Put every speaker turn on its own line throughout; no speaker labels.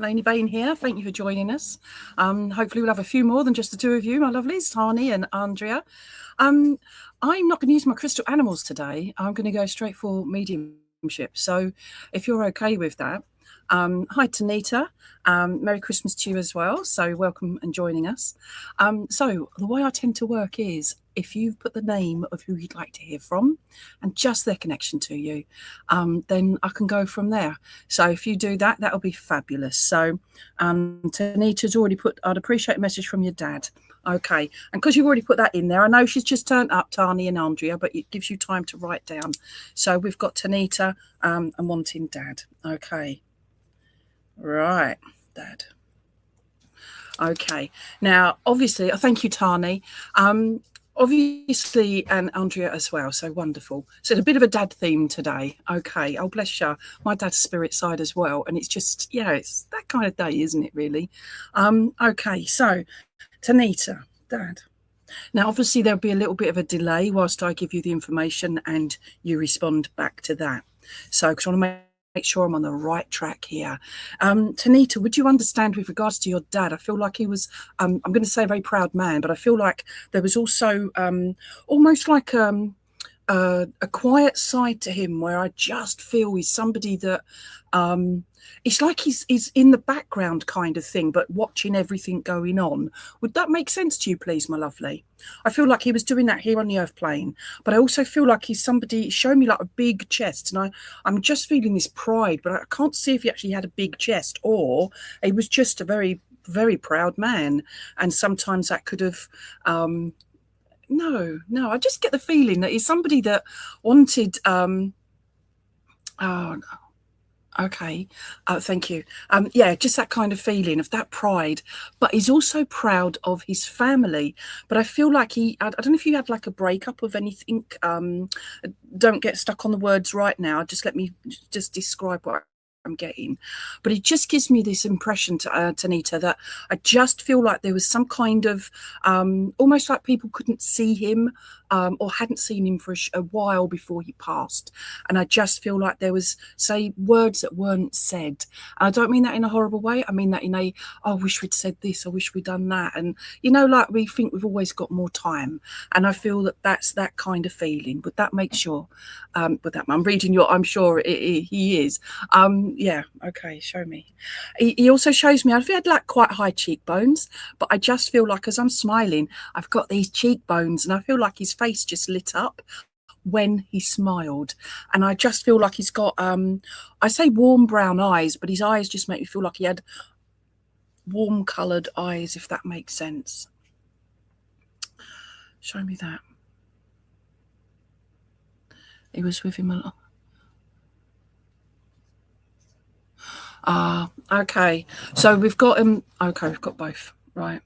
Lainey Baine here. Thank you for joining us. Hopefully we'll have a few more than just the two of you, my lovelies, Tani and Andrea. I'm not going to use my crystal animals today. I'm going to go straight for mediumship. So if you're okay with that. Hi, Tanita. Merry Christmas to you as well. So welcome and joining us. So the way I tend to work is if you've put the name of who you'd like to hear from and just their connection to you, then I can go from there. So if you do that, that'll be fabulous. So Tanita's already put, I'd appreciate a message from your dad. Okay, and because you've already put that in there, I know she's just turned up, Tani and Andrea, but it gives you time to write down. So we've got Tanita and wanting dad. Okay. Right, Dad. Okay. Now, obviously, thank you, Tani. Obviously, and Andrea as well. So wonderful. So it's a bit of a dad theme today. Okay. Oh, bless you. My dad's spirit side as well. And it's just, yeah, it's that kind of day, isn't it, really? Okay. So, Tanita, Dad. Now, obviously, there'll be a little bit of a delay whilst I give you the information and you respond back to that. So, because I want to make sure I'm on the right track here. Tanita, would you understand with regards to your dad? I feel like he was, I'm going to say a very proud man, but I feel like there was also almost like a quiet side to him where I just feel he's somebody that it's like he's in the background kind of thing, but watching everything going on. Would that make sense to you, please, my lovely? I feel like he was doing that here on the earth plane, but I also feel like he's somebody showing me like a big chest, and I'm just feeling this pride, but I can't see if he actually had a big chest or he was just a very, very proud man. And sometimes that could have no, I just get the feeling that he's somebody that wanted oh no. Okay, thank you. Yeah, just that kind of feeling of that pride, but he's also proud of his family. But I feel like I don't know if you had like a breakup of anything. Don't get stuck on the words right now. Just let me just describe what I'm getting. But it just gives me this impression, Tanita, that I just feel like there was some kind of almost like people couldn't see him or hadn't seen him for a while before he passed. And I just feel like there was, say, words that weren't said. And I don't mean that in a horrible way. I mean that in a, oh, I wish we'd said this, I wish we'd done that. And, you know, like we think we've always got more time. And I feel that that's that kind of feeling. But that makes sure, but that I'm reading your, I'm sure he is. Yeah, okay, show me. He also shows me, I've had like quite high cheekbones, but I just feel like as I'm smiling, I've got these cheekbones and I feel like his face just lit up when he smiled. And I just feel like he's got, I say warm brown eyes, but his eyes just make me feel like he had warm coloured eyes, if that makes sense. Show me that. He was with him a lot. Okay, so we've got him. Okay, we've got both, right?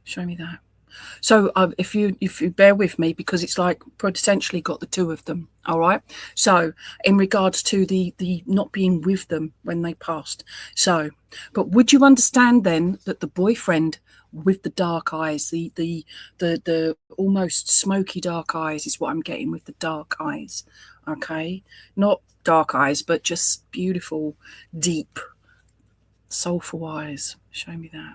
Show me that. So if you bear with me, because it's like potentially got the two of them. All right. So in regards to the not being with them when they passed. So, but would you understand then that the boyfriend with the dark eyes, the almost smoky dark eyes, is what I'm getting with the dark eyes. Okay, not dark eyes, but just beautiful, deep, soulful eyes. Show me that.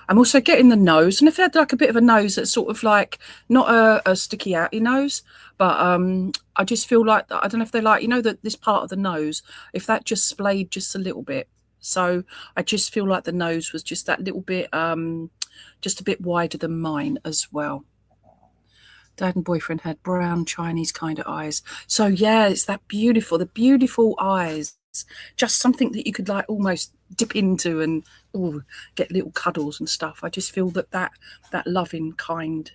I'm also getting the nose, and if they had like a bit of a nose that's sort of like not a sticky outy nose, but I just feel like, I don't know if they like, you know, that this part of the nose, if that just splayed just a little bit. So I just feel like the nose was just that little bit, just a bit wider than mine as well. Dad and boyfriend had brown Chinese kind of eyes. So yeah, it's that beautiful, the beautiful eyes. Just something that you could like almost dip into and get little cuddles and stuff. I just feel that loving, kind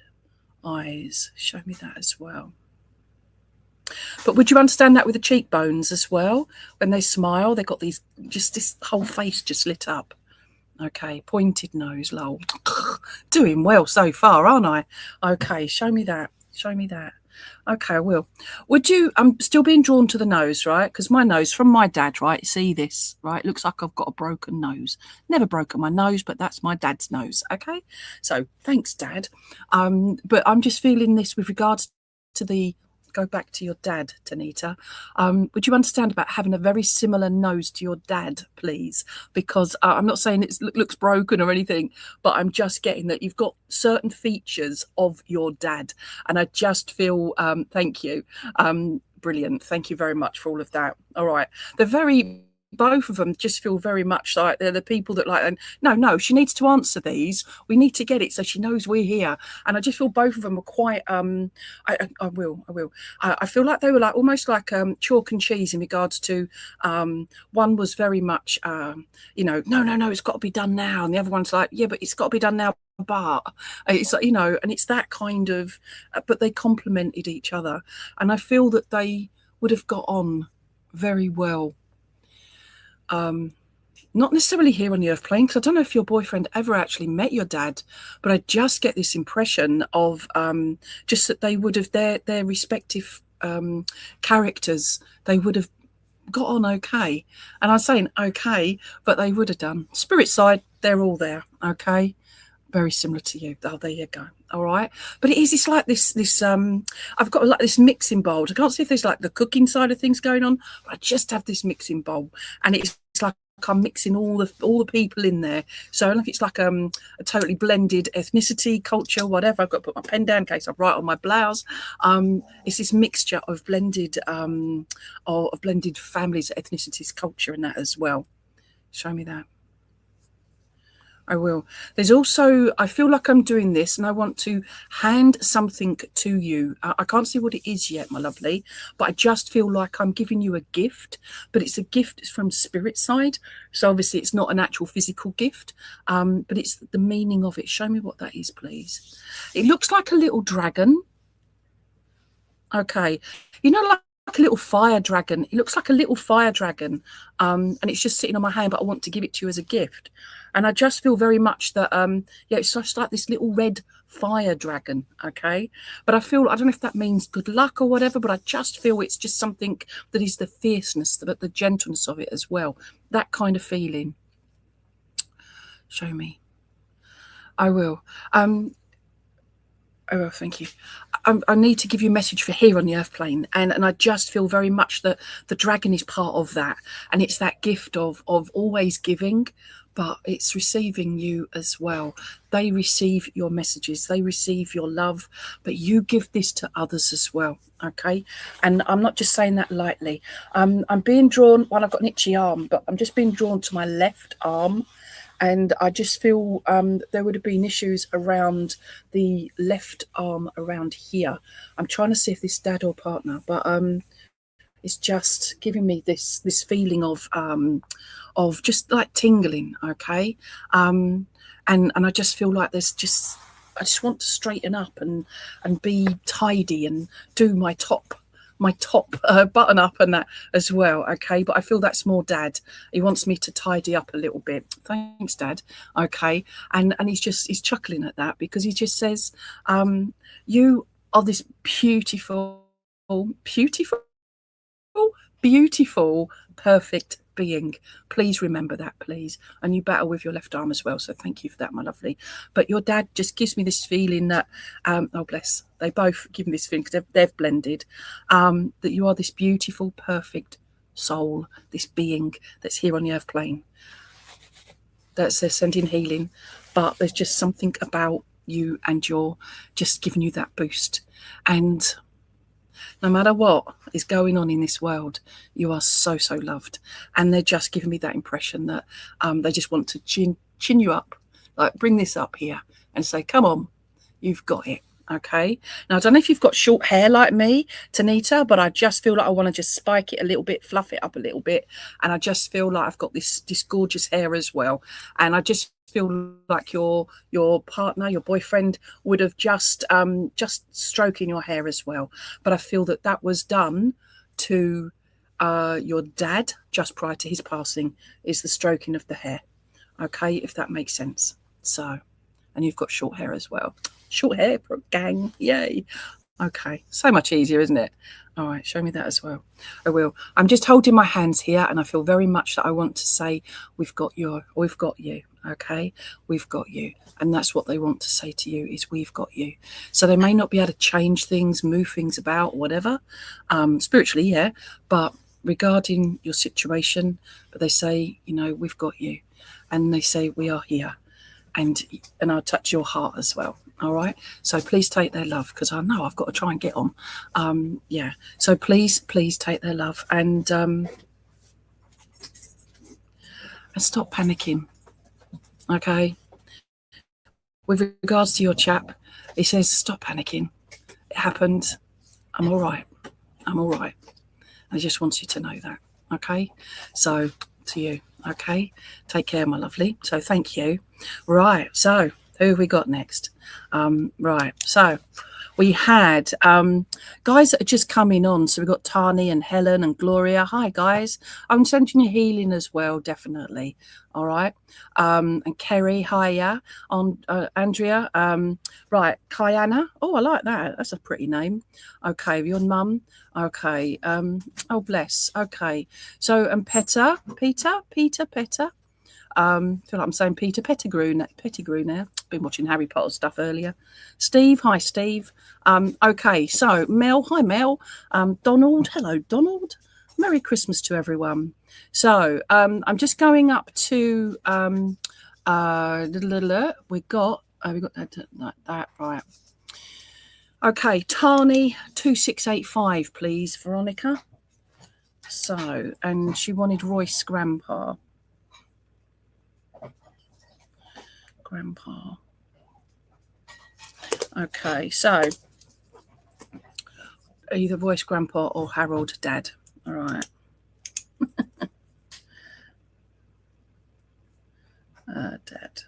eyes. Show me that as well. But would you understand that with the cheekbones as well? When they smile, they've got these, just this whole face just lit up. Okay, pointed nose, lol. Doing well so far, aren't I? Okay, show me that. Show me that. Okay, I will. Would you, I'm still being drawn to the nose, right? Because my nose, from my dad, right? See this, right? Looks like I've got a broken nose. Never broken my nose, but that's my dad's nose, okay? So thanks, Dad. But I'm just feeling this with regards to the go back to your dad, Tanita. Would you understand about having a very similar nose to your dad, please? Because I'm not saying it looks broken or anything, but I'm just getting that you've got certain features of your dad. And I just feel, thank you. Brilliant. Thank you very much for all of that. All right. Both of them just feel very much like they're the people that like, no, she needs to answer these. We need to get it so she knows we're here. And I just feel both of them are quite, I will. I feel like they were like almost like chalk and cheese in regards to, one was very much, no, it's got to be done now. And the other one's like, yeah, but it's got to be done now. But it's like, and it's that kind of, but they complemented each other. And I feel that they would have got on very well. Not necessarily here on the earth plane, because I don't know if your boyfriend ever actually met your dad, but I just get this impression of just that they would have their respective characters, they would have got on okay. And I'm saying okay, but they would have done. Spirit side, they're all there, okay? Very similar to you. Oh, there you go. All right. But it's like this I've got like this mixing bowl. I can't see if there's like the cooking side of things going on, but I just have this mixing bowl, and it's like I'm mixing all the people in there. So I don't know if it's like a totally blended ethnicity, culture, whatever. I've got to put my pen down in case I write on my blouse. It's this mixture of blended families, ethnicities, culture, and that as well. Show me that. I will. There's also, I feel like I'm doing this and I want to hand something to you. I can't see what it is yet, my lovely, but I just feel like I'm giving you a gift, but it's a gift from spirit side. So obviously it's not an actual physical gift, but it's the meaning of it. Show me what that is, please. It looks like a little dragon. Okay. Like a little fire dragon. It looks like a little fire dragon, and it's just sitting on my hand, but I want to give it to you as a gift. And I just feel very much that it's just like this little red fire dragon. Okay, but I feel, I don't know if that means good luck or whatever, but I just feel it's just something that is the fierceness, the gentleness of it as well, that kind of feeling. Show me. I will. Oh, well, thank you. I need to give you a message for here on the earth plane, and I just feel very much that the dragon is part of that, and it's that gift of always giving, but it's receiving you as well. They receive your messages, they receive your love, but you give this to others as well. Okay, and I'm not just saying that lightly. I'm being drawn. Well, I've got an itchy arm, but I'm just being drawn to my left arm. And I just feel there would have been issues around the left arm around here. I'm trying to see if this dad or partner, but it's just giving me this feeling of just like tingling, okay? And I just feel like I just want to straighten up and be tidy and do my top button up and that as well. Okay, but I feel that's more dad. He wants me to tidy up a little bit. Thanks, dad. Okay, and he's chuckling at that, because he just says, you are this beautiful, perfect being. Please remember that, please. And you battle with your left arm as well, so thank you for that, my lovely. But your dad just gives me this feeling that oh bless, they both give me this feeling, because they've blended, that you are this beautiful, perfect soul, this being that's here on the earth plane, that's sending healing. But there's just something about you, and you're just giving you that boost. And no matter what is going on in this world, you are so, so loved. And they're just giving me that impression that they just want to chin you up, like bring this up here and say, come on, you've got it. Okay. Now, I don't know if you've got short hair like me, Tanita, but I just feel like I want to just spike it a little bit, fluff it up a little bit. And I just feel like I've got this gorgeous hair as well. And I just feel like your partner, your boyfriend would have just stroking your hair as well. But I feel that was done to your dad just prior to his passing, is the stroking of the hair. Okay, if that makes sense. So, and you've got short hair as well. Short hair, gang, yay. Okay, so much easier, isn't it? All right, show me that as well. I will. I'm just holding my hands here, and I feel very much that I want to say, we've got you. Okay, we've got you. And that's what they want to say to you, is we've got you. So they may not be able to change things, move things about, whatever, spiritually, yeah, but regarding your situation, but they say, you know, we've got you. And they say, we are here. And I'll touch your heart as well. All right. So please take their love, because I know I've got to try and get on. Yeah. So please take their love and stop panicking. Okay. With regards to your chap, he says, stop panicking. It happened. I'm all right. I'm all right. I just want you to know that. Okay. So to you. Okay. Take care, my lovely. So thank you. Right. So who have we got next? Right. So we had guys that are just coming on. So we've got Tani and Helen and Gloria. Hi, guys. I'm sending you healing as well, definitely. All right. And Kerry, hiya. Andrea. Right. Kayana. Oh, I like that. That's a pretty name. Okay. Your mum. Okay. Oh, bless. Okay. So, and Peter. I feel like I'm saying Peter Pettigrew now. Been watching Harry Potter stuff earlier. Steve, hi Steve. Okay, so Mel, hi Mel. Donald, hello Donald. Merry Christmas to everyone. So I'm just going up to we got that right. Okay, Tani 2685, please, Veronica. So, and she wanted Royce Grandpa. Okay, so either Royce Grandpa or Harold Dad. All right. Dad.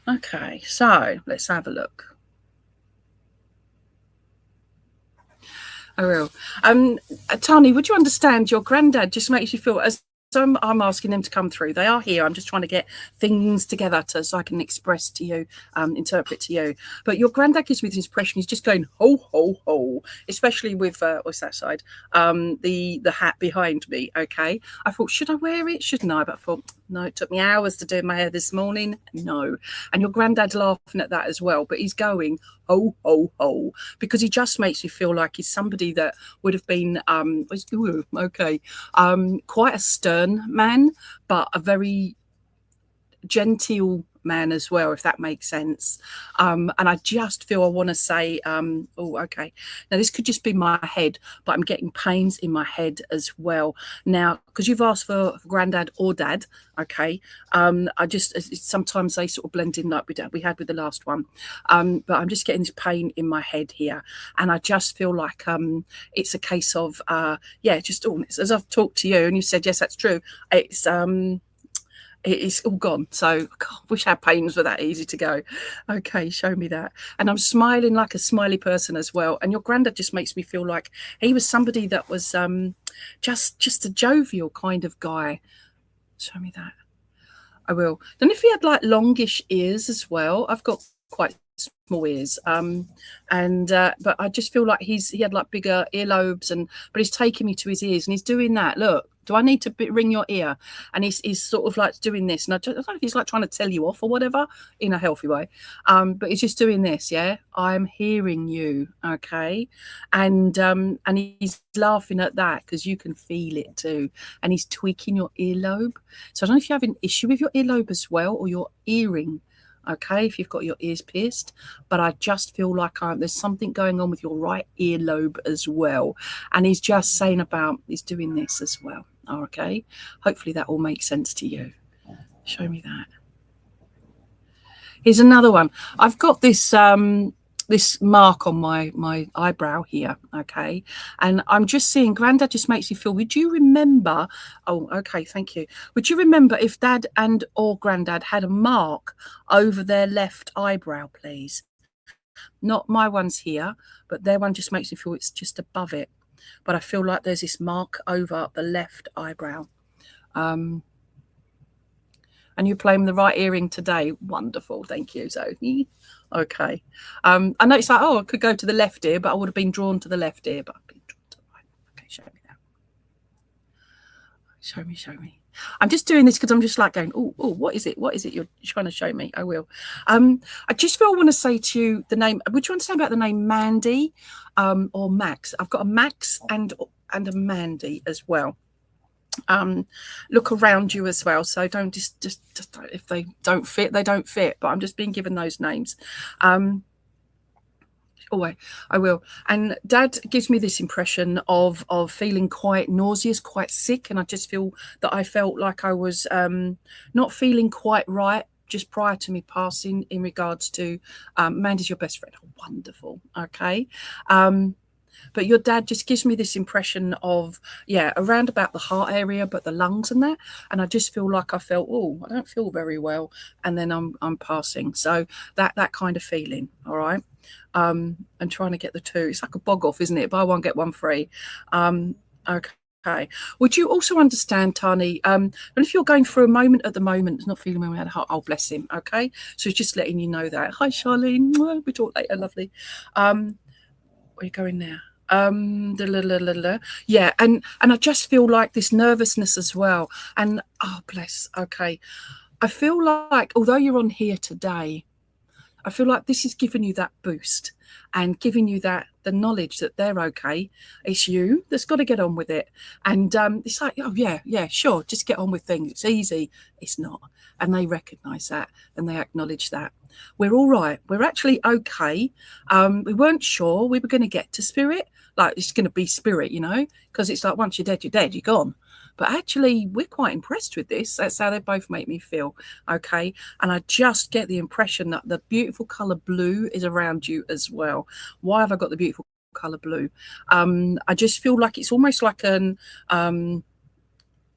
Okay, so let's have a look. I will. Tani, would you understand your granddad just makes you feel as so I'm asking them to come through. They are here. I'm just trying to get things together so I can express to you, interpret to you. But your granddad gives me this impression he's just going ho ho ho, especially with what's that side? The hat behind me. Okay, I thought, should I wear it? Shouldn't I? But I thought, no. It took me hours to do my hair this morning. No, and your granddad's laughing at that as well. But he's going ho ho ho because he just makes me feel like he's somebody that would have been quite a stern man, but a very genteel man as well, if that makes sense. And I just feel I want to say, now this could just be my head, but I'm getting pains in my head as well now because you've asked for granddad or dad. Okay, I just sometimes they sort of blend in like we had with the last one, but I'm just getting this pain in my head here, and I just feel like it's a case of as I've talked to you and you said yes, that's true. It's all gone. So God, wish our pains were that easy to go. Okay, show me that. And I'm smiling like a smiley person as well. And your granddad just makes me feel like he was somebody that was just a jovial kind of guy. Show me that. I will. Then if he had like longish ears as well, I've got quite small ears, but I just feel like he had like bigger earlobes, but he's taking me to his ears and he's doing that. Look, do I need to ring your ear? And he's sort of like doing this, and I don't know if he's like trying to tell you off or whatever in a healthy way, but he's just doing this. Yeah, I'm hearing you. Okay, and he's laughing at that because you can feel it too, and he's tweaking your earlobe. So I don't know if you have an issue with your earlobe as well or your earring. Okay, if you've got your ears pierced, but I just feel like there's something going on with your right earlobe as well, and he's just saying he's doing this as well. Okay, hopefully that all makes sense to you. Show me that. Here's another one. I've got this this mark on my eyebrow here, okay, and I'm just seeing granddad just makes you feel, would you remember, okay, thank you, would you remember if dad and or granddad had a mark over their left eyebrow, please? Not my one's here, but their one just makes me feel it's just above it, but I feel like there's this mark over the left eyebrow. And you're playing the right earring today. Wonderful, thank you. So okay, I know it's like, I could go to the left ear, but I would have been drawn to the left ear, but I've been drawn to the right. Okay, show me that. Show me. I'm just doing this because I'm just like going, oh, what is it? What is it you're trying to show me? I will. I just feel I want to say to you the name. Would you understand about the name Mandy or Max? I've got a Max and a Mandy as well. Look around you as well. So don't just if they don't fit, they don't fit. But I'm just being given those names. I will. And Dad gives me this impression of feeling quite nauseous, quite sick, and I just feel that I felt like I was not feeling quite right just prior to me passing in regards to Mandy's your best friend. Oh, wonderful. Okay. But your dad just gives me this impression of, around about the heart area, but the lungs and that. And I just feel like I felt, I don't feel very well. And then I'm passing. So that kind of feeling. All right. And trying to get the two. It's like a bog off, isn't it? Buy one, get one free. Okay. Would you also understand, Tani, and if you're going through a moment at the moment, it's not feeling well, oh, bless him. Okay. So just letting you know that. Hi, Charlene. We'll talk later. Lovely. Where are you going now? And I just feel like this nervousness as well. And oh, bless. Okay. I feel like, although you're on here today, I feel like this is giving you that boost and giving you the knowledge that they're okay. It's you that's got to get on with it. And it's like, oh, yeah, sure. Just get on with things. It's easy. It's not. And they recognise that and they acknowledge that. We're all right. We're actually okay. We weren't sure we were going to get to spirit. Like it's going to be spirit, because it's like once you're dead, you're gone. But actually, we're quite impressed with this. That's how they both make me feel. Okay. And I just get the impression that the beautiful colour blue is around you as well. Why have I got the beautiful colour blue? I just feel like it's almost like an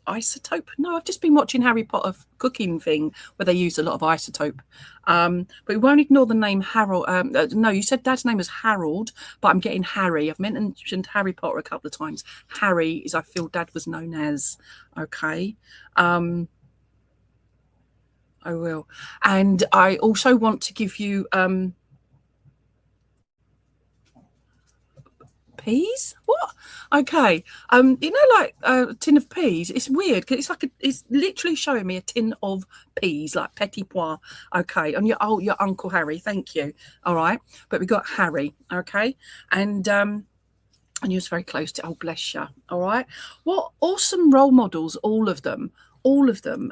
isotope. No, I've just been watching Harry Potter cooking thing where they use a lot of isotope. But we won't ignore the name Harold. No, you said Dad's name was Harold, but I'm getting Harry. I've mentioned Harry Potter a couple of times. Harry is, I feel Dad was known as. Okay. I will. And I also want to give you peas. What? Okay. Like a tin of peas. It's weird because it's literally showing me a tin of peas, like petit pois. Okay. And your Uncle Harry. Thank you. All right. But we got Harry. Okay. And you was very close to. Oh, bless you. All right. What awesome role models, all of them.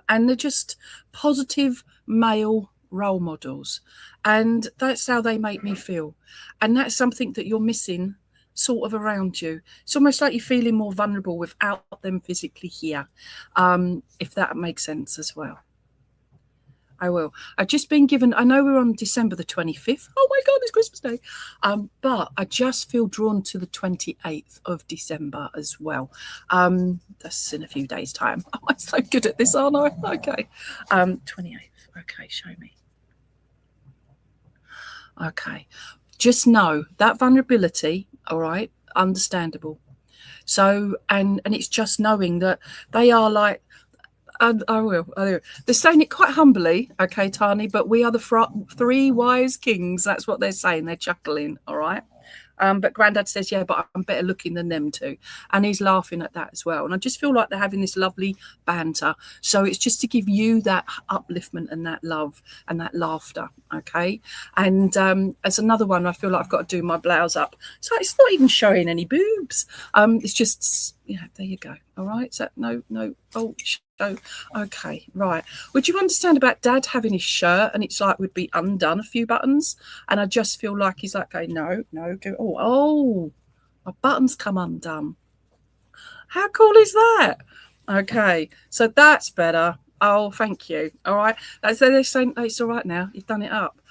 And they're just positive male role models. And that's how they make me feel. And that's something that you're missing sort of around you. It's almost like you're feeling more vulnerable without them physically here, if that makes sense as well. I will. I've just been given, I know we're on December the 25th. Oh my God, it's Christmas Day. But I just feel drawn to the 28th of December as well. That's in a few days' time. Oh, I'm so good at this, aren't I? Okay. 28th. Okay, show me. Okay. Just know that vulnerability, all right, understandable. So, and it's just knowing that they are like, I will. They're saying it quite humbly, okay, Tani, but we are the three wise kings. That's what they're saying. They're chuckling, all right? But Grandad says, yeah, but I'm better looking than them too. And he's laughing at that as well. And I just feel like they're having this lovely banter. So it's just to give you that upliftment and that love and that laughter, okay? And as another one, I feel like I've got to do my blouse up. So it's not even showing any boobs. It's just, there you go. All right? So no. Oh, okay, right. Would you understand about Dad having his shirt and it's like would be undone a few buttons? And I just feel like he's like, okay, no, my buttons come undone. How cool is that? Okay, so that's better. Oh, thank you. All right. So they're saying it's all right now. You've done it up.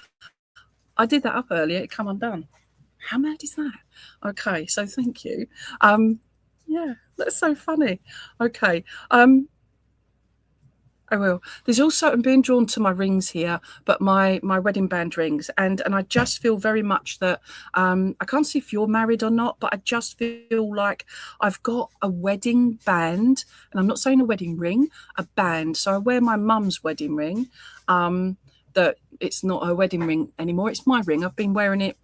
I did that up earlier. It come undone. How mad is that? Okay, so thank you. Yeah, that's so funny. Okay. I will. There's also, I'm being drawn to my rings here, but my wedding band rings. And I just feel very much that, I can't see if you're married or not, but I just feel like I've got a wedding band, and I'm not saying a wedding ring, a band. So I wear my mum's wedding ring, that it's not her wedding ring anymore. It's my ring. I've been wearing it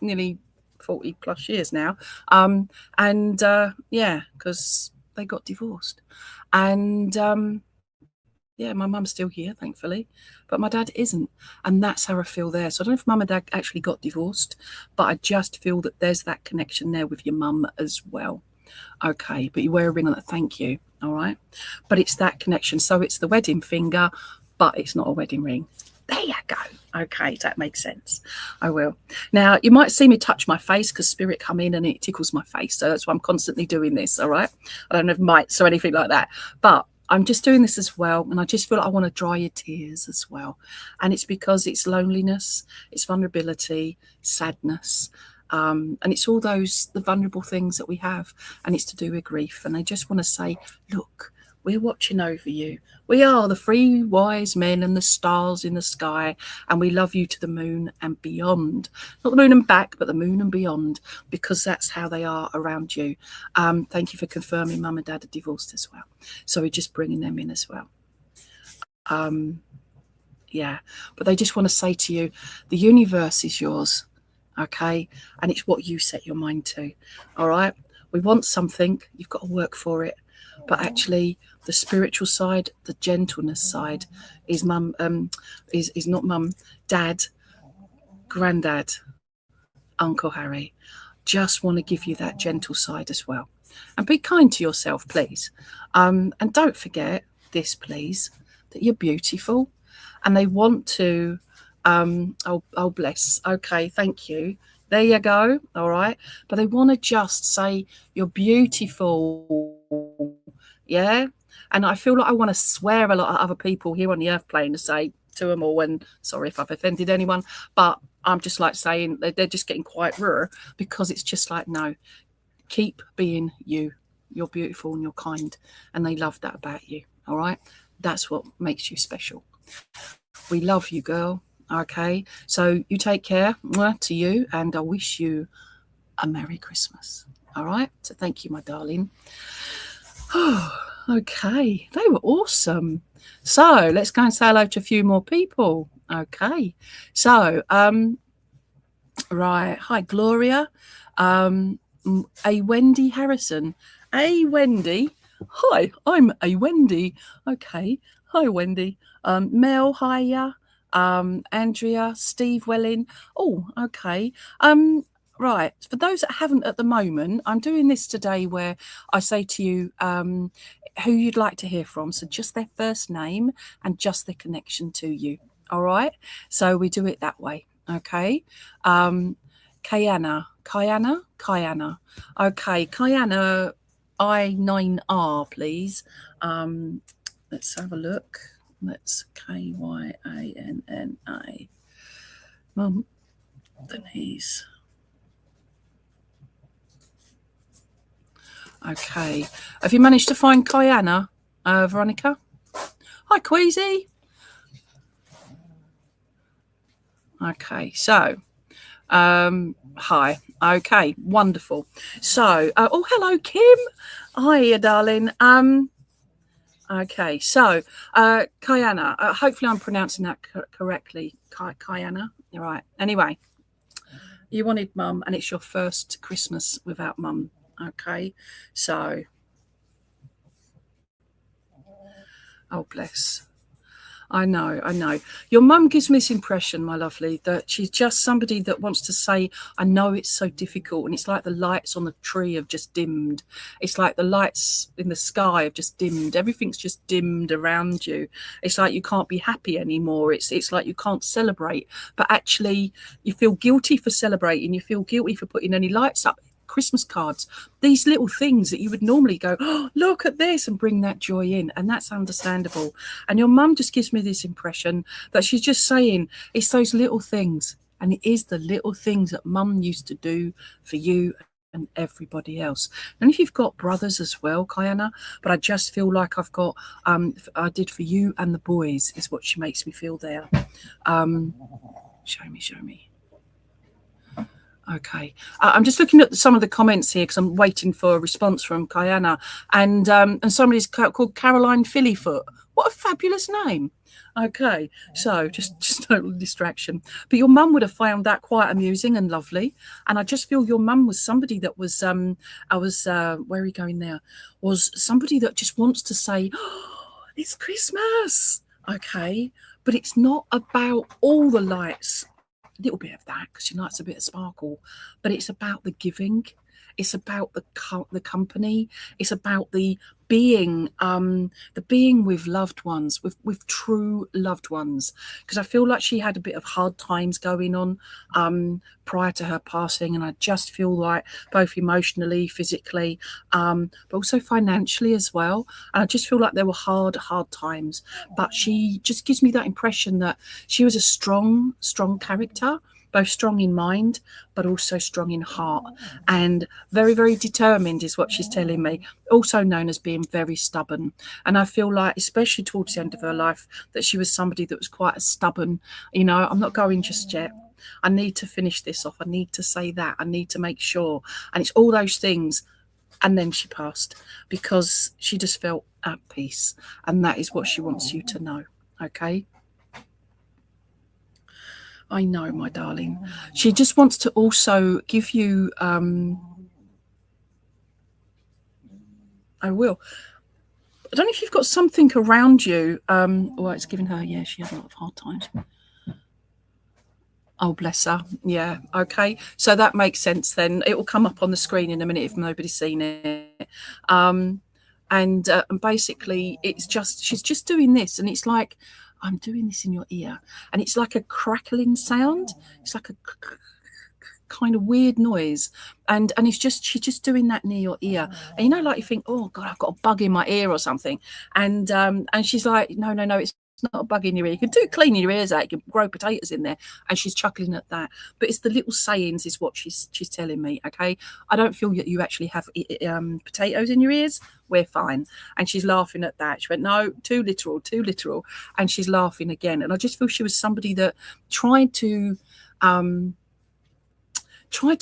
nearly 40 plus years now. Because they got divorced. And yeah, my mum's still here, thankfully, but my dad isn't. And that's how I feel there. So I don't know if mum and dad actually got divorced, but I just feel that there's that connection there with your mum as well. Okay, but you wear a ring on it. Thank you. All right. But it's that connection. So it's the wedding finger, but it's not a wedding ring. There you go. Okay, that makes sense. I will. Now, you might see me touch my face because spirit come in and it tickles my face. So that's why I'm constantly doing this, all right? I don't have mites or anything like that. But I'm just doing this as well. And I just feel like I want to dry your tears as well. And it's because it's loneliness, it's vulnerability, sadness. And it's all the vulnerable things that we have. And it's to do with grief. And they just want to say, look, we're watching over you. We are the 3 wise men and the stars in the sky, and we love you to the moon and beyond. Not the moon and back, but the moon and beyond, because that's how they are around you. Thank you for confirming mum and dad are divorced as well. So we're just bringing them in as well. Yeah, but they just want to say to you, the universe is yours, okay? And it's what you set your mind to, all right? We want something, you've got to work for it. But actually, the spiritual side, the gentleness side, is mum, is not mum, dad, granddad, Uncle Harry. Just want to give you that gentle side as well, and be kind to yourself, please. And don't forget this, please, that you're beautiful, and they want to. Oh, bless. Okay, thank you. There you go. All right, but they want to just say you're beautiful. Yeah, and I feel like I want to swear a lot at other people here on the earth plane to say to them all, and sorry if I've offended anyone, but I'm just like saying they're just getting quite raw, because it's just like, no, keep being you. You're beautiful and you're kind, and they love that about you. All right, that's what makes you special. We love you, girl. Okay, so you take care to you, and I wish you a Merry Christmas. All right, so thank you, my darling. Oh, okay, they were awesome. So let's go and say hello to a few more people. Okay, so right, hi Gloria, a Wendy Harrison, a Wendy. Hi, I'm a Wendy. Okay, hi Wendy. Mel, hiya. Andrea, Steve Welling. Oh, okay. Right, for those that haven't at the moment, I'm doing this today where I say to you who you'd like to hear from. So just their first name and just their connection to you. All right, so we do it that way. Okay. Kayana. Okay, Kayana, I9R, please. Let's have a look. That's Kyanna. Mum, Denise. Okay. Have you managed to find Kyanna, Veronica? Hi, Queasy. Okay, so, hi. Okay, wonderful. So, oh, hello, Kim. Hiya, darling. Okay, so, Kyanna. Hopefully I'm pronouncing that correctly. Kyanna. All right. Anyway, you wanted mum, and it's your first Christmas without mum. Okay, so, oh bless. I know. Your mum gives me this impression, my lovely, that she's just somebody that wants to say, I know it's so difficult, and it's like the lights on the tree have just dimmed. It's like the lights in the sky have just dimmed. Everything's just dimmed around you. It's like you can't be happy anymore. It's like you can't celebrate, but actually you feel guilty for celebrating. You feel guilty for putting any lights up. Christmas cards, these little things that you would normally go, oh, look at this, and bring that joy in, and that's understandable. And your mum just gives me this impression that she's just saying it's those little things, and it is the little things that mum used to do for you and everybody else. And if you've got brothers as well, Kyanna, but I just feel like I've got I did for you and the boys is what she makes me feel there. Show me. Okay. I'm just looking at some of the comments here because I'm waiting for a response from Kayana. And somebody's called Caroline Fillyfoot. What a fabulous name. Okay. So just total distraction. But your mum would have found that quite amusing and lovely. And I just feel your mum was somebody that was, where are you going now? Was somebody that just wants to say, oh, it's Christmas. Okay. But it's not about all the lights. A little bit of that because she likes a bit of sparkle, but it's about the giving, it's about the company, it's about the being with loved ones, with true loved ones, because I feel like she had a bit of hard times going on prior to her passing, and I just feel like both emotionally, physically, but also financially as well, and I just feel like there were hard times, but she just gives me that impression that she was a strong character, both strong in mind but also strong in heart, and very, very determined is what she's telling me, also known as being very stubborn. And I feel like, especially towards the end of her life, that she was somebody that was quite a stubborn, you know, I'm not going just yet, I need to finish this off, I need to say that, I need to make sure, and it's all those things. And then she passed because she just felt at peace, and that is what she wants you to know. Okay, I know, my darling. She just wants to also give you, I will. I don't know if you've got something around you. Well, it's giving her, yeah, she had a lot of hard times. Oh, bless her. Yeah, okay. So that makes sense then. It will come up on the screen in a minute if nobody's seen it. And basically, it's just, she's just doing this, and it's like, I'm doing this in your ear, and it's like a crackling sound. It's like a kind of weird noise, and it's just, she's just doing that near your ear, and you know, like you think, oh God, I've got a bug in my ear or something, and she's like, no, it's not a bug in your ear. You can do cleaning your ears out. You can grow potatoes in there. And she's chuckling at that. But it's the little sayings is what she's telling me. Okay, I don't feel that you actually have potatoes in your ears. We're fine. And she's laughing at that. She went, no, too literal. And she's laughing again. And I just feel she was somebody that tried to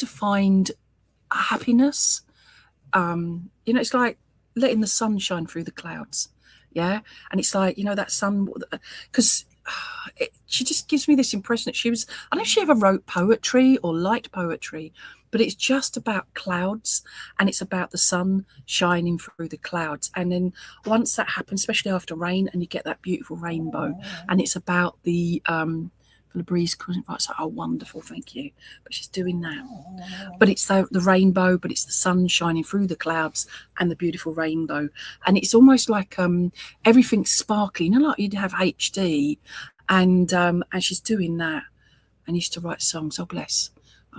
find happiness. You know, it's like letting the sun shine through the clouds. Yeah, and it's like, you know, that sun, because she just gives me this impression that she was, I don't know if she ever wrote poetry or liked poetry, but it's just about clouds, and it's about the sun shining through the clouds. And then once that happens, especially after rain, and you get that beautiful rainbow, and it's about the the breeze couldn't write, so, oh, wonderful, thank you. But she's doing that. But it's the rainbow, but it's the sun shining through the clouds and the beautiful rainbow. And it's almost like everything's sparkling, you know, like you'd have HD. And she's doing that. And used to write songs. Oh, bless.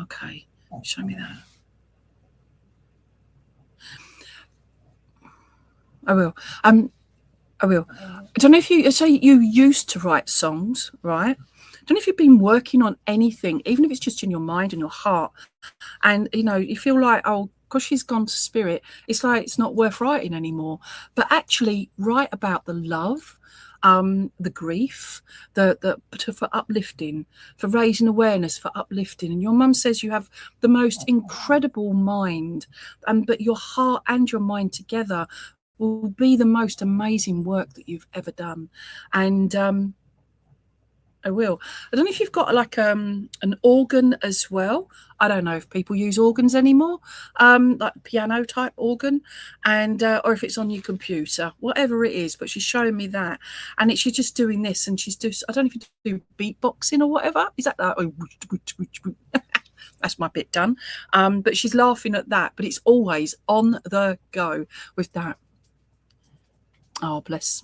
Okay, show me that. I will. I don't know if you say you used to write songs, right? I don't know if you've been working on anything, even if it's just in your mind and your heart, and you know, you feel like, oh, because she's gone to spirit, it's like it's not worth writing anymore. But actually write about the love, the grief, for uplifting, for raising awareness, for uplifting. And your mum says you have the most incredible mind, but your heart and your mind together will be the most amazing work that you've ever done. And I will. I don't know if you've got like an organ as well. I don't know if people use organs anymore, like piano type organ, and or if it's on your computer, whatever it is. But she's showing me that, and she's just doing this, and she's doing, I don't know if you do beatboxing or whatever. Is that that? Oh, that's my bit done. But she's laughing at that. But it's always on the go with that. Oh, bless.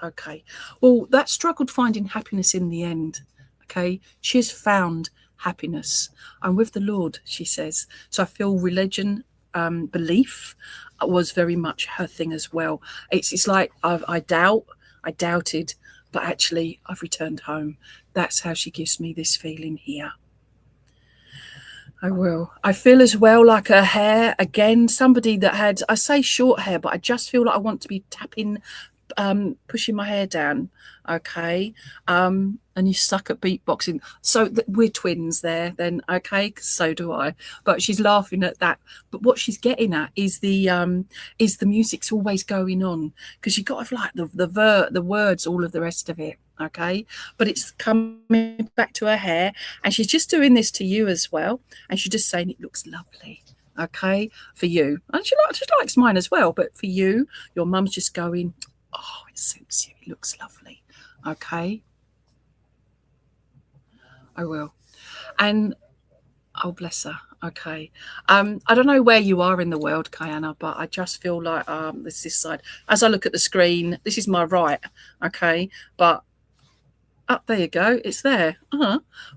Okay. Well, that struggled finding happiness in the end. Okay. She has found happiness. I'm with the Lord, she says. So I feel religion, belief was very much her thing as well. It's like I doubted, but actually I've returned home. That's how she gives me this feeling here. I will. I feel as well like her hair, again, somebody that had, I say short hair, but I just feel like I want to be tapping pushing my hair down, okay, and you suck at beatboxing. So we're twins there then, okay, 'cause so do I. But she's laughing at that. But what she's getting at is the music's always going on, because you've got to have like the words, all of the rest of it, okay. But it's coming back to her hair, and she's just doing this to you as well, and she's just saying it looks lovely, okay, for you. And she likes mine as well, but for you, your mum's just going, oh, it suits you, it looks lovely, okay. I will. And oh, bless her, okay. I don't know where you are in the world, Kiana, but I just feel like this side, as I look at the screen, this is my right, okay, but up there you go, it's there.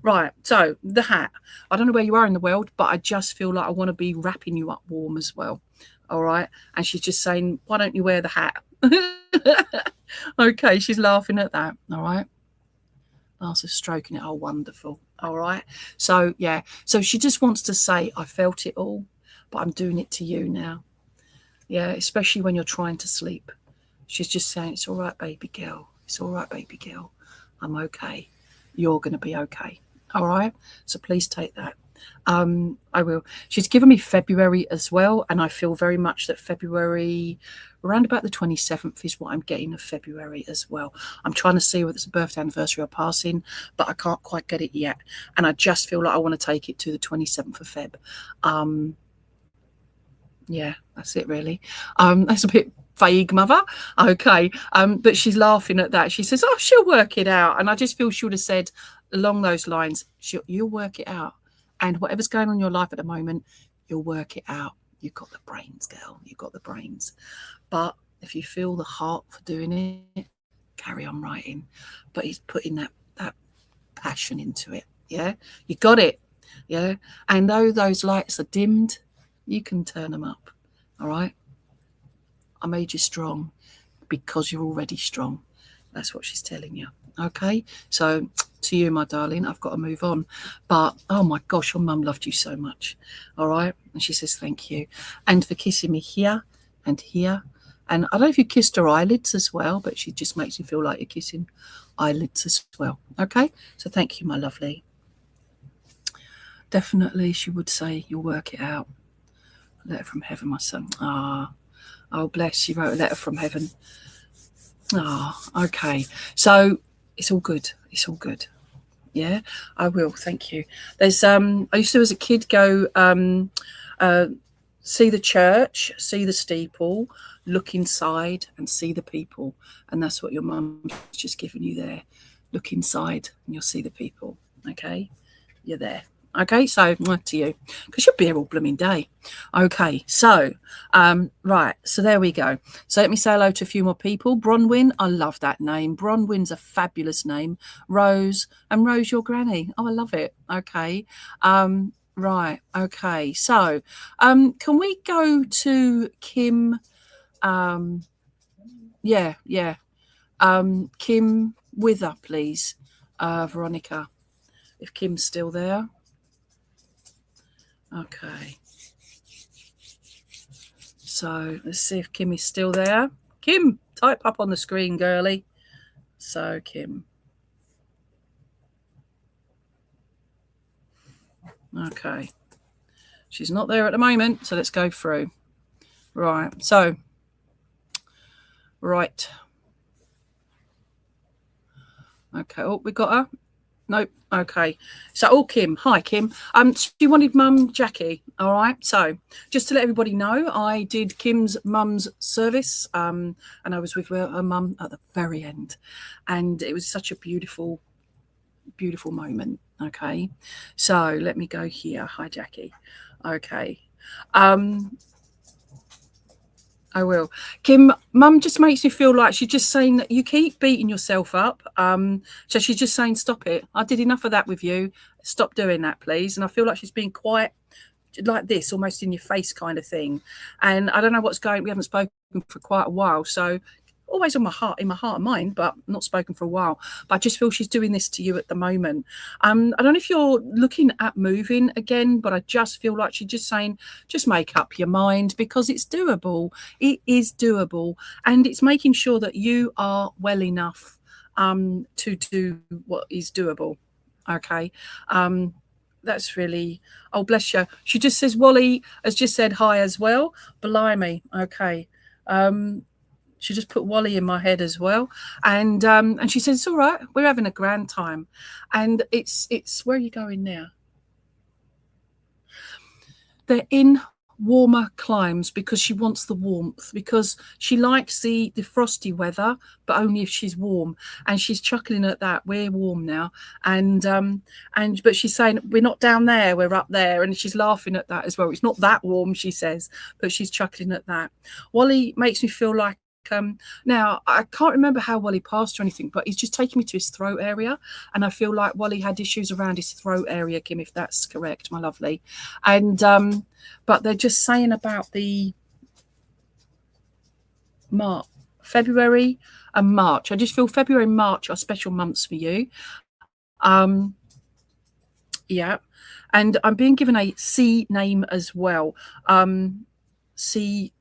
Right, so the hat, I don't know where you are in the world, but I just feel like I want to be wrapping you up warm as well, all right. And she's just saying, why don't you wear the hat? Okay, she's laughing at that, all right. Also stroking it, oh, wonderful, all right. So yeah, so she just wants to say, I felt it all, but I'm doing it to you now. Yeah, especially when you're trying to sleep. She's just saying, it's all right, baby girl, it's all right, baby girl, I'm okay, you're going to be okay, all right. So please take that. I will. She's given me February as well, and I feel very much that February, around about the 27th, is what I'm getting of February as well. I'm trying to see whether it's a birthday, anniversary, or passing, but I can't quite get it yet, and I just feel like I want to take it to the 27th of Feb. Yeah, that's it really. That's a bit vague, mother, okay. But she's laughing at that. She says, oh, she'll work it out, and I just feel she would have said along those lines, you'll work it out. And whatever's going on in your life at the moment, you'll work it out. You've got the brains, girl. You've got the brains. But if you feel the heart for doing it, carry on writing. But he's putting that passion into it. Yeah, you got it. Yeah, and though those lights are dimmed, you can turn them up. All right. I made you strong because you're already strong. That's what she's telling you. Okay, so to you, my darling, I've got to move on. But oh my gosh, your mum loved you so much. All right, and she says thank you, and for kissing me here and here. And I don't know if you kissed her eyelids as well, but she just makes you feel like you're kissing eyelids as well. Okay, so thank you, my lovely. Definitely, she would say you'll work it out. A letter from heaven, my son. Oh bless, you wrote a letter from heaven. Okay, so it's all good. It's all good. Yeah, I will. Thank you. There's I used to, as a kid, go see the church, see the steeple, look inside and see the people. And that's what your mum's just given you there. Look inside and you'll see the people. Okay, you're there. Okay, so to you, because you'll be here all blooming day. Okay, so right, so there we go. So let me say hello to a few more people. Bronwyn, I love that name. Bronwyn's a fabulous name. Rose, and Rose, your granny. Oh, I love it. Okay, right. Okay, so can we go to Kim? Yeah. Kim Wither, please. Veronica, if Kim's still there. Okay, so let's see if Kim is still there. Kim, type up on the screen, girly. So Kim. Okay, she's not there at the moment, so let's go through. Right, so right. Okay, oh, we got her. Nope. Okay. So, Kim. Hi, Kim. She wanted Mum Jackie. All right. So, just to let everybody know, I did Kim's mum's service, and I was with her mum at the very end, and it was such a beautiful, beautiful moment. Okay. So, let me go here. Hi, Jackie. Okay. I will. Kim, Mum just makes me feel like she's just saying that you keep beating yourself up. So she's just saying, stop it. I did enough of that with you. Stop doing that, please. And I feel like she's being quite like this, almost in your face kind of thing. And I don't know what's going. We haven't spoken for quite a while. So always on my heart, in my heart and mind, but not spoken for a while. But I just feel she's doing this to you at the moment. I don't know if you're looking at moving again, but I just feel like she's just saying, just make up your mind, because it's doable. It is doable, and it's making sure that you are well enough to do what is doable. Okay. That's really, oh, bless you. She just says, Wally has just said hi as well. Blimey. Okay. She just put Wally in my head as well. And she says, it's all right. We're having a grand time. And it's, where are you going now? They're in warmer climes because she wants the warmth, because she likes the frosty weather, but only if she's warm. And she's chuckling at that. We're warm now. But she's saying, we're not down there, we're up there. And she's laughing at that as well. It's not that warm, she says, but she's chuckling at that. Wally makes me feel like, now I can't remember how Wally passed or anything, but he's just taking me to his throat area, and I feel like Wally had issues around his throat area, Kim, if that's correct, my lovely. And but they're just saying about the February and March. I just feel February and March are special months for you. Yeah, and I'm being given a C name as well. A C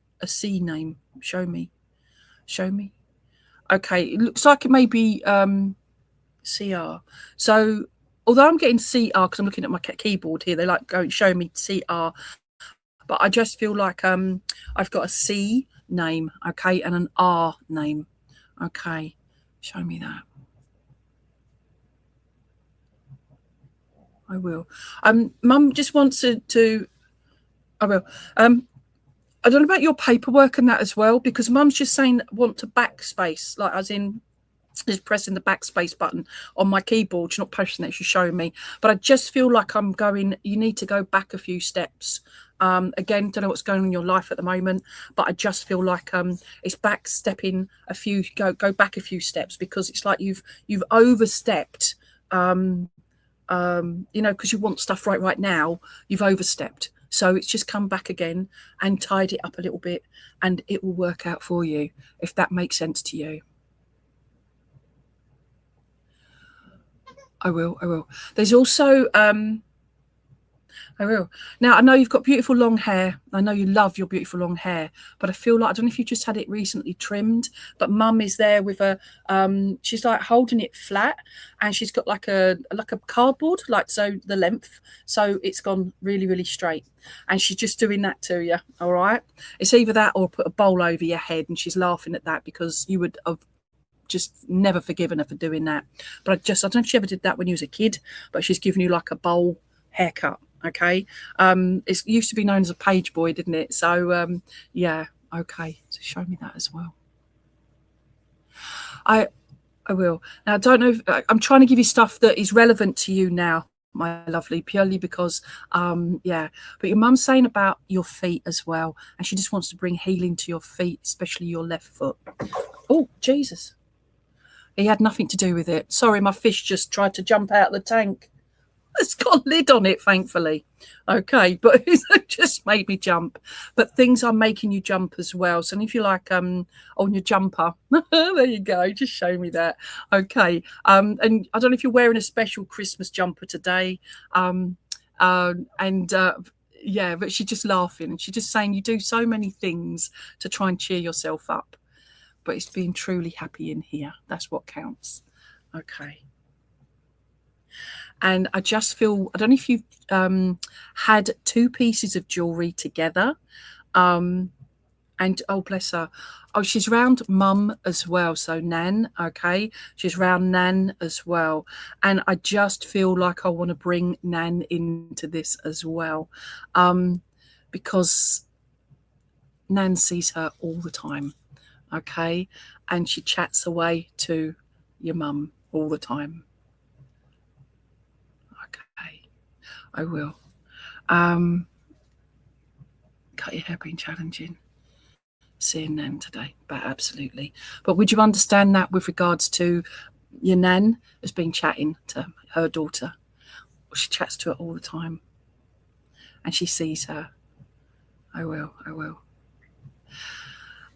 name. Show me. Okay, it looks like it may be CR. So although I'm getting CR because I'm looking at my keyboard here, they like going showing me CR, but I just feel like I've got a C name, okay, and an R name. Okay, show me that. I will. Mum just wants to I will. I don't know about your paperwork and that as well, because Mum's just saying want to backspace, like as in just pressing the backspace button on my keyboard. She's not pushing it, she's showing me. But I just feel like I'm going, you need to go back a few steps. Again, don't know what's going on in your life at the moment, but I just feel like it's backstepping a few, go back a few steps, because it's like you've overstepped, you know, because you want stuff right now, you've overstepped. So it's just come back again and tied it up a little bit, and it will work out for you, if that makes sense to you. I will. There's also, I will. Now, I know you've got beautiful long hair. I know you love your beautiful long hair, but I feel like, I don't know if you just had it recently trimmed, but Mum is there with a, she's like holding it flat, and she's got like a cardboard, like, so the length, so it's gone really, really straight. And she's just doing that to you, all right? It's either that or put a bowl over your head, and she's laughing at that because you would have just never forgiven her for doing that. But I don't know if she ever did that when you was a kid, but she's giving you like a bowl haircut. Okay, it used to be known as a page boy, didn't it? So yeah, okay, so show me that as well. I will. Now, I don't know if, I'm trying to give you stuff that is relevant to you now, my lovely, purely because yeah, but your mum's saying about your feet as well, and she just wants to bring healing to your feet, especially your left foot. Oh, Jesus, he had nothing to do with it. Sorry, my fish just tried to jump out of the tank. It's got a lid on it, thankfully. Okay, but it just made me jump. But things are making you jump as well. So if you like on your jumper, there you go, just show me that. Okay, and I don't know if you're wearing a special Christmas jumper today. Yeah, but she's just laughing, and she's just saying you do so many things to try and cheer yourself up, but it's being truly happy in here. That's what counts. Okay. And I just feel, I don't know if you've had two pieces of jewellery together. And, oh, bless her. Oh, she's round Mum as well. So Nan, okay. She's round Nan as well. And I just feel like I want to bring Nan into this as well. Because Nan sees her all the time, okay. And she chats away to your mum all the time. I will. Cut your hair being challenging. Seeing Nan today, but absolutely. But would you understand that with regards to your Nan has been chatting to her daughter? She chats to her all the time, and she sees her. I will.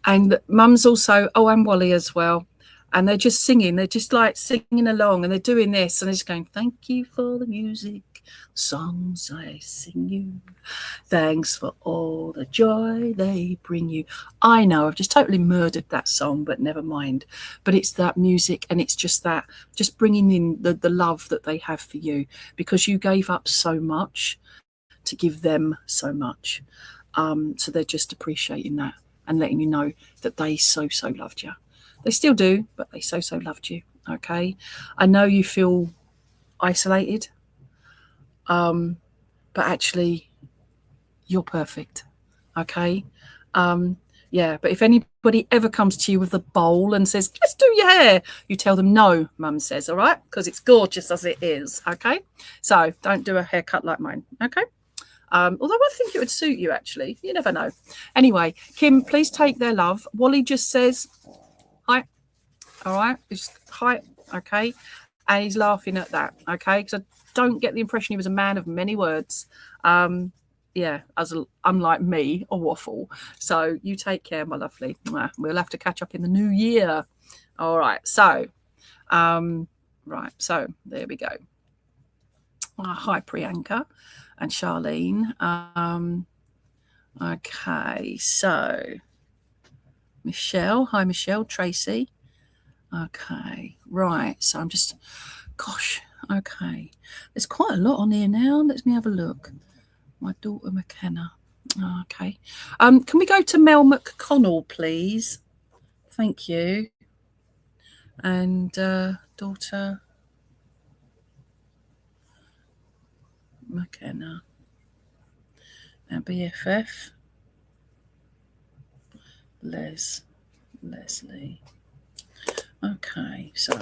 And Mum's also, oh, and Wally as well. And they're just singing. They're just like singing along, and they're doing this, and they're just going, thank you for the music, songs I sing you. Thanks for all the joy they bring you. I know I've just totally murdered that song, but never mind. But it's that music, and it's just that, just bringing in the love that they have for you, because you gave up so much to give them so much. So they're just appreciating that and letting you know that they so loved you. They still do, but they so loved you. Okay. I know you feel isolated, but actually you're perfect. Okay. Yeah, but if anybody ever comes to you with a bowl and says, let's do your hair, you tell them no, Mum says, all right? Because it's gorgeous as it is. Okay. So don't do a haircut like mine. Okay. Although I think it would suit you, actually. You never know. Anyway, Kim, please take their love. Wally just says hi. All right. Just hi. Okay. And he's laughing at that. Okay. Because I don't get the impression he was a man of many words. Yeah, unlike me, a waffle. So you take care, my lovely. We'll have to catch up in the new year. All right. So, right. So there we go. Hi, Priyanka and Charlene. Okay, so Michelle. Hi, Michelle. Tracy. Okay, right. So I'm just, gosh, okay. There's quite a lot on here now. Let me have a look. My daughter McKenna. Okay. Can we go to Mel McConnell, please? Thank you. And daughter McKenna. And BFF Leslie. Okay, so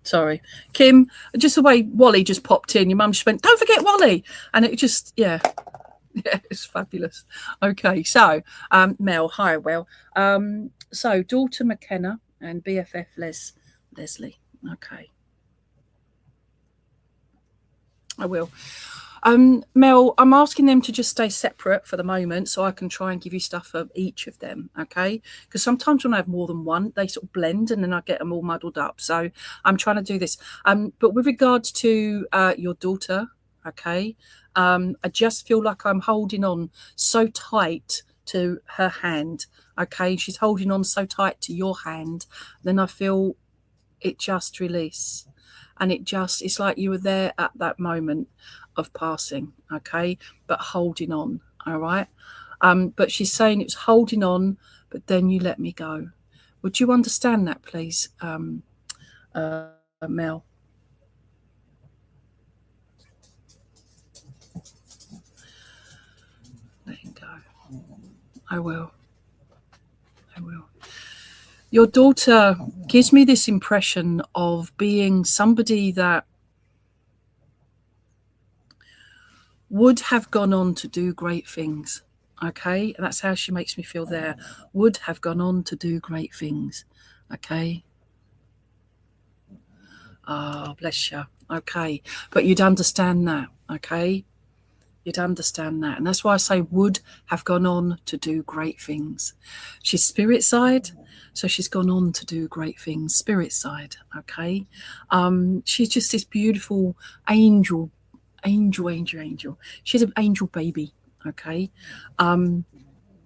sorry, Kim, just the way Wally just popped in, your mum just went, don't forget Wally, and it just, yeah, it's fabulous. Okay, so Mel, hi, well, so daughter McKenna and BFF Leslie. Okay, I will. Mel, I'm asking them to just stay separate for the moment so I can try and give you stuff of each of them, okay? Because sometimes when I have more than one, they sort of blend and then I get them all muddled up. So I'm trying to do this. But with regards to your daughter, okay, I just feel like I'm holding on so tight to her hand, okay? She's holding on so tight to your hand. Then I feel it just release. And it's like you were there at that moment of passing, okay, but holding on, all right. But she's saying it's holding on, but then you let me go. Would you understand that, please, Mel? Letting go. I will. Your daughter gives me this impression of being somebody that would have gone on to do great things, okay? And that's how she makes me feel there. Would have gone on to do great things, okay? Oh, bless you. Okay. But you'd understand that, okay? You'd understand that. And that's why I say would have gone on to do great things. She's spirit side, so she's gone on to do great things, spirit side, okay? She's just this beautiful angel. She's an angel baby, okay? But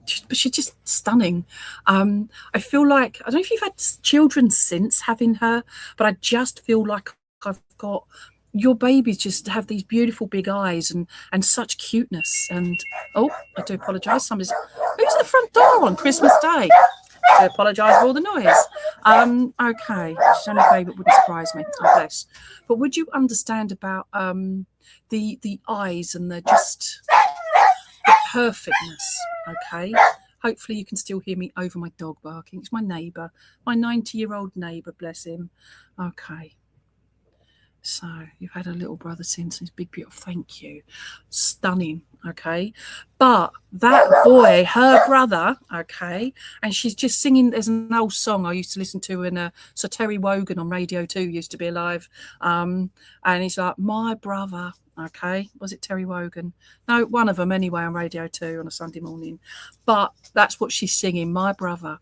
she's just stunning. I feel like, I don't know if you've had children since having her, but I just feel like I've got, your babies just have these beautiful big eyes and such cuteness. And, oh, I do apologise. Who's at the front door on Christmas Day? I apologise for all the noise. Okay, she's only a baby, it wouldn't surprise me. Oh, bless. But would you understand about the eyes and the perfectness, okay? Hopefully you can still hear me over my dog barking. It's my neighbour, my 90-year-old neighbour, bless him. Okay. So you've had a little brother since. He's big, beautiful. Thank you. Stunning. Okay. But that boy, her brother, okay, and she's just singing. There's an old song I used to listen to in so Terry Wogan on Radio 2 used to be alive. And he's like, my brother. Okay. Was it Terry Wogan? No, one of them anyway on Radio 2 on a Sunday morning. But that's what she's singing, my brother.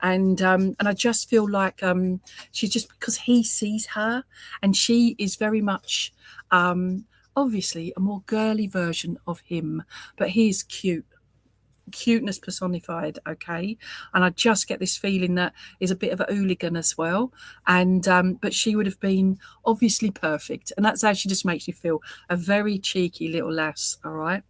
And I just feel like she's just, because he sees her, and she is very much obviously a more girly version of him, but he is cuteness personified, okay. And I just get this feeling that he's a bit of a hooligan as well, and but she would have been obviously perfect, and that's how she just makes you feel, a very cheeky little lass. All right.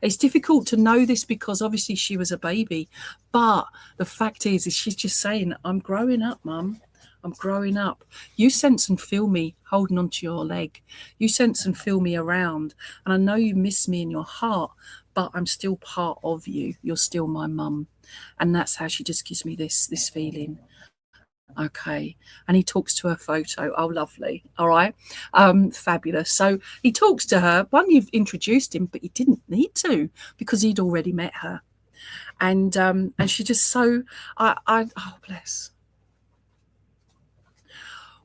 It's difficult to know this because obviously she was a baby, but the fact is she's just saying, I'm growing up, Mum. I'm growing up. You sense and feel me holding onto your leg. You sense and feel me around. And I know you miss me in your heart, but I'm still part of you. You're still my mum. And that's how she just gives me this feeling. Okay. And he talks to her photo. Oh, lovely. All right. Fabulous. So he talks to her. One, you've introduced him, but you didn't need to because he'd already met her. And she just so, oh, bless.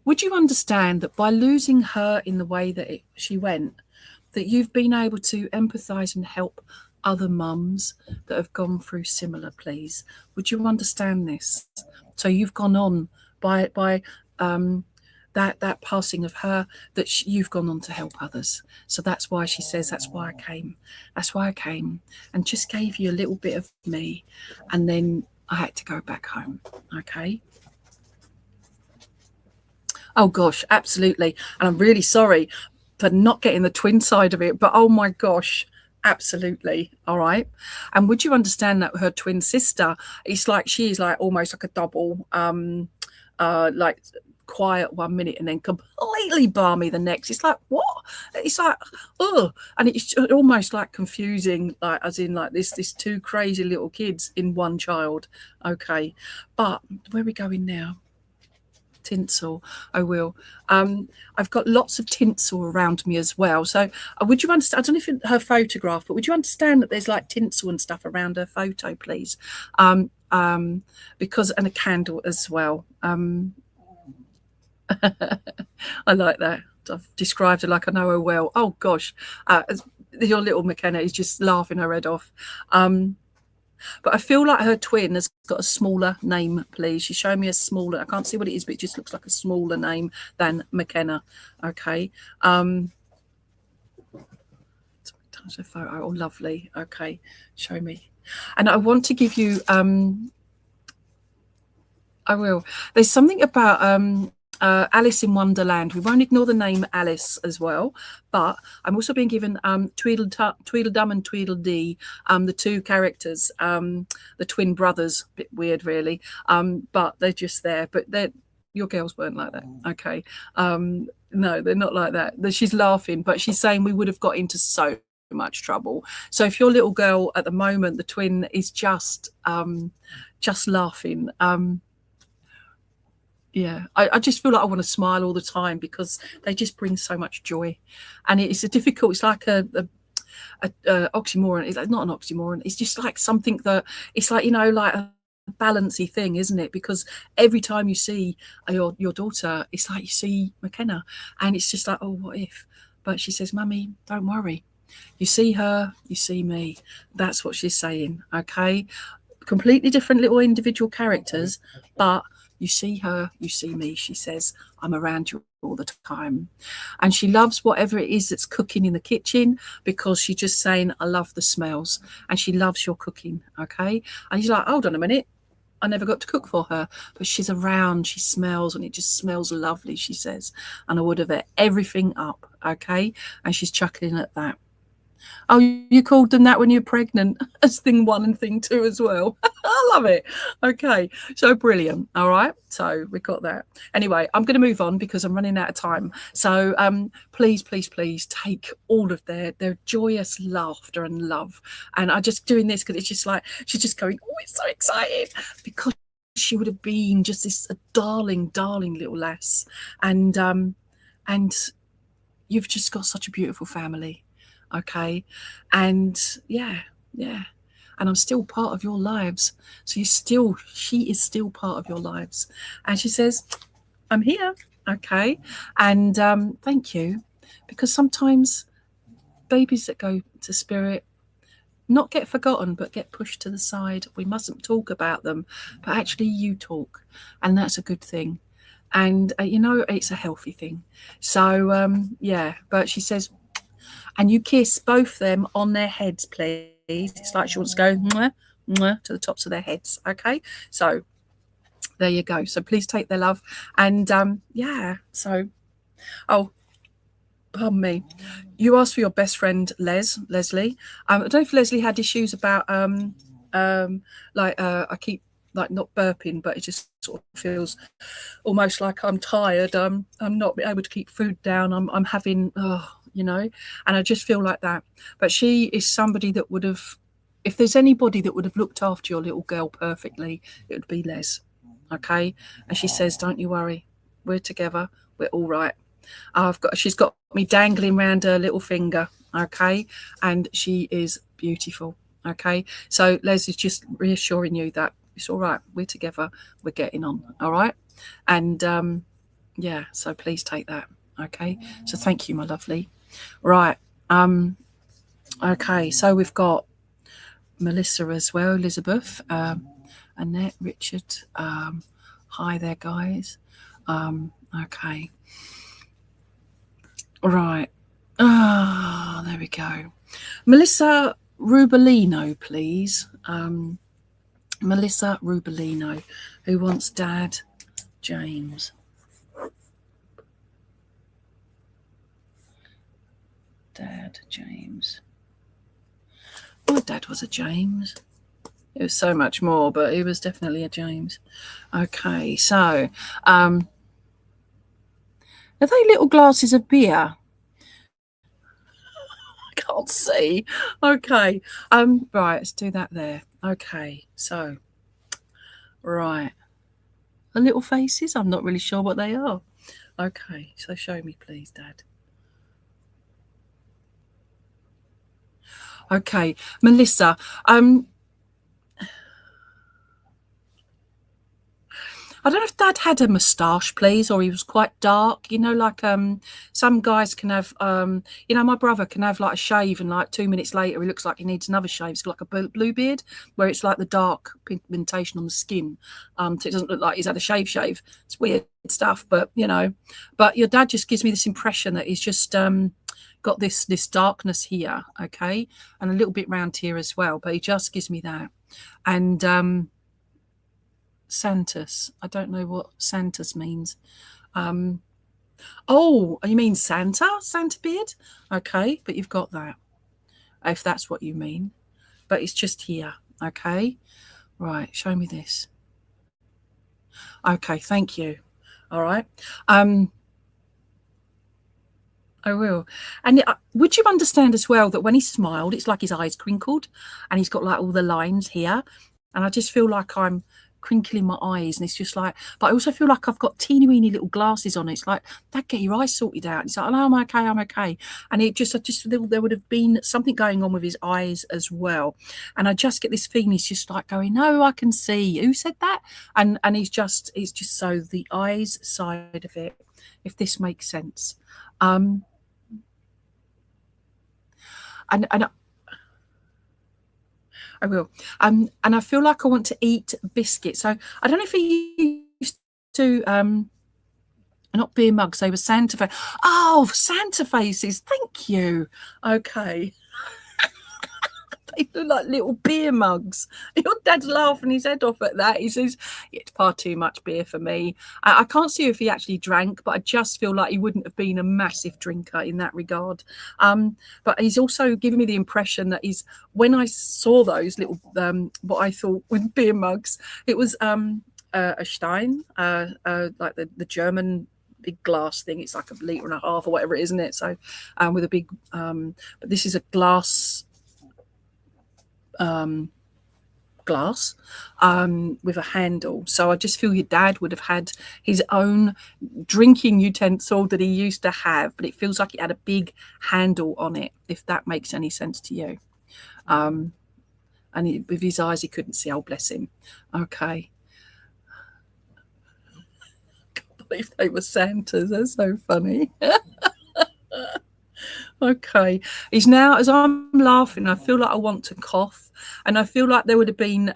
Would you understand that by losing her in the way that she went, that you've been able to empathise and help other mums that have gone through similar, please? Would you understand this? So you've gone on by that passing of her, that you've gone on to help others. So that's why she says, that's why I came. That's why I came and just gave you a little bit of me. And then I had to go back home. Okay. Oh, gosh, absolutely. And I'm really sorry for not getting the twin side of it. But, oh, my gosh, absolutely. All right. And would you understand that her twin sister, it's like she's like almost like a double, like quiet 1 minute and then completely balmy the next. It's like, what? It's like, oh, and it's almost like confusing, like as in like this two crazy little kids in one child. Okay. But where are we going now? Tinsel. I will. I've got lots of tinsel around me as well. So would you understand? I don't know if her photograph, but would you understand that there's like tinsel and stuff around her photo, please? Because, and a candle as well. I like that. I've described her like I know her well. Oh gosh, your little McKenna is just laughing her head off. But I feel like her twin has got a smaller name, please. She's showing me a smaller, I can't see what it is, but it just looks like a smaller name than McKenna. Okay. Times a photo. Oh, lovely. Okay. Show me. And I want to give you, I will. There's something about Alice in Wonderland. We won't ignore the name Alice as well, but I'm also being given Tweedledum and Tweedledee, the two characters, the twin brothers. A bit weird, really, but they're just there. But your girls weren't like that, okay? No, they're not like that. She's laughing, but she's saying we would have got into so much trouble. So if your little girl at the moment, the twin, is just laughing. Yeah, I just feel like I want to smile all the time because they just bring so much joy, and it's it's like a oxymoron. It's like, not an oxymoron. It's just like something that it's like, you know, like a balancy thing, isn't it? Because every time you see your daughter, it's like you see McKenna, and it's just like, oh, what if? But she says, Mummy, don't worry. You see her, you see me. That's what she's saying. Okay, completely different little individual characters, but you see her, you see me. She says, I'm around you all the time. And she loves whatever it is that's cooking in the kitchen because she's just saying, I love the smells. And she loves your cooking, okay? And he's like, hold on a minute. I never got to cook for her. But she's around, she smells, and it just smells lovely, she says. And I would have ate everything up, okay? And she's chuckling at that. Oh, you called them that when you're pregnant as thing 1 and thing 2 as well. I love it. Okay, so brilliant. All right, so we got that. Anyway, I'm going to move on because I'm running out of time. So please take all of their joyous laughter and love. And I'm just doing this because it's just like she's just going, oh, it's so excited because she would have been just a darling little lass. And you've just got such a beautiful family, okay? And yeah, and I'm still part of your lives. So she is still part of your lives. And she says, I'm here, okay? And thank you, because sometimes babies that go to spirit not get forgotten, but get pushed to the side. We mustn't talk about them, but actually you talk, and that's a good thing. And it's a healthy thing. So yeah, but she says, and you kiss both them on their heads, please. It's like she wants to go mwah, mwah, to the tops of their heads. Okay, so there you go. So please take their love. And yeah, so pardon me, you asked for your best friend Leslie. I don't know if Leslie had issues about I keep like not burping, but it just sort of feels almost like I'm tired. I'm not able to keep food down. I'm having and I just feel like that. But she is somebody that would have, if there's anybody that would have looked after your little girl perfectly, it would be Les. Okay, and she says, don't you worry, we're together, we're all right. She's got me dangling around her little finger, okay, and she is beautiful. Okay, so Les is just reassuring you that it's all right, we're together, we're getting on, all right. And yeah, so please take that. Okay, so thank you, my lovely. Right, okay, so we've got Melissa as well, Elizabeth, Annette, Richard. Hi there, guys. Okay, right. There we go. Melissa Rubellino, please. Melissa Rubellino, who wants Dad James. Dad James. My dad was a James. It was so much more, but he was definitely a James. Okay, so are they little glasses of beer? I can't see. Okay. Right, let's do that there. Okay, so right. The little faces, I'm not really sure what they are. Okay, so show me, please, Dad. Okay, Melissa. I don't know if Dad had a moustache, please, or he was quite dark. Like some guys can have. My brother can have like a shave, and like 2 minutes later, he looks like he needs another shave. It's got like a blue beard, where it's like the dark pigmentation on the skin. So it doesn't look like he's had a shave. It's weird stuff, but But your dad just gives me this impression that he's just got this darkness here, okay, and a little bit round here as well. But he just gives me that, and Santus. I don't know what Santus means. Oh, you mean Santa beard? Okay, but you've got that, if that's what you mean. But it's just here, okay? Right, show me this. Okay, thank you. All right. I will. And would you understand as well that when he smiled, it's like his eyes crinkled and he's got like all the lines here. And I just feel like I'm crinkling my eyes, and it's just like, but I also feel like I've got teeny weeny little glasses on. It's like, Dad, get your eyes sorted out. It's like, oh, I'm okay. And I just feel there would have been something going on with his eyes as well. And I just get this feeling he's just like going, no, I can see. Who said that? And it's just so the eyes side of it, if this makes sense. And I will. And I feel like I want to eat biscuits. So I don't know if he used to, not beer mugs, they were Santa Fe. Oh, Santa faces. Thank you. Okay. They look like little beer mugs. Your dad's laughing his head off at that. He says, it's far too much beer for me. I can't see if he actually drank, but I just feel like he wouldn't have been a massive drinker in that regard. But he's also given me the impression that when I saw those little, what I thought were beer mugs, it was a Stein, like the German big glass thing. It's like 1.5 liters or whatever it is, isn't it? So with a big, but this is a glass glass with a handle. So I just feel your dad would have had his own drinking utensil that he used to have, but it feels like it had a big handle on it, if that makes any sense to you. And with his eyes he couldn't see. Oh, bless him. Okay. I can't believe they were Santas. They're so funny. Okay. He's now, as I'm laughing, I feel like I want to cough, and I feel like there would have been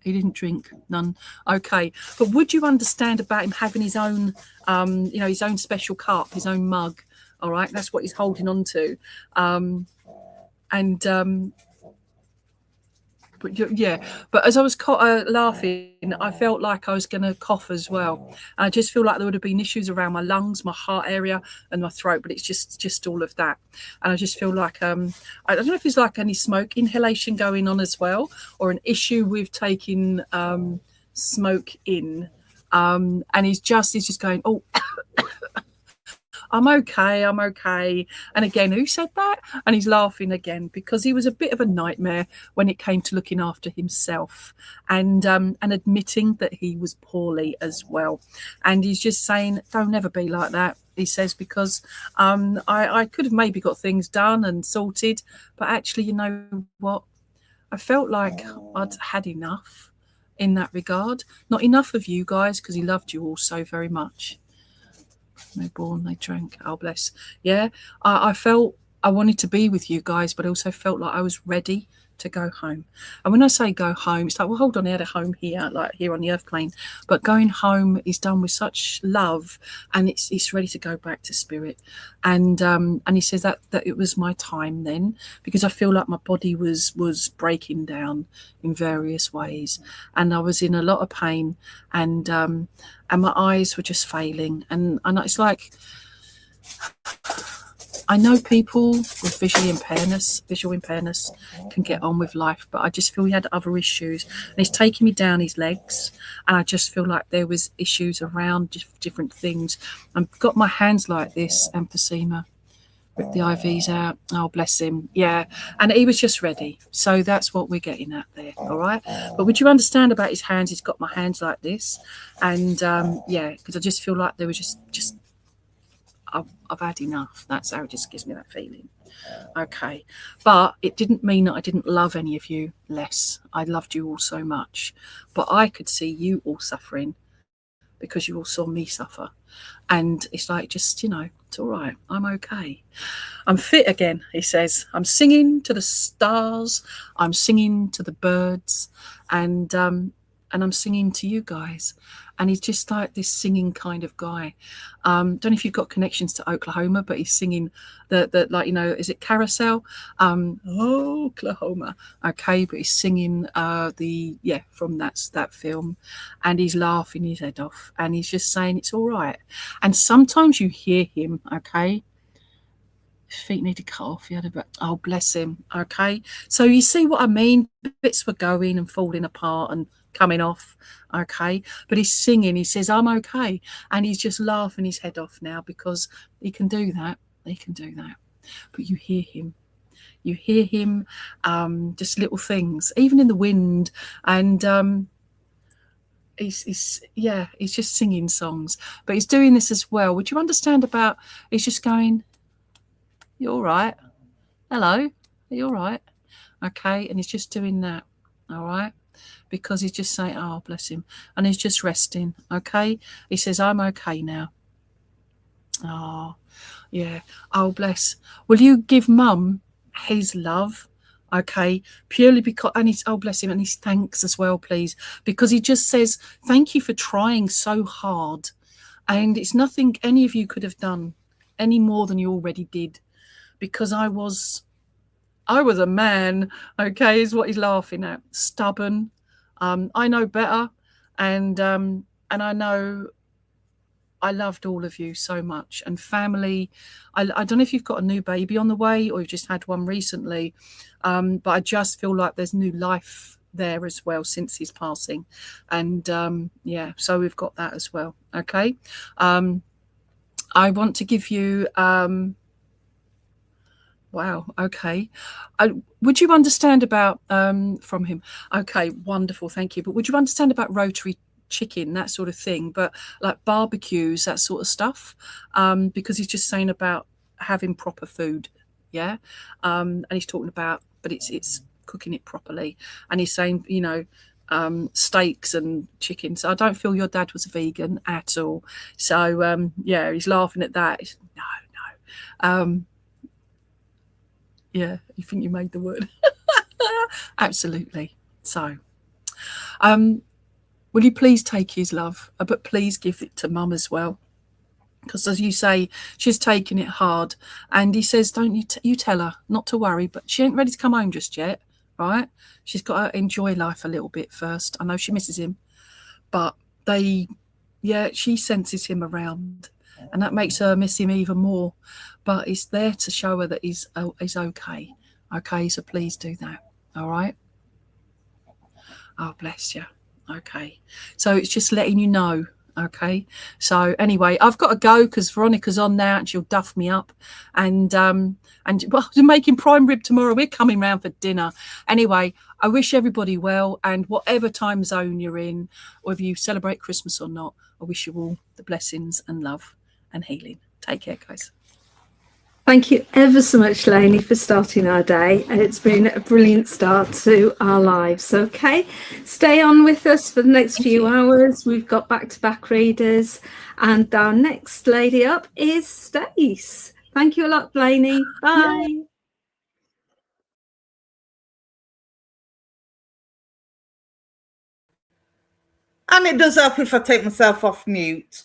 he didn't drink none. Okay. But would you understand about him having his own his own special cup, his own mug? All right, that's what he's holding on to. But as I was laughing, I felt like I was going to cough as well. And I just feel like there would have been issues around my lungs, my heart area, and my throat. But it's just all of that. And I just feel like I don't know if there's like any smoke inhalation going on as well, or an issue with taking smoke in. And he's just going, oh. I'm okay. And again, who said that? And he's laughing again, because he was a bit of a nightmare when it came to looking after himself and admitting that he was poorly as well. And he's just saying, don't ever be like that, he says, because I could have maybe got things done and sorted, but actually, you know what? I felt like I'd had enough in that regard. Not enough of you guys, because he loved you all so very much. They born, they drank. Oh, bless. Yeah, I felt I wanted to be with you guys, but I also felt like I was ready to go home. And when I say go home, it's like, well, hold on, I had a home here, like here on the earth plane. But going home is done with such love, and it's ready to go back to spirit. And he says that it was my time then, because I feel like my body was breaking down in various ways, and I was in a lot of pain, and my eyes were just failing, and it's like, I know people with visual impairness can get on with life, but I just feel he had other issues, and he's taking me down his legs, and I just feel like there was issues around different things. I've got my hands like this, emphysema, rip the IVs out. Oh, bless him. Yeah, and he was just ready. So that's what we're getting at there, all right? But would you understand about his hands? He's got my hands like this, and because I just feel like they were just I've had enough. That's how it just gives me that feeling. Okay. But it didn't mean that I didn't love any of you less. I loved you all so much. But I could see you all suffering because you all saw me suffer. And it's like, just, it's all right. I'm okay. I'm fit again, he says. I'm singing to the stars. I'm singing to the birds. And I'm singing to you guys. And he's just like this singing kind of guy. Don't know if you've got connections to Oklahoma, but he's singing the like, is it Carousel? Oklahoma. Okay, but he's singing from that film, and he's laughing his head off, and he's just saying it's all right. And sometimes you hear him, okay, his feet need to cut off. He had oh, bless him. Okay, so you see what I mean? Bits were going and falling apart and coming off. Okay, but he's singing. He says, I'm okay, and he's just laughing his head off now, because he can do that. But you hear him. Just little things, even in the wind, and he's just singing songs, but he's doing this as well. Would you understand about? He's just going, "You all right? Hello, are you all right?" Okay, and he's just doing that. All right. Because he's just saying, oh, bless him. And he's just resting, okay? He says, I'm okay now. Oh, yeah. Oh, bless. Will you give Mum his love, okay? Purely because, and he's, oh, bless him, and his thanks as well, please. Because he just says, thank you for trying so hard. And it's nothing any of you could have done any more than you already did. Because I was a man, okay, is what he's laughing at. Stubborn. I know better, and I know I loved all of you so much. And family, I don't know if you've got a new baby on the way or you've just had one recently, but I just feel like there's new life there as well since his passing. And so we've got that as well. Okay. I want to give you what Wow. Okay. Would you understand about from him? Okay. Wonderful. Thank you. But would you understand about rotary chicken, that sort of thing? But like barbecues, that sort of stuff? Because he's just saying about having proper food. Yeah. And he's talking about, but it's cooking it properly. And he's saying, you know, steaks and chicken. So I don't feel your dad was a vegan at all. So yeah, he's laughing at that. No, no. Yeah, you think you made the word. Absolutely. So, will you please take his love, but please give it to Mum as well, because as you say, she's taking it hard. And he says, don't you you tell her not to worry, but she ain't ready to come home just yet, right? She's got to enjoy life a little bit first. I know she misses him, but she senses him around, and that makes her miss him even more. But it's there to show her that he's okay. Okay, so please do that. All right. Oh, bless you. Okay. So it's just letting you know. Okay. So anyway, I've got to go because Veronica's on now and she'll duff me up. And well, we're making prime rib tomorrow. We're coming round for dinner. Anyway, I wish everybody well, and whatever time zone you're in, whether you celebrate Christmas or not, I wish you all the blessings and love and healing. Take care, guys.
Thank you ever so much, Lainey, for starting our day. It's been a brilliant start to our lives. Okay, stay on with us for the next few hours. We've got back-to-back readers, and our next lady up is Stace. Thank you a lot, Lainey. Bye. Yeah.
And it does help if I take myself off mute.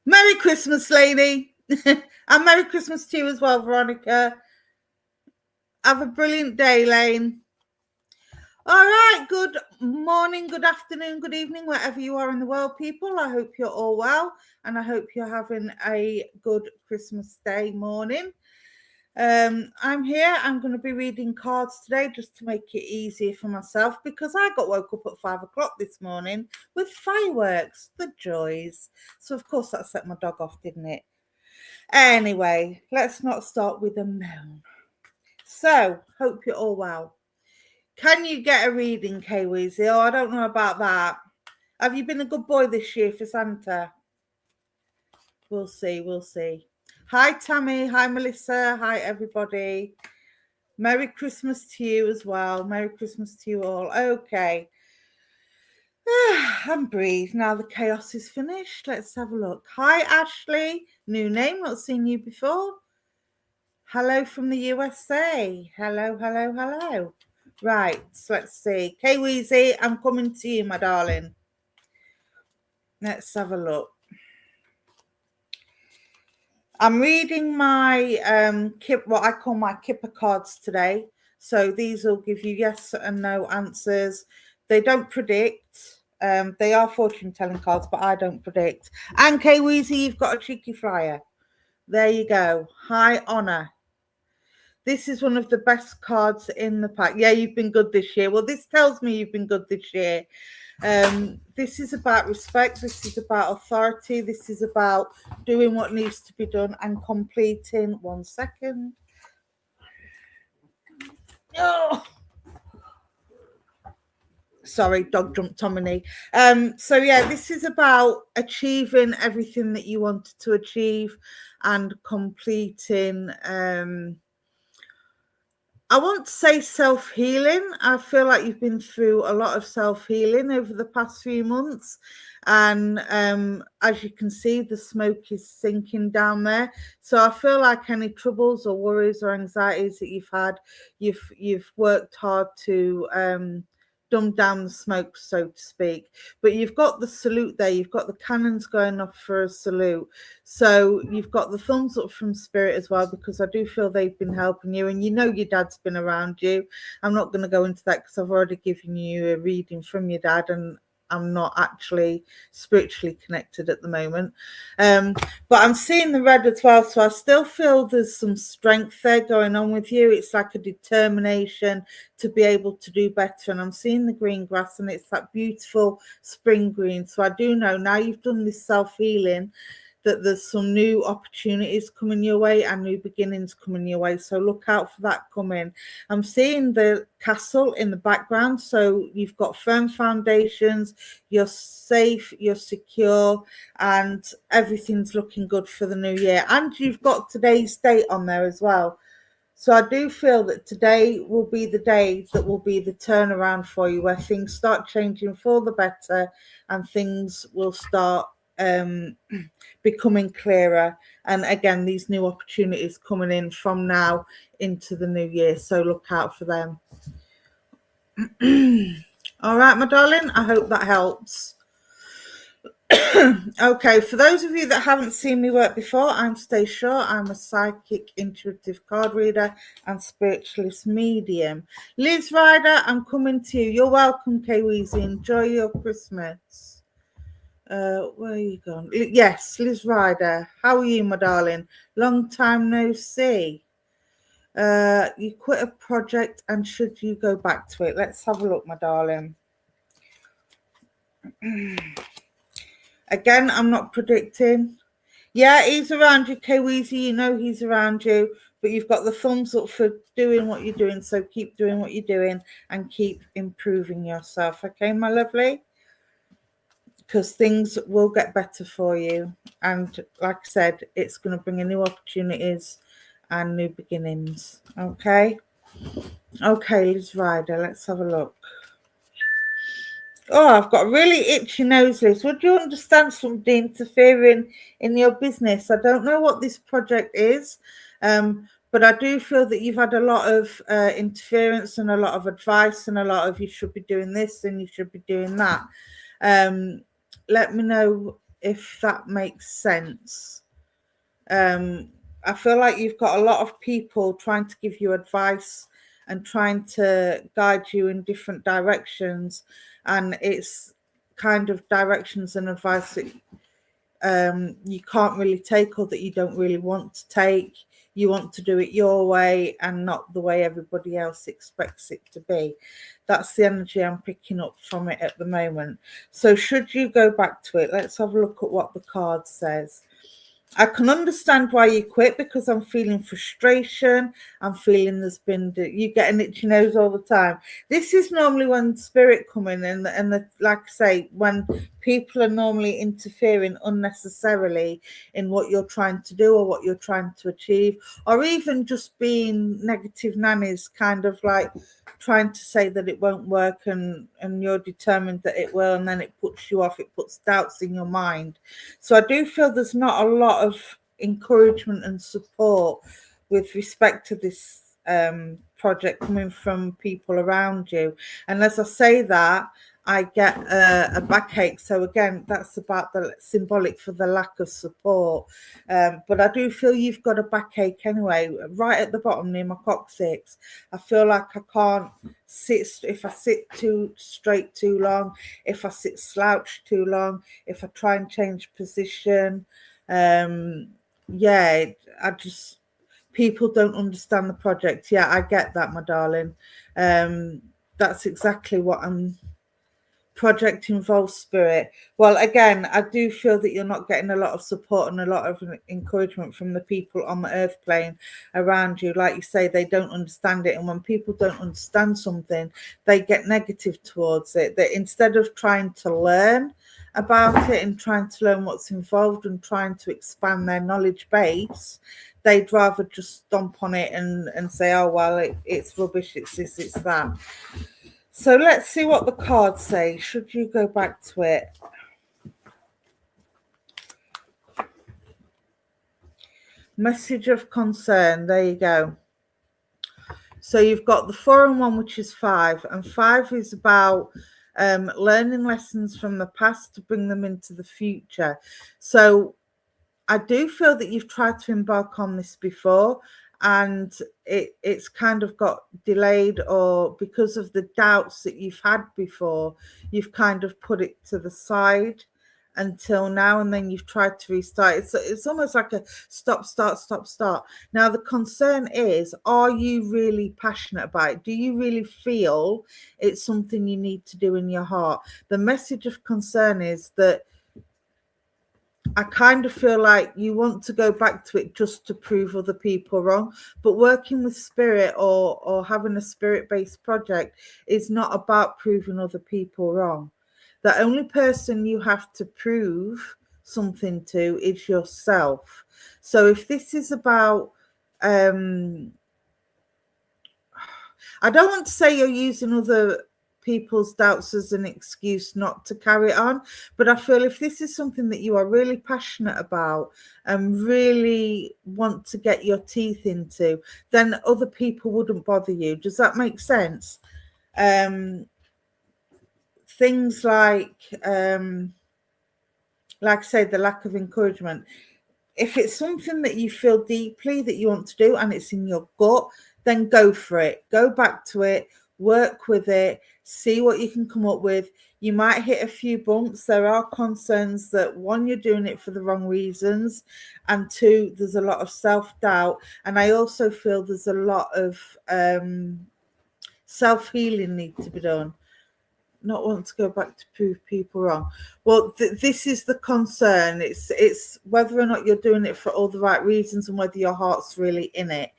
Merry Christmas, lady. And Merry Christmas to you as well, Veronica. Have a brilliant day, Lane. All right, good morning, good afternoon, good evening, wherever you are in the world, people. I hope you're all well, and I hope you're having a good Christmas day morning. I'm here. I'm going to be reading cards today just to make it easier for myself, because I got woke up at 5 o'clock this morning with fireworks, the joys. So, of course, that set my dog off, didn't it? Anyway, let's not start with a moan. So, hope you're all well. Can you get a reading, K-Weezy? Oh, I don't know about that. Have you been a good boy this year for Santa? We'll see, we'll see. Hi, Tammy. Hi, Melissa. Hi, everybody. Merry Christmas to you as well. Merry Christmas to you all. Okay. And breathe. Now the chaos is finished. Let's have a look. Hi, Ashley. New name. Not seen you before. Hello from the USA. Hello, hello, hello. Right. So let's see. K-Weezy, I'm coming to you, my darling. Let's have a look. I'm reading my what I call my Kipper cards today. So these will give you yes and no answers. They don't predict. They are fortune telling cards, but I don't predict. And K-Weezy, you've got a cheeky flyer. There you go. High honor. This is one of the best cards in the pack. Yeah, you've been good this year. Well, this tells me you've been good this year. This is about respect. This is about authority. This is about doing what needs to be done and completing. 1 second. Oh. Sorry, dog jumped on my knee. So yeah, this is about achieving everything that you wanted to achieve and completing. I won't say self-healing. I feel like you've been through a lot of self-healing over the past few months. And as you can see, the smoke is sinking down there. So I feel like any troubles or worries or anxieties that you've had, you've worked hard to dumb down the smoke, so to speak. But you've got the salute there. You've got the cannons going off for a salute. So you've got the thumbs up from Spirit as well, because I do feel they've been helping you. And you know your dad's been around you. I'm not going to go into that because I've already given you a reading from your dad, and I'm not actually spiritually connected at the moment. But I'm seeing the red as well. So I still feel there's some strength there going on with you. It's like a determination to be able to do better. And I'm seeing the green grass, and it's that beautiful spring green. So I do know now you've done this self-healing, that there's some new opportunities coming your way and new beginnings coming your way. So look out for that coming. I'm seeing the castle in the background. So you've got firm foundations, you're safe, you're secure, and everything's looking good for the new year. And you've got today's date on there as well. So I do feel that today will be the day that will be the turnaround for you, where things start changing for the better and things will start becoming clearer. And again, these new opportunities coming in from now into the new year. So look out for them. All right, my darling, I hope that helps. Okay, for those of you that haven't seen me work before, I'm Stace Shaw. I'm a psychic, intuitive card reader and spiritualist medium. Liz Ryder, I'm coming to you. You're welcome, K-Weezy. Enjoy your Christmas. Where are you gone? Yes, Liz Ryder. How are you, my darling? Long time no see. You quit a project and should you go back to it? Let's have a look, my darling. Again, I'm not predicting. Yeah, he's around you, K-Weezy. You know he's around you, but you've got the thumbs up for doing what you're doing. So keep doing what you're doing and keep improving yourself. Okay, my lovely? Because things will get better for you. And like I said, it's going to bring in new opportunities and new beginnings. Okay? Okay, Liz Ryder, let's have a look. Oh, I've got a really itchy nose, Liz. Would you understand somebody interfering in your business? I don't know what this project is, but I do feel that you've had a lot of interference and a lot of advice and a lot of you should be doing this and you should be doing that. Let me know if that makes sense. I feel like you've got a lot of people trying to give you advice and trying to guide you in different directions. And it's kind of directions and advice that you can't really take or that you don't really want to take. You want to do it your way and not the way everybody else expects it to be. That's the energy I'm picking up from it at the moment. So should you go back to it, let's have a look at what the card says. I can understand why you quit because I'm feeling frustration. I'm feeling there's been, you get an itchy nose all the time. This is normally when spirit come in and like I say, when people are normally interfering unnecessarily in what you're trying to do or what you're trying to achieve, or even just being negative nannies, kind of like trying to say that it won't work and you're determined that it will, and then it puts you off, it puts doubts in your mind. So I do feel there's not a lot of encouragement and support with respect to this project coming from people around you. And as I say that, I get a backache. So again, that's about the symbolic for the lack of support. But I do feel you've got a backache anyway, right at the bottom near my coccyx. I feel like I can't sit, if I sit too straight too long, if I sit slouched too long, if I try and change position. Yeah, I just, people don't understand the project. Yeah, I get that, my darling. That's exactly what I'm. Project involves spirit. Well, again, I do feel that you're not getting a lot of support and a lot of encouragement from the people on the earth plane around you. Like you say, they don't understand it. And when people don't understand something, they get negative towards it. That instead of trying to learn about it and trying to learn what's involved and trying to expand their knowledge base, they'd rather just stomp on it and say, oh, well, it's rubbish, it's this, it's that. So let's see what the cards say. Should you go back to it? Message of concern. There you go. So you've got the 4 and 1, which is 5. And 5 is about learning lessons from the past to bring them into the future. So I do feel that you've tried to embark on this before, and it's kind of got delayed, or because of the doubts that you've had before, you've kind of put it to the side until now, and then you've tried to restart. It's almost like a stop, start, stop, start. Now, the concern is, are you really passionate about it? Do you really feel it's something you need to do in your heart? The message of concern is that I kind of feel like you want to go back to it just to prove other people wrong. But working with spirit or having a spirit-based project is not about proving other people wrong. The only person you have to prove something to is yourself. So if this is about, I don't want to say you're using other people's doubts as an excuse not to carry it on, but I feel if this is something that you are really passionate about and really want to get your teeth into, then other people wouldn't bother you. Does that make sense? Things like I say, the lack of encouragement. If it's something that you feel deeply that you want to do and it's in your gut, then go for it. Go back to it, work with it, see what you can come up with. You might hit a few bumps. There are concerns that, one, you're doing it for the wrong reasons, and two, there's a lot of self-doubt. And I also feel there's a lot of self-healing need to be done. Not want to go back to prove people wrong. Well, this is the concern. It's whether or not you're doing it for all the right reasons and whether your heart's really in it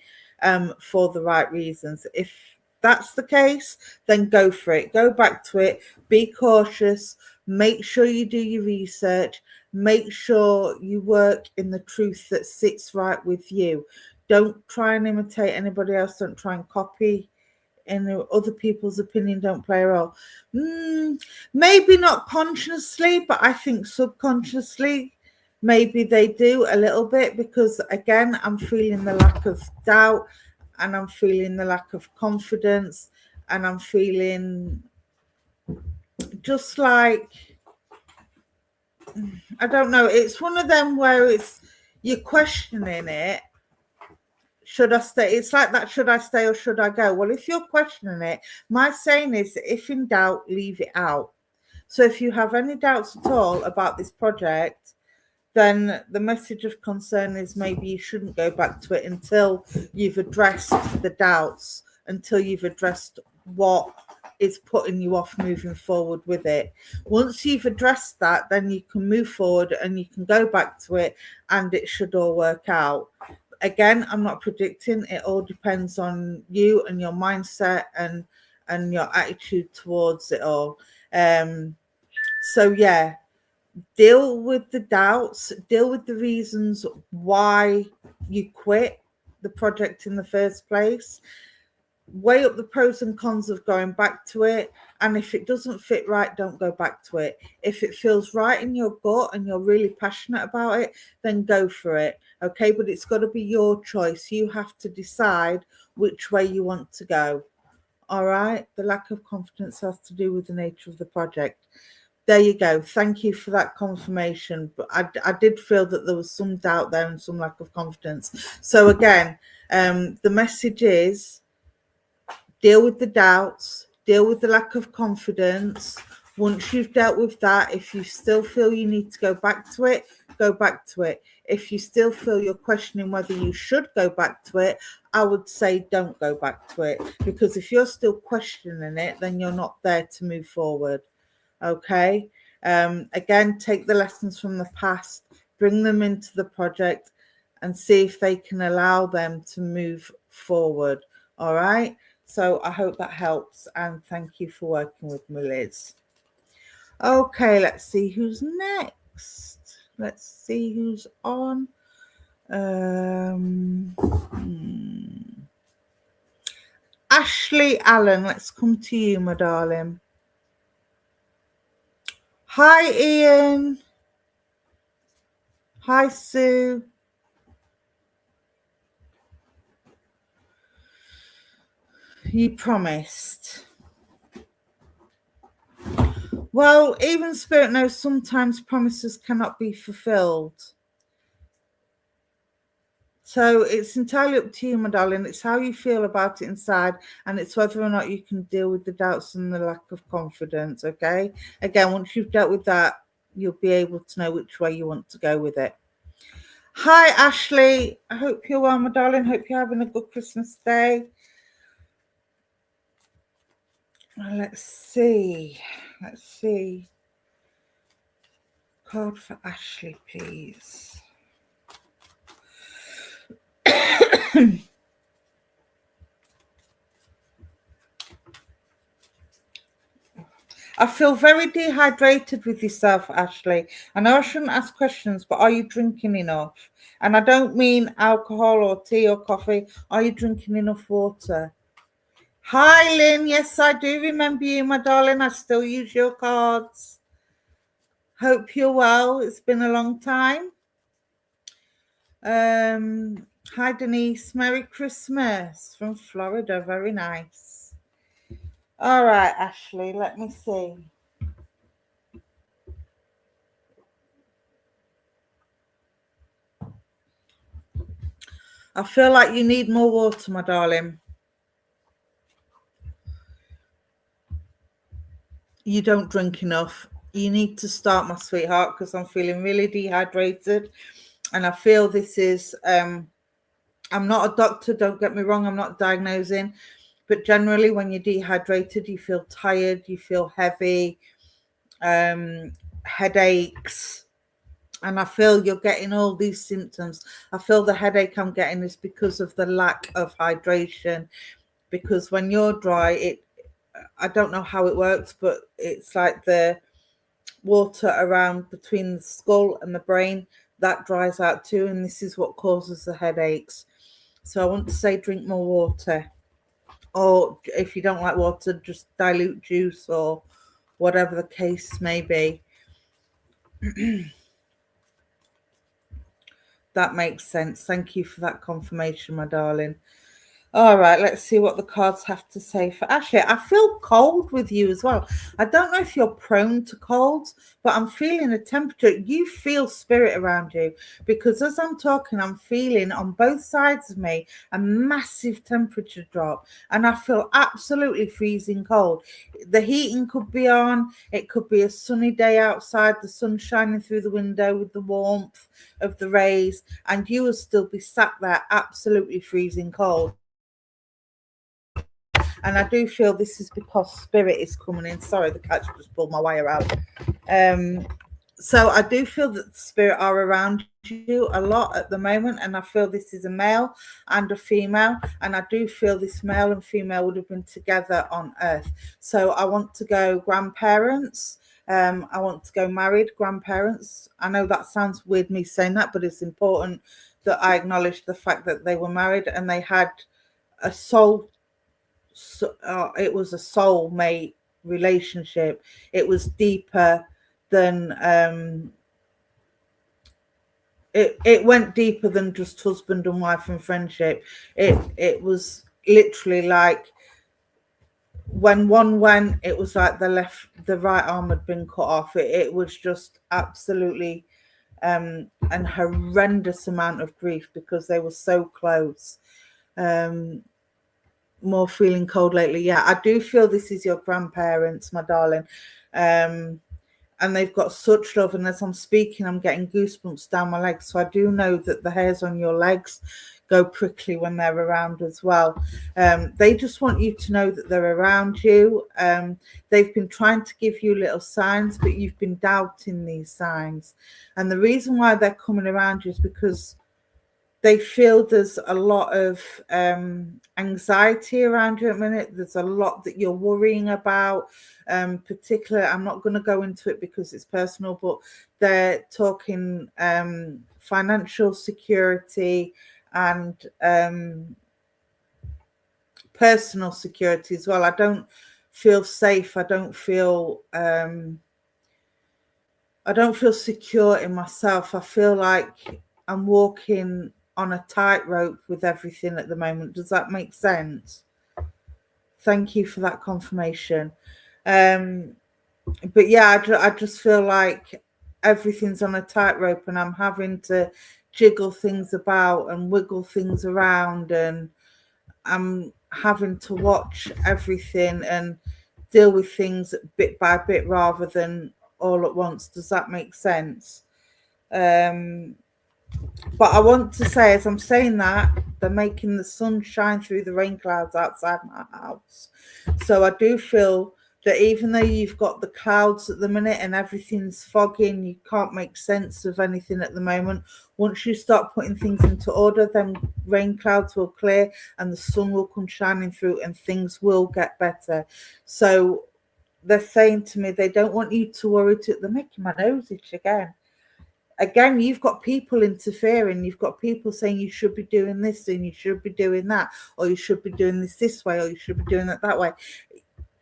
for the right reasons. If that's the case, then go for it. Go back to it. Be cautious. Make sure you do your research. Make sure you work in the truth that sits right with you. Don't try and imitate anybody else. Don't try and copy. And other people's opinion don't play a role. Maybe not consciously, but I think subconsciously maybe they do a little bit, because again, I'm feeling the lack of doubt and I'm feeling the lack of confidence, and I'm feeling just like, I don't know, it's one of them where it's you're questioning it. Should I stay? It's like that. Should I stay or should I go? Well, if you're questioning it, my saying is, if in doubt, leave it out. So if you have any doubts at all about this project, then the message of concern is maybe you shouldn't go back to it until you've addressed the doubts, until you've addressed what is putting you off moving forward with it. Once you've addressed that, then you can move forward and you can go back to it and it should all work out. Again, I'm not predicting. It all depends on you and your mindset and your attitude towards it all. So yeah, deal with the doubts, deal with the reasons why you quit the project in the first place. Weigh up the pros and cons of going back to it, and if it doesn't fit right, don't go back to it. If it feels right in your gut and you're really passionate about it, then go for it. Okay, but it's got to be your choice. You have to decide which way you want to go. All right, the lack of confidence has to do with the nature of the project. There you go. Thank you for that confirmation. But I did feel that there was some doubt there and some lack of confidence. So again, the message is, deal with the doubts, deal with the lack of confidence. Once you've dealt with that, if you still feel you need to go back to it, go back to it. If you still feel you're questioning whether you should go back to it, I would say don't go back to it, because if you're still questioning it, then you're not there to move forward. Okay. Again, take the lessons from the past, bring them into the project and see if they can allow them to move forward. All right. So I hope that helps, and thank you for working with me, Liz. Okay, let's see who's next. Let's see who's on. Ashley Allen, let's come to you, my darling. Hi, Ian. Hi, Sue. You promised. Well, even Spirit knows sometimes promises cannot be fulfilled. So it's entirely up to you, my darling. It's how you feel about it inside, and it's whether or not you can deal with the doubts and the lack of confidence, okay? Again, once you've dealt with that, you'll be able to know which way you want to go with it. Hi, Ashley. I hope you're well, my darling. Hope you're having a good Christmas day. Let's see. Card for Ashley, please. I feel very dehydrated with yourself, Ashley. I know I shouldn't ask questions, but are you drinking enough? And I don't mean alcohol or tea or coffee. Are you drinking enough water? Hi, Lynn. Yes, I do remember you, my darling. I still use your cards. Hope you're well. It's been a long time. Hi, Denise. Merry Christmas from Florida. Very nice. All right, Ashley, let me see. I feel like you need more water, my darling. You don't drink enough. You need to start, my sweetheart, because I'm feeling really dehydrated. And I feel this is, I'm not a doctor, don't get me wrong, I'm not diagnosing. But generally, when you're dehydrated, you feel tired, you feel heavy, headaches. And I feel you're getting all these symptoms. I feel the headache I'm getting is because of the lack of hydration. Because when you're dry, I don't know how it works, but it's like the water around between the skull and the brain that dries out too. And this is what causes the headaches. So I want to say drink more water. Or if you don't like water, just dilute juice or whatever the case may be. That makes sense. Thank you for that confirmation, my darling. All right, let's see what the cards have to say for Ashley. I feel cold with you as well. I don't know if you're prone to colds, but I'm feeling a temperature. You feel spirit around you, because as I'm talking, I'm feeling on both sides of me a massive temperature drop, and I feel absolutely freezing cold. The heating could be on. It could be a sunny day outside, the sun shining through the window with the warmth of the rays, and you will still be sat there absolutely freezing cold. And I do feel this is because spirit is coming in. Sorry, the cat just pulled my wire out. So I do feel that the spirit are around you a lot at the moment. And I feel this is a male and a female. And I do feel this male and female would have been together on earth. So I want to go grandparents. I want to go married grandparents. I know that sounds weird me saying that, but it's important that I acknowledge the fact that they were married and they had a soul. It was a soulmate relationship. It was deeper than it went deeper than just husband and wife and friendship. It was literally like when one went, it was like the right arm had been cut off. It was just absolutely an horrendous amount of grief because they were so close. More feeling cold lately. Yeah, I do feel this is your grandparents, my darling. And they've got such love. And as I'm speaking, I'm getting goosebumps down my legs. So I do know that the hairs on your legs go prickly when they're around as well. They just want you to know that they're around you. They've been trying to give you little signs, but you've been doubting these signs. And the reason why they're coming around you is because they feel there's a lot of anxiety around you at the minute. There's a lot that you're worrying about. Particularly, I'm not going to go into it because it's personal, but they're talking financial security and personal security as well. I don't feel safe. I don't feel secure in myself. I feel like I'm walking on a tightrope with everything at the moment. Does that make sense? Thank you for that confirmation. But yeah, I just feel like everything's on a tightrope and I'm having to jiggle things about and wiggle things around, and I'm having to watch everything and deal with things bit by bit rather than all at once. Does that make sense? But I want to say, as I'm saying that, they're making the sun shine through the rain clouds outside my house. So I do feel that even though you've got the clouds at the minute and everything's foggy and you can't make sense of anything at the moment, once you start putting things into order, then rain clouds will clear and the sun will come shining through and things will get better. So they're saying to me they don't want you to worry. They're making my nose itch again. Again, you've got people interfering. You've got people saying you should be doing this and you should be doing that, or you should be doing this way, or you should be doing that way.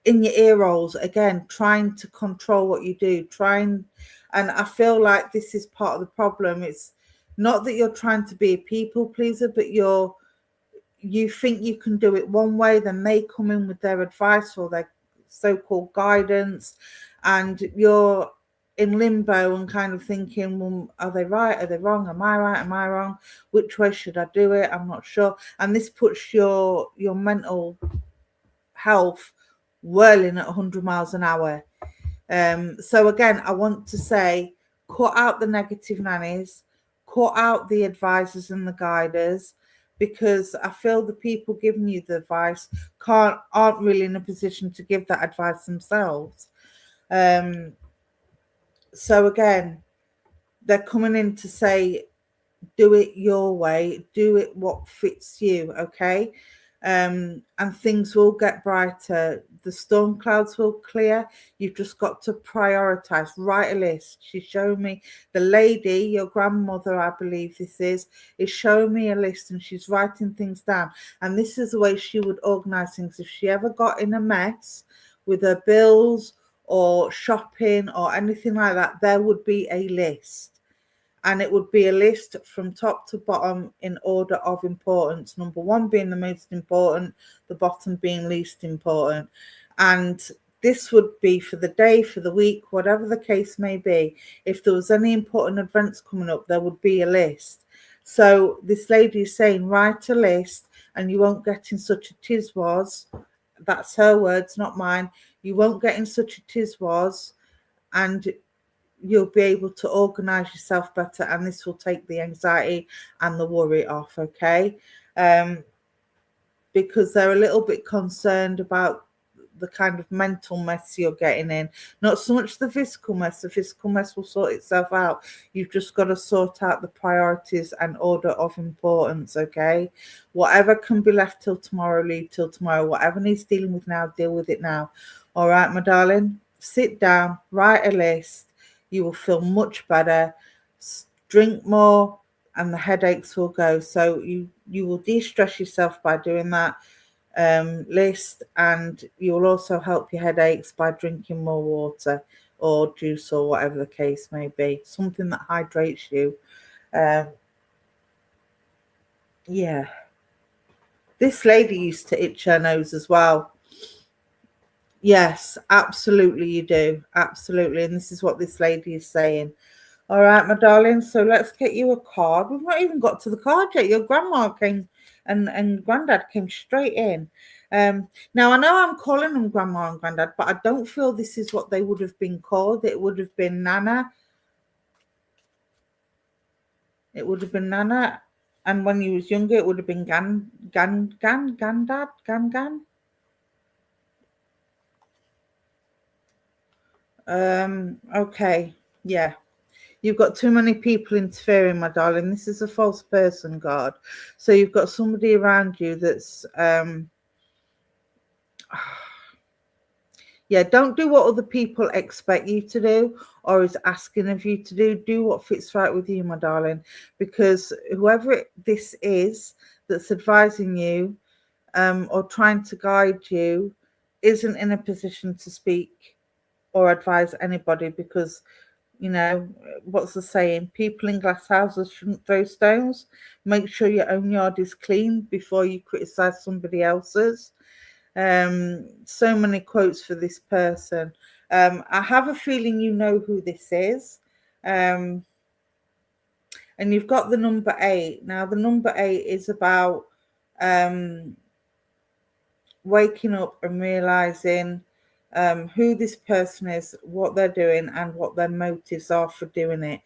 In your ear rolls, again, trying to control what you do. And I feel like this is part of the problem. It's not that you're trying to be a people pleaser, but you think you can do it one way, then they come in with their advice or their so-called guidance, and you're in limbo and kind of thinking, well, are they right? Are they wrong? Am I right? Am I wrong? Which way should I do it? I'm not sure. And this puts your mental health whirling at 100 miles an hour. So again, I want to say, cut out the negative nannies, cut out the advisors and the guiders, because I feel the people giving you the advice aren't really in a position to give that advice themselves. So again, they're coming in to say, do it your way, do it what fits you, okay? And things will get brighter. The storm clouds will clear. You've just got to prioritize. Write a list. She's showing me, the lady, your grandmother, I believe this is showing me a list and she's writing things down. And this is the way she would organize things. If she ever got in a mess with her bills or shopping or anything like that, there would be a list. And it would be a list from top to bottom in order of importance. Number one being the most important, the bottom being least important. And this would be for the day, for the week, whatever the case may be. If there was any important events coming up, there would be a list. So this lady is saying, write a list and you won't get in such a tizwas. That's her words, not mine. You won't get in such a tizwas, and you'll be able to organize yourself better, and this will take the anxiety and the worry off, okay? Because they're a little bit concerned about the kind of mental mess you're getting in, not so much the physical mess. The physical mess will sort itself out. You've just got to sort out the priorities and order of importance, okay? Whatever can be left till tomorrow, leave till tomorrow. Whatever needs dealing with now, deal with it now. All right, my darling, sit down, write a list. You will feel much better. Drink more and the headaches will go. So you will de-stress yourself by doing that list, and you will also help your headaches by drinking more water or juice or whatever the case may be. Something that hydrates you. Yeah. This lady used to itch her nose as well. Yes, absolutely you do. Absolutely. And this is what this lady is saying. All right, my darling. So let's get you a card. We've not even got to the card yet. Your grandma came and granddad came straight in. Now, I know I'm calling them grandma and granddad, but I don't feel this is what they would have been called. It would have been Nana. It would have been Nana. And when you was younger, it would have been Gandad. Okay, yeah, you've got too many people interfering, my darling. This is a false person card. So you've got somebody around you that's yeah, don't do what other people expect you to do or is asking of you to do. Do what fits right with you, my darling, because whoever this is that's advising you or trying to guide you isn't in a position to speak or advise anybody, because, you know, what's the saying? People in glass houses shouldn't throw stones. Make sure your own yard is clean before you criticize somebody else's. So many quotes for this person. I have a feeling you know who this is. And you've got the number 8. Now, the number 8 is about waking up and realizing who this person is, what they're doing, and what their motives are for doing it.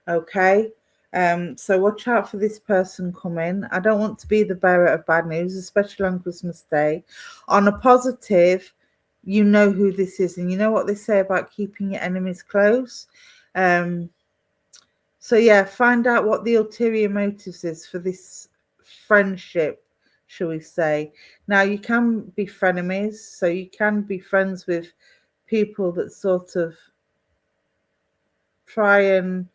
Okay, so watch out for this person coming. I don't want to be the bearer of bad news, especially on Christmas Day. On a positive, You know who this is, and you know what they say about keeping your enemies close. So yeah, find out what the ulterior motives is for this friendship, shall we say. Now, you can be frenemies, so you can be friends with people that sort of try and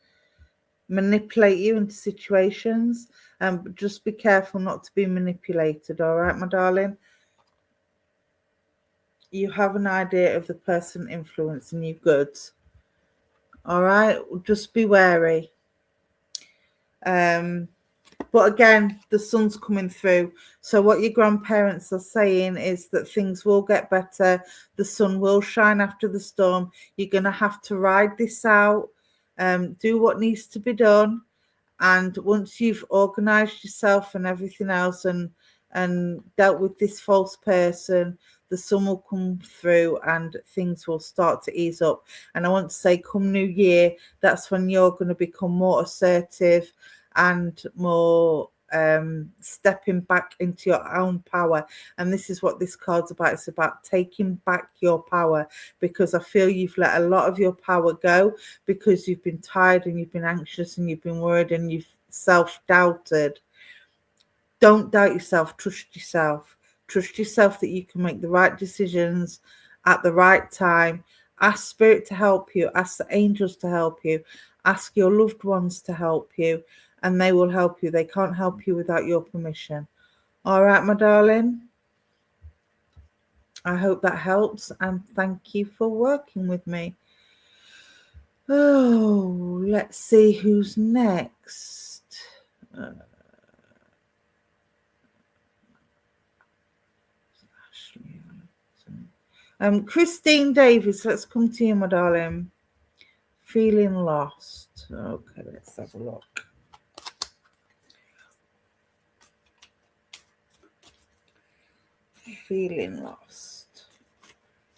manipulate you into situations, but just be careful not to be manipulated. All right, my darling? You have an idea of the person influencing you good. All right, just be wary. But again, the sun's coming through. So what your grandparents are saying is that things will get better. The sun will shine after the storm. You're going to have to ride this out, do what needs to be done. And once you've organised yourself and everything else and dealt with this false person, the sun will come through and things will start to ease up. And I want to say, come New Year, that's when you're going to become more assertive and more stepping back into your own power. And this is what this card's about. It's about taking back your power, because I feel you've let a lot of your power go because you've been tired and you've been anxious and you've been worried and you've self-doubted. Don't doubt yourself. Trust yourself. Trust yourself that you can make the right decisions at the right time. Ask Spirit to help you. Ask the angels to help you. Ask your loved ones to help you, and they will help you. They can't help you without your permission. All right, my darling? I hope that helps, and thank you for working with me. Oh, let's see who's next. Christine Davis, let's come to you, my darling. Feeling lost. Okay, let's have a look. Feeling lost.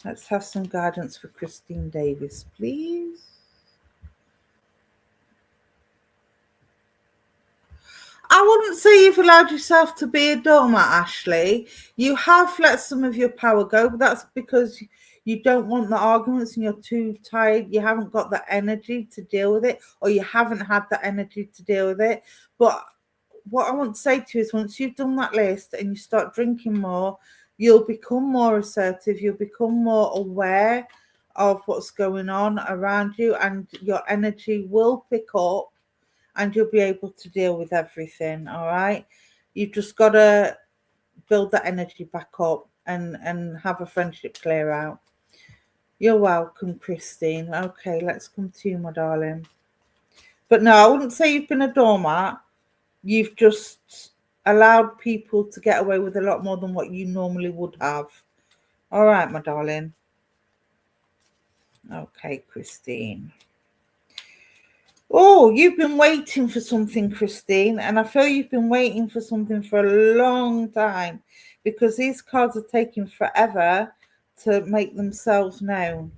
Let's have some guidance for Christine Davis, please. I wouldn't say you've allowed yourself to be a doormat, Ashley. You have let some of your power go, but that's because you don't want the arguments and you're too tired. You haven't got the energy to deal with it, or you haven't had the energy to deal with it. But what I want to say to you is, once you've done that list and you start drinking more, you'll become more assertive. You'll become more aware of what's going on around you, and your energy will pick up and you'll be able to deal with everything. All right, you've just got to build that energy back up and have a friendship clear out. You're welcome, Christine. Okay, let's come to you, my darling. But no, I wouldn't say you've been a doormat. You've just allowed people to get away with a lot more than what you normally would have. All right, my darling. Okay, Christine. Oh, you've been waiting for something, Christine, and I feel you've been waiting for something for a long time, because these cards are taking forever to make themselves known.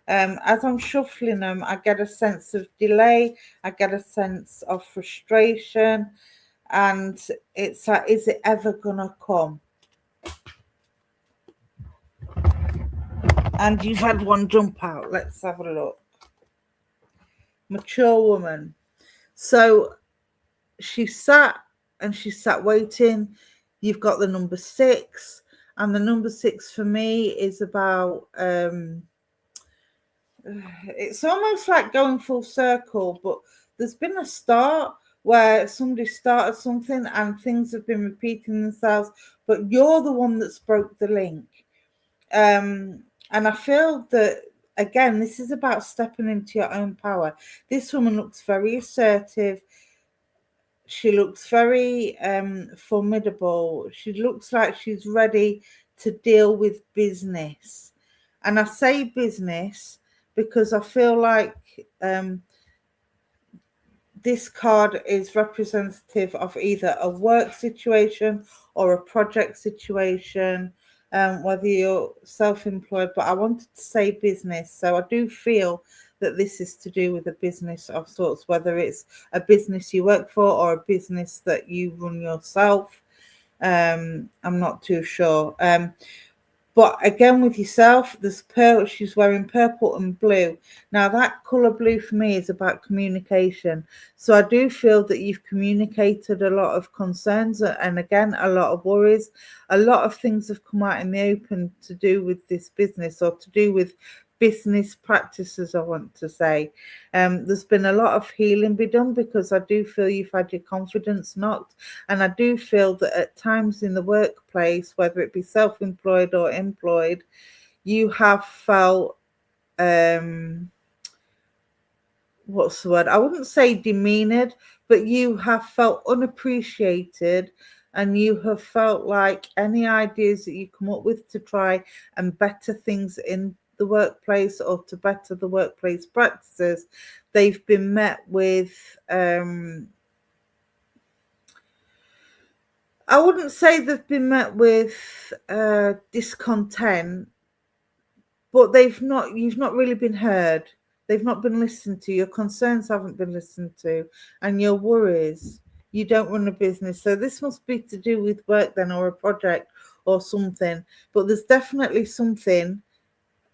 As I'm shuffling them, I get a sense of delay, I get a sense of frustration, and it's like, is it ever gonna come? And you've had one jump out. Let's have a look. Mature woman. So she sat waiting. You've got the number 6, and the number 6 for me is about it's almost like going full circle, but there's been a start where somebody started something and things have been repeating themselves, but you're the one that's broke the link. And I feel that, again, this is about stepping into your own power. This woman looks very assertive. She looks very formidable. She looks like she's ready to deal with business. And I say business because I feel like this card is representative of either a work situation or a project situation, whether you're self-employed, but I wanted to say business. So I do feel that this is to do with a business of sorts, whether it's a business you work for or a business that you run yourself. I'm not too sure. But again, with yourself, there's she's wearing purple and blue. Now, that colour blue for me is about communication. So I do feel that you've communicated a lot of concerns and, again, a lot of worries. A lot of things have come out in the open to do with this business, or to do with business practices, I want to say. There's been a lot of healing be done, because I do feel you've had your confidence knocked, and I do feel that at times in the workplace, whether it be self-employed or employed, you have felt what's the word? I wouldn't say demeaned, but you have felt unappreciated, and you have felt like any ideas that you come up with to try and better things in the workplace, or to better the workplace practices, they've been met with I wouldn't say they've been met with discontent, but you've not really been heard. They've not been listened to. Your concerns haven't been listened to, and your worries. You don't run a business, so this must be to do with work then, or a project or something. But there's definitely something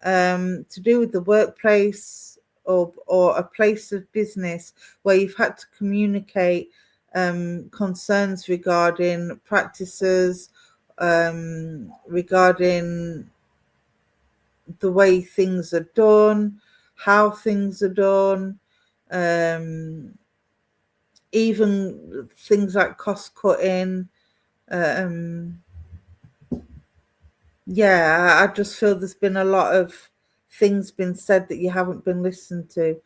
to do with the workplace, or a place of business where you've had to communicate concerns regarding practices, regarding the way things are done, how things are done, even things like cost cutting. Yeah, I just feel there's been a lot of things been said that you haven't been listened to.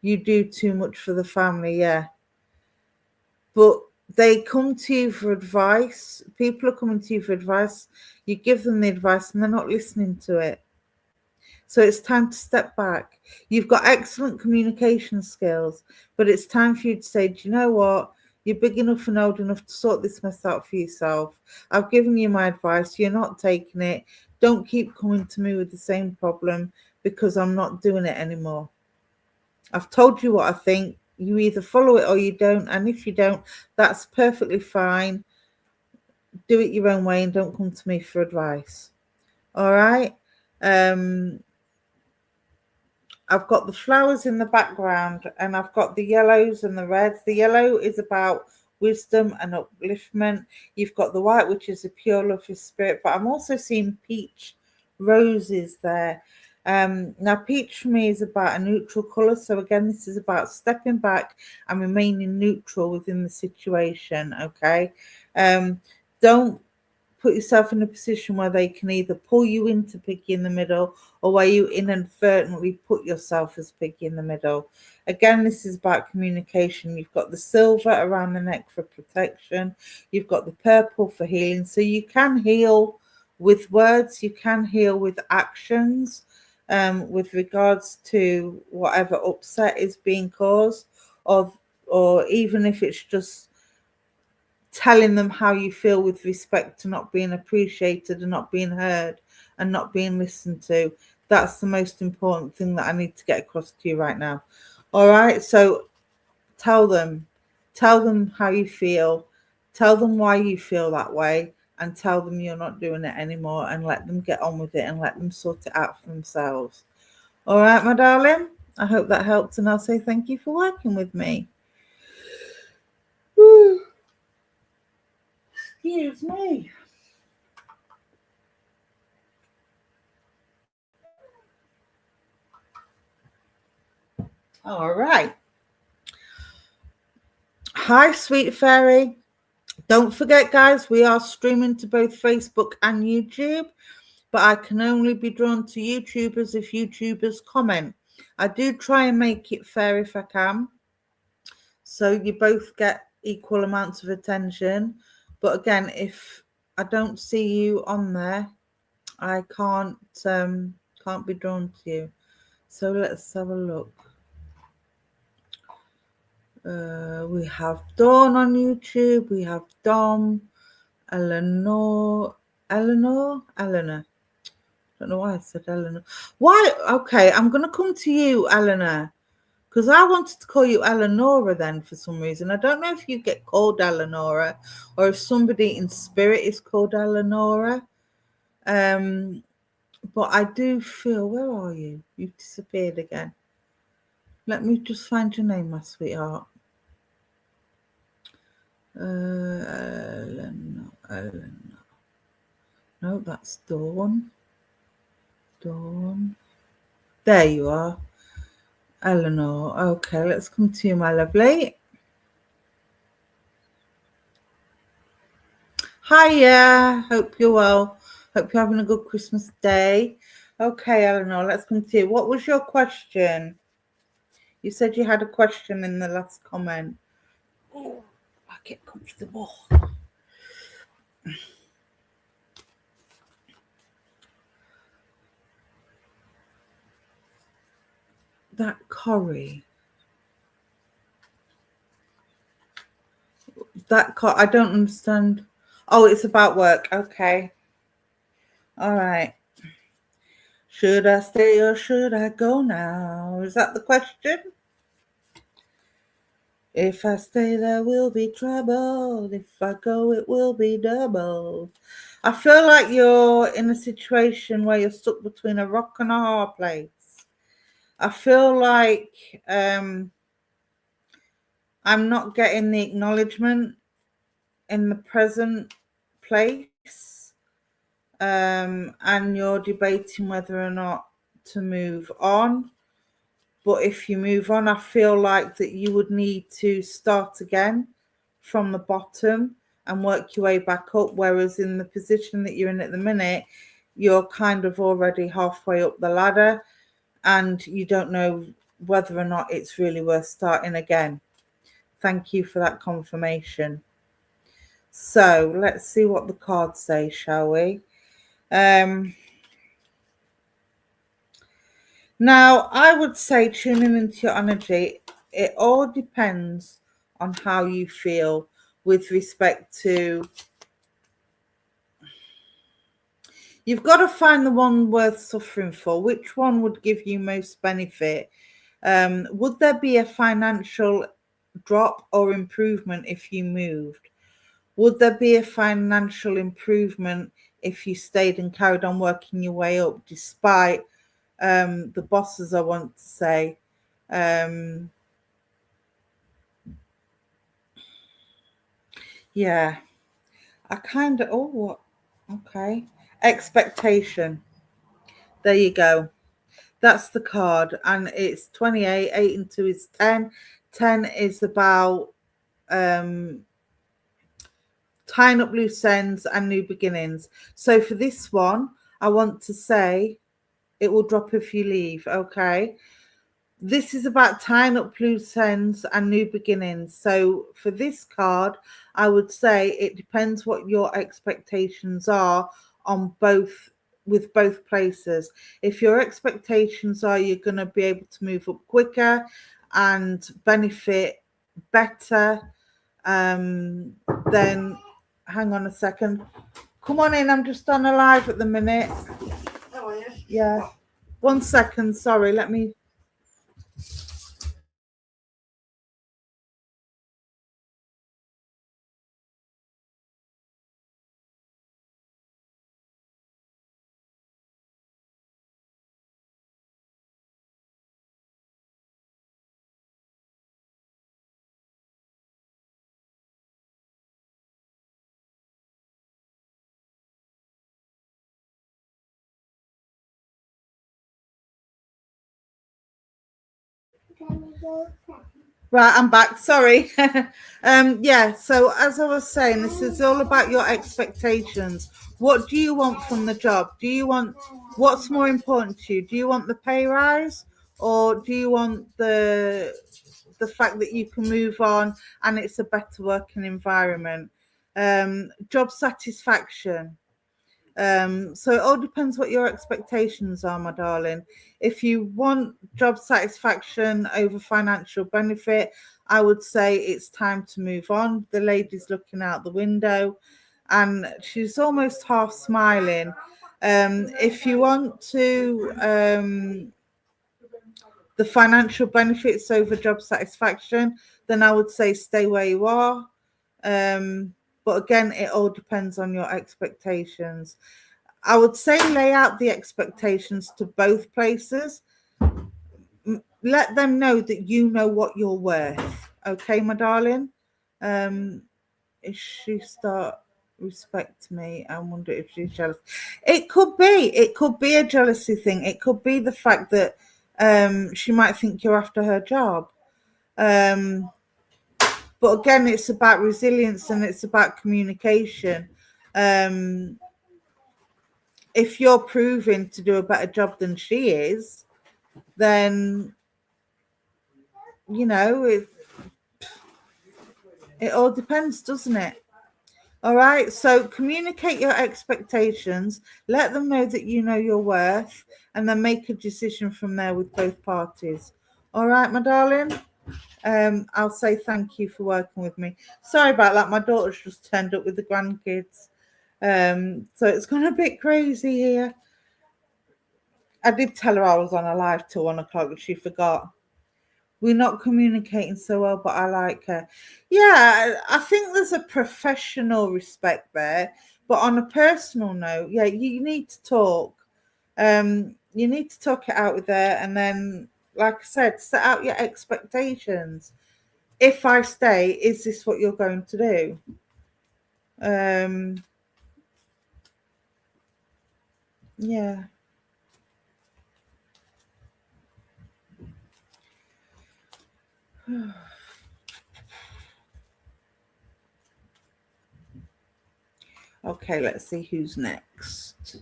You do too much for the family, yeah. But they come to you for advice. People are coming to you for advice. You give them the advice and they're not listening to it. So it's time to step back. You've got excellent communication skills, but it's time for you to say, do you know what? You're big enough and old enough to sort this mess out for yourself. I've given you my advice. You're not taking it. Don't keep coming to me with the same problem, because I'm not doing it anymore. I've told you what I think. You either follow it or you don't. And if you don't, that's perfectly fine. Do it your own way and don't come to me for advice. All right. I've got the flowers in the background, and I've got the yellows and the reds. The yellow is about wisdom and upliftment. You've got the white, which is a pure lovely spirit, but I'm also seeing peach roses there. Now peach for me is about a neutral color. So again, this is about stepping back and remaining neutral within the situation. Okay. Don't put yourself in a position where they can either pull you into piggy in the middle, or where you inadvertently put yourself as piggy in the middle. Again, this is about communication. You've got the silver around the neck for protection. You've got the purple for healing. So you can heal with words. You can heal with actions, with regards to whatever upset is being caused, or even if it's just telling them how you feel with respect to not being appreciated and not being heard and not being listened to. That's the most important thing that I need to get across to you right now. All right. So tell them how you feel, tell them why you feel that way, and tell them you're not doing it anymore, and let them get on with it and let them sort it out for themselves. All right, my darling. I hope that helped, and I'll say thank you for working with me. Woo. Excuse me. All right. Hi, sweet fairy. Don't forget, guys, we are streaming to both Facebook and YouTube, but I can only be drawn to YouTubers if YouTubers comment. I do try and make it fair if I can, so you both get equal amounts of attention. But again, if I don't see you on there, I can't be drawn to you. So let's have a look. We have Dawn on YouTube. We have Dom, Eleanor. Don't know why I said Eleanor. Why? Okay, I'm going to come to you, Eleanor, because I wanted to call you Eleonora then for some reason. I don't know if you get called Eleonora or if somebody in spirit is called Eleonora. But I do feel, where are you? You've disappeared again. Let me just find your name, my sweetheart. Eleanor. No, that's Dawn. There you are. Eleanor. Okay, let's come to you, my lovely. Hiya. Hope you're well. Hope you're having a good Christmas day. Okay, Eleanor, let's come to you. What was your question? You said you had a question in the last comment. Oh, I get comfortable. That curry. I don't understand. Oh, it's about work. Okay. All right. Should I stay or should I go now? Is that the question? If I stay, there will be trouble. If I go, it will be double. I feel like you're in a situation where you're stuck between a rock and a hard place. I feel like I'm not getting the acknowledgement in the present place, and you're debating whether or not to move on. But if you move on, I feel like that you would need to start again from the bottom and work your way back up, whereas in the position that you're in at the minute, you're kind of already halfway up the ladder and you don't know whether or not it's really worth starting again. Thank you for that confirmation. So let's see what the cards say, shall we? Now, I would say tuning into your energy, it all depends on how you feel with respect to, you've got to find the one worth suffering for. Which one would give you most benefit? Would there be a financial drop or improvement if you moved? Would there be a financial improvement if you stayed and carried on working your way up despite the bosses, I want to say? Yeah, I kind of, oh, what? Okay. Expectation. There you go. That's the card. And it's 28, 8 and 2 is 10. 10 is about tying up loose ends and new beginnings. So for this one, I want to say it will drop if you leave. Okay. This is about tying up loose ends and new beginnings. So for this card, I would say it depends what your expectations are on both, with both places. If your expectations are you're going to be able to move up quicker and benefit better, then hang on a second. Come on in. I'm just on a live at the minute.
How are you?
Yeah. 1 second. Sorry. Let me. Right, I'm back. Sorry. Yeah, so as I was saying, this is all about your expectations. What do you want from the job? Do you want, what's more important to you? Do you want the pay rise, or do you want the fact that you can move on and it's a better working environment? Job satisfaction. So it all depends what your expectations are, my darling. If you want job satisfaction over financial benefit, I would say it's time to move on. The lady's looking out the window and she's almost half smiling. If you want to the financial benefits over job satisfaction, then I would say stay where you are. But again, it all depends on your expectations. I would say lay out the expectations to both places. Let them know that you know what you're worth. Okay, my darling? If she start respect me, I wonder if she's jealous. It could be a jealousy thing. It could be the fact that she might think you're after her job. But again, it's about resilience and it's about communication. If you're proving to do a better job than she is, then you know it all depends, doesn't it? All right, so communicate your expectations, let them know that you know your worth, and then make a decision from there with both parties. All right, my darling? I'll say thank you for working with me. Sorry about that. My daughter's just turned up with the grandkids. So it's gone a bit crazy here. I did tell her I was on a live till 1 o'clock, but she forgot. We're not communicating so well, but I like her. Yeah, I think there's a professional respect there, but on a personal note, yeah, you need to talk. You need to talk it out with her, and then, like I said, set out your expectations. If I stay, is this what you're going to do? Yeah. Okay, let's see who's next.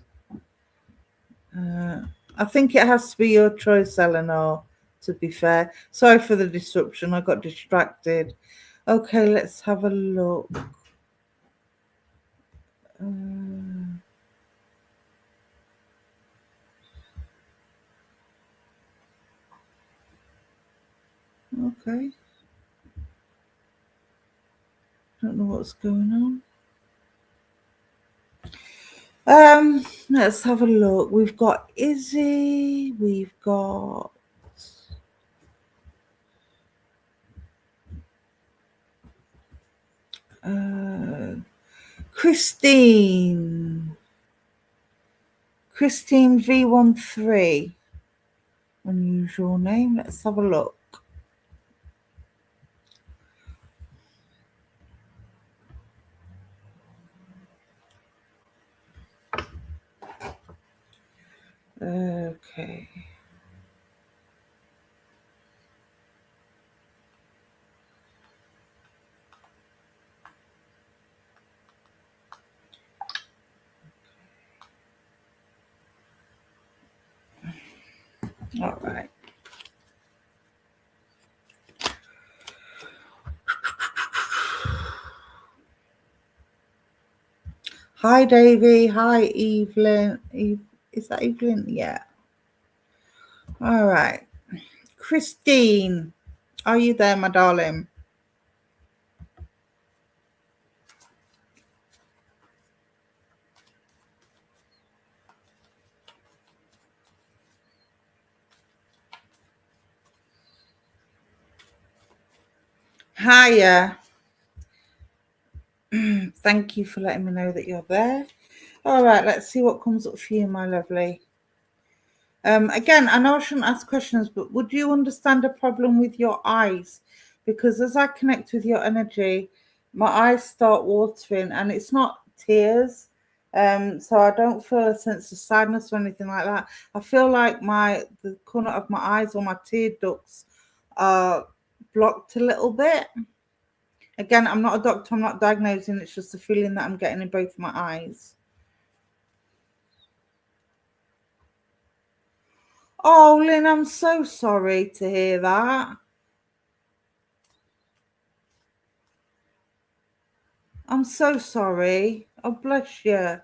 I think it has to be your choice, Eleanor, to be fair. Sorry for the disruption. I got distracted. Okay, let's have a look. Okay. Don't know what's going on. Let's have a look. We've got Izzy. We've got Christine V13. Unusual name. Let's have a look. Okay. All right. Hi, Davey. Hi, Evelyn. Is that Evelyn? Yeah. All right. Christine, are you there, my darling? Hiya. Thank you for letting me know that you're there. All right, let's see what comes up for you, my lovely. Again, I know I shouldn't ask questions, but would you understand a problem with your eyes? Because as I connect with your energy, my eyes start watering, and it's not tears. So I don't feel a sense of sadness or anything like that. I feel like the corner of my eyes or my tear ducts are blocked a little bit. Again, I'm not a doctor, I'm not diagnosing, it's just a feeling that I'm getting in both my eyes. Oh, Lynn, I'm so sorry to hear that. I'm so sorry. Oh, bless you.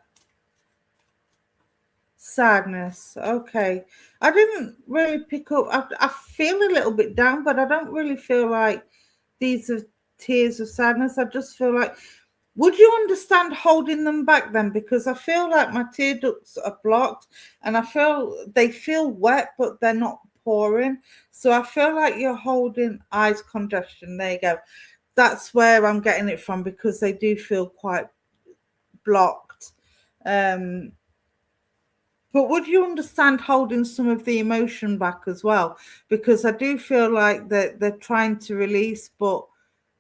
Sadness. Okay. I didn't really pick up. I feel a little bit down, but I don't really feel like these are tears of sadness. I just feel like, would you understand holding them back then? Because I feel like my tear ducts are blocked and they feel wet, but they're not pouring. So I feel like you're holding eyes congestion. There you go. That's where I'm getting it from, because they do feel quite blocked. But would you understand holding some of the emotion back as well? Because I do feel like that they're trying to release, but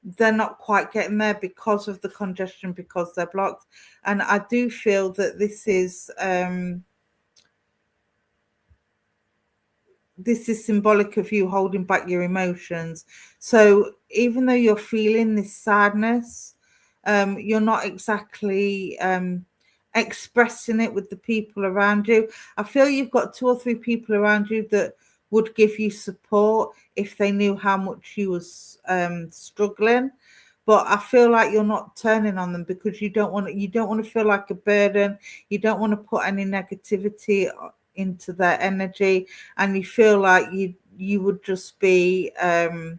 they're not quite getting there because of the congestion, because they're blocked. And I do feel that this is symbolic of you holding back your emotions. So even though you're feeling this sadness, you're not exactly expressing it with the people around you. I feel you've got 2 or 3 people around you that would give you support if they knew how much you was struggling. But I feel like you're not turning on them because you don't want to feel like a burden. You don't want to put any negativity into their energy, and you feel like you would just be I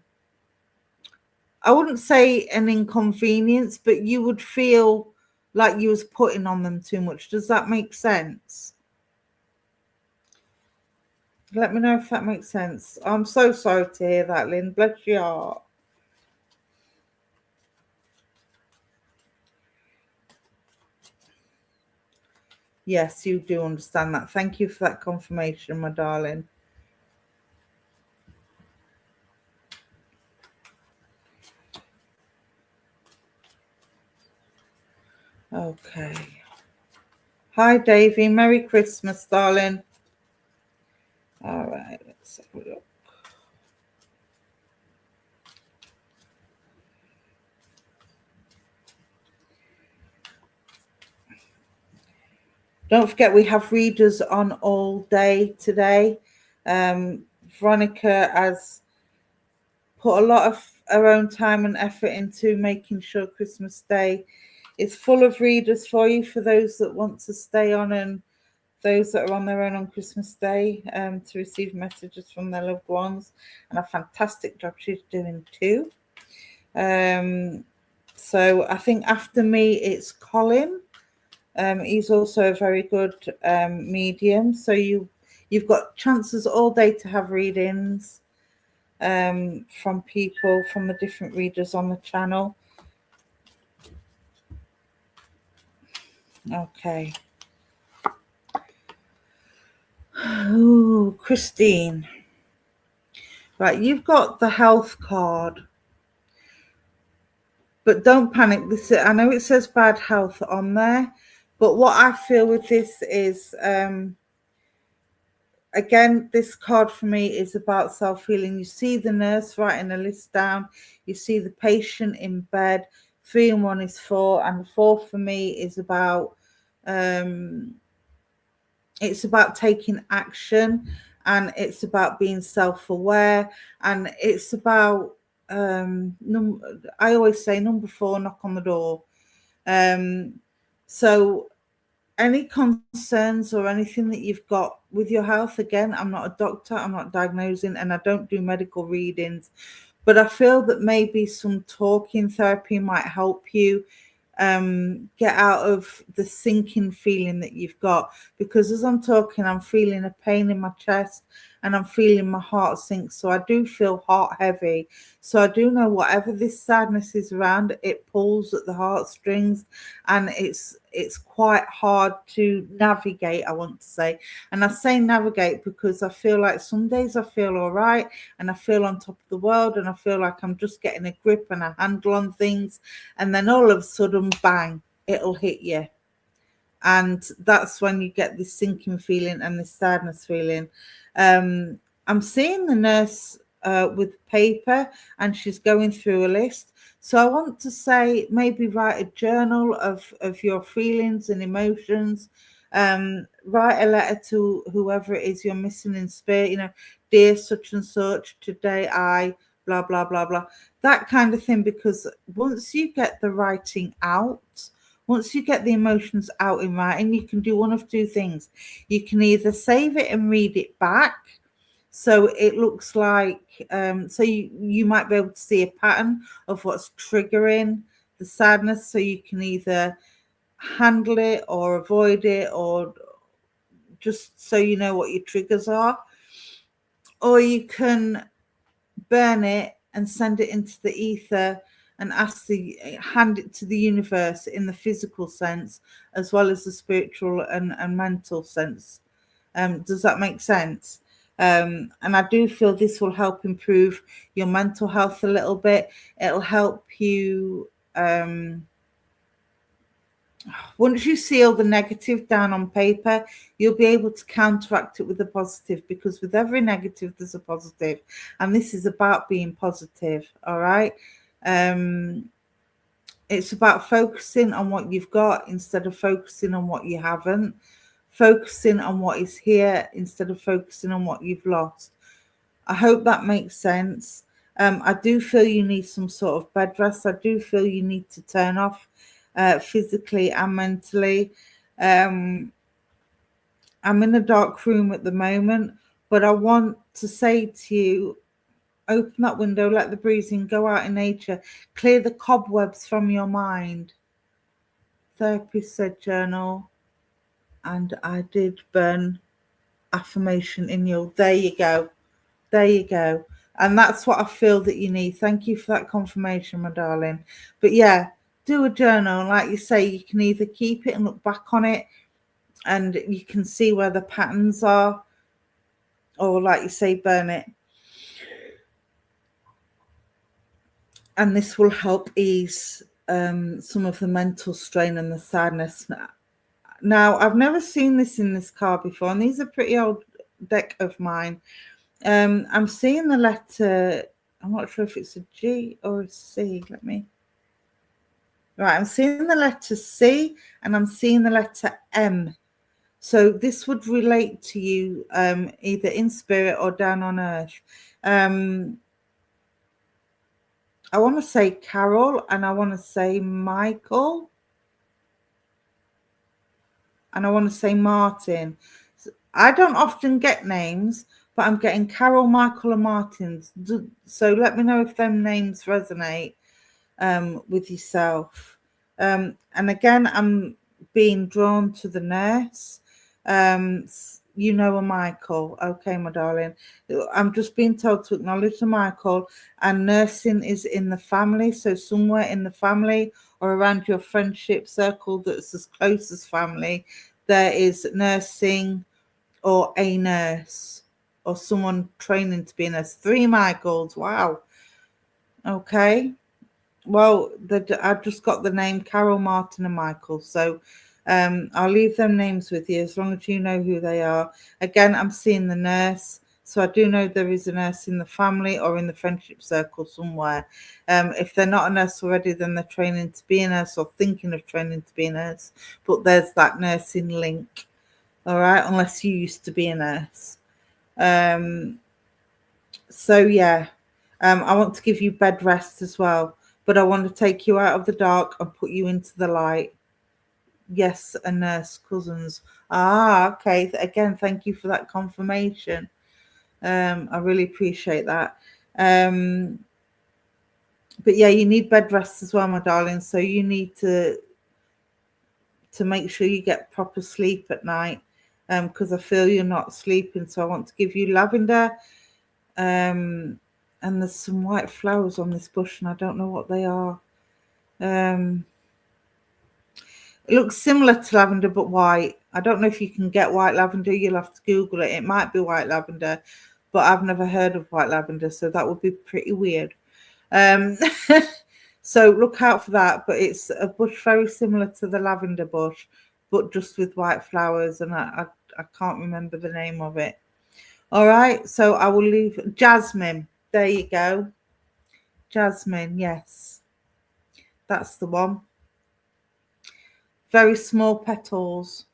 wouldn't say an inconvenience, but you would feel like you was putting on them too much. Does that make sense? Let me know if that makes sense. I'm so sorry to hear that, Lynn. Bless your heart. Yes, you do understand that. Thank you for that confirmation, my darling. Okay. Hi, Davey. Merry Christmas, darling. All right, let's have a look. Don't forget, we have readers on all day today. Veronica has put a lot of her own time and effort into making sure Christmas Day is full of readers for you, for those that want to stay on and those that are on their own on Christmas Day to receive messages from their loved ones. And a fantastic job she's doing too. So I think after me, it's Colin. He's also a very good medium. So you've got chances all day to have readings from people, from the different readers on the channel. Okay. Oh, Christine. Right, you've got the health card. But don't panic. I know it says bad health on there, but what I feel with this is, again, this card for me is about self-healing. You see the nurse writing a list down. You see the patient in bed. 3 and 1 is 4, and 4 for me is about it's about taking action, and it's about being self-aware, and it's about I always say number 4, knock on the door. So any concerns or anything that you've got with your health, again, I'm not a doctor, I'm not diagnosing, and I don't do medical readings, but I feel that maybe some talking therapy might help you get out of the sinking feeling that you've got, because as I'm talking, I'm feeling a pain in my chest and I'm feeling my heart sink. So I do feel heart heavy. So I do know whatever this sadness is around, it pulls at the heartstrings, and it's quite hard to navigate, I want to say. And I say navigate because I feel like some days I feel all right and I feel on top of the world and I feel like I'm just getting a grip and a handle on things, and then all of a sudden, bang, it'll hit you. And that's when you get this sinking feeling and this sadness feeling. I'm seeing the nurse with paper, and she's going through a list. So I want to say, maybe write a journal of your feelings and emotions. Write a letter to whoever it is you're missing in spirit, you know, dear such and such, today I blah, blah, blah, blah, that kind of thing. Because once you get the writing out, once you get the emotions out in writing, you can do one of 2 things. You can either save it and read it back, so it looks like, so you might be able to see a pattern of what's triggering the sadness, so you can either handle it or avoid it, or just so you know what your triggers are. Or you can burn it and send it into the ether and hand it to the universe in the physical sense, as well as the spiritual and mental sense. Does that make sense? And I do feel this will help improve your mental health a little bit. It'll help you, once you see all the negative down on paper, you'll be able to counteract it with a positive, because with every negative there's a positive, and this is about being positive. All right. It's about focusing on what you've got instead of focusing on what you haven't, focusing on what is here instead of focusing on what you've lost. I hope that makes sense. I do feel you need some sort of bed rest. I do feel you need to turn off physically and mentally. I'm in a dark room at the moment, but I want to say to you, open that window, let the breeze in, go out in nature, clear the cobwebs from your mind. Therapist said journal, and I did burn affirmation in you. There you go. There you go. And that's what I feel that you need. Thank you for that confirmation, my darling. But yeah, do a journal. And like you say, you can either keep it and look back on it and you can see where the patterns are, or like you say, burn it. And this will help ease some of the mental strain and the sadness. Now, I've never seen this in this card before, and these are pretty old deck of mine. I'm seeing the letter, I'm not sure if it's a G or a C. Right, I'm seeing the letter C and I'm seeing the letter M. So this would relate to you either in spirit or down on earth. I want to say Carol, and I want to say Michael, and I want to say Martin. I don't often get names, but I'm getting Carol, Michael, and Martins. So let me know if them names resonate with yourself. And again, I'm being drawn to the nurse. You know a Michael. Okay, my darling. I'm just being told to acknowledge the Michael, and nursing is in the family. So somewhere in the family or around your friendship circle that's as close as family, there is nursing or a nurse or someone training to be a nurse. 3 Michaels. Wow. Okay. Well, I just got the name Carol, Martin, and Michael. So I'll leave them names with you as long as you know who they are. Again, I'm seeing the nurse. So I do know there is a nurse in the family or in the friendship circle somewhere. If they're not a nurse already, then they're training to be a nurse or thinking of training to be a nurse. But there's that nursing link. All right, unless you used to be a nurse. So yeah, I want to give you bed rest as well, but I want to take you out of the dark and put you into the light. Yes, a nurse, cousins. Okay. Again, thank you for that confirmation. I really appreciate that. But yeah, you need bed rest as well, my darling. So you need to make sure you get proper sleep at night, because I feel you're not sleeping. So I want to give you lavender. And there's some white flowers on this bush, and I don't know what they are. It looks similar to lavender, but white. I don't know if you can get white lavender. You'll have to Google it. It might be white lavender, but I've never heard of white lavender, so that would be pretty weird. So look out for that. But it's a bush very similar to the lavender bush, but just with white flowers, and I can't remember the name of it. All right, so I will leave jasmine. There you go. Jasmine, yes. That's the one. Very small petals.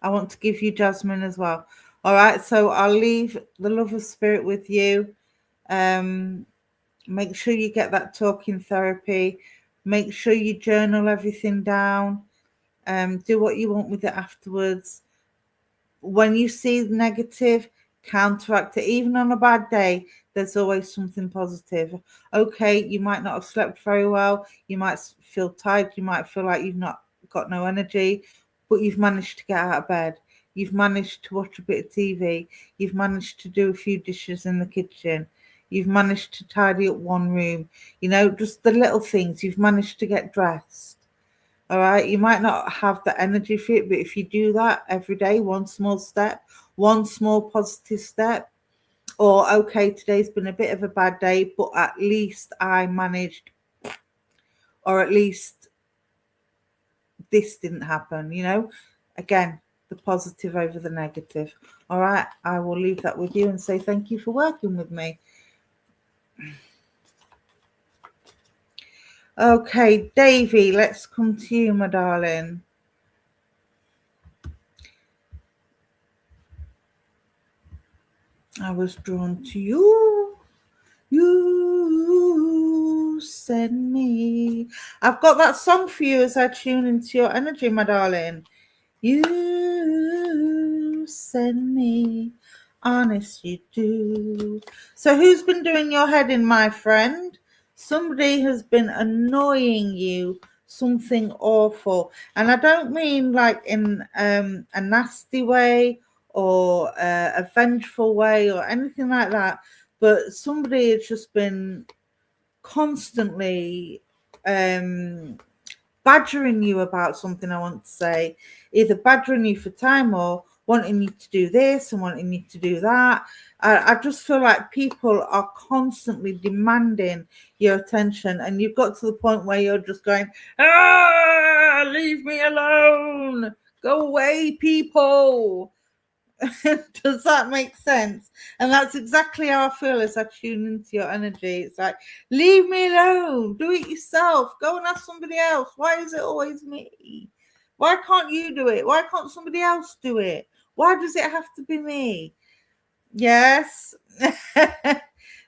I want to give you jasmine as well. All right, so I'll leave the love of spirit with you. Make sure you get that talking therapy. Make sure you journal everything down. Do what you want with it afterwards. When you see the negative, counteract it. Even on a bad day, there's always something positive. Okay, you might not have slept very well. You might feel tired. You might feel like you've not got no energy, but you've managed to get out of bed. You've managed to watch a bit of TV. You've managed to do a few dishes in the kitchen. You've managed to tidy up one room. You know, just the little things. You've managed to get dressed. All right, you might not have the energy for it, but if you do that every day, one small step, one small positive step, or okay, today's been a bit of a bad day, but at least I managed, or at least this didn't happen, you know, again, the positive over the negative. All right, I will leave that with you and say thank you for working with me. Okay, Davy, let's come to you, my darling. I was drawn to you. You send me. I've got that song for you as I tune into your energy, my darling. You send me. Honest, you do. So who's been doing your head in, my friend? Somebody has been annoying you, something awful. And I don't mean like in a nasty way or a vengeful way or anything like that. But somebody has just been constantly badgering you about something, I want to say. Either badgering you for time or wanting you to do this and wanting you to do that. I just feel like people are constantly demanding your attention, and you've got to the point where you're just going, leave me alone. Go away, people. Does that make sense? And that's exactly how I feel as I tune into your energy. It's like, leave me alone, do it yourself, go and ask somebody else. Why is it always me? Why can't you do it? Why can't somebody else do it? Why does it have to be me? Yes.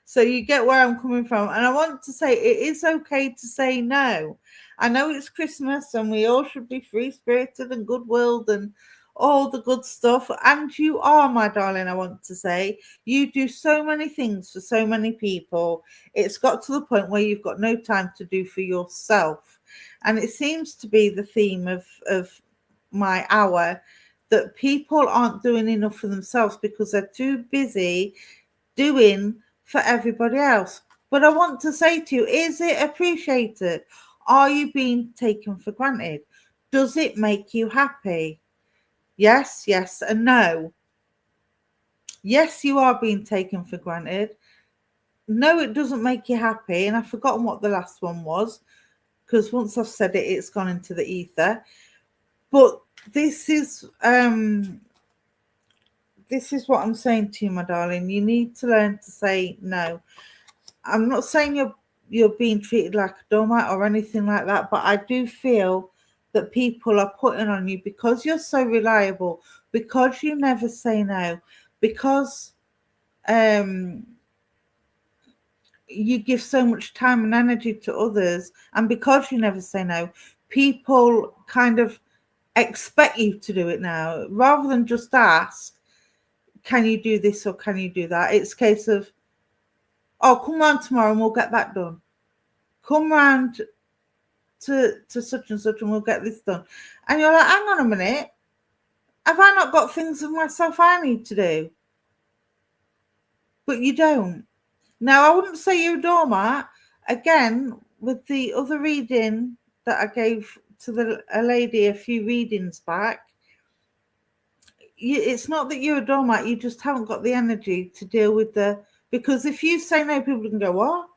So you get where I'm coming from. And I want to say it is okay to say no. I know it's Christmas and we all should be free-spirited and good-willed and all the good stuff. And you are, my darling, I want to say. You do so many things for so many people. It's got to the point where you've got no time to do for yourself. And it seems to be the theme of my hour, that people aren't doing enough for themselves because they're too busy doing for everybody else. But I want to say to you, is it appreciated? Are you being taken for granted? Does it make you happy? Yes, yes, and no. Yes, you are being taken for granted. No, it doesn't make you happy. And I've forgotten what the last one was, because once I've said it, it's gone into the ether. But this is what I'm saying to you, my darling. You need to learn to say no. I'm not saying you're being treated like a doormat or anything like that, but I do feel that people are putting on you because you're so reliable, because you never say no, because you give so much time and energy to others, and because you never say no, people kind of expect you to do it now rather than just ask, can you do this or can you do that? It's a case of, oh, come round tomorrow and we'll get that done. Come round to such and such and we'll get this done. And you're like, hang on a minute, have I not got things of myself I need to do? But you don't. Now, I wouldn't say you're a doormat. Again, with the other reading that I gave to a lady a few readings back, it's not that you're a doormat, you just haven't got the energy to deal with because if you say no, people can go, what?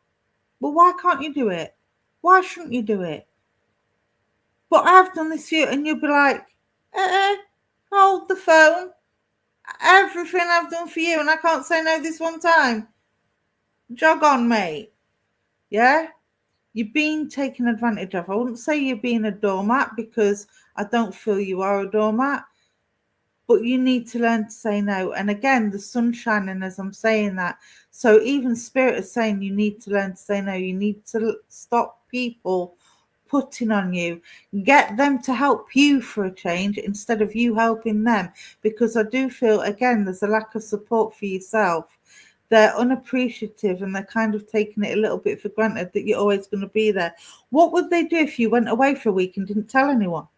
Well, why can't you do it? Why shouldn't you do it? But I've done this for you, and you'll be like, hold the phone. Everything I've done for you, and I can't say no this one time. Jog on, mate. Yeah? You're being taken advantage of. I wouldn't say you're being a doormat because I don't feel you are a doormat. But you need to learn to say no. And again, the sun's shining as I'm saying that. So even Spirit is saying you need to learn to say no. You need to stop people putting on you. Get them to help you for a change instead of you helping them. Because I do feel, again, there's a lack of support for yourself. They're unappreciative and they're kind of taking it a little bit for granted that you're always going to be there. What would they do if you went away for a week and didn't tell anyone?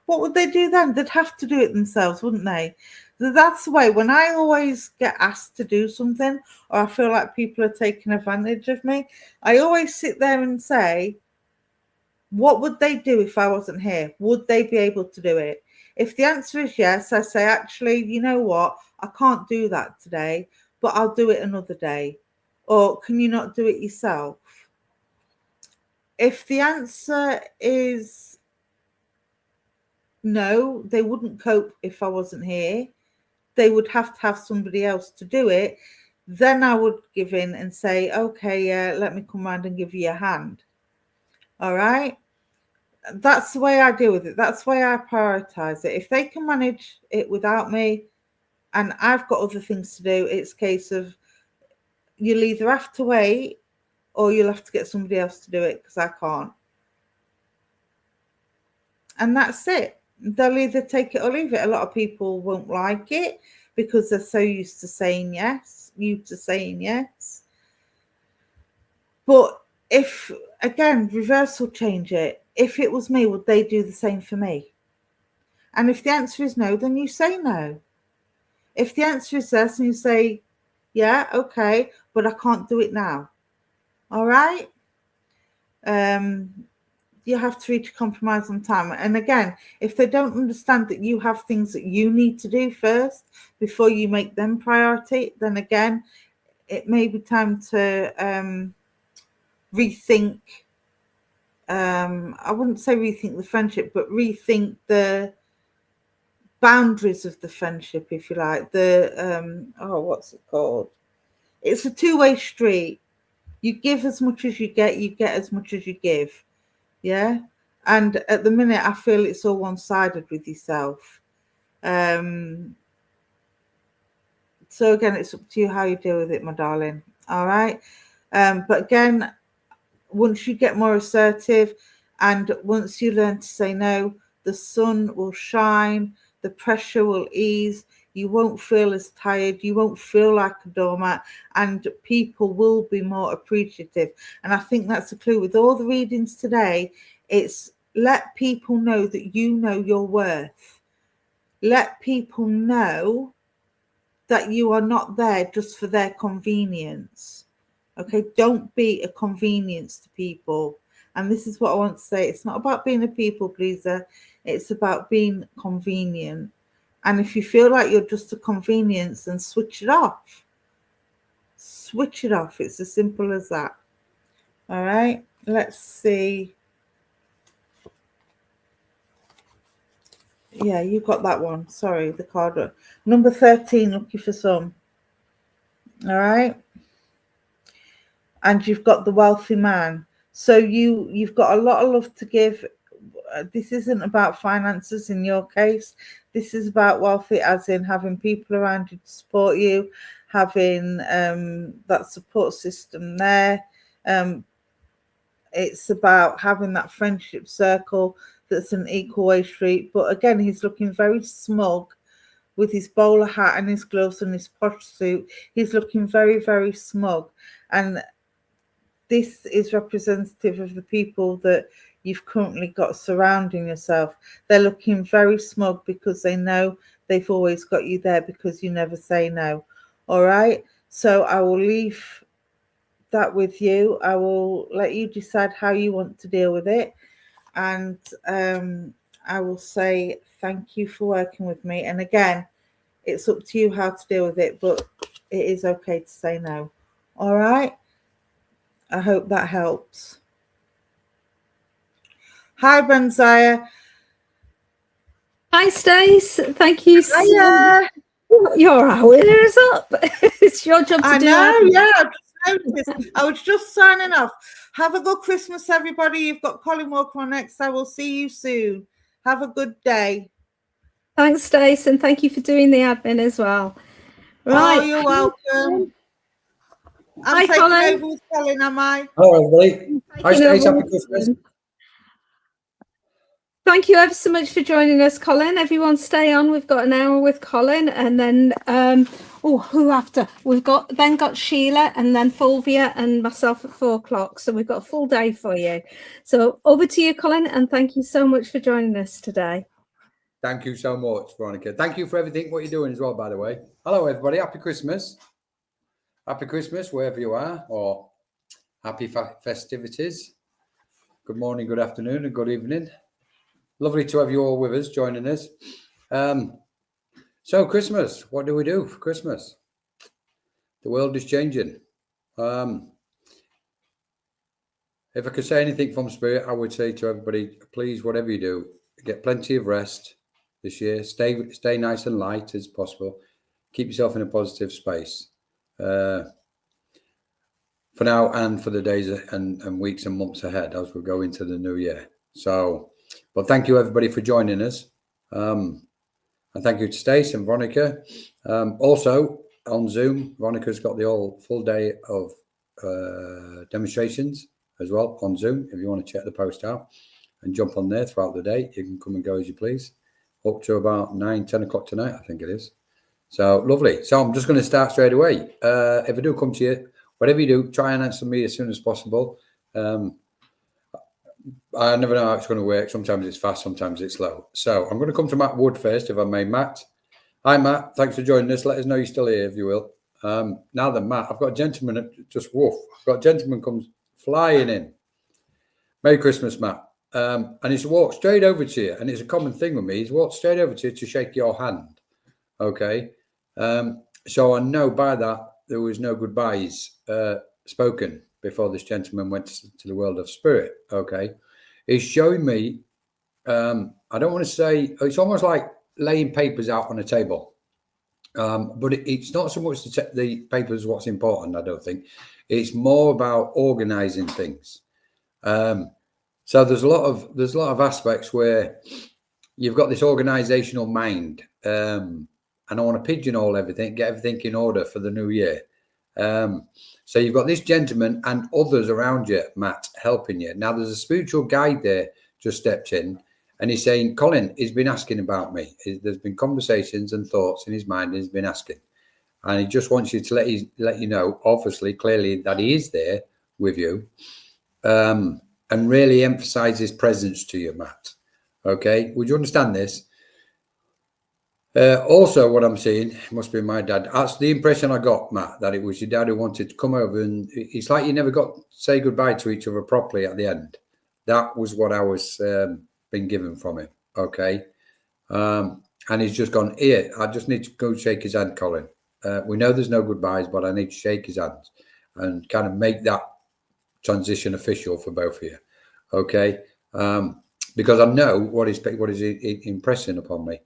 What would they do then? They'd have to do it themselves, wouldn't they? That's the way. When I always get asked to do something or I feel like people are taking advantage of me, I always sit there and say, What would they do if I wasn't here? Would they be able to do it? If the answer is yes, I say, actually, you know what? I can't do that today, but I'll do it another day. Or can you not do it yourself? If the answer is no, they wouldn't cope if I wasn't here. They would have to have somebody else to do it. Then I would give in and say, okay, yeah, let me come round and give you a hand. All right. That's the way I deal with it. That's the way I prioritize it. If they can manage it without me and I've got other things to do, it's a case of you'll either have to wait or you'll have to get somebody else to do it because I can't. And that's it. They'll either take it or leave it. A lot of people won't like it because they're so used to saying yes, But if, again, reverse will change it. If it was me, would they do the same for me? And if the answer is no, then you say no. If the answer is yes, and you say, yeah, okay, but I can't do it now. All right? You have to reach a compromise on time. And again, if they don't understand that you have things that you need to do first before you make them priority, then again, it may be time to rethink. I wouldn't say rethink the friendship, but rethink the boundaries of the friendship, if you like. What's it called? It's a two-way street. You give as much as you get as much as you give. Yeah. And at the minute, I feel it's all one-sided with yourself. So again, it's up to you how you deal with it, my darling. All right. But again, once you get more assertive and once you learn to say no, the sun will shine, the pressure will ease, you won't feel as tired, you won't feel like a doormat, and people will be more appreciative. And I think that's a clue with all the readings today. It's let people know that you know your worth. Let people know that you are not there just for their convenience. Okay, don't be a convenience to people. And this is what I want to say. It's not about being a people pleaser. It's about being convenient. And if you feel like you're just a convenience, then switch it off. Switch it off. It's as simple as that. All right, let's see. Yeah, you got that one. Sorry, the card. Number 13, looking for some. All right. And you've got the wealthy man. So you've got a lot of love to give. This isn't about finances in your case. This is about wealthy, as in having people around you to support you, having that support system there. It's about having that friendship circle that's an equal way street. But again, he's looking very smug with his bowler hat and his gloves and his posh suit. He's looking very, very smug. And this is representative of the people that you've currently got surrounding yourself. They're looking very smug because they know they've always got you there because you never say no. All right. So I will leave that with you. I will let you decide how you want to deal with it. And I will say thank you for working with me. And again, it's up to you how to deal with it, but it is okay to say no. All right. I hope that helps. Hi, Benzaya.
Hi, Stace. Thank you so
Hiya.
much. Your hour is up. It's your job to do
I know,
it.
yeah. I just noticed. I was just signing off. Have a good Christmas, everybody. You've got Colin Walker on next. I will see you soon. Have a good day.
Thanks, Stace, and thank you for doing the admin as well. Right.
Oh, you're welcome. I'm
Hi,
taking
Colin.
over with Colin, am I?
Hello, everybody. Hi, Stace. Happy Christmas.
Thank you ever so much for joining us, Colin. Everyone stay on. We've got an hour with Colin, and then who after? We've got Sheila, and then Fulvia and myself at 4 o'clock. So we've got a full day for you. So over to you, Colin, and thank you so much for joining us today.
Thank you so much, Veronica. Thank you for everything, what you're doing as well, by the way. Hello, everybody. Happy Christmas. Happy Christmas, wherever you are, or happy festivities. Good morning, good afternoon, and good evening. Lovely to have you all with us, joining us. So Christmas, what do we do for Christmas? The world is changing. If I could say anything from spirit, I would say to everybody, please, whatever you do, get plenty of rest this year. Stay nice and light as possible. Keep yourself in a positive space for now and for the days and weeks and months ahead as we go into the new year. So, but thank you everybody for joining us. And thank you to Stace and Veronica. Also on Zoom, Veronica's got the full day of demonstrations as well on Zoom. If you want to check the post out and jump on there throughout the day, you can come and go as you please, up to about 9-10 o'clock tonight, I think it is. So lovely. So I'm just going to start straight away. If I do come to you, whatever you do, try and answer me as soon as possible. I never know how it's going to work. Sometimes it's fast, sometimes it's slow. So I'm going to come to Matt Wood first, if I may. Matt. Hi, Matt. Thanks for joining us. Let us know you're still here, if you will. Now then, Matt, I've got a gentleman, just woof. I've got a gentleman comes flying in. Merry Christmas, Matt. And he's walked straight over to you, and it's a common thing with me. He's walked straight over to you to shake your hand. Okay. So I know by that there was no goodbyes spoken before this gentleman went to the world of spirit. Okay. He's showing me, I don't want to say, it's almost like laying papers out on a table. But it's not so much the papers what's important, I don't think. It's more about organizing things. So there's a lot of aspects where you've got this organizational mind, and I want to pigeonhole everything, get everything in order for the new year. So you've got this gentleman and others around you, Matt, helping you. Now there's a spiritual guide there just stepped in, and he's saying, Colin, he's been asking about me. There's been conversations and thoughts in his mind, and he's been asking. And he just wants you to let you know, obviously, clearly, that he is there with you, and really emphasize his presence to you, Matt. Okay? Would you understand this? Also, what I'm seeing, must be my dad. That's the impression I got, Matt, that it was your dad who wanted to come over, and it's like you never got to say goodbye to each other properly at the end. That was what I was been given from him. Okay. And he's just gone, here, I just need to go shake his hand, Colin. We know there's no goodbyes, but I need to shake his hands and kind of make that transition official for both of you. Okay. Because I know what is impressing upon me.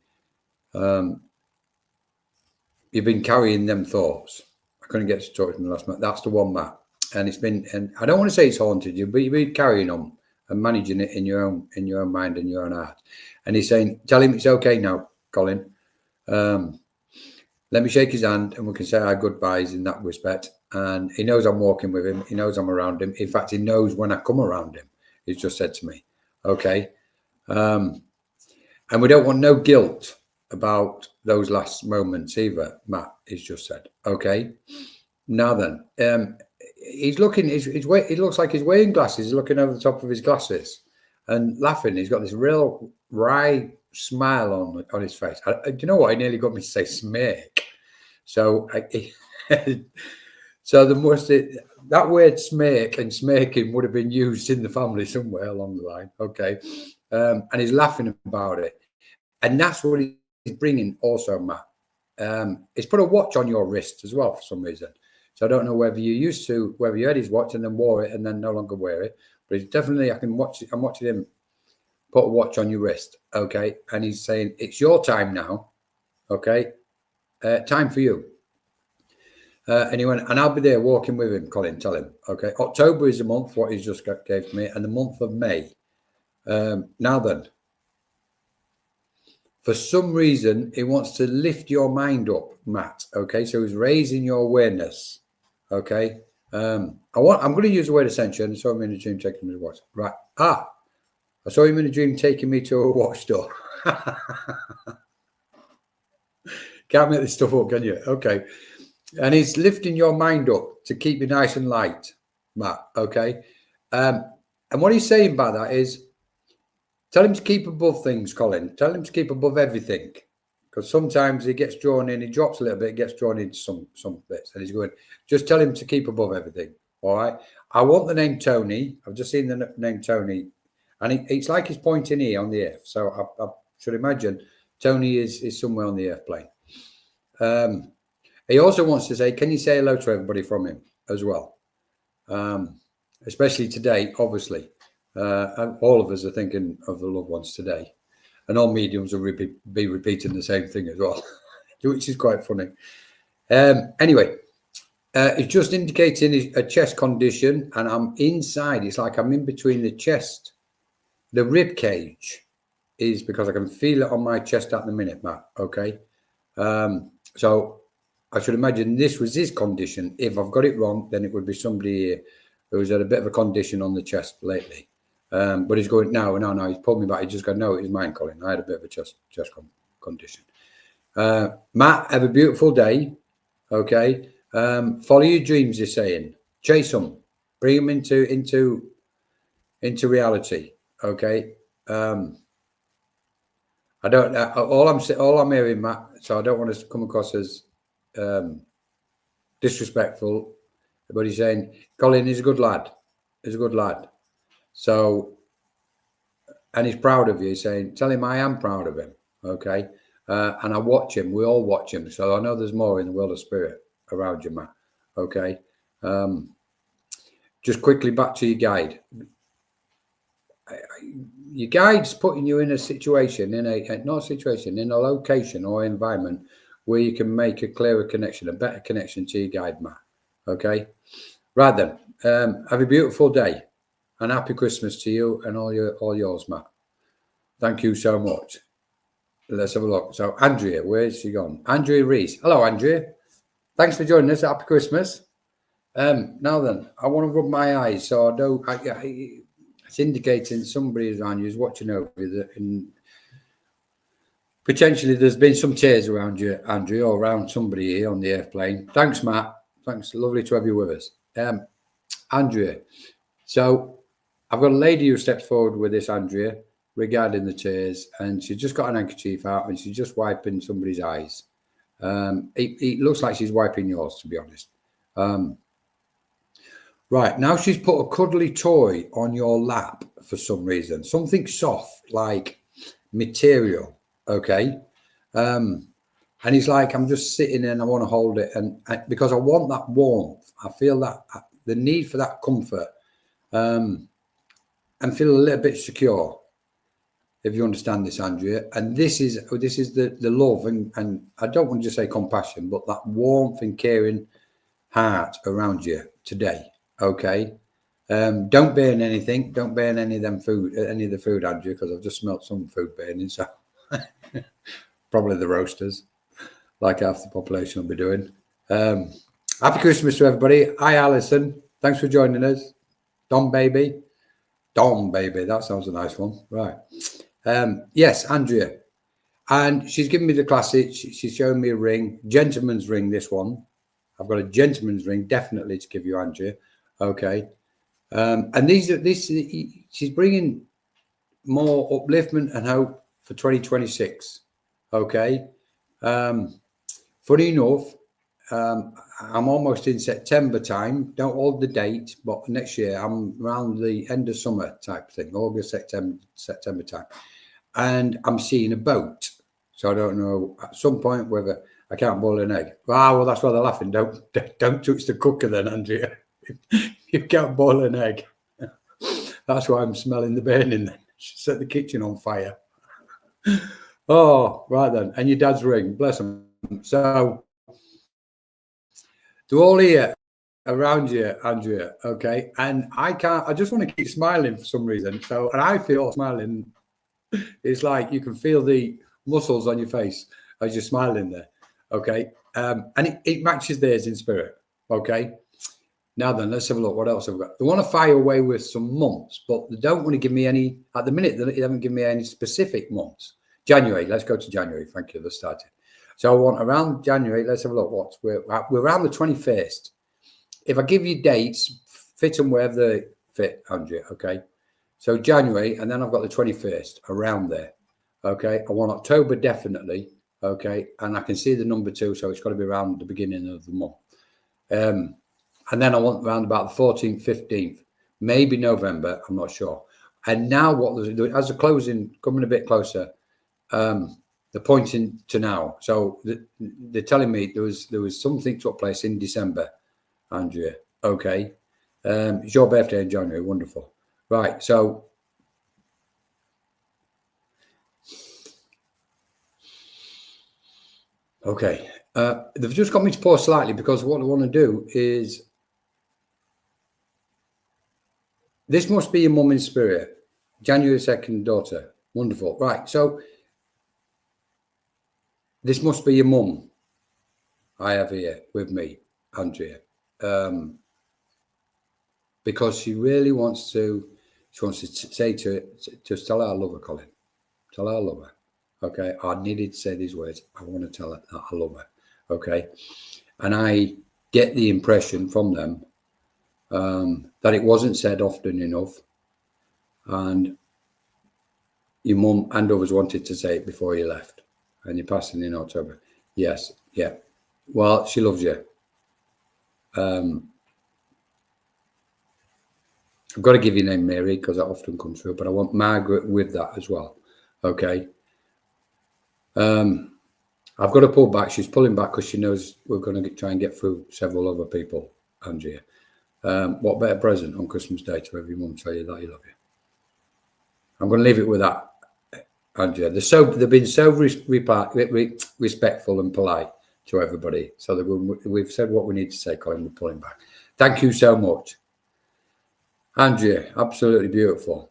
You've been carrying them thoughts. I couldn't get to talk to him last month. That's the one, Matt. And it's been, and I don't want to say it's haunted you, but you've been carrying them and managing it in your own mind and your own heart. And he's saying, tell him it's okay now, Colin. Let me shake his hand and we can say our goodbyes in that respect. And he knows I'm walking with him. He knows I'm around him. In fact, he knows when I come around him. He's just said to me, okay. And we don't want no guilt about those last moments either, Matt, he's just said. Okay. Now then, he's looking, it looks like he's wearing glasses. He's looking over the top of his glasses and laughing. He's got this real wry smile on his face. Do you know what? He nearly got me to say smirk. So, so that word smirk and smirking would have been used in the family somewhere along the line. Okay. And he's laughing about it. And that's what he's bringing also, Matt. He's put a watch on your wrist as well for some reason. So I don't know whether you had his watch and then wore it and then no longer wear it. But it's definitely, I'm watching him put a watch on your wrist. Okay. And he's saying, it's your time now. Okay. Time for you. And he went, and I'll be there walking with him, Colin, tell him. Okay. October is the month, what he's just gave to me, and the month of May. Now then, for some reason, he wants to lift your mind up, Matt. Okay. So he's raising your awareness. Okay. I'm going to use the word ascension. I saw him in a dream taking me to watch. Right. I saw him in a dream taking me to a watch store. Can't make this stuff up, can you? Okay. And he's lifting your mind up to keep you nice and light, Matt. Okay. And what he's saying by that is, tell him to keep above things, Colin. Tell him to keep above everything. Because sometimes he gets drawn in, he drops a little bit, gets drawn into some bits. And he's going, just tell him to keep above everything. All right. I want the name Tony. I've just seen the name Tony, and it's like he's pointing here on the earth. So I should imagine Tony is somewhere on the earth plane. He also wants to say, can you say hello to everybody from him as well? Especially today, obviously. All of us are thinking of the loved ones today. And all mediums will be repeating the same thing as well, which is quite funny. Anyway, it's just indicating a chest condition, and I'm inside. It's like I'm in between the chest. The rib cage is because I can feel it on my chest at the minute, Matt. Okay. So I should imagine this was his condition. If I've got it wrong, then it would be somebody here who's had a bit of a condition on the chest lately. But he's going, no, he's pulled me back. He just got, no, it was mine, Colin. I had a bit of a chest condition. Matt, have a beautiful day. Okay. Follow your dreams, you're saying. Chase them. Bring them into reality. Okay. I don't. All I'm hearing, Matt. So I don't want to come across as disrespectful, but he's saying Colin is a good lad. He's a good lad. So, and he's proud of you. He's saying, tell him I am proud of him. Okay. And I watch him. We all watch him. So I know there's more in the world of spirit around you, Matt. Okay. Just quickly back to your guide. Your guide's putting you in a situation, in a location or environment where you can make a clearer connection, a better connection to your guide, Matt. Okay. Right then. Have a beautiful day. And happy Christmas to you and all yours, Matt. Thank you so much. Let's have a look. So Andrea, where's she gone? Andrea Reese. Hello, Andrea. Thanks for joining us. Happy Christmas. Now then, I want to rub my eyes, so I don't. It's indicating somebody around you is watching over you, and potentially there's been some tears around you, Andrea, or around somebody here on the airplane. Thanks, Matt. Thanks. Lovely to have you with us, Andrea. So I've got a lady who stepped forward with this, Andrea, regarding the tears, and she's just got an handkerchief out and she's just wiping somebody's eyes. It looks like she's wiping yours, to be honest. Right, now she's put a cuddly toy on your lap for some reason, something soft like material. Okay. And he's like, I'm just sitting and I want to hold it, and because I want that warmth, I feel that the need for that comfort, and feel a little bit secure, if you understand this, Andrea. And this is the love and I don't want to just say compassion, but that warmth and caring heart around you today. Okay. Don't burn anything. Don't burn any of the food, Andrea, because I've just smelt some food burning. So probably the roasters, like half the population will be doing. Happy Christmas to everybody. Hi, Alison. Thanks for joining us. Dom baby. That sounds a nice one. Right. Yes, Andrea. And she's giving me the classic. She's showing me a ring. Gentleman's ring, this one. I've got a gentleman's ring, definitely, to give you, Andrea. Okay. And she's bringing more upliftment and hope for 2026. Okay. Funny enough, I'm almost in September time. Don't hold the date, but next year I'm around the end of summer type thing, August, September time. And I'm seeing a boat. So I don't know at some point whether I can't boil an egg. Well, that's why they're laughing. Don't touch the cooker then, Andrea. You can't boil an egg. That's why I'm smelling the burning then. Set the kitchen on fire. Oh, right then. And your dad's ring, bless him. So they're all here around you, Andrea. Okay. And I just want to keep smiling for some reason. So, and I feel smiling. It's like you can feel the muscles on your face as you're smiling there. Okay. And it matches theirs in spirit. Okay. Now then, let's have a look. What else have we got? They want to fire away with some months, but they don't want to give me any, at the minute, they haven't given me any specific months. January, let's go to January. Thank you. Let's start it. So I want around January, let's have a look. We're around the 21st. If I give you dates, fit them wherever they fit, Andrea. Okay. So January, and then I've got the 21st around there. Okay. I want October definitely. Okay. And I can see the number 2, so it's got to be around the beginning of the month. And then I want around about the 14th, 15th, maybe November, I'm not sure. And now what they're doing, as the closing coming a bit closer, they're pointing to now. So they're telling me there was something took place in December, Andrea. Okay. It's your birthday in January. Wonderful. Right. So okay. They've just got me to pause slightly because what I want to do is this must be your mum in spirit. January 2nd, daughter. Wonderful. Right. So this must be your mum I have here with me, Andrea. Because she really wants to say to it, just tell her I love her, Colin. Tell her I love her. Okay. I needed to say these words. I want to tell her that I love her. Okay. And I get the impression from them that it wasn't said often enough. And your mum and others wanted to say it before you left. And you're passing in October. Yes. Yeah. Well, she loves you. I've got to give you name Mary because that often comes through, but I want Margaret with that as well. Okay. I've got to pull back. She's pulling back because she knows we're going to try and get through several other people, Andrea. What better present on Christmas Day to every mum tell you that you love you? I'm going to leave it with that, Andrea. They've been so respectful and polite to everybody. So we've said what we need to say, Colin. We're pulling back. Thank you so much. Andrea, absolutely beautiful.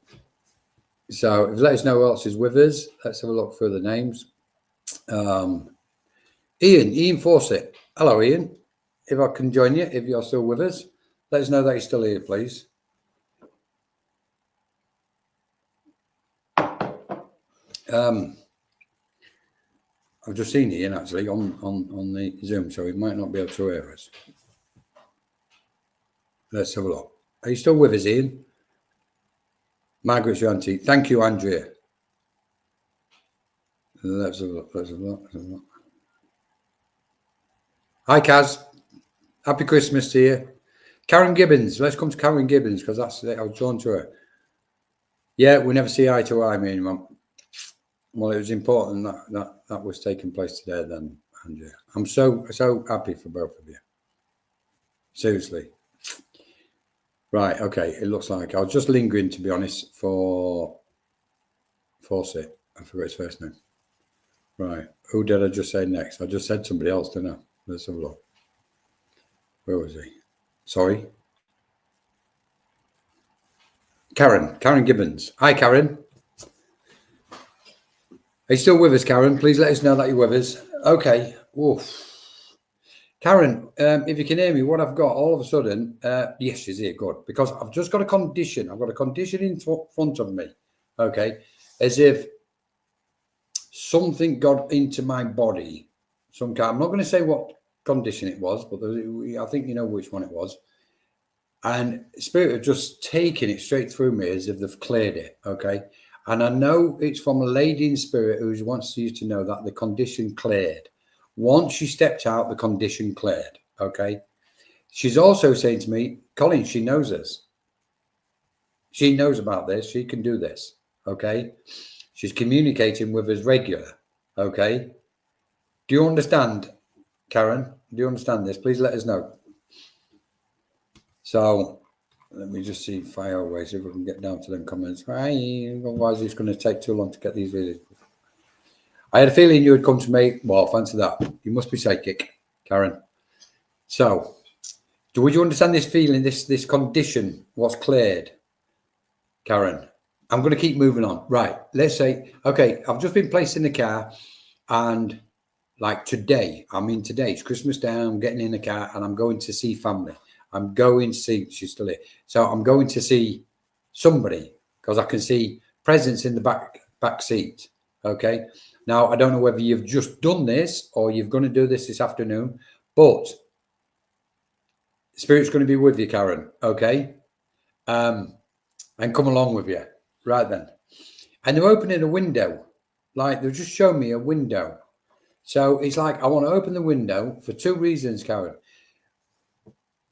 So let us know who else is with us. Let's have a look through the names. Ian Fawcett. Hello, Ian. If I can join you, if you're still with us, let us know that you're still here, please. I've just seen Ian actually on the Zoom, so he might not be able to hear us. Let's have a look. Are you still with us, Ian? Margaret's your auntie. Thank you, Andrea. Let's have a look. Hi, Kaz. Happy Christmas to you. Karen Gibbons. Let's come to Karen Gibbons because that's it. I was drawn to her. Yeah, we never see eye to eye, me and Mum. Well, it was important that was taking place today then, Andrea. I'm so happy for both of you. Seriously. Right, okay. It looks like I was just lingering, to be honest, for Fawcett. I forgot his first name. Right. Who did I just say next? I just said somebody else, didn't I? Let's have a look. Where was he? Sorry. Karen Gibbons. Hi, Karen. Are you still with us, Karen? Please let us know that you're with us. Okay. Oof. Karen, if you can hear me, what I've got all of a sudden, yes, she's here, good. Because I've just got a condition. I've got a condition in front of me, okay? As if something got into my body. I'm not going to say what condition it was, but I think you know which one it was. And Spirit have just taken it straight through me as if they've cleared it, okay? And I know it's from a lady in Spirit who wants you to know that the condition cleared. Once she stepped out, the condition cleared, okay? She's also saying to me, Colin, she knows us. She knows about this. She can do this, okay? She's communicating with us regular, okay? Do you understand, Karen? Do you understand this? Please let us know. So let me just see fire away, see if we can get down to them comments. Otherwise, it's going to take too long to get these videos. I had a feeling you would come to me. Well, fancy that. You must be psychic, Karen. So, would you understand this feeling, this condition, what's cleared, Karen? I'm going to keep moving on. Right. Let's say, okay, I've just been placed in the car and like today, it's Christmas Day, I'm getting in the car and I'm going to see family. I'm going to see, she's still here. So I'm going to see somebody because I can see presents in the back seat. Okay. Now, I don't know whether you've just done this or you're going to do this afternoon, but Spirit's going to be with you, Karen. Okay. And come along with you. Right then. And they're opening a window. Like they've just shown me a window. So it's like, I want to open the window for two reasons, Karen.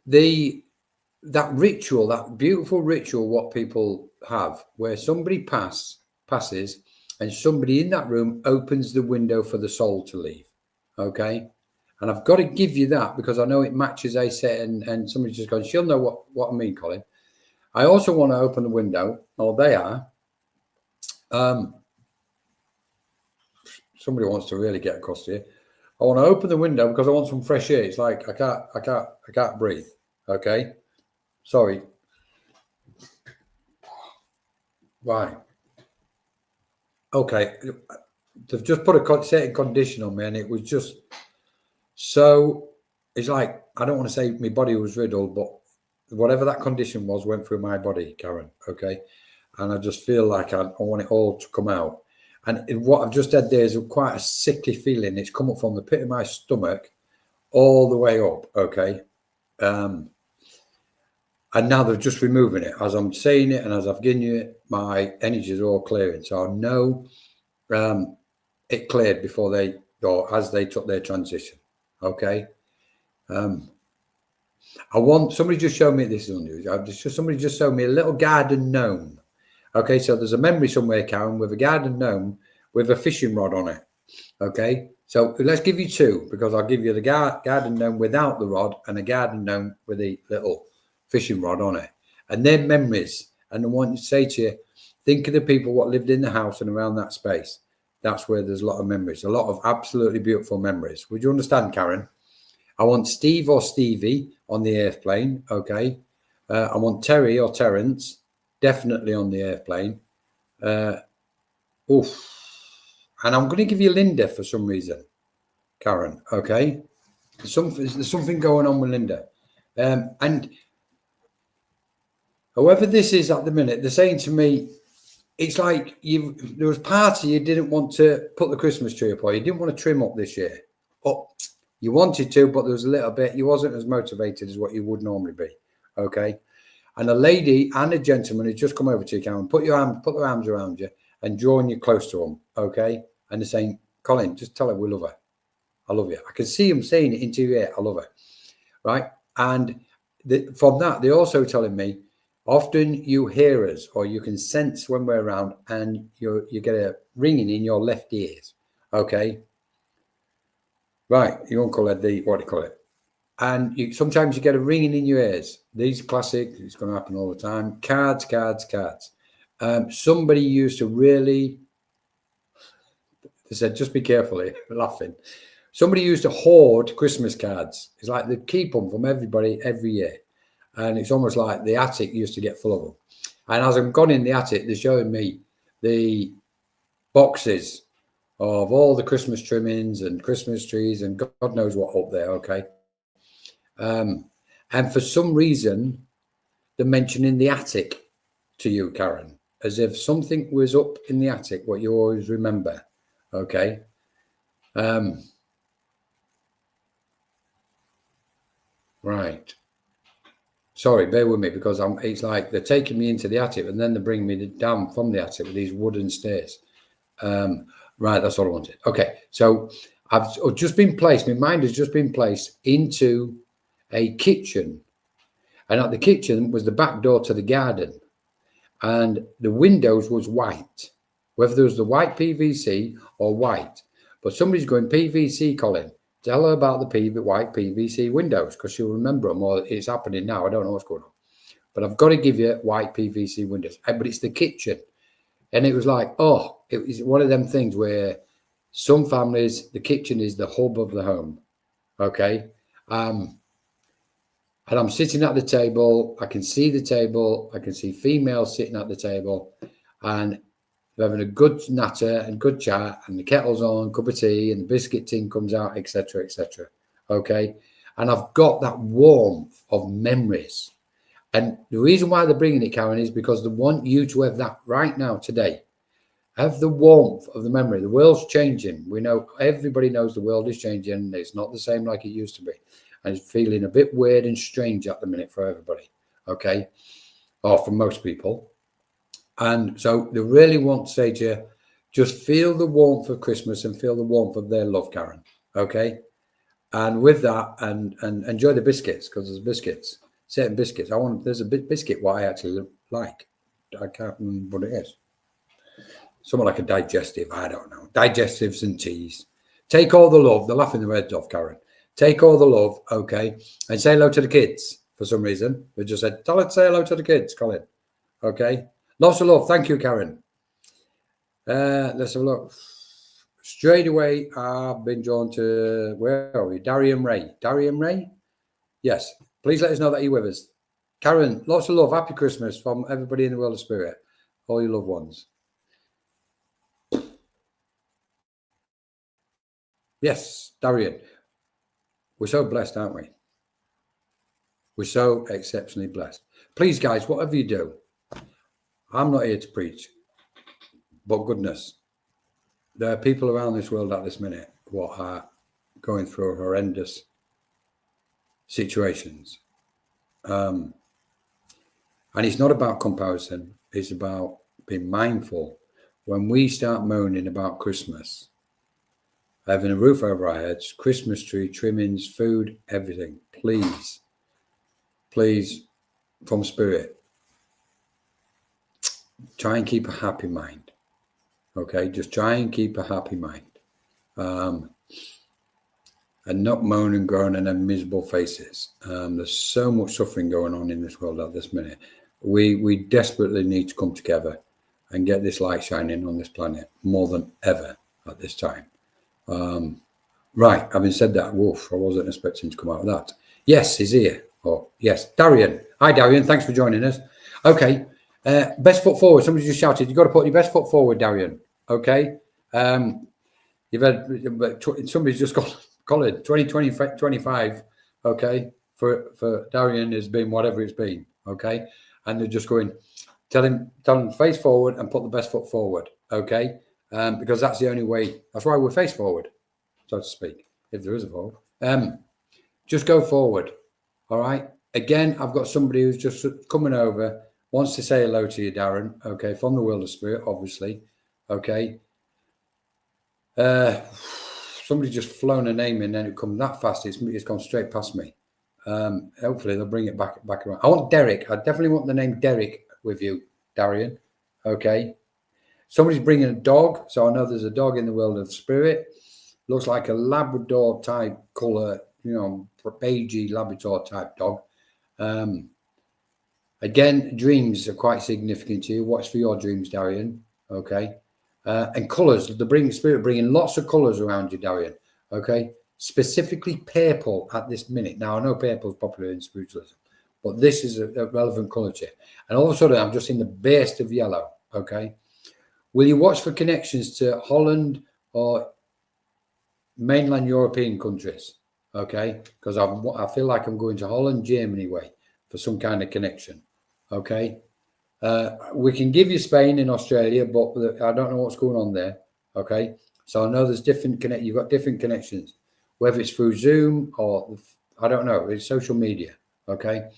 that ritual, that beautiful ritual, what people have, where somebody passes and somebody in that room opens the window for the soul to leave. Okay. And I've got to give you that because I know it matches a set, and somebody's just gone, she'll know what I mean, Colin. I also want to open the window, or they are. Somebody wants to really get across here. I want to open the window because I want some fresh air. It's like I can't breathe. Okay. Sorry. Right. Okay. They've just put a certain condition on me, and it was just so. It's like, I don't want to say my body was riddled, but whatever that condition was went through my body, Karen. Okay. And I just feel like I want it all to come out. And what I've just had there is quite a sickly feeling. It's come up from the pit of my stomach all the way up. Okay. And now they're just removing it. As I'm saying it and as I've given you it, my energies are all clearing. So I know it cleared before as they took their transition. Okay. I want somebody just show me, this is unusual. Somebody just showed me a little garden gnome. Okay, so there's a memory somewhere, Karen, with a garden gnome with a fishing rod on it. Okay, so let's give you two, because I'll give you the garden gnome without the rod and a garden gnome with a little fishing rod on it. And they're memories. And I want to say to you, think of the people what lived in the house and around that space. That's where there's a lot of memories, a lot of absolutely beautiful memories. Would you understand, Karen? I want Steve or Stevie on the airplane. Okay. I want Terry or Terence definitely on the airplane. Oof. And I'm going to give you Linda for some reason, Karen. Okay. There's something going on with Linda. And whoever this is at the minute, they're saying to me, it's like there was part of you didn't want to put the Christmas tree up, or you didn't want to trim up this year. Oh, you wanted to, but there was a little bit, you wasn't as motivated as what you would normally be. Okay. And a lady and a gentleman who just come over to you, Karen, put their arms around you and drawing you close to them. Okay. And they're saying, Colin, just tell her we love her. I love you. I can see them saying it into your ear. I love her. Right. And from that, they're also telling me, often you hear us, or you can sense when we're around, and you get a ringing in your left ears. Okay. Right. You won't call it what do you call it? And sometimes you get a ringing in your ears. These are classic. It's going to happen all the time. Cards. Somebody used to really, they said, just be careful here, laughing. Somebody used to hoard Christmas cards. It's like they keep them from everybody every year. And it's almost like the attic used to get full of them. And as I've gone in the attic, they're showing me the boxes of all the Christmas trimmings and Christmas trees and God knows what up there. Okay. And for some reason, they're mentioning the attic to you, Karen, as if something was up in the attic, what you always remember. Okay. Right. Sorry, bear with me, because it's like they're taking me into the attic and then they bring me down from the attic with these wooden stairs. Right, that's all I wanted. Okay, so I've just been placed, my mind has just been placed into a kitchen. And at the kitchen was the back door to the garden. And the windows was white, whether there was the white PVC or white. But somebody's going, PVC, Colin. Tell her about the white PVC windows, because she'll remember them, or it's happening now. I don't know what's going on. But I've got to give you white PVC windows. But it's the kitchen. And it was like, oh, it was one of them things where some families, the kitchen is the hub of the home. Okay. And I'm sitting at the table. I can see the table. I can see females sitting at the table. And they're having a good natter and good chat, and the kettle's on, cup of tea, and the biscuit tin comes out, etc., etc. Okay. And I've got that warmth of memories. And the reason why they're bringing it, Karen, is because they want you to have that right now, today. Have the warmth of the memory. The world's changing. We know, everybody knows the world is changing. It's not the same like it used to be. And it's feeling a bit weird and strange at the minute for everybody. Okay. Or for most people. And so they really want to say to you, just feel the warmth of Christmas and feel the warmth of their love, Karen. Okay. And with that, and enjoy the biscuits, because there's biscuits, certain biscuits. There's a biscuit what I actually like. I can't remember what it is. Something like a digestive, I don't know. Digestives and teas. Take all the love. They're laughing their heads off, Karen. Take all the love, okay, and say hello to the kids for some reason. They just said, tell her to say hello to the kids, Colin. Okay. Lots of love. Thank you, Karen. Let's have a look. Straight away, I've been drawn to, where are we? Darian Ray. Darian Ray? Yes. Please let us know that you're with us. Karen, lots of love. Happy Christmas from everybody in the world of spirit. All your loved ones. Yes, Darian. We're so blessed, aren't we? We're so exceptionally blessed. Please, guys, whatever you do, I'm not here to preach, but goodness, there are people around this world at this minute what are going through horrendous situations. And it's not about comparison. It's about being mindful. When we start moaning about Christmas, having a roof over our heads, Christmas tree, trimmings, food, everything, please, from spirit, try and keep a happy mind. Okay, just try and keep a happy mind. And not moan and groan and have miserable faces. There's so much suffering going on in this world at this minute. We desperately need to come together and get this light shining on this planet more than ever at this time. Right, having said that, woof, I wasn't expecting to come out of that. Yes, he's here. Oh, yes, Darian. Hi, Darian. Thanks for joining us. Okay, best foot forward. Somebody just shouted, you've got to put your best foot forward, Darian. Okay. You've had, somebody's just got, Colin, 2025, okay, for Darian has been whatever it's been, okay? And they're just going, tell him face forward and put the best foot forward, okay? Because that's the only way, that's why we're face forward, so to speak, if there is a forward. Just go forward, all right? Again, I've got somebody who's just coming over, wants to say hello to you, Darren, okay, from the world of spirit, obviously, okay? Somebody just flown a name in and it come that fast, it's gone straight past me. Hopefully they'll bring it back around. I want Derek. I definitely want the name Derek with you, Darian. Okay. Somebody's bringing a dog, so I know there's a dog in the world of spirit. Looks like a Labrador type color, you know, beigey Labrador type dog. Again, dreams are quite significant to you. Watch for your dreams, Darian. Okay. And colours, the spirit bringing lots of colours around you, Darian. Okay, specifically purple at this minute. Now I know purple is popular in spiritualism, but this is a relevant colour to it. And all of a sudden, I'm just in the burst of yellow. Okay, will you watch for connections to Holland or mainland European countries? Okay, because I feel like I'm going to Holland, Germany way for some kind of connection. Okay. We can give you Spain and Australia, but I don't know what's going on there. Okay, so I know there's you've got different connections, whether it's through Zoom or I don't know, it's social media. Okay,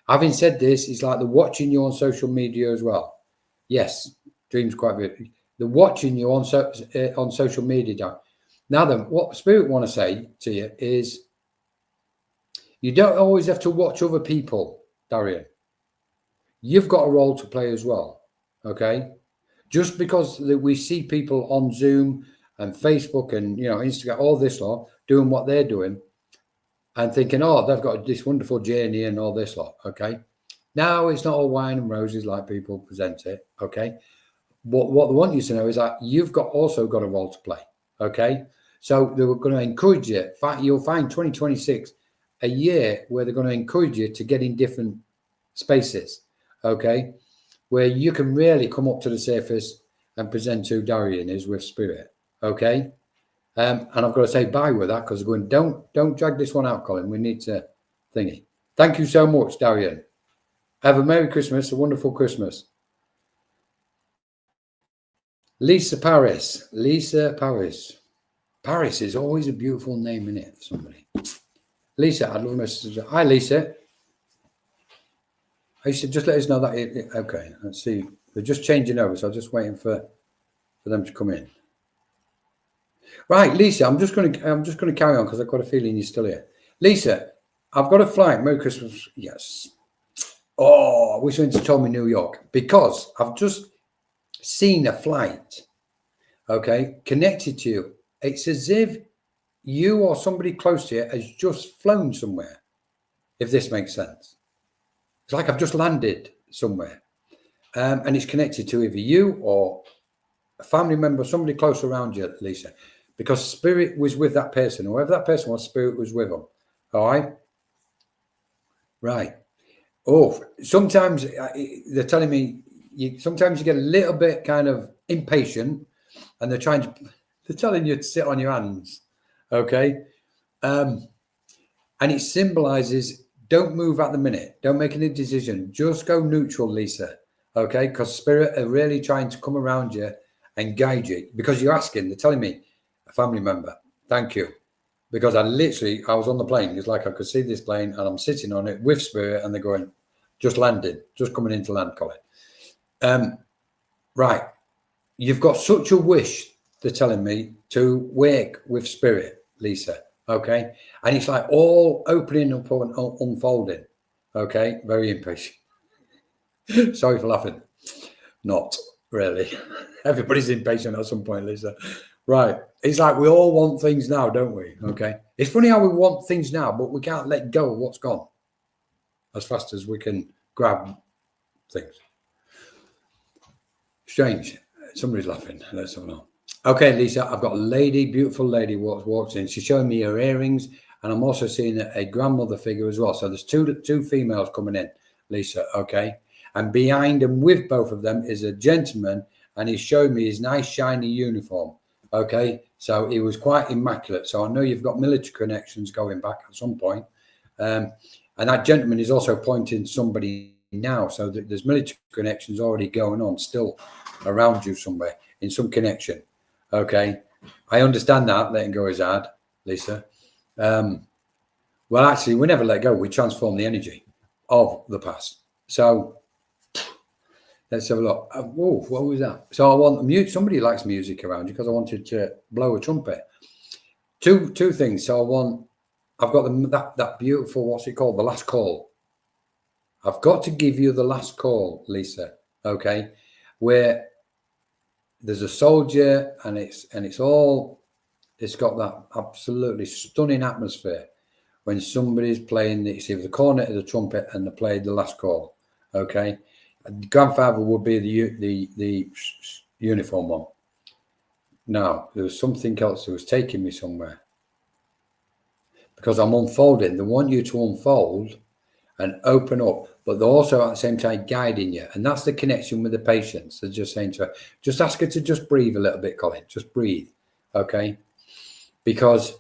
having said this, it's like they're watching you on social media as well. Yes, dreams quite good. They're watching you on social media. Now then, what Spirit want to say to you is, you don't always have to watch other people, Darian. You've got a role to play as well, okay? Just because we see people on Zoom and Facebook and, you know, Instagram, all this lot, doing what they're doing and thinking, oh, they've got this wonderful journey and all this lot, okay? Now, it's not all wine and roses like people present it, okay? What they want you to know is that you've also got a role to play, okay? So they're going to encourage you. In fact, you'll find 2026 a year where they're going to encourage you to get in different spaces, okay, where you can really come up to the surface and present who Darian is with spirit, okay? And I've got to say bye with that because we're going, don't drag this one out, Colin. We need to thingy. Thank you so much, Darian. Have a Merry Christmas, a wonderful Christmas. Lisa Paris. Paris is always a beautiful name, isn't it, for somebody? Lisa, I'd love a message. Hi, Lisa. I should just let us know that. Okay, let's see. They're just changing over, so I'm just waiting for them to come in. Right, Lisa, I'm just going to carry on because I've got a feeling you're still here. Lisa, I've got a flight. Merry Christmas. Yes. Oh, I wish you had told me New York, because I've just seen a flight, okay, connected to you. It's as if you or somebody close to you has just flown somewhere, if this makes sense. It's like I've just landed somewhere, and it's connected to either you or a family member, somebody close around you, Lisa, because spirit was with that person. Whoever that person was, spirit was with them. All right? Right. Oh, sometimes they're telling me, sometimes you get a little bit kind of impatient, and they're telling you to sit on your hands. Okay. And it symbolizes, don't move at the minute. Don't make any decision. Just go neutral, Lisa. Okay. Because spirit are really trying to come around you and guide you, because you're asking, they're telling me, a family member, thank you. Because I was on the plane. It's like I could see this plane and I'm sitting on it with spirit, and they're going, just landed, just coming into land, Colin. Right. You've got such a wish, they're telling me, to work with spirit, Lisa. Okay. And it's like all opening up and unfolding. Okay. Very impatient. Sorry for laughing. Not really. Everybody's impatient at some point, Lisa. Right. It's like we all want things now, don't we? Okay. It's funny how we want things now, but we can't let go of what's gone as fast as we can grab things. Strange. Somebody's laughing. Let's have a look. Okay, Lisa, I've got a lady, beautiful lady walks in. She's showing me her earrings, and I'm also seeing a grandmother figure as well. So there's two females coming in, Lisa. Okay. And behind and with both of them is a gentleman, and he's showing me his nice shiny uniform. Okay, so he was quite immaculate. So I know you've got military connections going back at some point. And that gentleman is also pointing somebody now. So there's military connections already going on still around you somewhere in some connection. Okay, I understand that. Letting go is hard, Lisa. Well, actually, we never let go. We transform the energy of the past. So let's have a look. Whoa, what was that? So I want mute. Somebody likes music around you, because I wanted to blow a trumpet. Two things. So I've got that beautiful, what's it called? The last call. I've got to give you the last call, Lisa. Okay, where there's a soldier, and it's got that absolutely stunning atmosphere when somebody's playing. It's either the cornet of the trumpet, and they played the last call. Okay. Grandfather would be the uniform one. Now, there was something else that was taking me somewhere, because I'm unfolding. They want you to unfold and open up, but they're also at the same time guiding you. And that's the connection with the patients. They're just saying to her, just ask her to just breathe a little bit, Colin. Just breathe. Okay. Because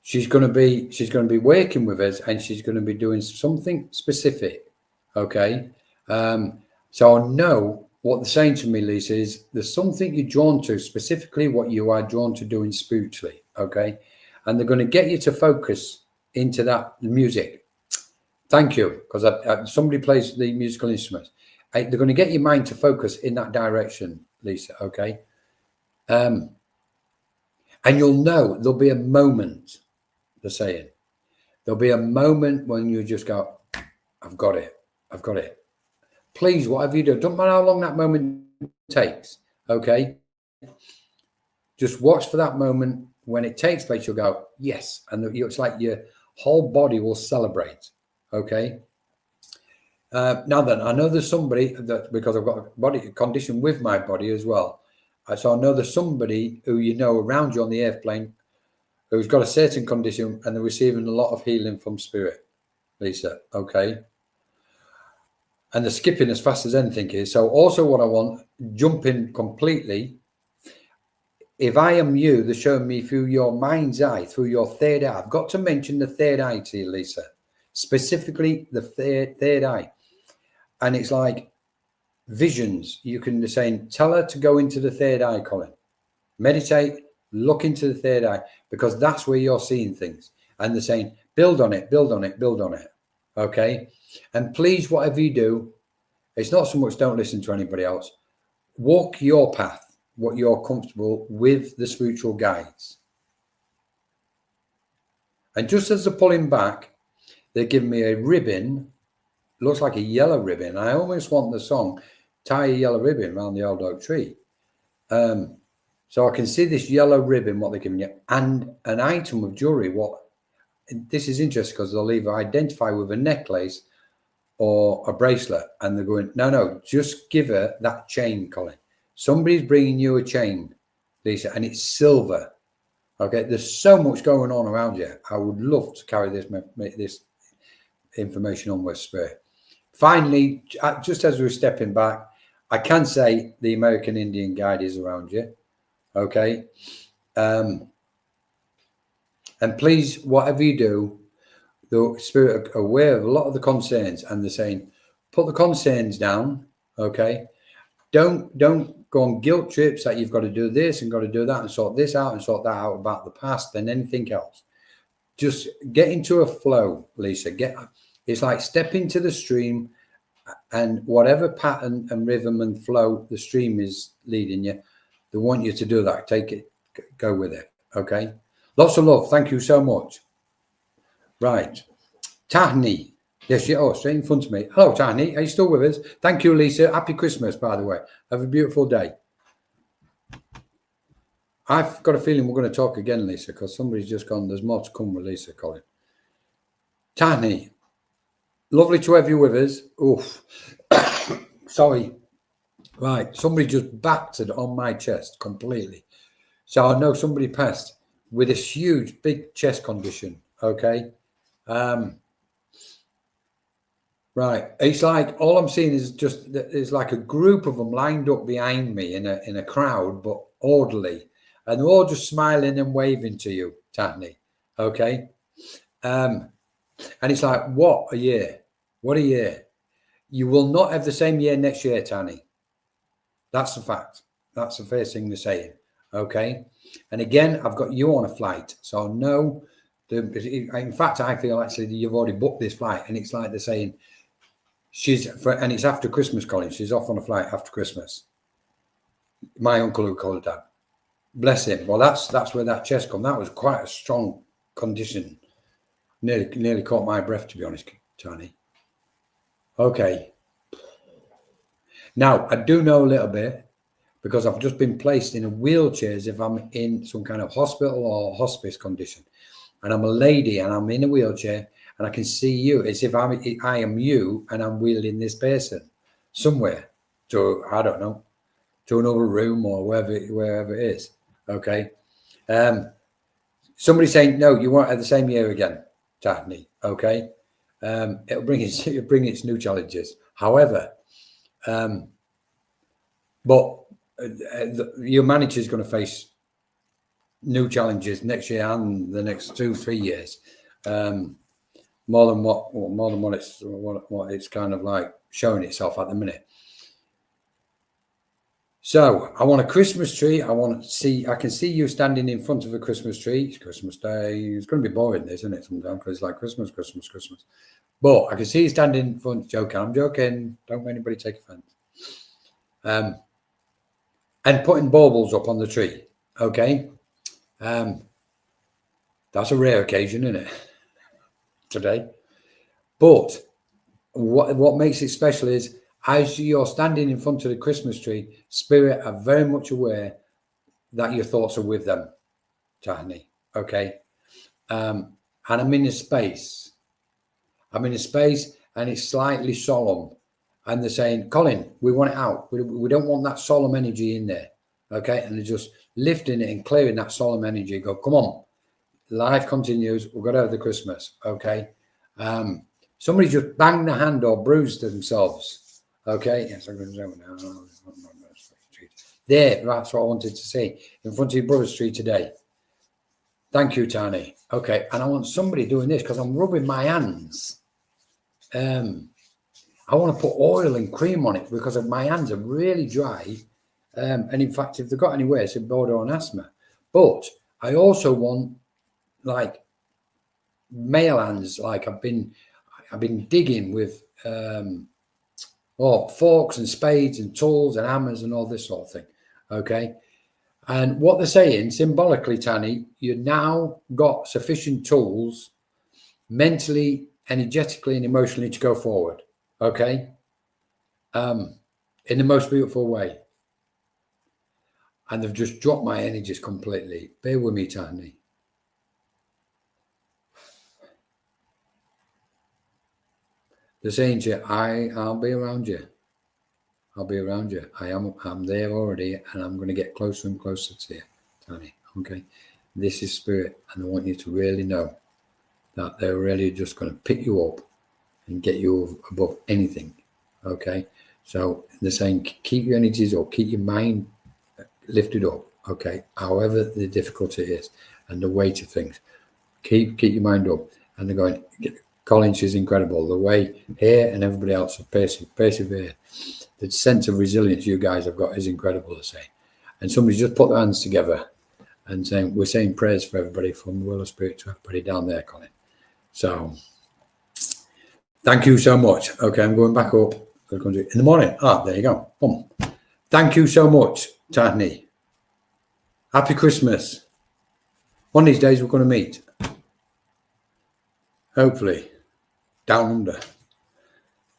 she's going to be working with us, and she's going to be doing something specific. Okay. So I know what they're saying to me, Lisa, is there's something you're drawn to, specifically what you are drawn to doing spiritually. Okay. And they're going to get you to focus into that music. Thank you. Because somebody plays the musical instruments. They're going to get your mind to focus in that direction, Lisa. Okay. And you'll know there'll be a moment, they're saying. There'll be a moment when you just go, I've got it. I've got it. Please, whatever you do, don't matter how long that moment takes. Okay. Just watch for that moment. When it takes place, you'll go, yes. And it's like your whole body will celebrate. Okay. Now then, I know there's somebody that, because I've got a body condition with my body as well. So I know there's somebody who you know around you on the airplane who's got a certain condition, and they're receiving a lot of healing from spirit, Lisa. Okay. And they're skipping as fast as anything is. So also what I want, jumping completely. If I am you, they're showing me through your mind's eye, through your third eye. I've got to mention the third eye to you, Lisa. Specifically the third eye. And it's like visions. You can be saying, tell her to go into the third eye, Colin. Meditate, look into the third eye, because that's where you're seeing things. And they're saying, build on it, build on it, build on it. Okay. And please, whatever you do, it's not so much don't listen to anybody else. Walk your path. what you're comfortable with the spiritual guides. And just as they're pulling back, they're giving me a ribbon, looks like a yellow ribbon. I almost want the song, tie a yellow ribbon around the old oak tree. So I can see this yellow ribbon, what they're giving you, and an item of jewelry. This is interesting because they'll either identify with a necklace or a bracelet, and they're going, no, just give her that chain, Colin. Somebody's bringing you a chain, Lisa, and it's silver. Okay, there's so much going on around you. I would love to carry this information on with Spirit. Finally, just as we're stepping back, I can say the American Indian Guide is around you. Okay. And please, whatever you do, the Spirit are aware of a lot of the concerns, and they're saying, put the concerns down. Okay. Don't go on guilt trips that you've got to do this and got to do that and sort this out and sort that out about the past and anything else. Just get into a flow, Lisa. It's like step into the stream, and whatever pattern and rhythm and flow the stream is leading you, they want you to do that. Take it, go with it. Okay. Lots of love. Thank you so much. Right. Tahni. Yes, straight in front of me. Hello, Tahni. Are you still with us? Thank you, Lisa. Happy Christmas, by the way. Have a beautiful day. I've got a feeling we're going to talk again, Lisa, because somebody's just gone. There's more to come with Lisa, Colin. Tahni. Lovely to have you with us. Oof. Sorry. Right. Somebody just battered on my chest completely. So I know somebody passed with this huge, big chest condition. Okay. Right. It's like all I'm seeing is just there's like a group of them lined up behind me in a crowd, but orderly, and they're all just smiling and waving to you, Tahni. Okay. And it's like, what a year. What a year. You will not have the same year next year, Tahni. That's the fact. That's the first thing they're saying. Okay. And again, I've got you on a flight. So no, in fact, I feel actually that you've already booked this flight, and it's like they're saying and it's after Christmas, Colin. She's off on a flight after Christmas. My uncle who called her dad. Bless him. Well, that's where that chest come. That was quite a strong condition. Nearly caught my breath, to be honest, Tony. Okay. Now, I do know a little bit because I've just been placed in a wheelchair as if I'm in some kind of hospital or hospice condition. And I'm a lady and I'm in a wheelchair and I can see you as if I am you and I'm wheeling this person somewhere to, I don't know, to another room or wherever it is. Okay. Somebody saying, no, you won't have the same year again, Tahni. Okay. It'll bring its new challenges. However, but your manager is going to face new challenges next year and the next 2-3 years. More than what it's kind of like showing itself at the minute. So I want a Christmas tree. I can see you standing in front of a Christmas tree. It's Christmas Day. It's going to be boring, isn't it? Sometimes because it's like Christmas. But I can see you standing in front. I'm joking. Don't let anybody take offense. And putting baubles up on the tree. Okay. That's a rare occasion, isn't it? Today. But what makes it special is as you're standing in front of the Christmas tree, Spirit are very much aware that your thoughts are with them, Tahni. Okay. And I'm in a space. And it's slightly solemn. And they're saying, Colin, we want it out. We don't want that solemn energy in there. Okay. And they're just lifting it and clearing that solemn energy. Go, come on. Life continues. We've got to have the Christmas. Okay. Somebody just banged their hand or bruised themselves. Okay. Yes, I'm going to say now. There, that's what I wanted to say. In front of your brother's tree today. Thank you, Tani. Okay. And I want somebody doing this because I'm rubbing my hands. I want to put oil and cream on it because my hands are really dry. And in fact, if they've got anywhere, it's a border on asthma. But I also want like male hands, like I've been digging with forks and spades and tools and hammers and all this sort of thing. Okay. And what they're saying symbolically, Tanny, you now got sufficient tools mentally, energetically, and emotionally to go forward. Okay. In the most beautiful way. And they've just dropped my energies completely. Bear with me, Tanny. They're saying to you, I'll be around you. I'll be around you. I'm there already, and I'm going to get closer and closer to you, Tanny. Okay. This is spirit, and I want you to really know that they're really just going to pick you up and get you above anything. Okay. So they're saying keep your energies up, keep your mind lifted up. Okay. However the difficulty is and the weight of things, keep your mind up. And they're going, Colin, she's incredible. The way here and everybody else persevere. The sense of resilience you guys have got is incredible to say. And somebody just put their hands together and saying, we're saying prayers for everybody from the world of spirit to everybody down there, Colin. So thank you so much. Okay, I'm going back up in the morning. There you go. Boom. Thank you so much, Tani. Happy Christmas. One of these days we're going to meet. Hopefully. Down under.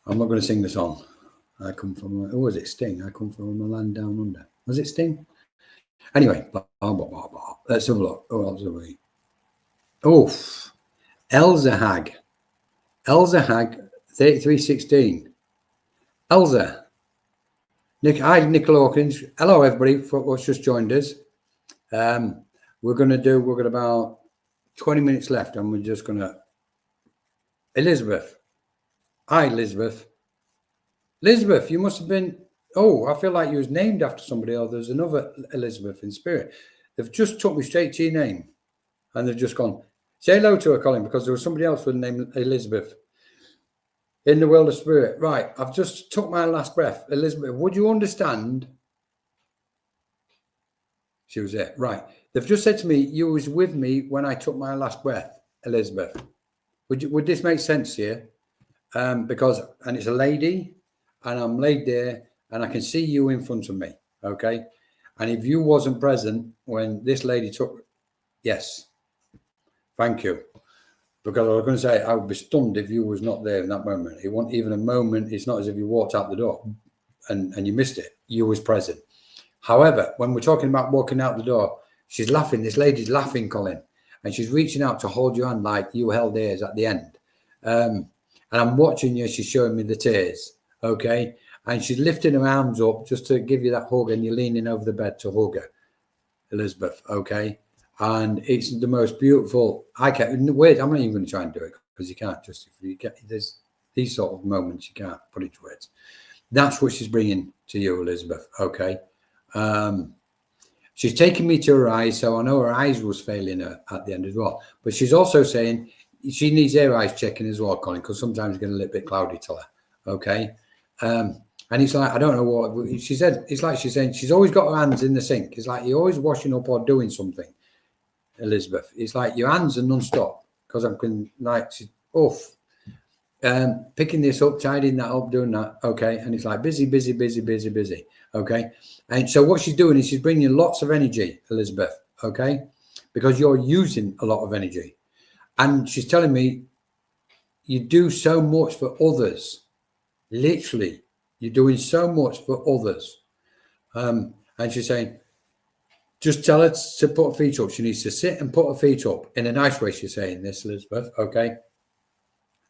I'm not going to sing the song. I come from, who was it? Sting. I come from a land down under. Was it Sting? Anyway, let's have a look. Who else are we? Oof. Elsa Hag. Elsa Hag, 3316. Elsa. Hi, Nicola Hawkins. Hello, everybody, for what's just joined us. We're got about 20 minutes left, and we're just going to. Elizabeth. Hi, Elizabeth. Elizabeth, you must have been. Oh, I feel like you was named after somebody, or there's another Elizabeth in spirit. They've just took me straight to your name, and they've just gone, say hello to her, Colin, because there was somebody else with the name Elizabeth in the world of spirit. Right, I've just took my last breath. Elizabeth, would you understand? She was there. Right. They've just said to me, you was with me when I took my last breath, Elizabeth. Would this make sense here? Because it's a lady, and I'm laid there, and I can see you in front of me. Okay. And if you wasn't present when this lady took, yes. Thank you. Because I was going to say, I would be stunned if you was not there in that moment. It wasn't even a moment. It's not as if you walked out the door and you missed it. You was present. However, when we're talking about walking out the door, she's laughing. This lady's laughing, Colin. And she's reaching out to hold your hand like you held hers at the end. And I'm watching you. She's showing me the tears. Okay. And she's lifting her arms up just to give you that hug. And you're leaning over the bed to hug her, Elizabeth. Okay. And it's the most beautiful. Wait, I'm not even going to try and do it because you can't just, if you get, there's these sort of moments, you can't put it to words. That's what she's bringing to you, Elizabeth. Okay. She's taking me to her eyes. So I know her eyes was failing her at the end as well. But she's also saying she needs her eyes checking as well, Colin, because sometimes it's getting a little bit cloudy, tell her. Okay. And it's like, I don't know what she said. It's like she's saying she's always got her hands in the sink. It's like you're always washing up or doing something, Elizabeth. It's like your hands are non-stop because I'm like, picking this up, tidying that up, doing that. Okay. And it's like busy. Okay. And so what she's doing is she's bringing lots of energy, Elizabeth. Okay. Because you're using a lot of energy. And she's telling me you do so much for others. Literally, you're doing so much for others. And she's saying, just tell her to put her feet up. She needs to sit and put her feet up in a nice way. She's saying this, Elizabeth. Okay.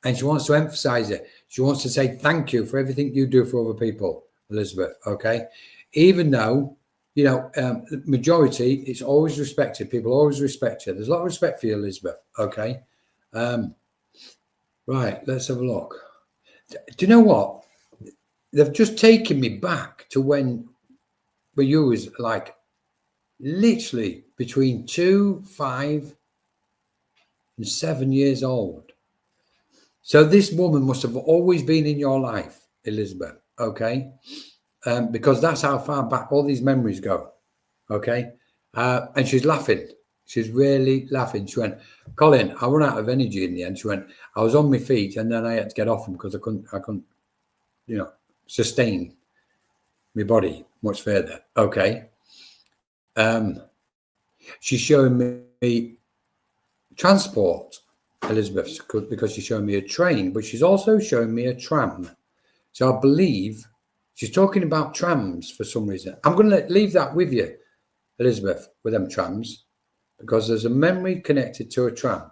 And she wants to emphasize it. She wants to say thank you for everything you do for other people, Elizabeth. Okay. Even though, you know, the majority, it's always respected. People always respect you. There's a lot of respect for you, Elizabeth. Okay. Right. Let's have a look. Do you know what? They've just taken me back to when you was like literally between 2, 5, and 7 years old. So this woman must have always been in your life, Elizabeth. Okay. Because that's how far back all these memories go. Okay. And she's laughing. She's really laughing. She went, Colin, I run out of energy in the end. She went, I was on my feet and then I had to get off them because I couldn't, you know, sustain my body much further. Okay. She's showing me transport, Elizabeth, because she's showing me a train, but she's also showing me a tram. So I believe she's talking about trams for some reason. I'm going to leave that with you, Elizabeth, with them trams, because there's a memory connected to a tram.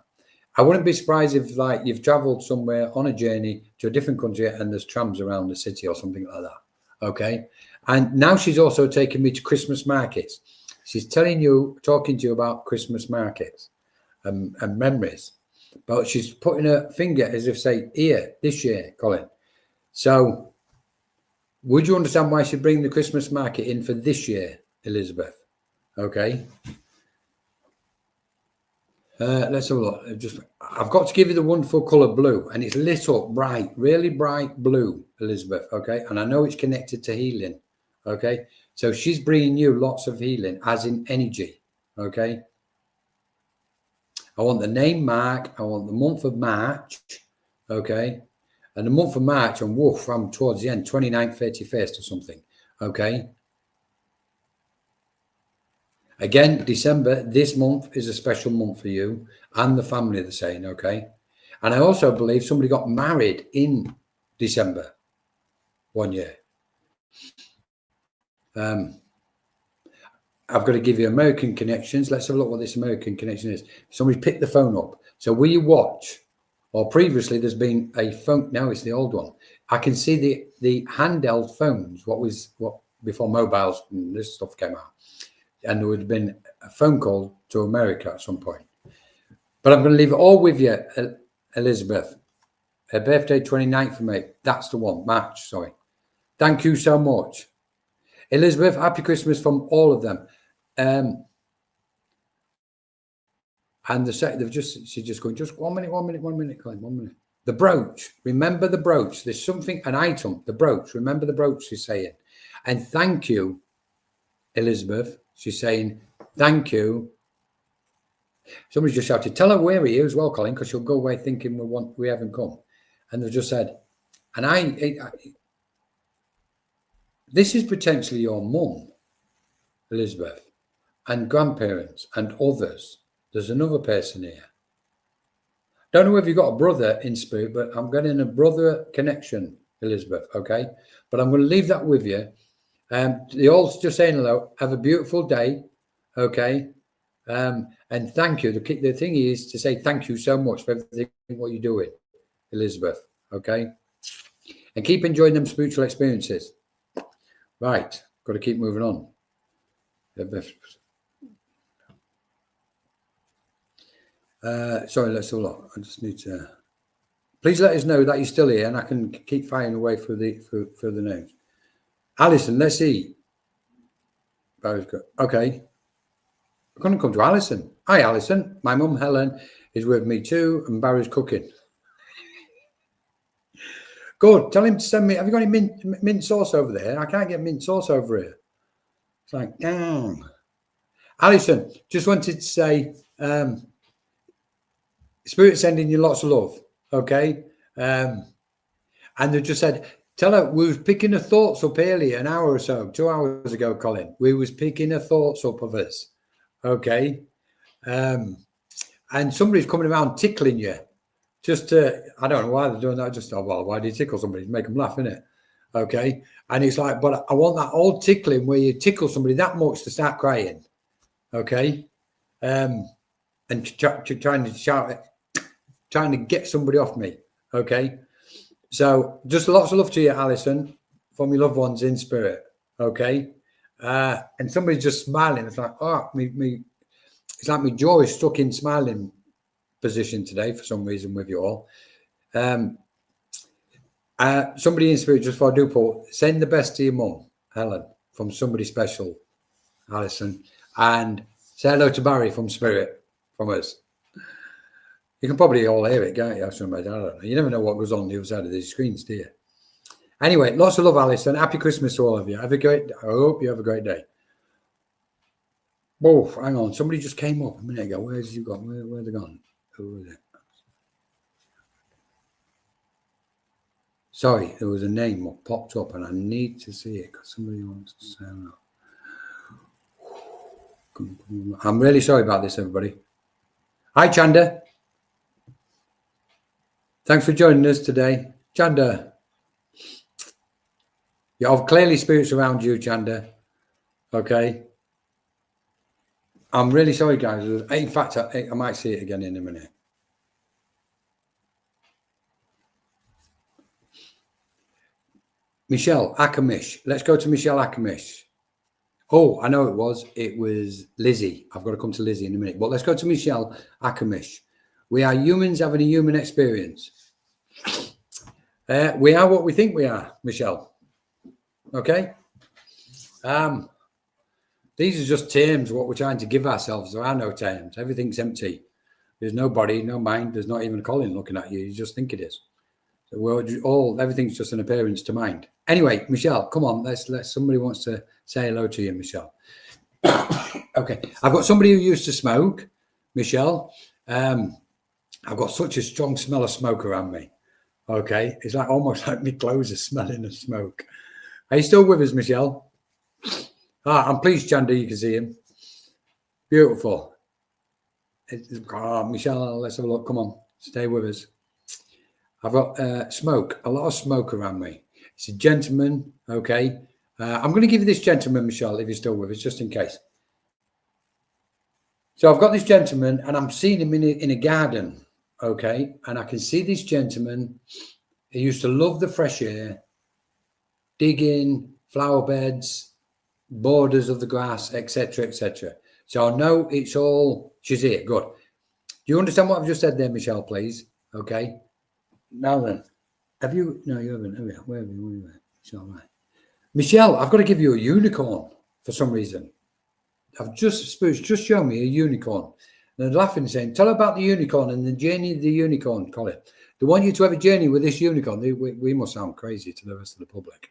I wouldn't be surprised if, like, you've travelled somewhere on a journey to a different country and there's trams around the city or something like that. Okay. And now she's also taking me to Christmas markets. She's talking to you about Christmas markets and memories. But she's putting her finger as if say, here, this year, Colin. So would you understand why she'd bring the Christmas market in for this year, Elizabeth? Okay. Let's have a look. I've got to give you the wonderful colour blue, and it's lit up bright, really bright blue, Elizabeth. Okay, and I know it's connected to healing. Okay, so she's bringing you lots of healing, as in energy. Okay, I want the name Mark. I want the month of March. Okay, and the month of March, and woof, I'm towards the end, 29th, 31st or something. Okay. Again, December, this month is a special month for you and the family, they're saying, okay? And I also believe somebody got married in December one year. I've got to give you American connections. Let's have a look what this American connection is. Somebody picked the phone up. So will you watch? Or previously there's been a phone, now it's the old one. I can see the handheld phones, what before mobiles and this stuff came out. And there would have been a phone call to America at some point. But I'm going to leave it all with you, Elizabeth. Her birthday, 29th of May. That's the one, March, sorry. Thank you so much. Elizabeth, happy Christmas from all of them. And she's just going, just 1 minute, Colin, 1 minute. The brooch, remember the brooch. There's something, an item, the brooch. Remember the brooch, she's saying. And thank you, Elizabeth. She's saying, thank you. Somebody just shouted, tell her where he is as well, Colin, because she'll go away thinking we haven't come. And they just said, and this is potentially your mum, Elizabeth, and grandparents and others. There's another person here. Don't know if you've got a brother in spirit, but I'm getting a brother connection, Elizabeth, okay? But I'm going to leave that with you. They all just saying hello. Have a beautiful day, okay? And thank you. The thing is to say thank you so much for everything what you're doing, Elizabeth, okay? And keep enjoying them spiritual experiences. Right, got to keep moving on. Sorry, let's have a look. I just need to. Please let us know that you're still here, and I can keep firing away through the names. Alison, let's see. Okay. I'm going to come to Alison. Hi, Alison. My mum, Helen, is with me too, and Barry's cooking. Good. Tell him to send me. Have you got any mint sauce over there? I can't get mint sauce over here. It's like, damn. Alison, just wanted to say, Spirit sending you lots of love. Okay. And they just said, tell her we was picking her thoughts up earlier, an hour or so, 2 hours ago, Colin. We was picking her thoughts up of us. Okay. And somebody's coming around tickling you. Just to, I don't know why they're doing that. Just, oh, well, why do you tickle somebody? Make them laugh, innit? Okay. And it's like, but I want that old tickling where you tickle somebody that much to start crying. Okay. And trying to shout, trying to get somebody off me. Okay. So just lots of love to you, Alison, from your loved ones in spirit. Okay. And somebody's just smiling. It's like, oh, me. It's like my jaw is stuck in smiling position today for some reason with you all. Somebody in spirit, just for I do put, send the best to your mum, Helen, from somebody special, Alison, and say hello to Barry from spirit, from us. You can probably all hear it, can't you? I don't know. You never know what goes on the other side of these screens, do you? Anyway, lots of love, Alison. Happy Christmas to all of you. I hope you have a great day. Oh, hang on. Somebody just came up a minute ago. Where's you gone? Where they gone? Who was it? Sorry, there was a name that popped up and I need to see it because somebody wants to say hello. I'm really sorry about this, everybody. Hi, Chanda. Thanks for joining us today. Chanda. You have clearly spirits around you, Chanda. Okay. I'm really sorry, guys. In fact, I might see it again in a minute. Michelle Akamish. Let's go to Michelle Akamish. Oh, I know it was. It was Lizzie. I've got to come to Lizzie in a minute. But let's go to Michelle Akamish. We are humans having a human experience. We are what we think we are, Michelle. Okay? These are just terms, what we're trying to give ourselves. There are no terms. Everything's empty. There's no body, no mind. There's not even Colin looking at you. You just think it is. So everything's just an appearance to mind. Anyway, Michelle, come on. Let's somebody wants to say hello to you, Michelle. Okay. I've got somebody who used to smoke, Michelle. I've got such a strong smell of smoke around me. Okay. It's like almost like my clothes are smelling of smoke. Are you still with us, Michelle? I'm pleased, Chanda, you can see him. Beautiful. Michelle, let's have a look. Come on. Stay with us. I've got smoke, a lot of smoke around me. It's a gentleman, okay? I'm going to give you this gentleman, Michelle, if you're still with us, just in case. So I've got this gentleman, and I'm seeing him in a garden, okay? And I can see this gentleman. He used to love the fresh air, digging flower beds, borders of the grass, etc., etc. So I know it's all, she's here, good. Do you understand what I've just said there, Michelle, please? Okay. Now then, have you? No, you haven't. Where have you? It's all right. Michelle, I've got to give you a unicorn for some reason. Spirit's just shown me a unicorn. And they're laughing and saying, tell her about the unicorn and the journey of the unicorn, Colin. They want you to have a journey with this unicorn. We must sound crazy to the rest of the public.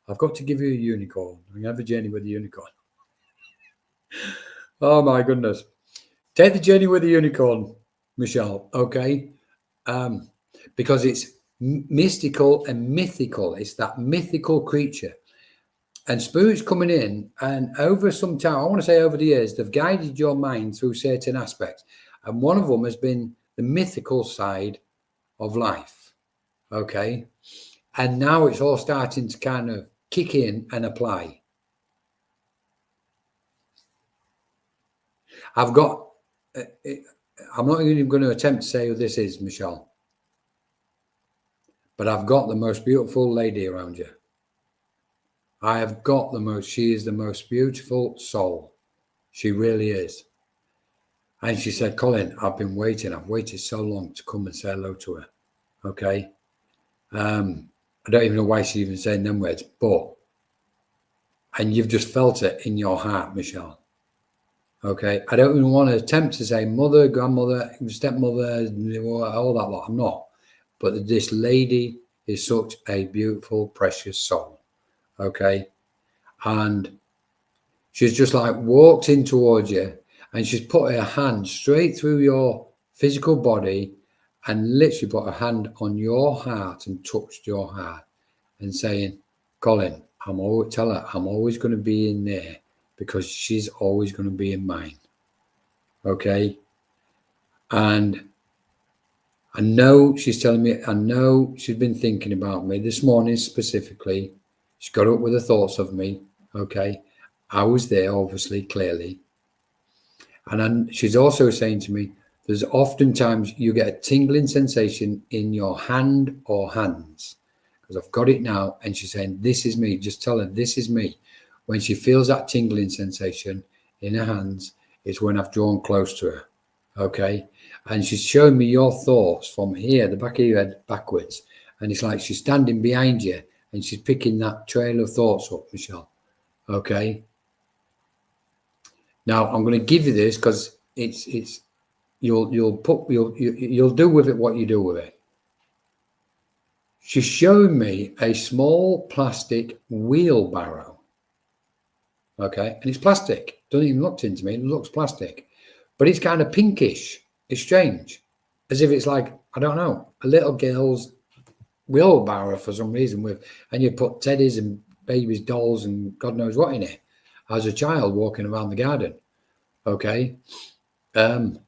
I've got to give you a unicorn. I'm going to have a journey with the unicorn. Oh, my goodness. Take the journey with the unicorn, Michelle, okay? Because it's mystical and mythical. It's that mythical creature. And Spirit's coming in, and over some time, I want to say over the years, they've guided your mind through certain aspects. And one of them has been the mythical side of life, okay? And now it's all starting to kind of kick in and apply. I'm not even going to attempt to say who this is, Michelle. But I've got the most beautiful lady around you. I have got she is the most beautiful soul. She really is. And she said, Colin, I've waited so long to come and say hello to her. Okay. I don't even know why she's even saying them words, and you've just felt it in your heart, Michelle. Okay. I don't even want to attempt to say mother, grandmother, stepmother, all that lot. I'm not. But this lady is such a beautiful, precious soul. Okay. And she's just like walked in towards you, and she's put her hand straight through your physical body and literally put her hand on your heart and touched your heart and saying, Colin, I'm always going to be in there because she's always going to be in mine. Okay. And I know she's telling me, I know she's been thinking about me this morning specifically. She got up with the thoughts of me. Okay. I was there, obviously, clearly. And then she's also saying to me, there's oftentimes you get a tingling sensation in your hand or hands. Because I've got it now. And she's saying, this is me. Just tell her, this is me. When she feels that tingling sensation in her hands, it's when I've drawn close to her. Okay. And she's showing me your thoughts from here, the back of your head, backwards. And it's like she's standing behind you and she's picking that trail of thoughts up, Michelle. Okay. Now I'm going to give you this because you'll do with it what you do with it. She's showing me a small plastic wheelbarrow. Okay. And it's plastic. Doesn't even look into me. It looks plastic, but it's kind of pinkish. It's strange. As if it's like, I don't know, a little girl's wheelbarrow for some reason and you put teddies and babies, dolls and God knows what in it as a child walking around the garden. Okay. And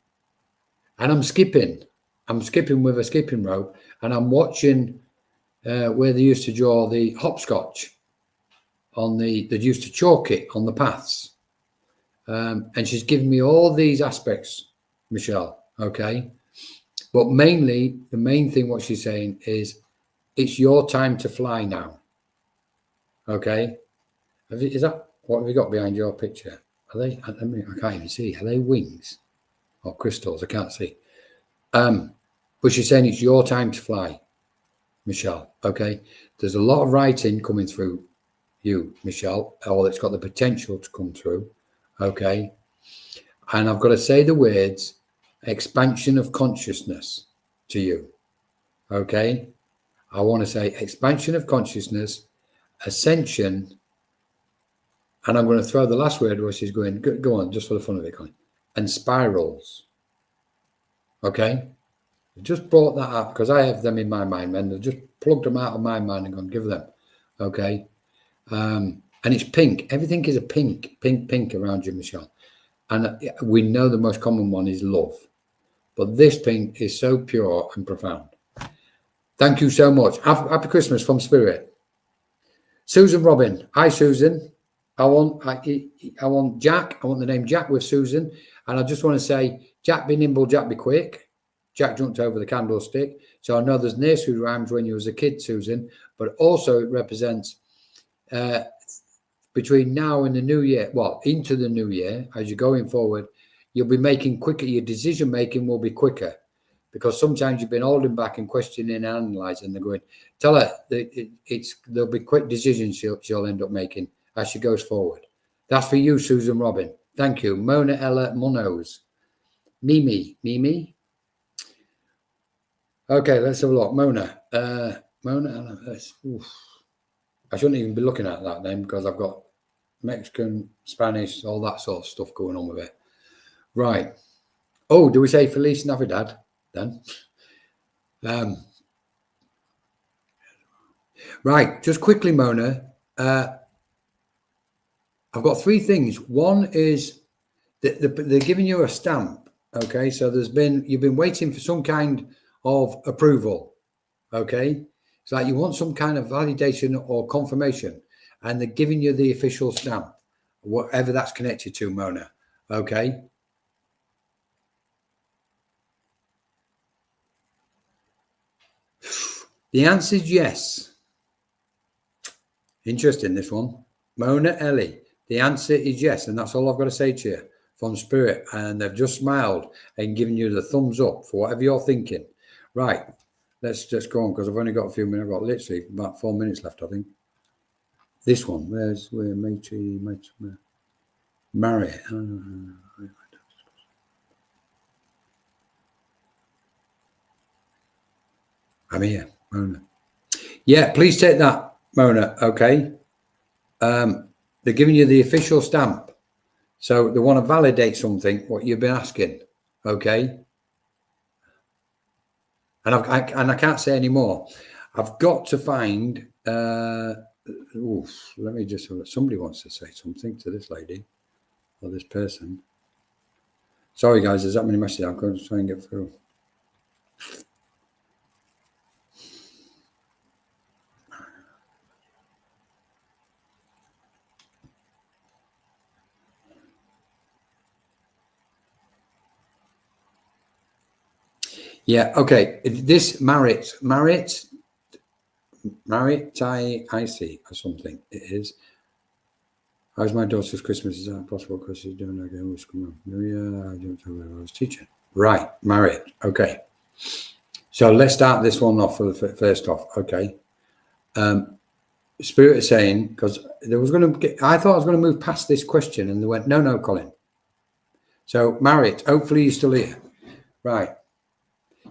I'm skipping with a skipping rope, and I'm watching where they used to draw the hopscotch on they used to chalk it on the paths. And she's given me all these aspects, Michelle. Okay. But mainly, the main thing what she's saying is, it's your time to fly now. Okay. Is that what have you got behind your picture? Are they? I can't even see. Are they wings or crystals? I can't see. But she's saying it's your time to fly, Michelle. Okay. There's a lot of writing coming through you, Michelle, or it's got the potential to come through. Okay. And I've got to say the words expansion of consciousness to you. Okay. I want to say expansion of consciousness, ascension, and I'm going to throw the last word where she's going, go on, just for the fun of it, Colin, and spirals. Okay. I just brought that up because I have them in my mind, and I've just plugged them out of my mind and gone, give them. Okay. And it's pink. Everything is a pink around you, Michelle. And we know the most common one is love. But this pink is so pure and profound. Thank you so much. Happy Christmas from Spirit. Susan Robin. Hi, Susan. I want Jack. I want the name Jack with Susan. And I just want to say, Jack be nimble, Jack be quick. Jack jumped over the candlestick. So I know there's nursery rhymes when you was a kid, Susan. But also it represents between now and the new year, into the new year, as you're going forward, you'll be making quicker. Your decision making will be quicker. Because sometimes you've been holding back and questioning and analysing. They're going, tell her there'll be quick decisions she'll end up making as she goes forward. That's for you, Susan Robin. Thank you. Mona Ella Munoz. Mimi. Okay, let's have a look. Mona. Mona. I shouldn't even be looking at that name because I've got Mexican, Spanish, all that sort of stuff going on with it. Right. Oh, do we say Feliz Navidad? Then right, just quickly, Mona, I've got three things. One is that they're giving you a stamp. Okay, so you've been waiting for some kind of approval. Okay, it's like you want some kind of validation or confirmation, and they're giving you the official stamp, whatever that's connected to, Mona. Okay. The answer is yes. Interesting, this one. Mona Ellie. The answer is yes. And that's all I've got to say to you from Spirit. And they've just smiled and given you the thumbs up for whatever you're thinking. Right. Let's just go on because I've only got a few minutes. I've got literally about 4 minutes left, I think. This one. Where Mary. I'm here, Mona. Yeah, please take that, Mona. Okay. They're giving you the official stamp. So they want to validate something, what you've been asking. Okay. And I can't say any more. I've got to find, let me just, somebody wants to say something to this lady or this person. Sorry, guys, there's that many messages. I'm going to try and get through. Yeah, okay. This Marit, I see, or something. It is. How's my daughter's Christmas? Is that possible? Because she's doing again. What's going on? Yeah, I don't know where I was teaching. Right, Marit. Okay. So let's start this one off first off. Okay. Spirit is saying, because I thought I was going to move past this question, and they went, no, Colin. So Marit, hopefully you're still here. Right.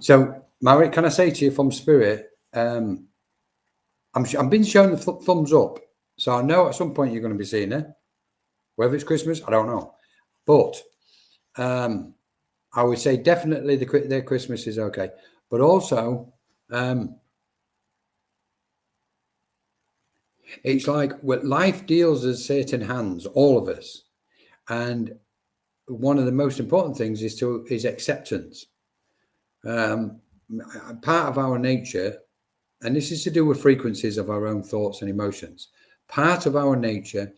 So, Marit, can I say to you from Spirit, I'm being shown the thumbs up. So I know at some point you're going to be seeing it. Whether it's Christmas, I don't know. But I would say definitely their Christmas is okay. But also, it's like life deals us certain hands, all of us. And one of the most important things is acceptance. Part of our nature, and this is to do with frequencies of our own thoughts and emotions. Part of our nature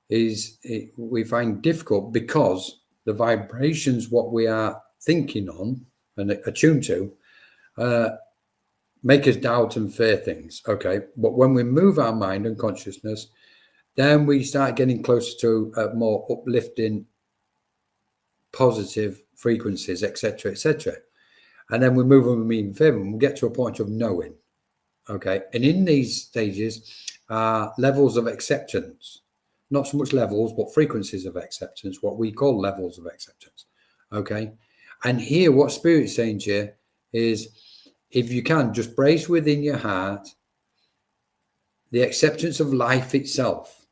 is we find difficult because the vibrations, what we are thinking on and attuned to, make us doubt and fear things. Okay, but when we move our mind and consciousness, then we start getting closer to more uplifting, positive frequencies, etc., etc. And then we move them even further, and we get to a point of knowing. Okay, and in these stages are levels of acceptance. Not so much levels, but frequencies of acceptance, what we call levels of acceptance. Okay. And here, what Spirit's saying to you is, if you can, just brace within your heart the acceptance of life itself.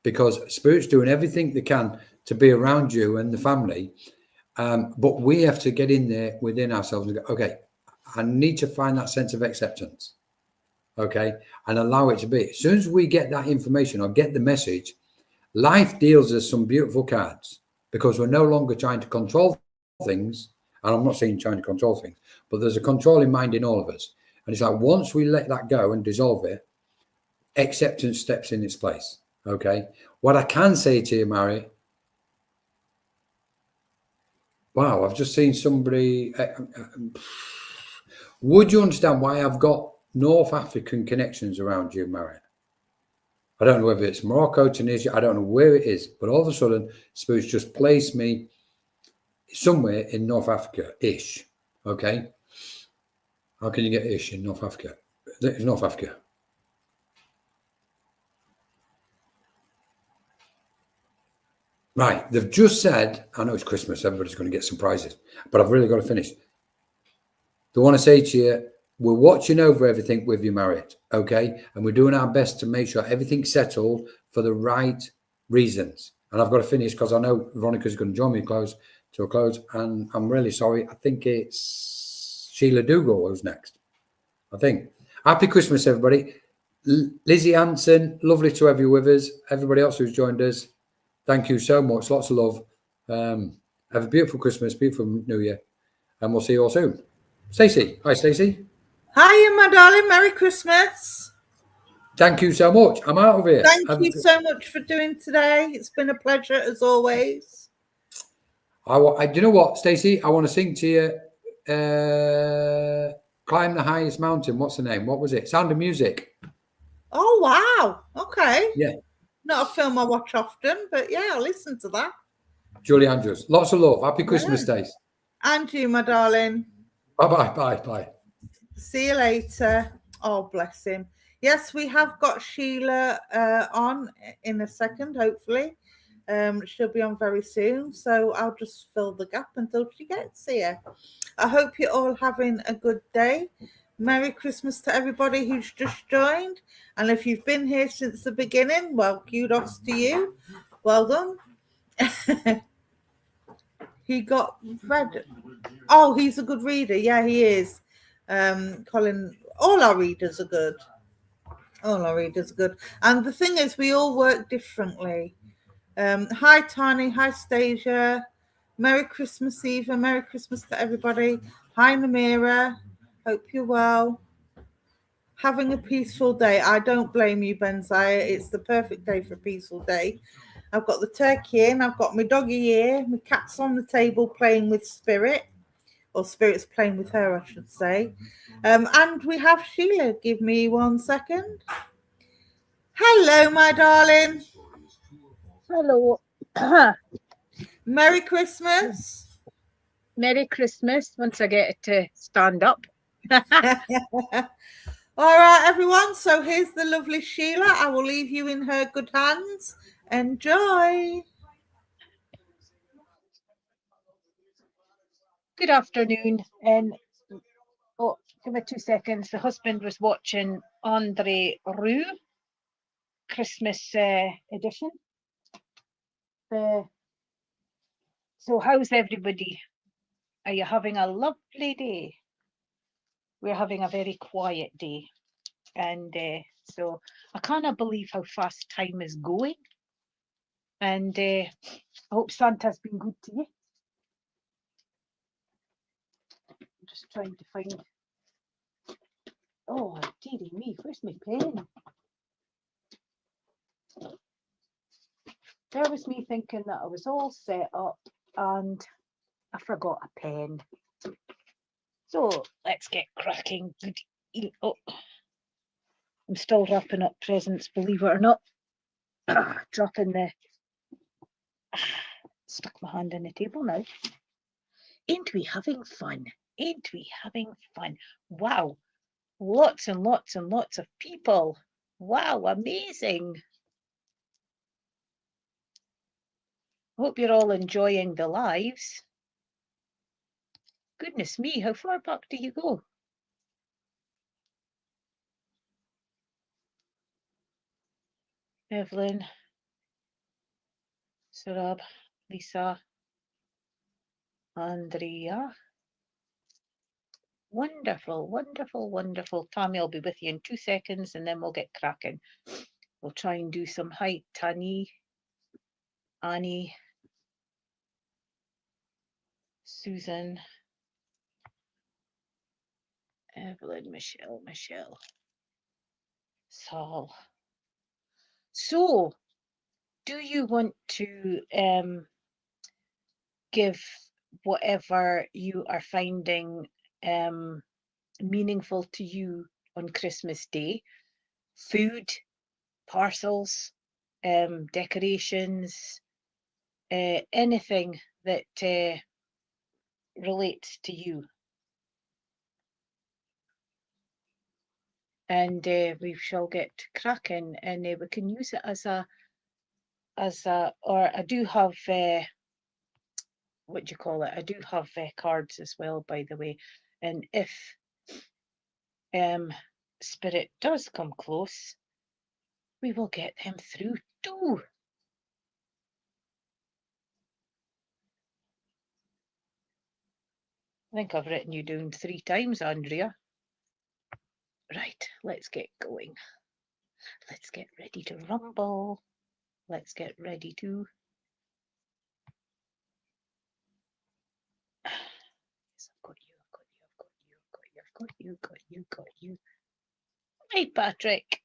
Because Spirit's doing everything they can to be around you and the family. But we have to get in there within ourselves and go, okay, I need to find that sense of acceptance. Okay, and allow it to be. As soon as we get that information or get the message, life deals us some beautiful cards, because we're no longer trying to control things. And I'm not saying trying to control things, but there's a controlling mind in all of us. And it's like, once we let that go and dissolve it, acceptance steps in its place. Okay, what I can say to you, Mary, wow, I've just seen somebody. Would you understand why I've got North African connections around you, Mary? I don't know whether it's Morocco, Tunisia, I don't know where it is, but all of a sudden, Spirit's just placed me somewhere in North Africa-ish. Okay? How can you get ish in North Africa? It's North Africa. Right, they've just said, I know it's Christmas, everybody's going to get some prizes, but I've really got to finish. They want to say to you, we're watching over everything with you, Marriott, okay? And we're doing our best to make sure everything's settled for the right reasons. And I've got to finish because I know Veronica's going to join me to a close. And I'm really sorry. I think it's Sheila Dougall who's next. I think. Happy Christmas, everybody. Lizzie Hanson, lovely to have you with us. Everybody else who's joined us, thank you so much. Lots of love. Have a beautiful Christmas, beautiful New Year. And we'll see you all soon. Stacey. Hi, Stacey.
Hiya, my darling. Merry Christmas.
Thank you so much. I'm out of here.
Thank you so much for doing today. It's been a pleasure as always.
Do you know what, Stacey? I want to sing to you. Climb the Highest Mountain. What's the name? What was it? Sound of Music.
Oh, wow. Okay.
Yeah.
Not a film I watch often, but yeah, I'll listen to that.
Julie Andrews. Lots of love. Happy Christmas, Stace.
And you, my darling.
Bye.
See you later. Oh, bless him. Yes, we have got Sheila on in a second, hopefully. She'll be on very soon, so I'll just fill the gap until she gets here. I hope you're all having a good day. Merry Christmas to everybody who's just joined. And if you've been here since the beginning, well, kudos to you. Well done. He got read. Oh, he's a good reader. Yeah, he is. Colin, all our readers are good. And the thing is, we all work differently. Hi, Tani. Hi, Stasia. Merry Christmas, Eva. Merry Christmas to everybody. Hi, Namira. Hope you're well. Having a peaceful day. I don't blame you, Benzai. It's the perfect day for a peaceful day. I've got the turkey in. I've got my doggy here. My cat's on the table playing with Spirit. Or Spirit's playing with her, I should say. And we have Sheila. Give me 1 second. Hello, my darling.
Hello.
Merry Christmas.
Merry Christmas once I get to stand up.
All right, everyone. So here's the lovely Sheila. I will leave you in her good hands. Enjoy.
Good afternoon. Oh, give me 2 seconds. The husband was watching Andre Roux Christmas edition. So how's everybody? Are you having a lovely day? We're having a very quiet day. And so I cannot believe how fast time is going. And I hope Santa's been good to you. I'm just trying to find. Oh, dearie me, where's my pen? There was me thinking that I was all set up and I forgot a pen. So let's get cracking. Oh, I'm still wrapping up presents, believe it or not. Dropping the... Stuck my hand on the table now. Ain't we having fun? Ain't we having fun? Wow. Lots and lots and lots of people. Wow, amazing. Hope you're all enjoying the lives. Goodness me, how far back do you go? Evelyn, Sarab, Lisa, Andrea. Wonderful, wonderful, wonderful. Tammy, I'll be with you in 2 seconds and then we'll get cracking. We'll try and do some hi, Tani, Annie, Susan, Evelyn, Michelle, Saul. So, do you want to give whatever you are finding meaningful to you on Christmas Day? Food, parcels, decorations, anything that relates to you. And we shall get cracking, and we can use it as a, or I do have, what do you call it? I do have cards as well, by the way. And if Spirit does come close, we will get them through too. I think I've written you down 3 times, Andrea. Right, let's get going. Let's get ready to rumble. Let's get ready to... Yes, I've got you. Hey, Patrick.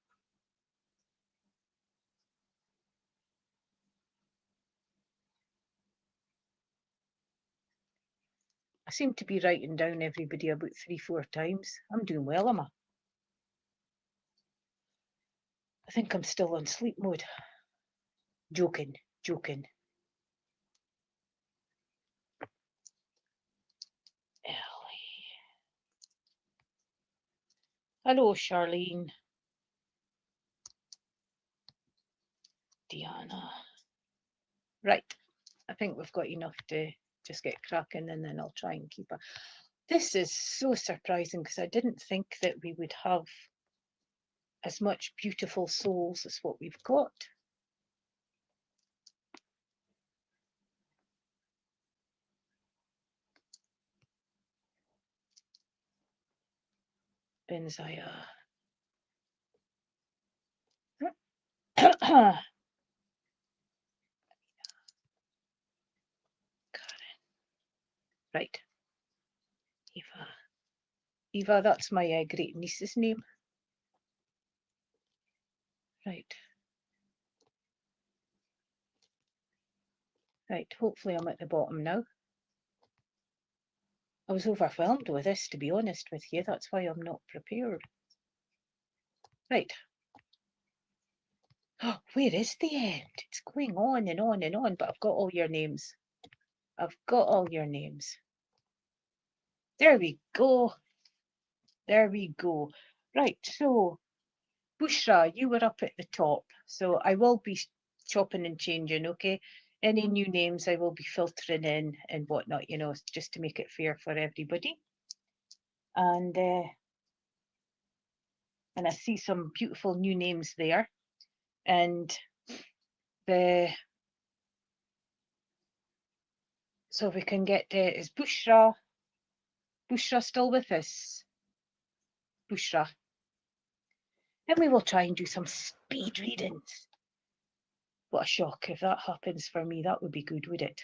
I seem to be writing down everybody about 3-4 times. I'm doing well, am I? I think I'm still on sleep mode. Joking. Ellie. Hello, Charlene. Diana. Right. I think we've got enough to just get cracking, and then I'll try and keep it. This is so surprising because I didn't think that we would have as much beautiful souls as what we've got. Benzaya. Karen. Right. Eva, that's my great niece's name. Right. Right, hopefully I'm at the bottom now. I was overwhelmed with this, to be honest with you. That's why I'm not prepared. Right. Oh, where is the end? It's going on and on and on, but I've got all your names. I've got all your names. There we go. There we go. Right, so Bushra, you were up at the top. So I will be chopping and changing, okay? Any new names I will be filtering in and whatnot, you know, just to make it fair for everybody. And I see some beautiful new names there. And so we can get, is Bushra still with us? Bushra. And we will try and do some speed readings. What a shock. If that happens for me, that would be good, would it?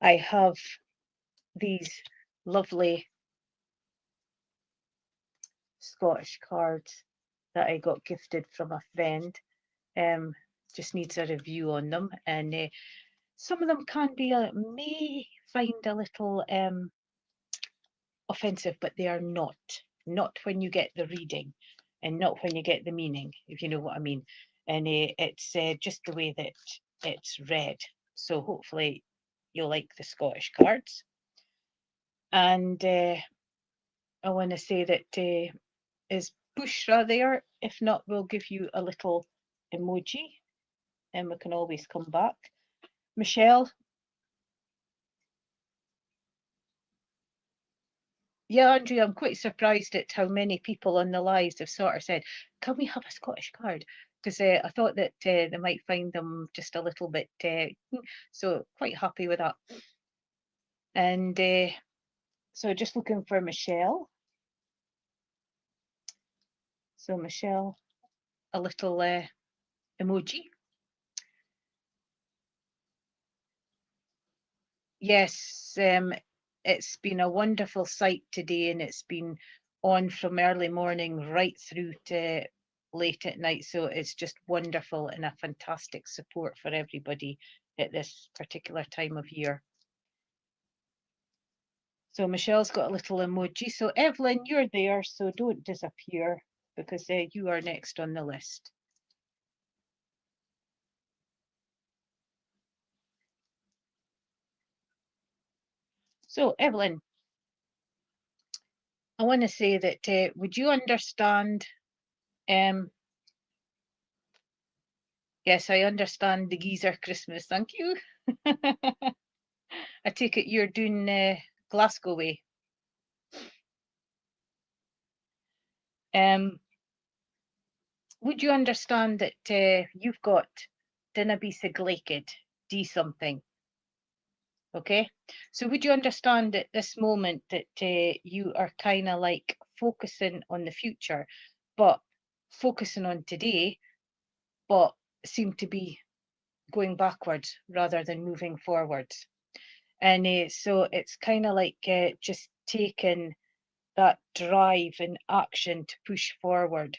I have these lovely Scottish cards that I got gifted from a friend. Just needs a review on them, and some of them can be may find a little offensive, but they are not when you get the reading and not when you get the meaning, if you know what I mean. And it's just the way that it's read, so hopefully you'll like the Scottish cards. And I want to say that is Bushra there? If not, we'll give you a little emoji and we can always come back. Michelle? Yeah, Andrew, I'm quite surprised at how many people on the lives have sort of said, can we have a Scottish card? Because I thought that they might find them just a little bit, so quite happy with that. And so just looking for Michelle. So Michelle, a little emoji. Yes, it's been a wonderful sight today, and it's been on from early morning right through to late at night. So it's just wonderful and a fantastic support for everybody at this particular time of year. So Michelle's got a little emoji. So Evelyn, you're there, so don't disappear because you are next on the list. So Evelyn, I want to say that would you understand? Yes, I understand the geezer Christmas. Thank you. I take it you're doing Glasgow way. Would you understand that you've got dinna be siglated, do something? Okay, so would you understand at this moment that you are kind of like focusing on the future, but focusing on today, but seem to be going backwards rather than moving forwards? And so it's kind of like just taking that drive and action to push forward.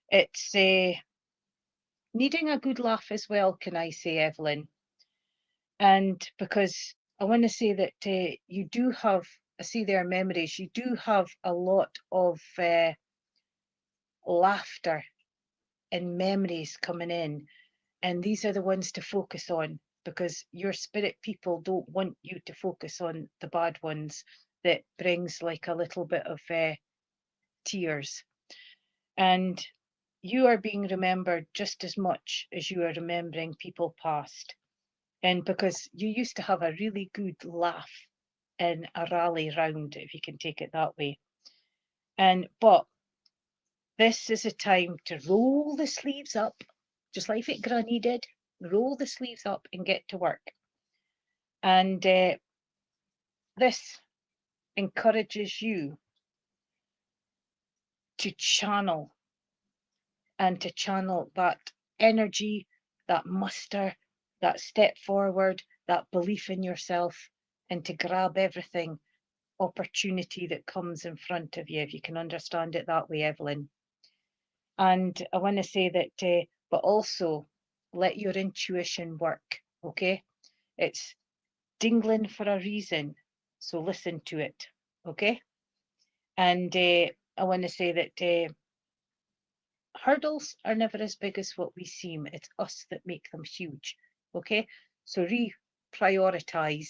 It's needing a good laugh as well, can I say, Evelyn? And because I want to say that you do have, I see there memories, you do have a lot of laughter and memories coming in. And these are the ones to focus on, because your spirit people don't want you to focus on the bad ones that brings like a little bit of tears. And you are being remembered just as much as you are remembering people past. And because you used to have a really good laugh in a rally round, if you can take it that way. But this is a time to roll the sleeves up, just like what Granny did. Roll the sleeves up and get to work. And this encourages you to channel that energy, that muster, that step forward, that belief in yourself, and to grab everything opportunity that comes in front of you, if you can understand it that way, Evelyn. And I want to say that, but also let your intuition work, okay? It's dingling for a reason, so listen to it, okay? And I want to say that hurdles are never as big as what we seem. It's us that make them huge, okay? So reprioritize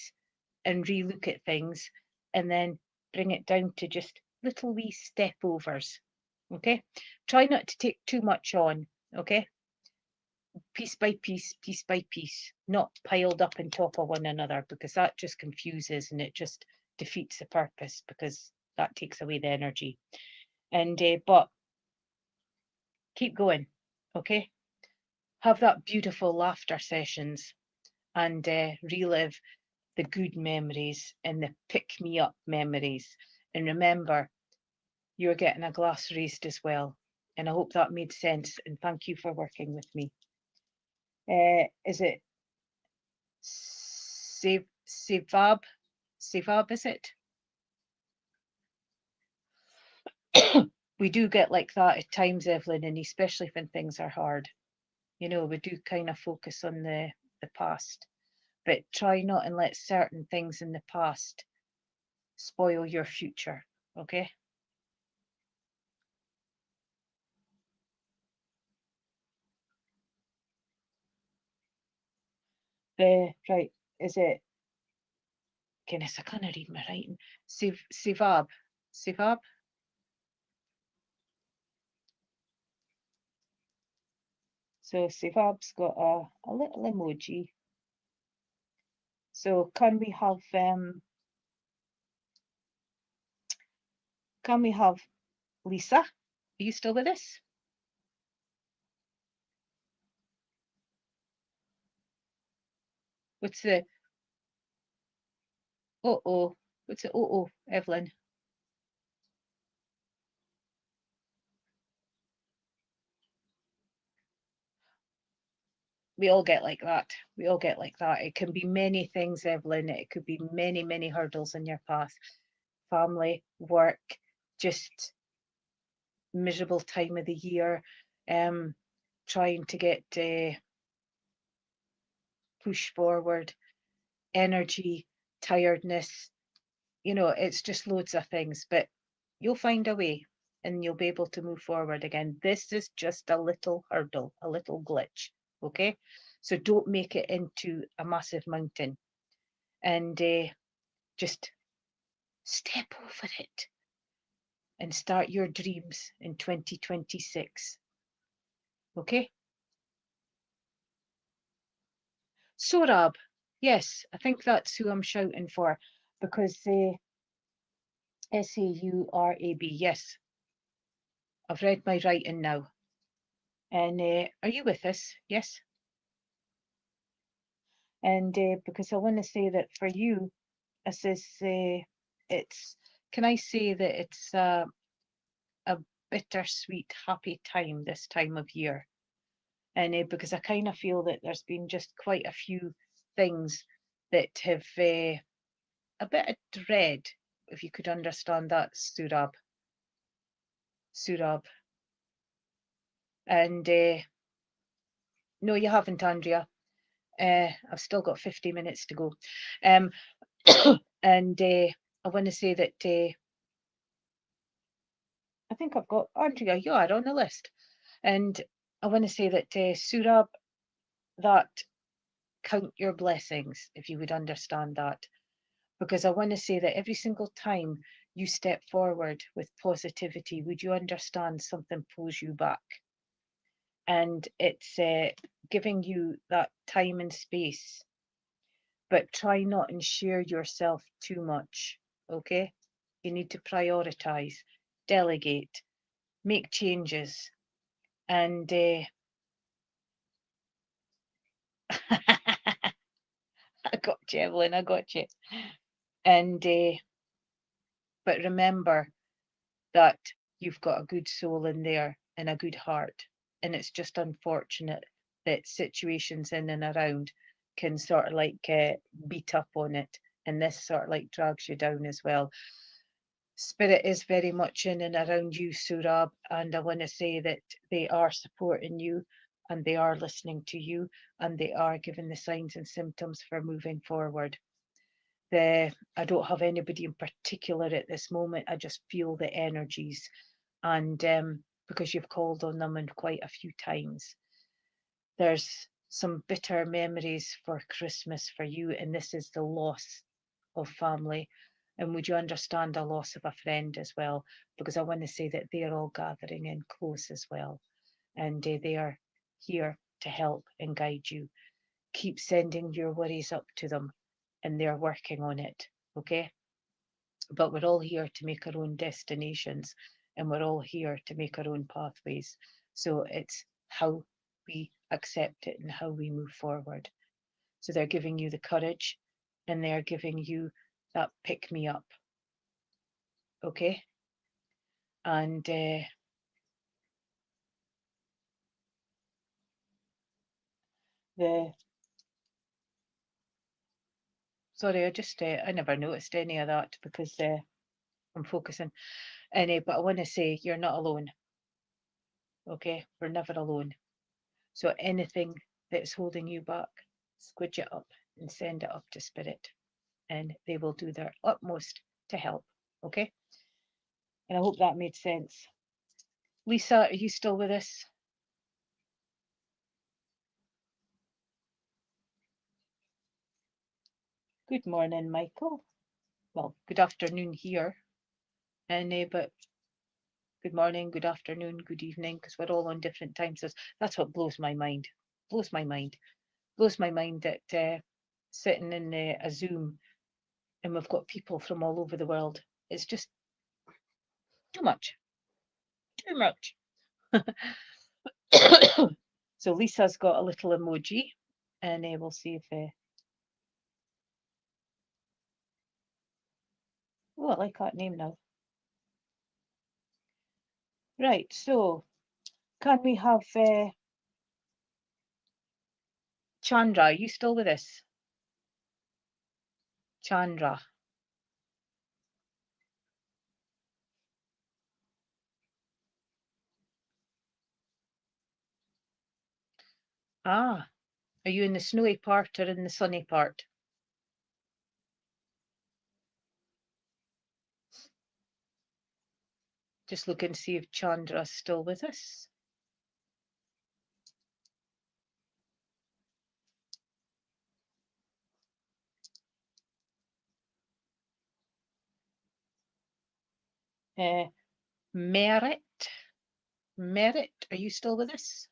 and relook at things, and then bring it down to just little wee step overs, okay? Try not to take too much on, okay? Piece by piece, not piled up on top of one another, because that just confuses and it just defeats the purpose, because that takes away the energy. And but keep going, okay? Have that beautiful laughter sessions and relive the good memories and the pick-me-up memories. And remember, you're getting a glass raised as well. And I hope that made sense. And thank you for working with me. Is it Sevab? Sevab, is it? We do get like that at times, Evelyn, and especially when things are hard. You know, we do kind of focus on the past, but try not and let certain things in the past spoil your future, okay? Right, is it, goodness, I can't read my writing. Sevab, Sevab? So Sevab's got a little emoji. So can we have Lisa? Are you still with us? What's the what's the Evelyn? We all get like that. We all get like that. It can be many things, Evelyn. It could be many, many hurdles in your path. Family, work, just miserable time of the year, trying to get push forward, energy, tiredness. You know, it's just loads of things, but you'll find a way and you'll be able to move forward again. This is just a little hurdle, a little glitch, okay? So don't make it into a massive mountain, and just step over it and start your dreams in 2026, okay? Sorab, yes, I think that's who I'm shouting for, because S-A-U-R-A-B, yes. I've read my writing now. And are you with us? Yes. And because I want to say that for you, I says it's, can I say that it's a bittersweet, happy time this time of year? And because I kind of feel that there's been just quite a few things that have a bit of dread, if you could understand that, Surab. And no, you haven't, Andrea. I've still got 50 minutes to go. And I want to say that I think I've got Andrea, you are on the list. And I want to say that Surab, that count your blessings, if you would understand that. Because I want to say that every single time you step forward with positivity, would you understand something pulls you back? And it's giving you that time and space, but try not and share yourself too much, okay? You need to prioritize, delegate, make changes, and I got you, Evelyn, I got you. And but remember that you've got a good soul in there and a good heart, and it's just unfortunate that situations in and around can sort of like beat up on it, and this sort of like drags you down as well. Spirit is very much in and around you, Surab, and I want to say that they are supporting you and they are listening to you and they are giving the signs and symptoms for moving forward. I don't have anybody in particular at this moment. I just feel the energies, and because you've called on them and quite a few times. There's some bitter memories for Christmas for you, and this is the loss of family. And would you understand a loss of a friend as well? Because I want to say that they're all gathering in close as well, and they are here to help and guide you. Keep sending your worries up to them, and they're working on it, okay? But we're all here to make our own destinations, and we're all here to make our own pathways. So it's how we accept it and how we move forward. So they're giving you the courage, and they're giving you that pick me up, okay? And Sorry, I never noticed any of that because I'm focusing. But I want to say you're not alone. Okay, we're never alone. So anything that's holding you back, squidge it up and send it up to Spirit, and they will do their utmost to help. Okay, and I hope that made sense. Lisa, are you still with us? Good morning, Michael. Well, good afternoon here, but good morning, good afternoon, good evening, because we're all on different time zones. That's what blows my mind. Blows my mind that sitting in a Zoom and we've got people from all over the world. It's just too much. Too much. So Lisa's got a little emoji, and we'll see if. Oh, I like that name now. Right, so can we have Chandra? Are you still with us? Chandra. Ah, are you in the snowy part or in the sunny part? Just looking to see if Chandra's still with us. Merit, are you still with us?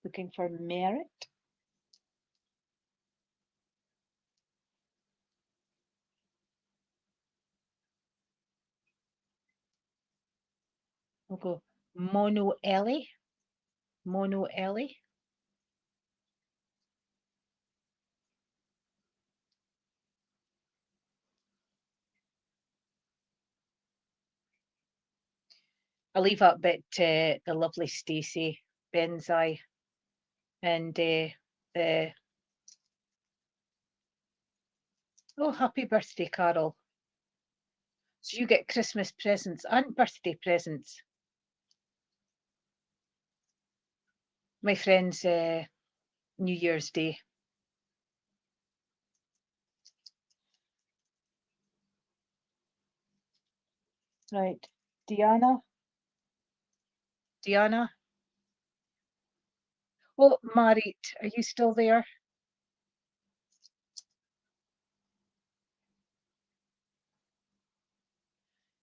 Looking for Merit. We'll go Mono Ellie. Mono Ellie. I'll leave that bit to the lovely Stacey Benzai and oh, happy birthday, Carol. So you get Christmas presents and birthday presents. My friend's New Year's Day. Right, Diana. Oh, Marit, are you still there?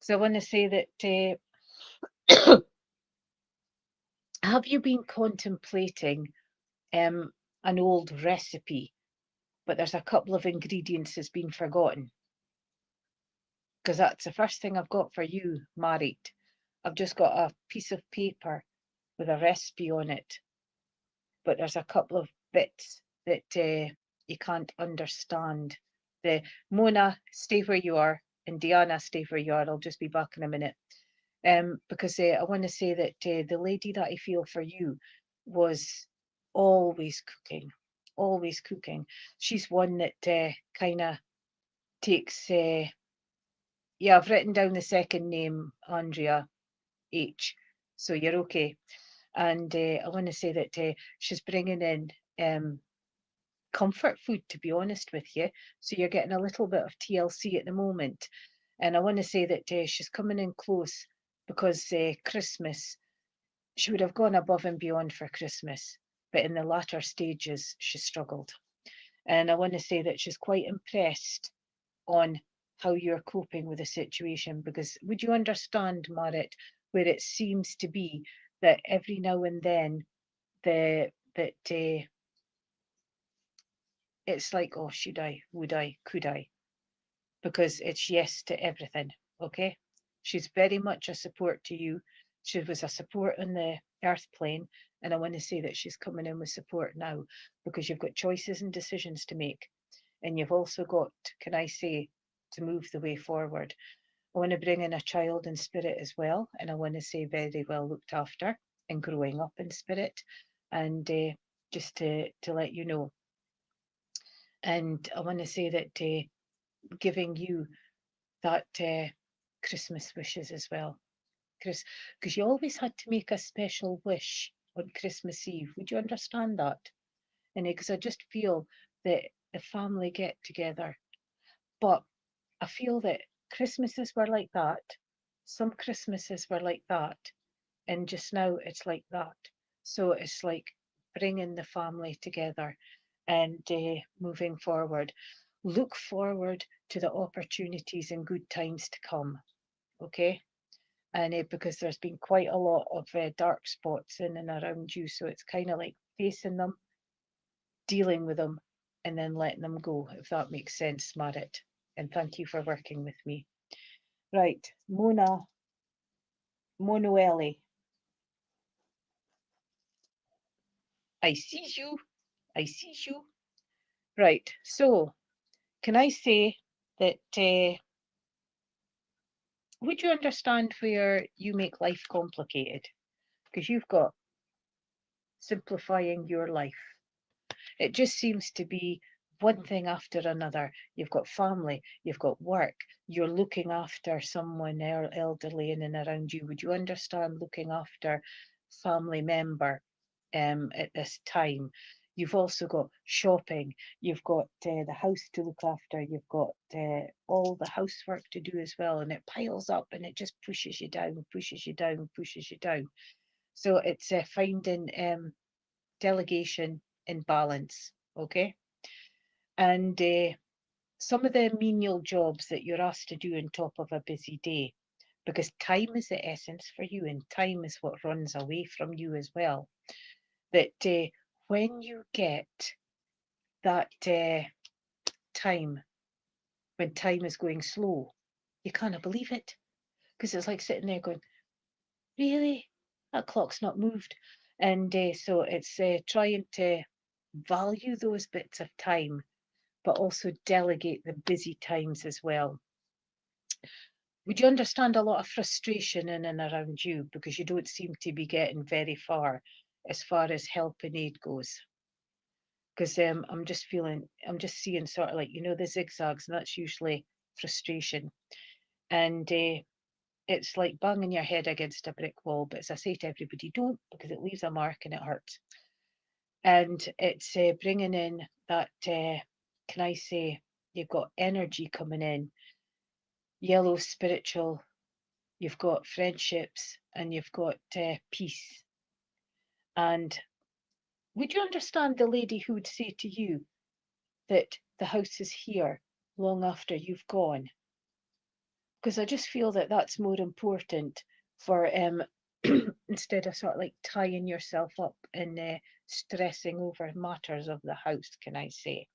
So I want to say that have you been contemplating an old recipe, but there's a couple of ingredients that's been forgotten? Because that's the first thing I've got for you, Marit. I've just got a piece of paper with a recipe on it, but there's a couple of bits that you can't understand. The Mona, stay where you are, and Diana, stay where you are. I'll just be back in a minute. Because I want to say that the lady that I feel for you was always cooking. She's one that kind of takes. Yeah, I've written down the second name, Andrea H. So you're okay. And I want to say that she's bringing in comfort food, to be honest with you. So you're getting a little bit of TLC at the moment. And I want to say that she's coming in close because Christmas, she would have gone above and beyond for Christmas. But in the latter stages, she struggled. And I want to say that she's quite impressed on how you're coping with the situation, because would you understand, Marit, where it seems to be that every now and then it's like, oh, should I, would I, could I? Because it's yes to everything, okay? She's very much a support to you. She was a support on the earth plane, and I want to say that she's coming in with support now, because you've got choices and decisions to make, and you've also got, can I say, to move the way forward. I want to bring in a child in spirit as well, and I want to say very well looked after and growing up in spirit, and just to let you know. And I want to say that giving you that Christmas wishes as well, Chris, because you always had to make a special wish on Christmas Eve. Would you understand that? And because I just feel that the family get together, but I feel that Christmases were like that. Some Christmases were like that, and just now it's like that. So it's like bringing the family together and moving forward. Look forward to the opportunities and good times to come, okay? And because there's been quite a lot of dark spots in and around you, so it's kind of like facing them, dealing with them, and then letting them go, if that makes sense, Marit. And thank you for working with me. Right, Monoeli. I see you. I see you. Right, so can I say that would you understand where you make life complicated? Because you've got simplifying your life. It just seems to be one thing after another. You've got family, you've got work, you're looking after someone elderly in and around you. Would you understand looking after family member at this time? You've also got shopping, you've got the house to look after, you've got all the housework to do as well, and it piles up and it just pushes you down, pushes you down, pushes you down. So it's finding delegation in balance, okay? And some of the menial jobs that you're asked to do on top of a busy day, because time is the essence for you, and time is what runs away from you as well. That when you get that time, when time is going slow, you can't believe it, because it's like sitting there going, really? That clock's not moved. And so it's trying to value those bits of time, but also delegate the busy times as well. Would you understand a lot of frustration in and around you, because you don't seem to be getting very far as help and aid goes? Because I'm just seeing sort of like, you know, the zigzags, and that's usually frustration. And it's like banging your head against a brick wall. But as I say to everybody, don't, because it leaves a mark and it hurts. And it's bringing in that, can I say, you've got energy coming in, yellow spiritual, you've got friendships, and you've got peace. And would you understand the lady who would say to you that the house is here long after you've gone? Because I just feel that that's more important for instead of sort of like tying yourself up and stressing over matters of the house, can I say?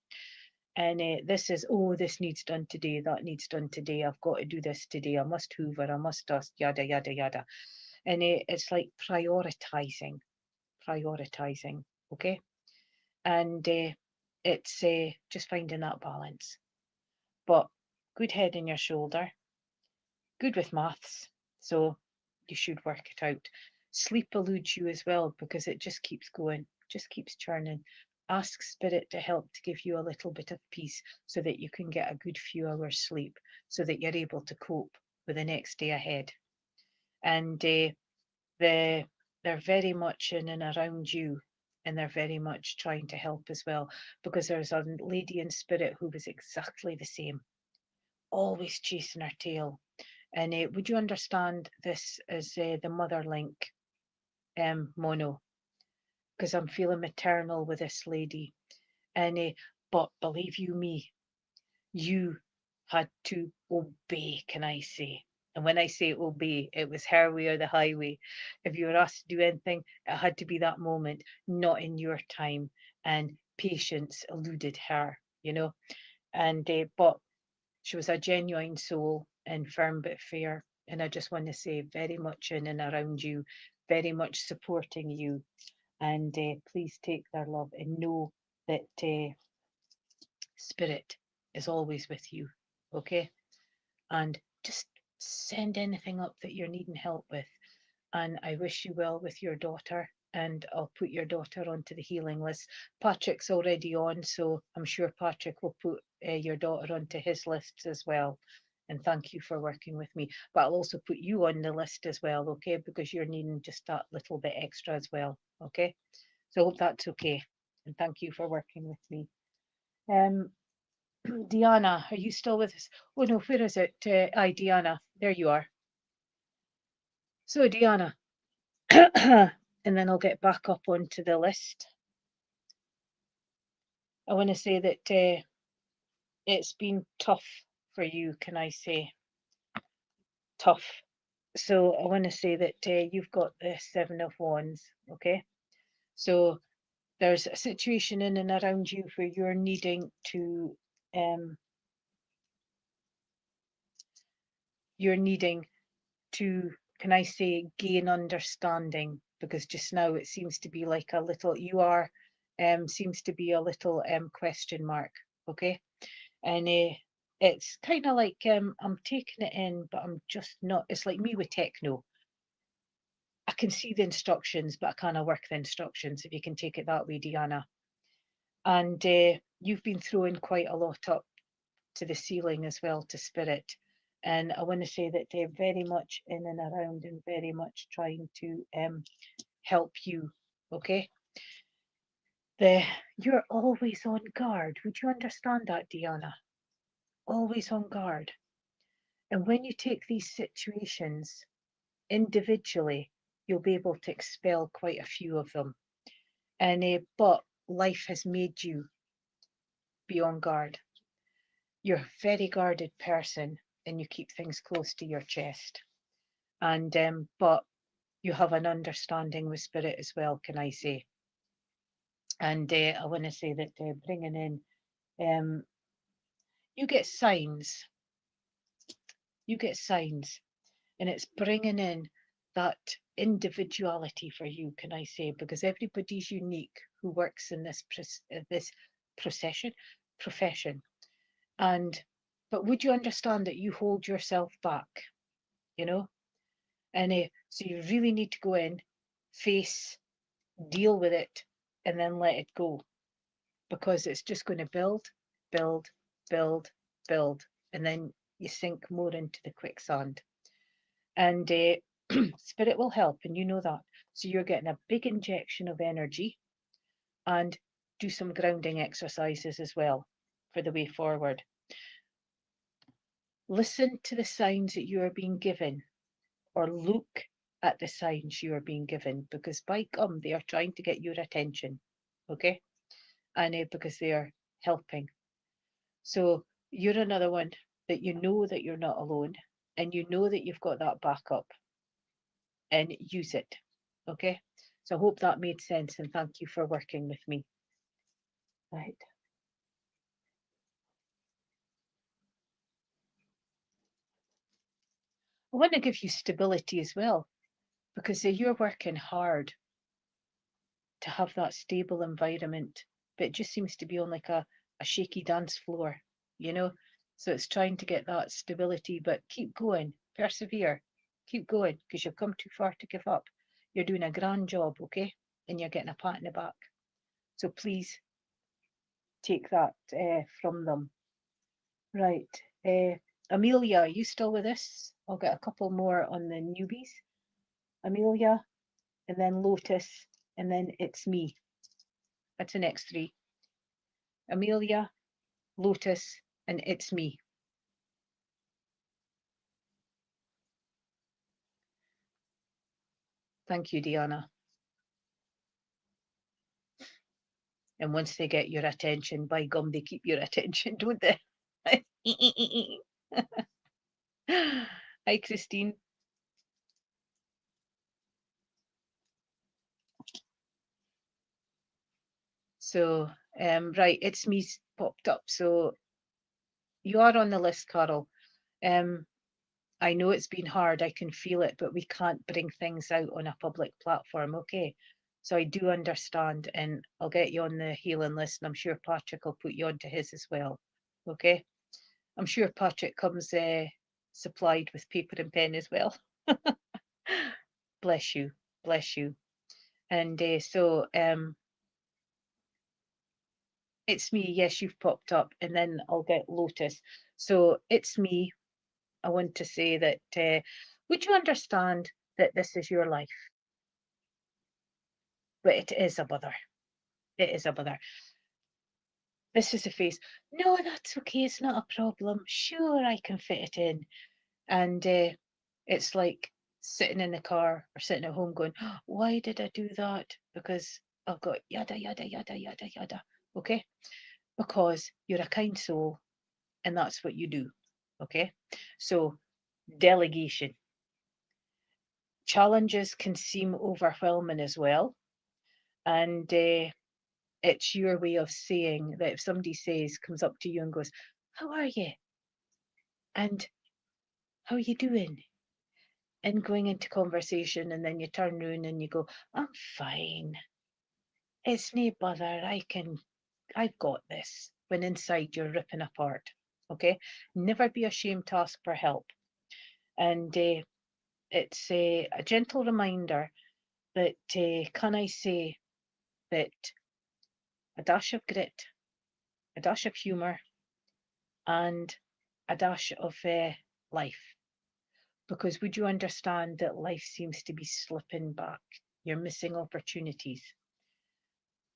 And this is, oh, this needs done today, that needs done today, I've got to do this today, I must hoover, I must dust, yada, yada, yada. And it's like prioritizing, okay? And it's just finding that balance. But good head in your shoulder, good with maths, so you should work it out. Sleep eludes you as well, because it just keeps going, just keeps churning. Ask spirit to help to give you a little bit of peace, so that you can get a good few hours sleep, so that you're able to cope with the next day ahead. And they're very much in and around you, and they're very much trying to help as well, because there's a lady in spirit who was exactly the same, always chasing her tail. And would you understand this as the mother link, Mono? Because I'm feeling maternal with this lady. And but believe you me, you had to obey, can I say? And when I say obey, it was her way or the highway. If you were asked to do anything, it had to be that moment, not in your time. And patience eluded her, you know. And but she was a genuine soul, and firm but fair. And I just want to say, very much in and around you, very much supporting you. And please take their love and know that spirit is always with you, okay? And just send anything up that you're needing help with. And I wish you well with your daughter, and I'll put your daughter onto the healing list. Patrick's already on, so I'm sure Patrick will put your daughter onto his lists as well. And thank you for working with me. But I'll also put you on the list as well, okay? Because you're needing just that little bit extra as well, okay? So I hope that's okay. And thank you for working with me. Diana, are you still with us? Oh no, where is it? Diana, there you are. So Diana, and then I'll get back up onto the list. I want to say that it's been tough for you, can I say? Tough. So I want to say that you've got the 7 of Wands, okay? So there's a situation in and around you where you're needing to can I say, gain understanding, because just now it seems to be like a little, seems to be a little question mark, okay? And it's kind of like I'm taking it in, but I'm just not, it's like me with techno. I can see the instructions, but I can't work the instructions, if you can take it that way, Diana. And you've been throwing quite a lot up to the ceiling as well, to spirit. And I want to say that they're very much in and around and very much trying to help you, okay? You're always on guard. Would you understand that, Diana? Always on guard. And when you take these situations individually, you'll be able to expel quite a few of them. And but life has made you be on guard. You're a very guarded person, and you keep things close to your chest. And but you have an understanding with spirit as well, can I say? And I want to say that bringing in, you get signs. You get signs, and it's bringing in that individuality for you, can I say? Because everybody's unique who works in this profession. But would you understand that you hold yourself back, you know? And so you really need to go in, face, deal with it, and then let it go, because it's just going to build, and then you sink more into the quicksand. And spirit will help, and you know that. So you're getting a big injection of energy, and do some grounding exercises as well for the way forward. Listen to the signs that you are being given, or look at the signs you are being given, because by gum, they are trying to get your attention, okay? And because they are helping. So you're another one that you know that you're not alone, and you know that you've got that backup, and use it, okay? So I hope that made sense, and thank you for working with me. Right. I want to give you stability as well, because you're working hard to have that stable environment, but it just seems to be on like a shaky dance floor, you know? So it's trying to get that stability, but keep going, persevere, keep going, because you've come too far to give up. You're doing a grand job, okay? And you're getting a pat in the back. So please take that from them. Right. Amelia, are you still with us? I'll get a couple more on the newbies. Amelia, and then Lotus, and then it's me. That's the next 3. Amelia, Lotus, and it's me. Thank you, Diana. And once they get your attention, by gum, they keep your attention, don't they? Hi, Christine. So, right, it's me's popped up. So you are on the list, Carol. I know it's been hard, I can feel it, but we can't bring things out on a public platform, okay? So I do understand, and I'll get you on the healing list, and I'm sure Patrick will put you onto his as well, okay? I'm sure Patrick comes supplied with paper and pen as well. Bless you, bless you. And so it's me. Yes, you've popped up, and then I'll get Lotus. So it's me. I want to say that would you understand that this is your life? But it is a bother. It is a bother. This is a face. No, that's okay. It's not a problem. Sure, I can fit it in. And it's like sitting in the car or sitting at home going, why did I do that? Because I've got yada, yada, yada, yada, yada. Okay? Because you're a kind soul and that's what you do. Okay? So, delegation. Challenges can seem overwhelming as well. And it's your way of saying that if somebody comes up to you and goes, how are you? And how are you doing? And going into conversation, and then you turn around and you go, I'm fine. It's no bother. I've got this. When inside you're ripping apart. Okay? Never be ashamed to ask for help. And it's a gentle reminder that can I say that a dash of grit, a dash of humour, and a dash of life. Because would you understand that life seems to be slipping back? You're missing opportunities.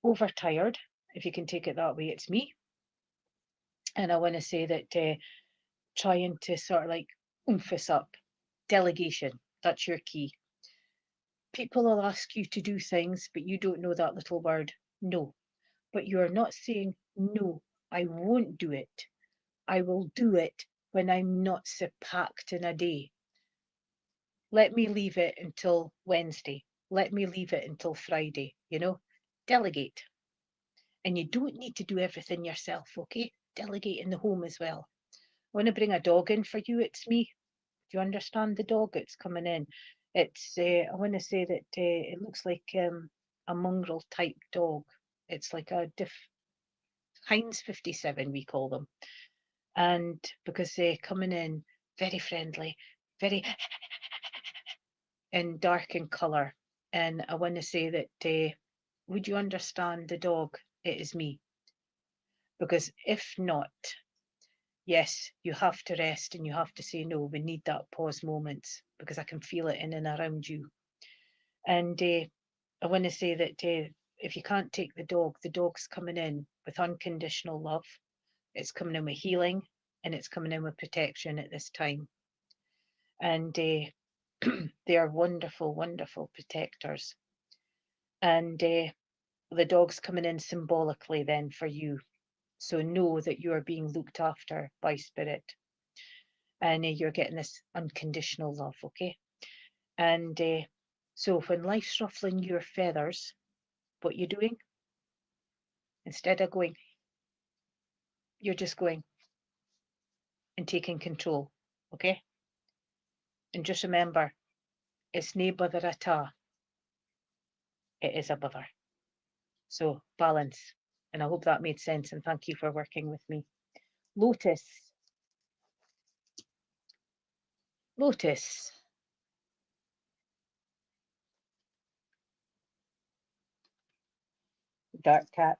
Overtired, if you can take it that way, it's me. And I want to say that trying to sort of like oomph us up. Delegation, that's your key. People will ask you to do things, but you don't know that little word, no. But you're not saying, no, I won't do it. I will do it when I'm not so packed in a day. Let me leave it until Wednesday. Let me leave it until Friday, delegate. And you don't need to do everything yourself, okay? Delegate in the home as well. I want to bring a dog in for you, it's me. Do you understand the dog that's coming in? It's, I want to say that it looks like a mongrel type dog. It's like a Heinz 57, we call them. And because they're coming in very friendly, very and dark in colour. And I want to say that would you understand the dog? It is me. Because if not, yes, you have to rest and you have to say no. We need that pause moments because I can feel it in and around you. And I want to say that if you can't take the dog's coming in with unconditional love. It's coming in with healing and it's coming in with protection at this time. And they are wonderful, wonderful protectors. And the dog's coming in symbolically then for you. So know that you are being looked after by spirit. And you're getting this unconditional love, okay? And so when life's ruffling your feathers, what you're doing, instead of going, you're just going and taking control, okay? And just remember, it's nae bother at all. It is a bother. So balance. And I hope that made sense. And thank you for working with me. Lotus. Lotus. Dark cat.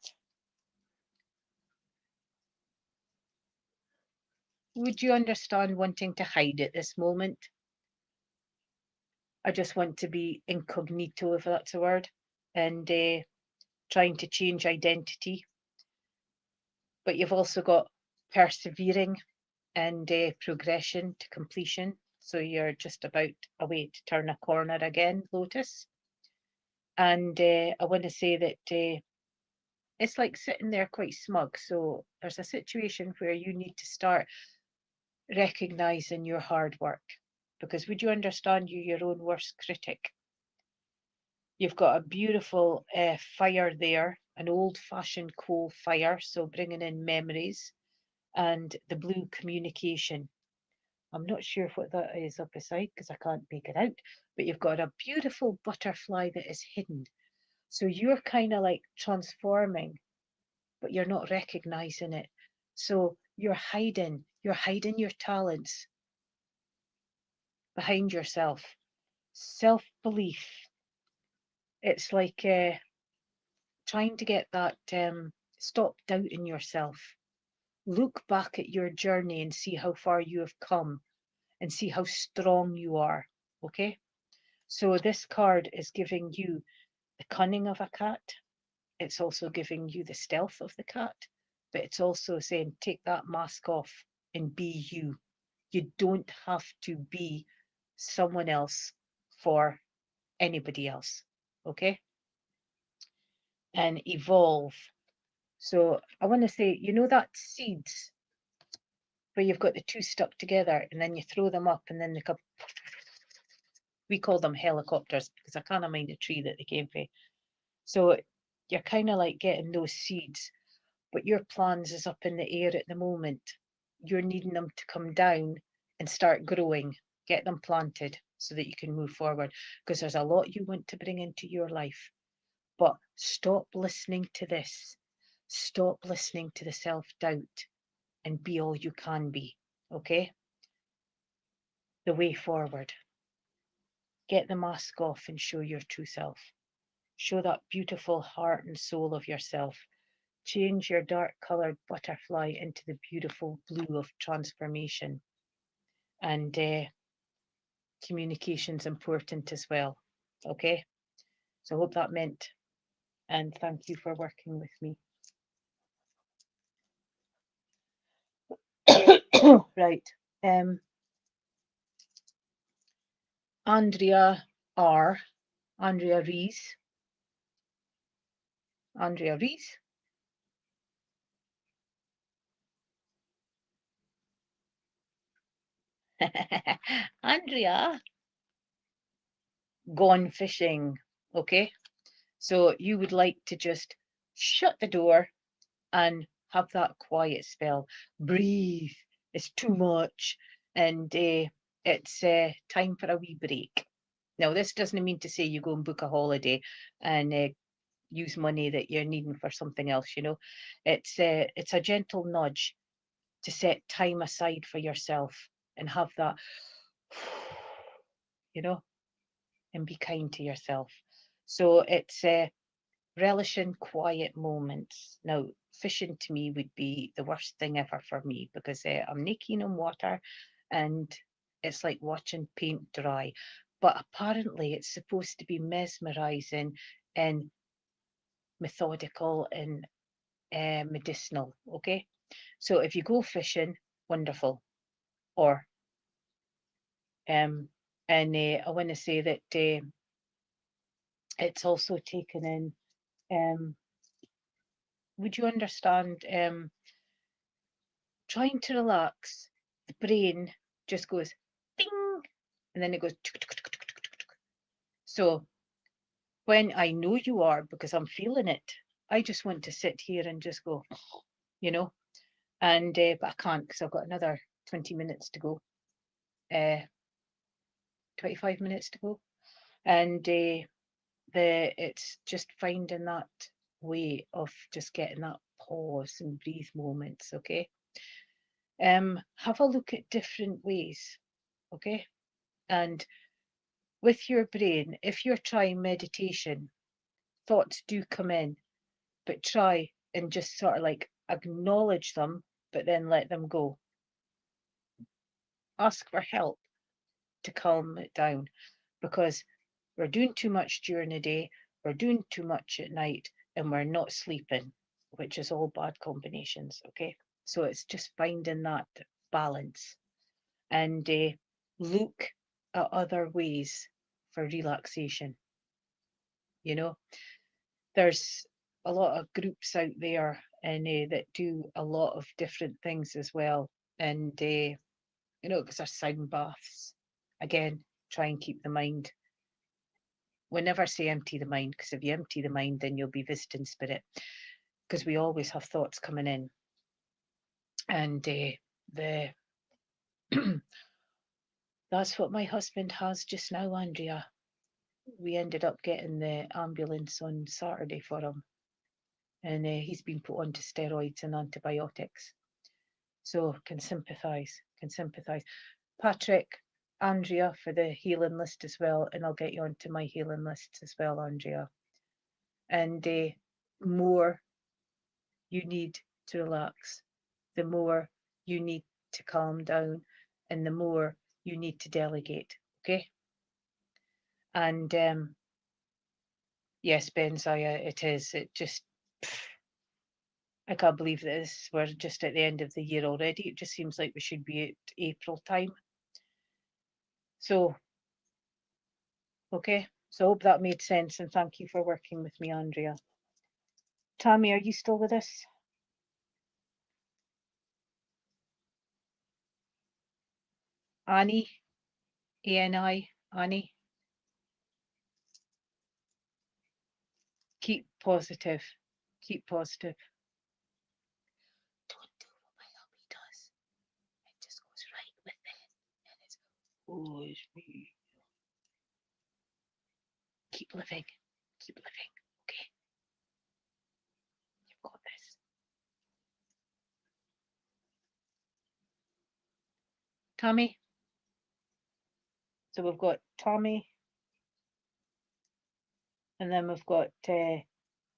Would you understand wanting to hide at this moment? I just want to be incognito, if that's a word, and trying to change identity. But you've also got persevering and progression to completion. So you're just about a way to turn a corner again, Lotus. And I want to say that it's like sitting there quite smug. So there's a situation where you need to start recognizing your hard work. Because would you understand you're your own worst critic? You've got a beautiful fire there, an old-fashioned coal fire, so bringing in memories, and the blue communication. I'm not sure what that is up beside because I can't make it out, but you've got a beautiful butterfly that is hidden. So you're kind of like transforming, but you're not recognizing it. So you're hiding your talents. behind yourself. Self-belief. It's like trying to get that, stop doubting yourself. Look back at your journey and see how far you have come and see how strong you are. Okay? So this card is giving you the cunning of a cat. It's also giving you the stealth of the cat, but it's also saying take that mask off and be you. You don't have to be someone else for anybody else. Okay? And evolve. So I want to say, you know that seeds where you've got the two stuck together and then you throw them up and then they come. We call them helicopters because I can't mind the tree that they came from. So you're kind of like getting those seeds, but your plans is up in the air at the moment. You're needing them to come down and start growing, get them planted so that you can move forward, because there's a lot you want to bring into your life. But stop listening to this. Stop listening to the self-doubt and be all you can be, okay? The way forward. Get the mask off and show your true self. Show that beautiful heart and soul of yourself. Change your dark coloured butterfly into the beautiful blue of transformation. And communication's important as well, okay? So I hope that meant, and thank you for working with me. Right. Andrea R. Andrea Rees. Andrea Rees. Andrea, gone fishing. Okay. So you would like to just shut the door and have that quiet spell. Breathe. It's too much. And it's time for a wee break. Now, this doesn't mean to say you go and book a holiday and use money that you're needing for something else, you know. It's a gentle nudge to set time aside for yourself and have that, you know, and be kind to yourself. So it's relishing quiet moments. Now, fishing to me would be the worst thing ever for me because I'm not keen on water and it's like watching paint dry. But apparently it's supposed to be mesmerizing and methodical and medicinal, okay? So if you go fishing, wonderful. Or and I want to say that it's also taken in, would you understand, trying to relax, the brain just goes ding, and then it goes tuk, tuk, tuk, tuk, tuk, tuk, tuk. So when I know you are, because I'm feeling it, I just want to sit here and just go, you know, and but I can't because I've got another 20 minutes to go, 25 minutes to go, and it's just finding that way of just getting that pause and breathe moments, okay? Have a look at different ways, okay? And with your brain, if you're trying meditation, thoughts do come in, but try and just sort of like acknowledge them, but then let them go. Ask for help to calm it down, because we're doing too much during the day, we're doing too much at night, and we're not sleeping, which is all bad combinations, okay? So it's just finding that balance and look at other ways for relaxation. You know, there's a lot of groups out there and that do a lot of different things as well. And, you know, because there's sound baths. Again, try and keep the mind. We never say empty the mind, because if you empty the mind, then you'll be visiting spirit, because we always have thoughts coming in. And that's what my husband has just now, Andrea. We ended up getting the ambulance on Saturday for him, and he's been put onto steroids and antibiotics. So can sympathise. Patrick, Andrea for the healing list as well, and I'll get you onto my healing list as well, Andrea. And the more you need to relax, the more you need to calm down, and the more you need to delegate, okay? And yes, Benzaya, it is. It just, I can't believe this. We're just at the end of the year already. It just seems like we should be at April time. So, okay. So I hope that made sense, and thank you for working with me, Andrea. Tammy, are you still with us? Annie, ANI, Annie. Keep positive. Keep positive. Don't do what my hubby does. It just goes right with it. And it's, oh, it's me. Keep living. Keep living. Okay. You've got this. Tommy. So we've got Tommy. And then we've got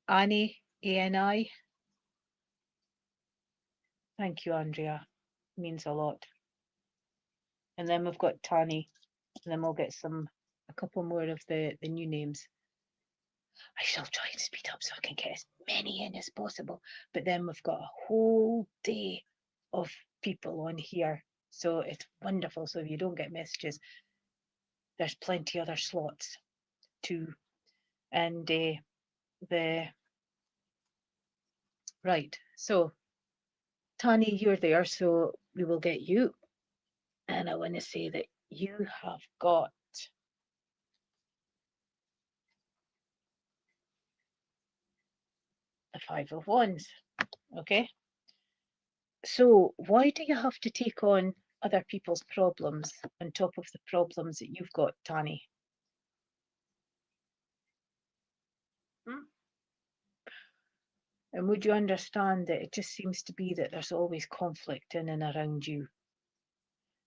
Annie, ANI. Thank you, Andrea. It means a lot. And then we've got Tani. And then we'll get a couple more of the new names. I shall try and speed up so I can get as many in as possible. But then we've got a whole day of people on here. So it's wonderful. So if you don't get messages, there's plenty other slots too. And right. So Tani, you're there. So we will get you. And I want to say that you have got the 5 of Wands. Okay. So why do you have to take on other people's problems on top of the problems that you've got, Tani? And would you understand that it just seems to be that there's always conflict in and around you?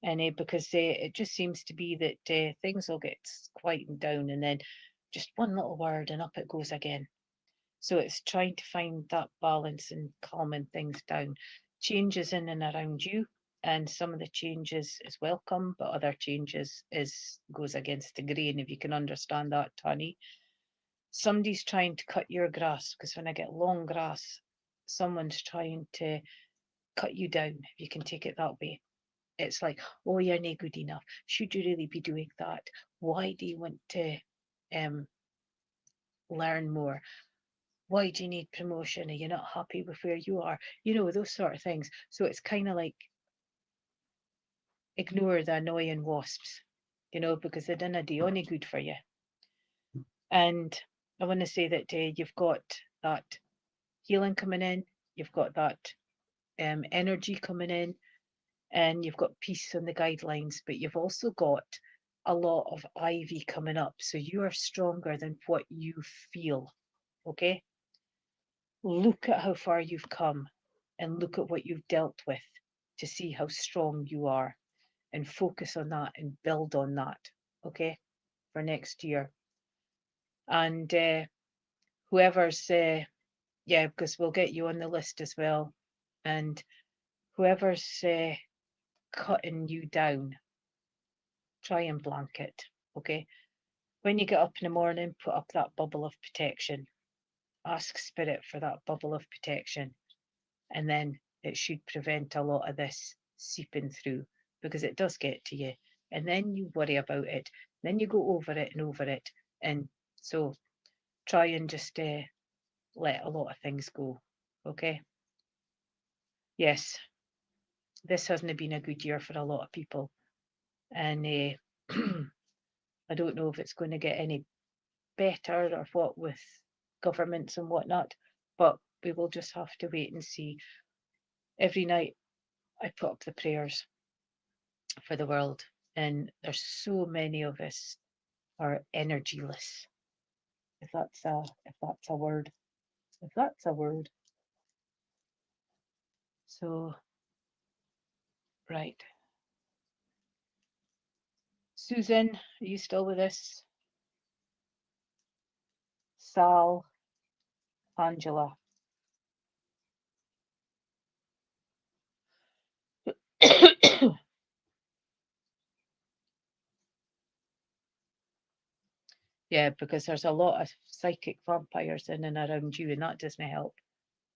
And because it just seems to be that things will get quietened down and then just one little word and up it goes again. So it's trying to find that balance and calming things down. Changes in and around you, and some of the changes is welcome, but other changes goes against the grain, if you can understand that, Tani. Somebody's trying to cut your grass, because when I get long grass, someone's trying to cut you down, if you can take it that way. It's like, oh, you're not good enough. Should you really be doing that? Why do you want to learn more? Why do you need promotion? Are you not happy with where you are? You know, those sort of things. So it's kind of like, ignore the annoying wasps, you know, because they didn't do any good for you. And I want to say that you've got that healing coming in, you've got that energy coming in, and you've got peace on the guidelines, but you've also got a lot of ivy coming up. So you are stronger than what you feel, okay? Look at how far you've come and look at what you've dealt with to see how strong you are, and focus on that and build on that, okay, for next year. And whoever's, yeah, because we'll get you on the list as well. And whoever's cutting you down, try and blank it, okay? When you get up in the morning, put up that bubble of protection. Ask Spirit for that bubble of protection. And then it should prevent a lot of this seeping through, because it does get to you. And then you worry about it. Then you go over it and over it. And so try and just let a lot of things go, okay? Yes, this hasn't been a good year for a lot of people. And I don't know if it's going to get any better or what with governments and whatnot, but we will just have to wait and see. Every night I put up the prayers for the world, and there's so many of us are energyless, if that's a word, so right. Susan, are you still with us? Sal, Angela. Yeah, because there's a lot of psychic vampires in and around you, and that doesn't help.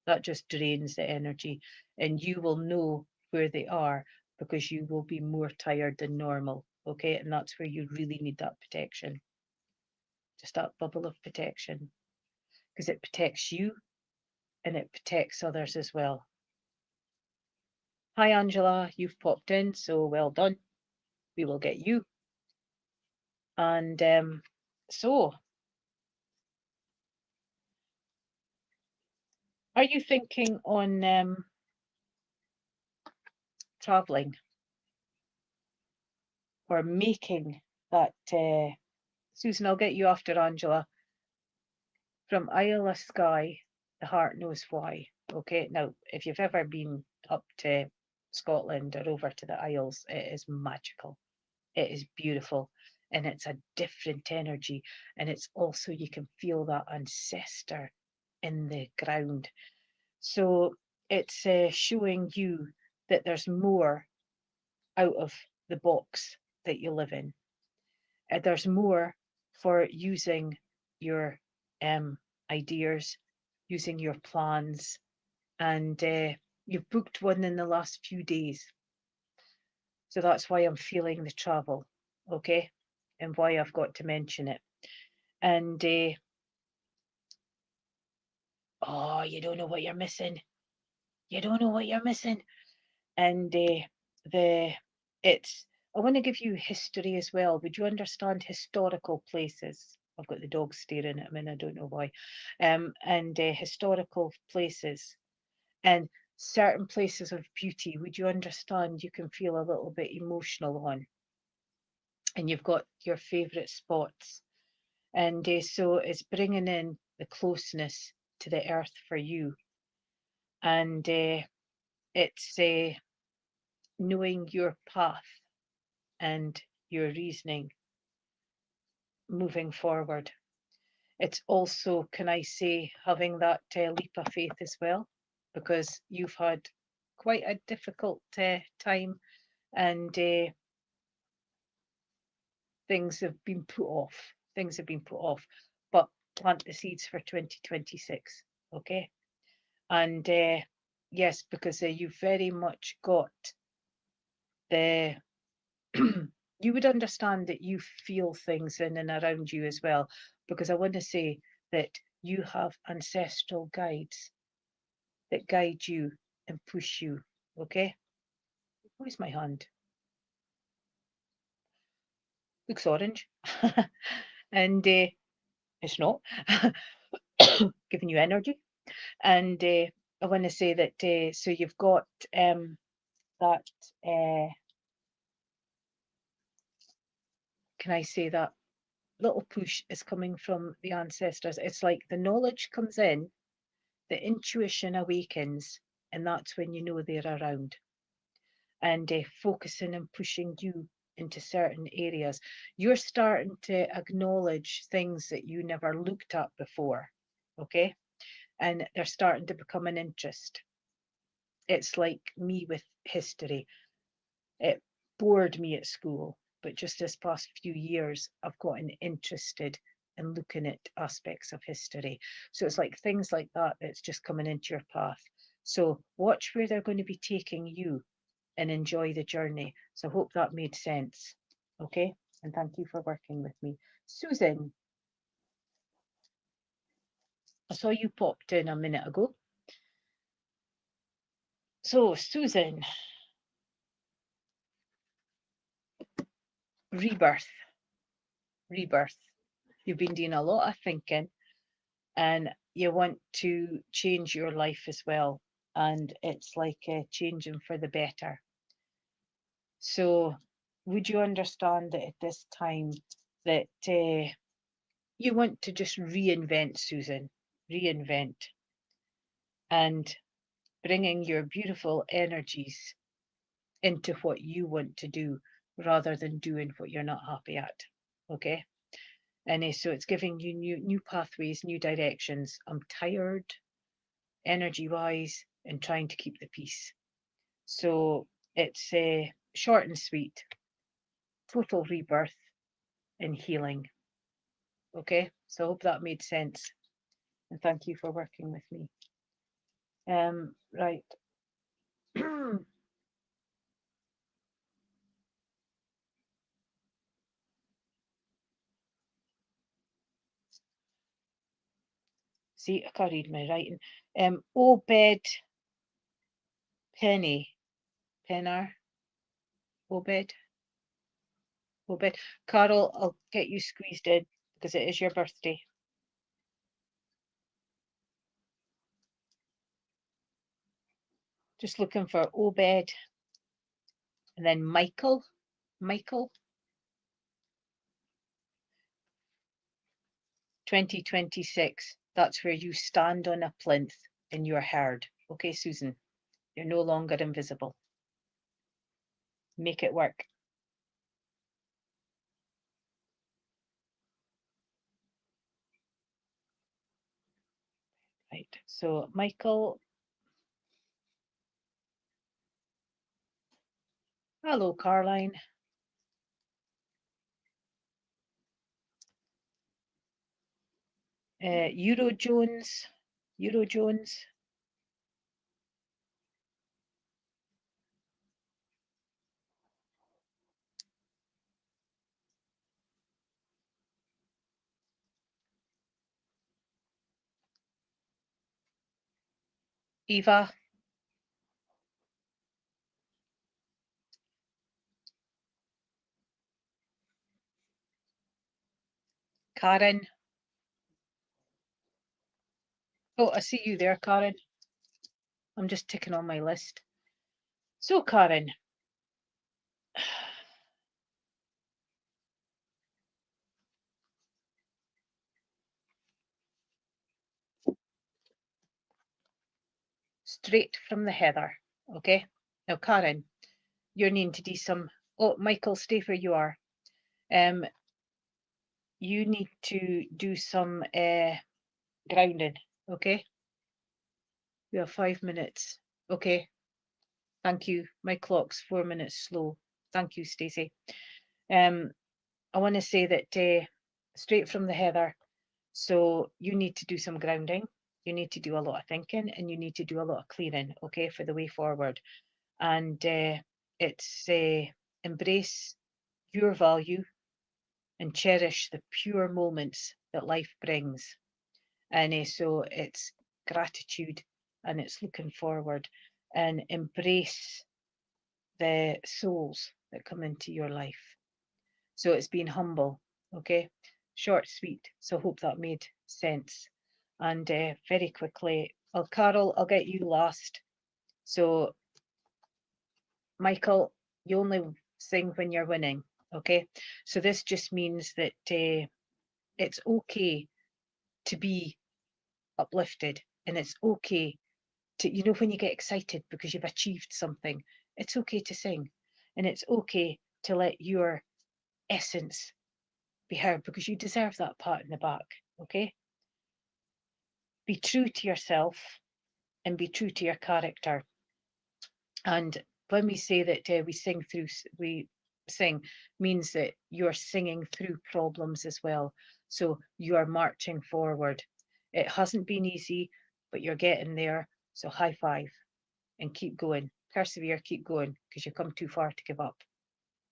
That just drains the energy, and you will know where they are because you will be more tired than normal. Okay, and that's where you really need that protection. Just that bubble of protection, because it protects you and it protects others as well. Hi, Angela, you've popped in, so well done. We will get you. And so, are you thinking on traveling or making that? Susan, I'll get you after Angela. From Isle of Skye, the heart knows why. Okay, now if you've ever been up to Scotland or over to the Isles, it is magical. It is beautiful, and it's a different energy, and it's also, you can feel that ancestor in the ground. So it's showing you that there's more out of the box that you live in. There's more for using your ideas, using your plans, and you've booked one in the last few days. So that's why I'm feeling the travel, okay, and why I've got to mention it. And oh, you don't know what you're missing. You don't know what you're missing. And I want to give you history as well. Would you understand historical places? I've got the dog staring at me and I don't know why. And historical places and certain places of beauty. Would you understand? You can feel a little bit emotional on. And you've got your favourite spots. And so it's bringing in the closeness to the earth for you. And it's knowing your path and your reasoning moving forward. It's also, can I say, having that leap of faith as well, because you've had quite a difficult time, and things have been put off. Things have been put off, but plant the seeds for 2026, okay? And yes, because you've very much got the you would understand that you feel things in and around you as well, because I want to say that you have ancestral guides that guide you and push you, okay? Where's my hand? Looks orange. And it's not. Giving you energy. And I want to say that, so you've got that, can I say that little push is coming from the ancestors. It's like the knowledge comes in, the intuition awakens, and that's when you know they're around. And focusing and pushing you into certain areas. You're starting to acknowledge things that you never looked at before, okay? And they're starting to become an interest. It's like me with history. It bored me at school, but just this past few years, I've gotten interested in looking at aspects of history. So it's like things like that that's just coming into your path. So watch where they're going to be taking you and enjoy the journey. So I hope that made sense. Okay, and thank you for working with me. Susan, I saw you popped in a minute ago. So Susan, rebirth. You've been doing a lot of thinking and you want to change your life as well. And it's like changing for the better. So would you understand that at this time that you want to just reinvent, Susan, reinvent, and bringing your beautiful energies into what you want to do, rather than doing what you're not happy at. Okay. And so it's giving you new pathways, new directions. I'm tired, energy-wise, and trying to keep the peace. So it's short and sweet, total rebirth and healing. Okay, so I hope that made sense. And thank you for working with me. Right. See, I can't read my writing. Obed Penner. Obed. Carol, I'll get you squeezed in because it is your birthday. Just looking for Obed. And then Michael. 2026. That's where you stand on a plinth and you're heard. Okay, Susan, you're no longer invisible. Make it work. Right, so Michael. Hello, Caroline. Euro Jones. Eva. Karen. Oh, I see you there, Karen. I'm just ticking on my list. So, Karen. Straight from the heather. Okay. Now, Karen, you're needing to do some. Oh, Michael, stay where you are. You need to do some grounding. Okay. You have 5 minutes. Okay. Thank you. My clock's 4 minutes slow. Thank you, Stacey. I want to say that straight from the heather. So you need to do some grounding. You need to do a lot of thinking, and you need to do a lot of clearing. Okay, for the way forward. And it's embrace your value and cherish the pure moments that life brings. And so it's gratitude and it's looking forward, and embrace the souls that come into your life. So it's being humble. Okay, short, sweet. So I hope that made sense. And very quickly, Carol, I'll get you last. So Michael, you only sing when you're winning. Okay, so this just means that it's okay to be uplifted, and it's okay to, you know, when you get excited because you've achieved something, it's okay to sing, and it's okay to let your essence be heard because you deserve that pat in the back. Okay, be true to yourself and be true to your character. And when we say that we sing means that you're singing through problems as well. So you are marching forward. It hasn't been easy, but you're getting there. So high five and keep going. Persevere, keep going, because you've come too far to give up.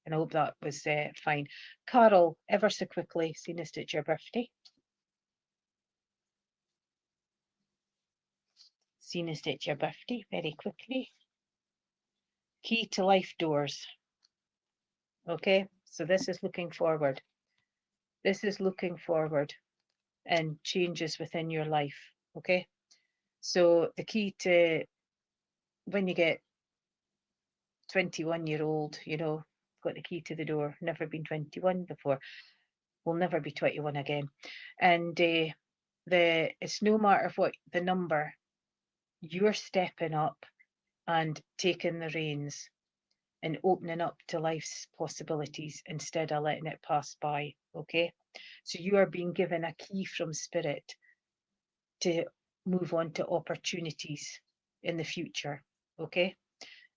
And I hope that was fine. Carol, ever so quickly, seeing as it's your birthday. Seeing as it's your birthday, very quickly. Key to life doors. Okay, so this is looking forward. This is looking forward and changes within your life. Okay, so the key to when you get 21-year-old, you know, got the key to the door, never been 21 before, will never be 21 again. And it's no matter what the number, you're stepping up and taking the reins and opening up to life's possibilities instead of letting it pass by. Okay, so you are being given a key from Spirit to move on to opportunities in the future. Okay,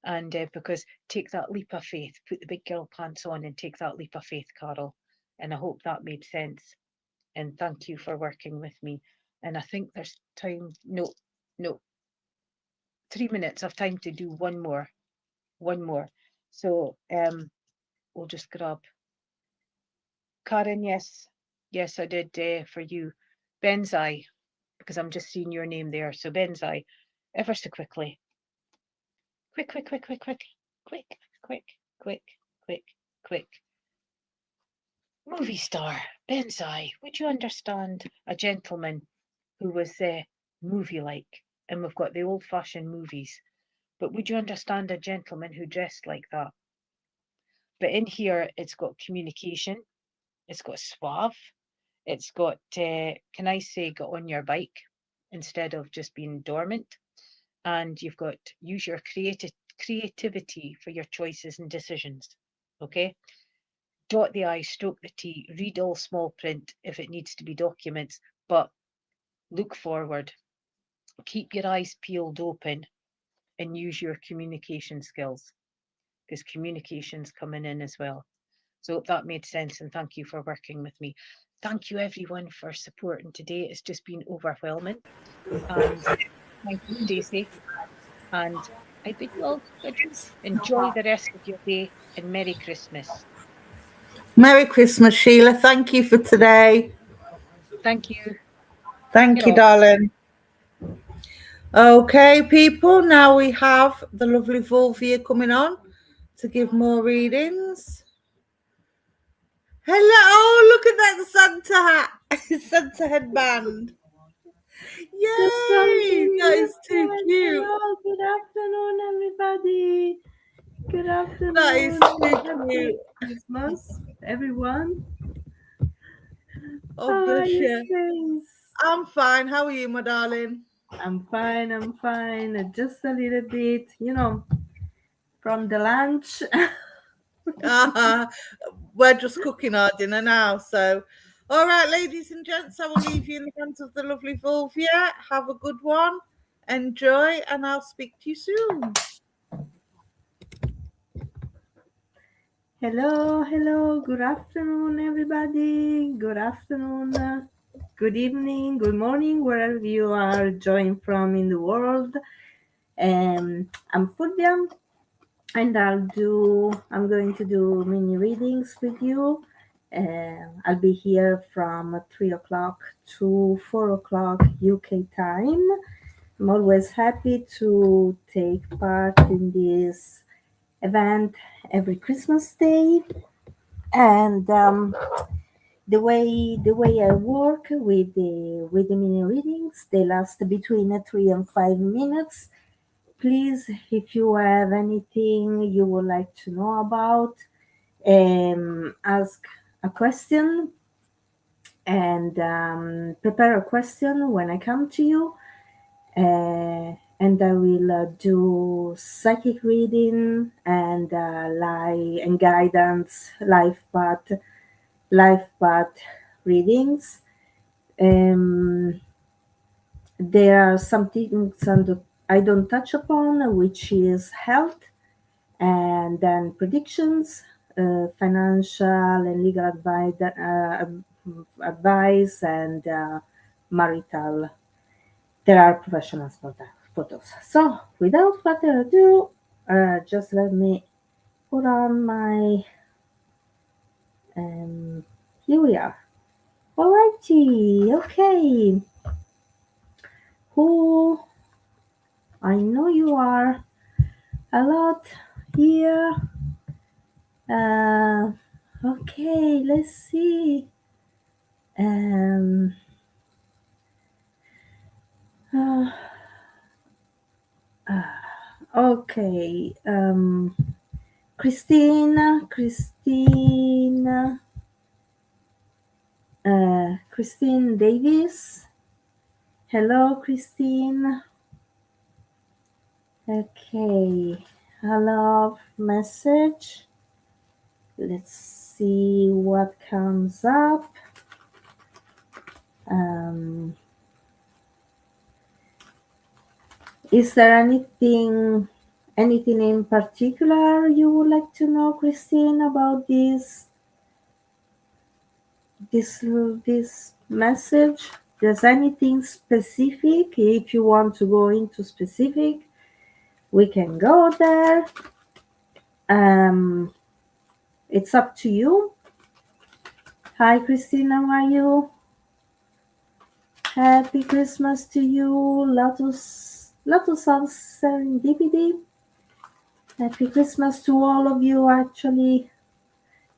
and because take that leap of faith, put the big girl pants on and take that leap of faith, Carol. And I hope that made sense. And thank you for working with me. And I think there's time. No, 3 minutes of time to do one more. So we'll just grab Karen. Yes, I did for you. Benzai, because I'm just seeing your name there. So Benzai, ever so quickly. Quick. Movie star, Benzai, would you understand a gentleman who was movie-like? And we've got the old-fashioned movies. But would you understand a gentleman who dressed like that? But in here, it's got communication. It's got suave. It's got, can I say, got on your bike instead of just being dormant. And you've got use your creativity for your choices and decisions. Okay? Dot the I, stroke the T, read all small print if it needs to be documents, but look forward. Keep your eyes peeled open and use your communication skills, because communication's coming in as well. So hope that made sense, and thank you for working with me. Thank you everyone for supporting today. It's just been overwhelming. And thank you, Stacey. And I bid you all enjoy the rest of your day and Merry Christmas.
Merry Christmas, Sheila. Thank you for today.
Thank you.
Thank you, darling. Okay, people, now we have the lovely Fulvia coming on to give more readings. Hello, oh, look at that Santa hat, Santa headband. Yay, that is too cute.
Hello, good afternoon, everybody. Good afternoon.
That is too cute.
Christmas, everyone.
Oh, bless you.
Stace?
I'm fine. How are you, my darling?
I'm fine. Just a little bit, from the lunch.
We're just cooking our dinner now. So, all right, ladies and gents, I will leave you in the hands of the lovely Fulvia. Have a good one. Enjoy, and I'll speak to you soon.
Hello. Good afternoon, everybody. Good afternoon. Good evening. Good morning, wherever you are joining from in the world. I'm Fulvia, and I'm going to do mini readings with you. I'll be here from 3 o'clock to 4 o'clock UK time. I'm always happy to take part in this event every Christmas day. And the way I work with the mini readings, they last between 3 and 5 minutes. Please, if you have anything you would like to know about, ask a question and prepare a question when I come to you. And I will do psychic reading and guidance, life path readings. There are some things that I don't touch upon, which is health, and then predictions, financial and legal advice, and marital. There are professionals for that, for those. So, without further ado, just let me put on my. Here we are. Alrighty, okay. Who? I know you are a lot here. Okay, let's see. Okay. Christine Davis. Hello, Christine. Okay. a love message. Let's see what comes up. Is there anything in particular you would like to know, Christine, about this message? There's anything specific? If you want to go into specific, we can go there. It's up to you. Hi, Christine, how are you? Happy Christmas to you. Lotus of serendipity. Happy Christmas to all of you, actually.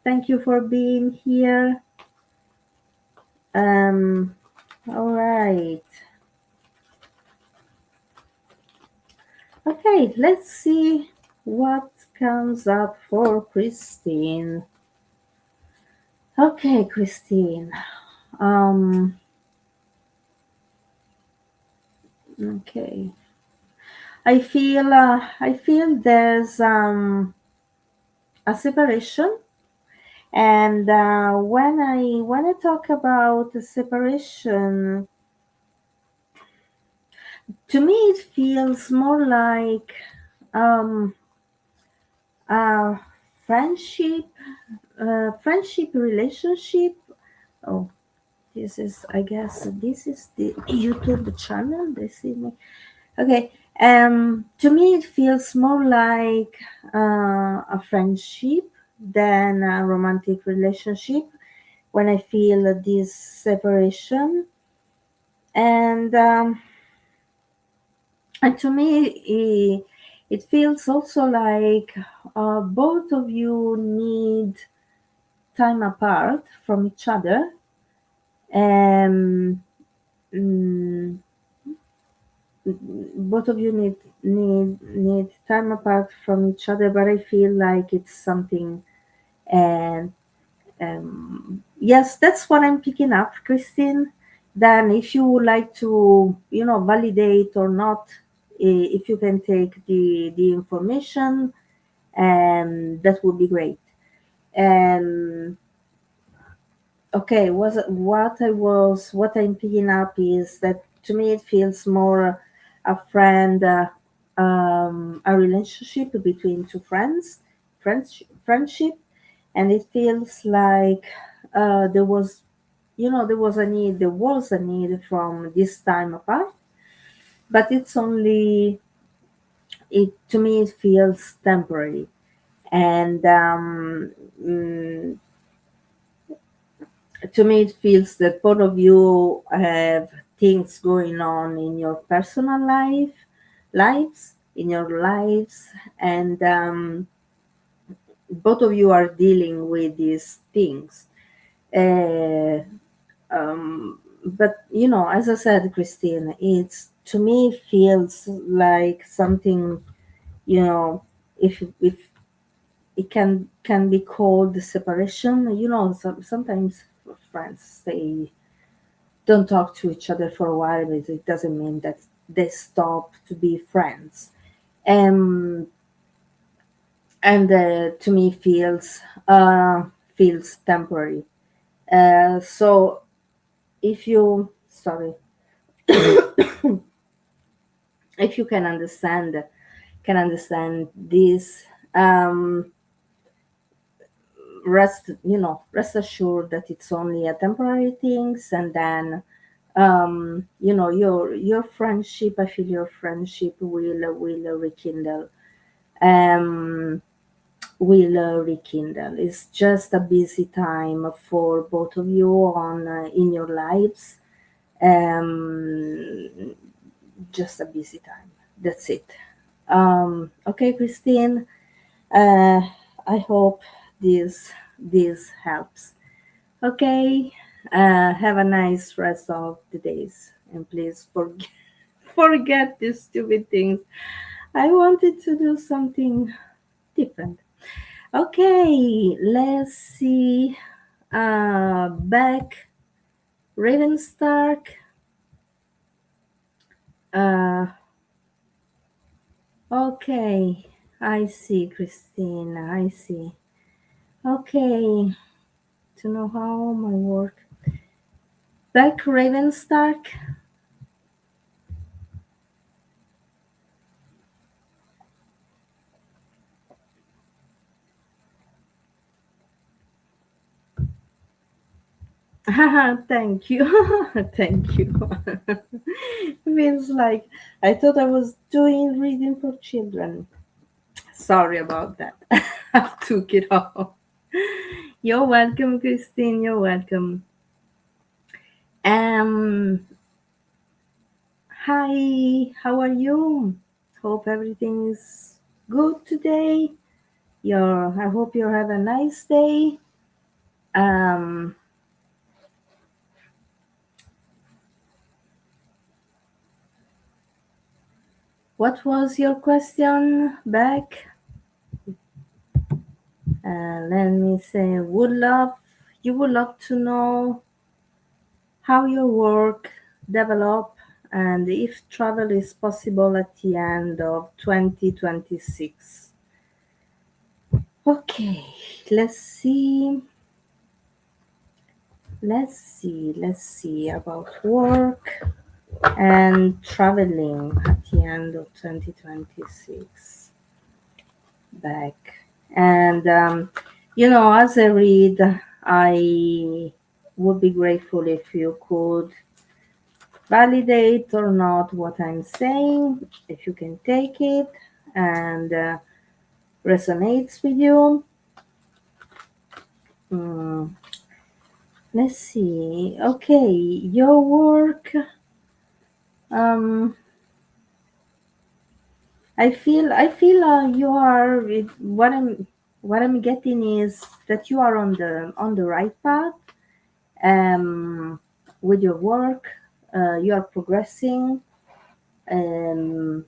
Thank you for being here. All right. Okay, let's see what comes up for Christine. Okay, Christine. Okay. I feel there's a separation, and when I talk about the separation, to me it feels more like a friendship relationship. Oh, I guess this is the YouTube channel. They see me. Okay. To me it feels more like a friendship than a romantic relationship when I feel this separation. And to me it feels also like both of you need time apart from each other. Both of you need time apart from each other, but I feel like it's something. And yes, that's what I'm picking up, Christine. Then if you would like to validate or not, if you can take the information, that would be great. Okay, what I'm picking up is that to me it feels more a friend, a relationship between two friendship, and it feels like there was a need from this time apart, but it's only to me it feels temporary, and to me it feels that both of you have things going on in your personal lives, and both of you are dealing with these things. But as I said, Christine, it's to me feels like something, if it can be called separation. Sometimes friends, they don't talk to each other for a while, but it doesn't mean that they stop to be friends. And to me feels temporary. So if you if you can understand this, rest assured that it's only a temporary things, and then your friendship, I feel your friendship will rekindle. It's just a busy time for both of you on in your lives. Just a busy time, that's it. Okay, Christine, I hope this helps. Okay, have a nice rest of the days, and please forget these stupid things. I wanted to do something different. Okay, let's see. Back Ravenstark. Okay, I see, Christine. I see. Okay. To know how my work. Beck Ravenstark. Thank you. Thank you. Feels like I thought I was doing reading for children. Sorry about that. I took it off. You're welcome, Christine. You're welcome. Hi, how are you? Hope everything is good today. I hope you have a nice day. What was your question, Beck? Let me say, you would love to know how your work develop and if travel is possible at the end of 2026. Okay, let's see about work and traveling at the end of 2026. Back. And, as I read, I would be grateful if you could validate or not what I'm saying, if you can take it and resonates with you. Let's see. Okay, your work. I feel you are. What I'm getting is that you are on the right path. With your work, you are progressing. To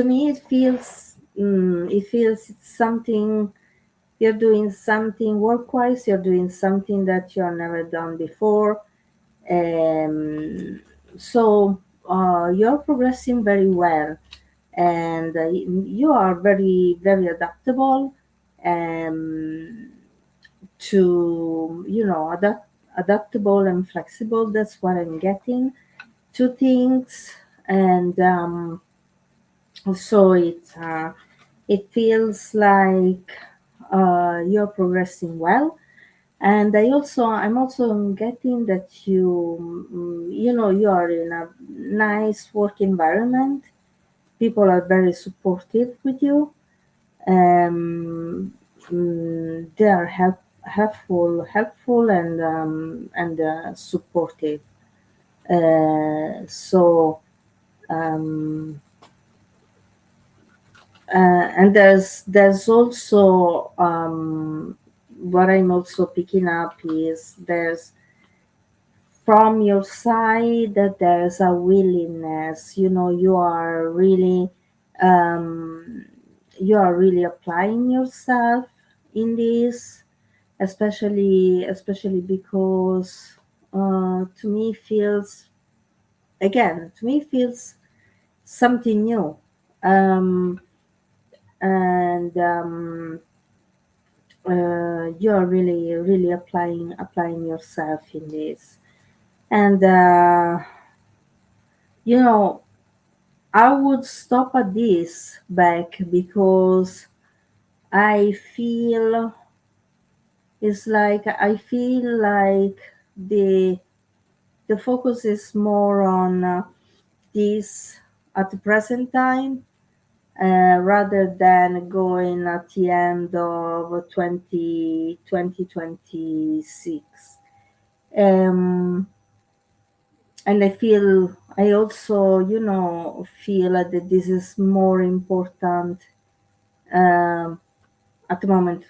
me, it feels it's something. You're doing something work-wise. You're doing something that you've never done before. So you're progressing very well, and you are very, very adaptable to, adaptable and flexible. That's what I'm getting. Two things, and so it feels like you're progressing well. And I'm also getting that you are in a nice work environment. People are very supportive with you. They are helpful and supportive. And there's also what I'm also picking up is there's from your side that there's a willingness. You are really applying yourself in this, especially because to me feels something new. And you're really applying yourself in this. And I would stop at this back because I feel the focus is more on this at the present time, rather than going at the end of 2026. And I also feel that this is more important at the moment.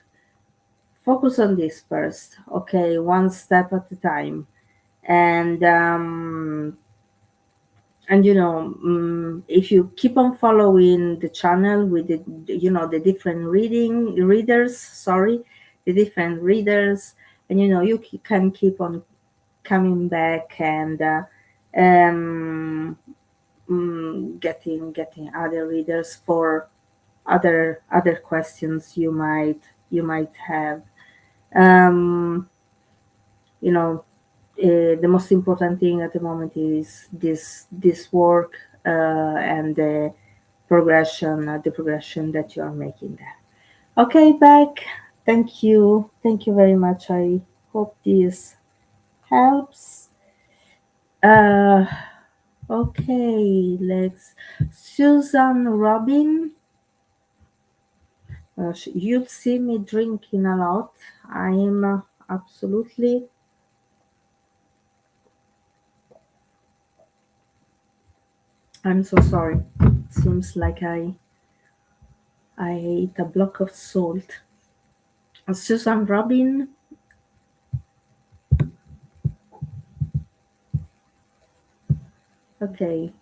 Focus on this first, okay, one step at a time. And if you keep on following the channel with the different readers, and you can keep on coming back and getting other readers for other questions you might have. You know, the most important thing at the moment is this work and the progression that you are making there. Okay, Beck, thank you very much. I hope this helps. Okay, let's Susan Robin. You'll see me drinking a lot. I'm absolutely. I'm so sorry. Seems like I ate a block of salt. Susan Robin. Okay.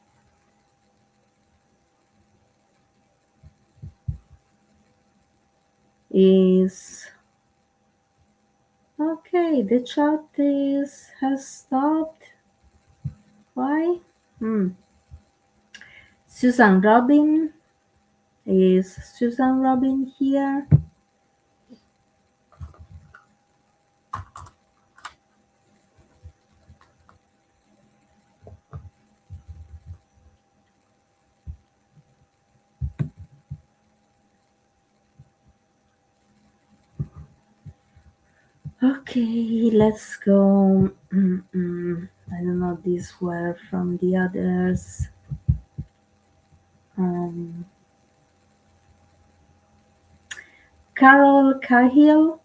Is okay. The chat has stopped. Why? Susan Robin. Is Susan Robin here? Okay, let's go. I don't know, these were from the others. Carol Cahill.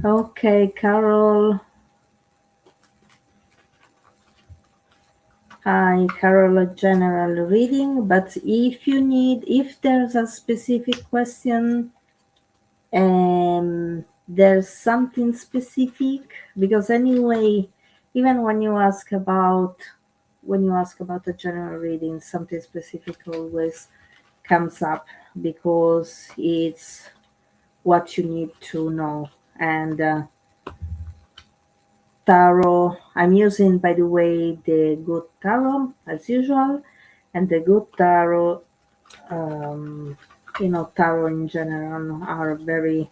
Okay, Carol. Hi, Carol, a general reading, but if there's a specific question, there's something specific, because anyway, even when you ask about a general reading, something specific always comes up, because it's what you need to know. And tarot, I'm using, by the way, the Good Tarot as usual, and the Good Tarot, tarot in general are very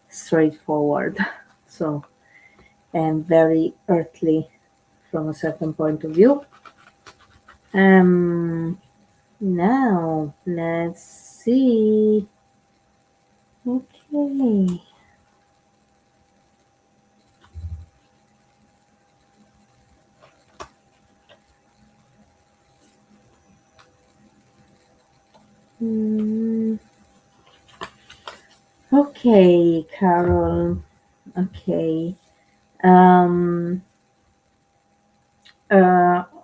straightforward, so, and very earthly from a certain point of view. Now let's see. Okay. Okay, Carol. Okay.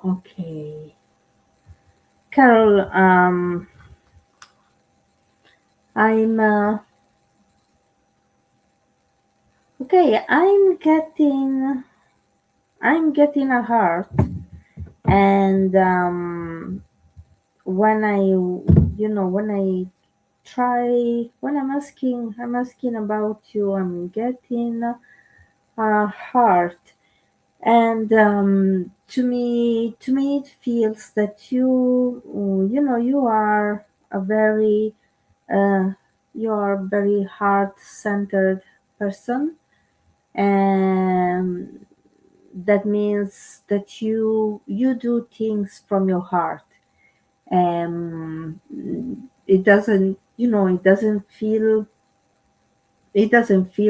Okay. Carol, I'm okay, I'm getting a heart, and when I'm asking about you, I'm getting a heart, and to me it feels that you are a very heart-centered person, and that means that you do things from your heart. It doesn't feel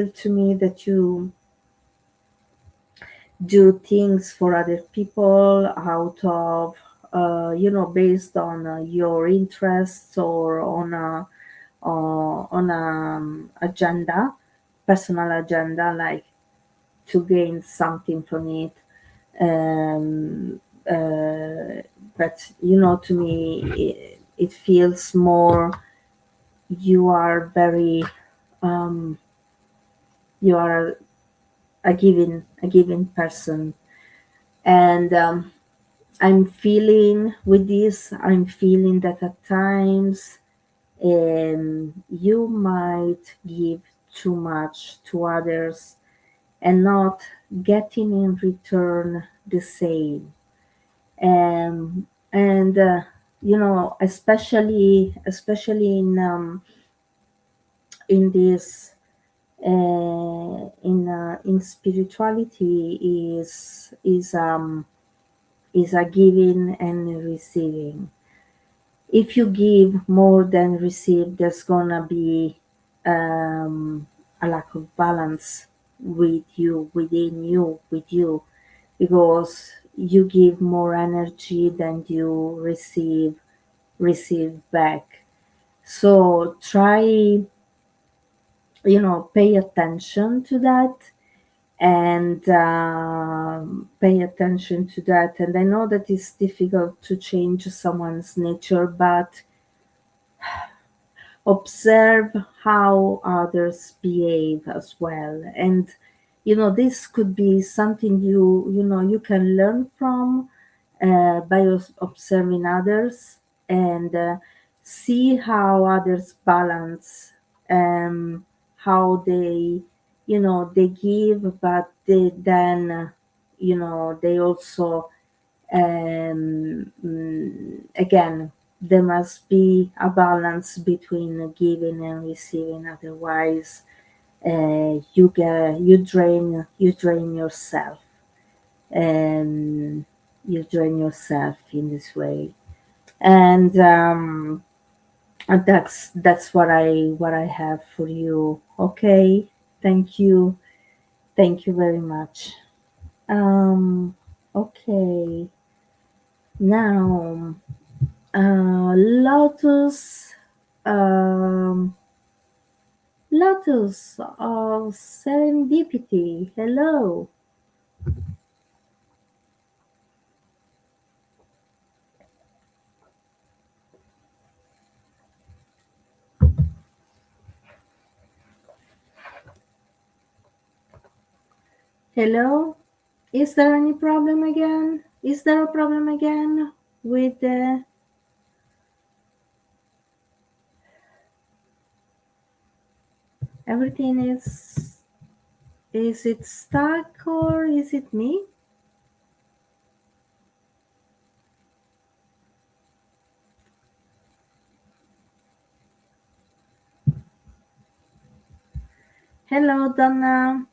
to me that you do things for other people out of based on your interests, or on a agenda, personal agenda, like to gain something from it. But to me it feels more you are very you are a giving person, And I'm feeling with this, I'm feeling that at times you might give too much to others and not getting in return the same. And you know, especially in this in spirituality is a giving and receiving. If you give more than receive, there's gonna be a lack of balance with you, within you, with you, because you give more energy than you receive back. So try, pay attention to that, and pay attention to that. And I know that it's difficult to change someone's nature, but observe how others behave as well. And this could be something you can learn from, by observing others, and see how others balance, how they give, but they also, again, there must be a balance between giving and receiving. Otherwise, you drain yourself, and you drain yourself in this way. And that's what I have for you. Okay, thank you, very much. um okay, now, Lotus, um, Lotus of Serendipity. Hello. Hello. Is there any problem again? Is there a problem again with the? Everything is. Is it stuck or is it me? Hello, Donna.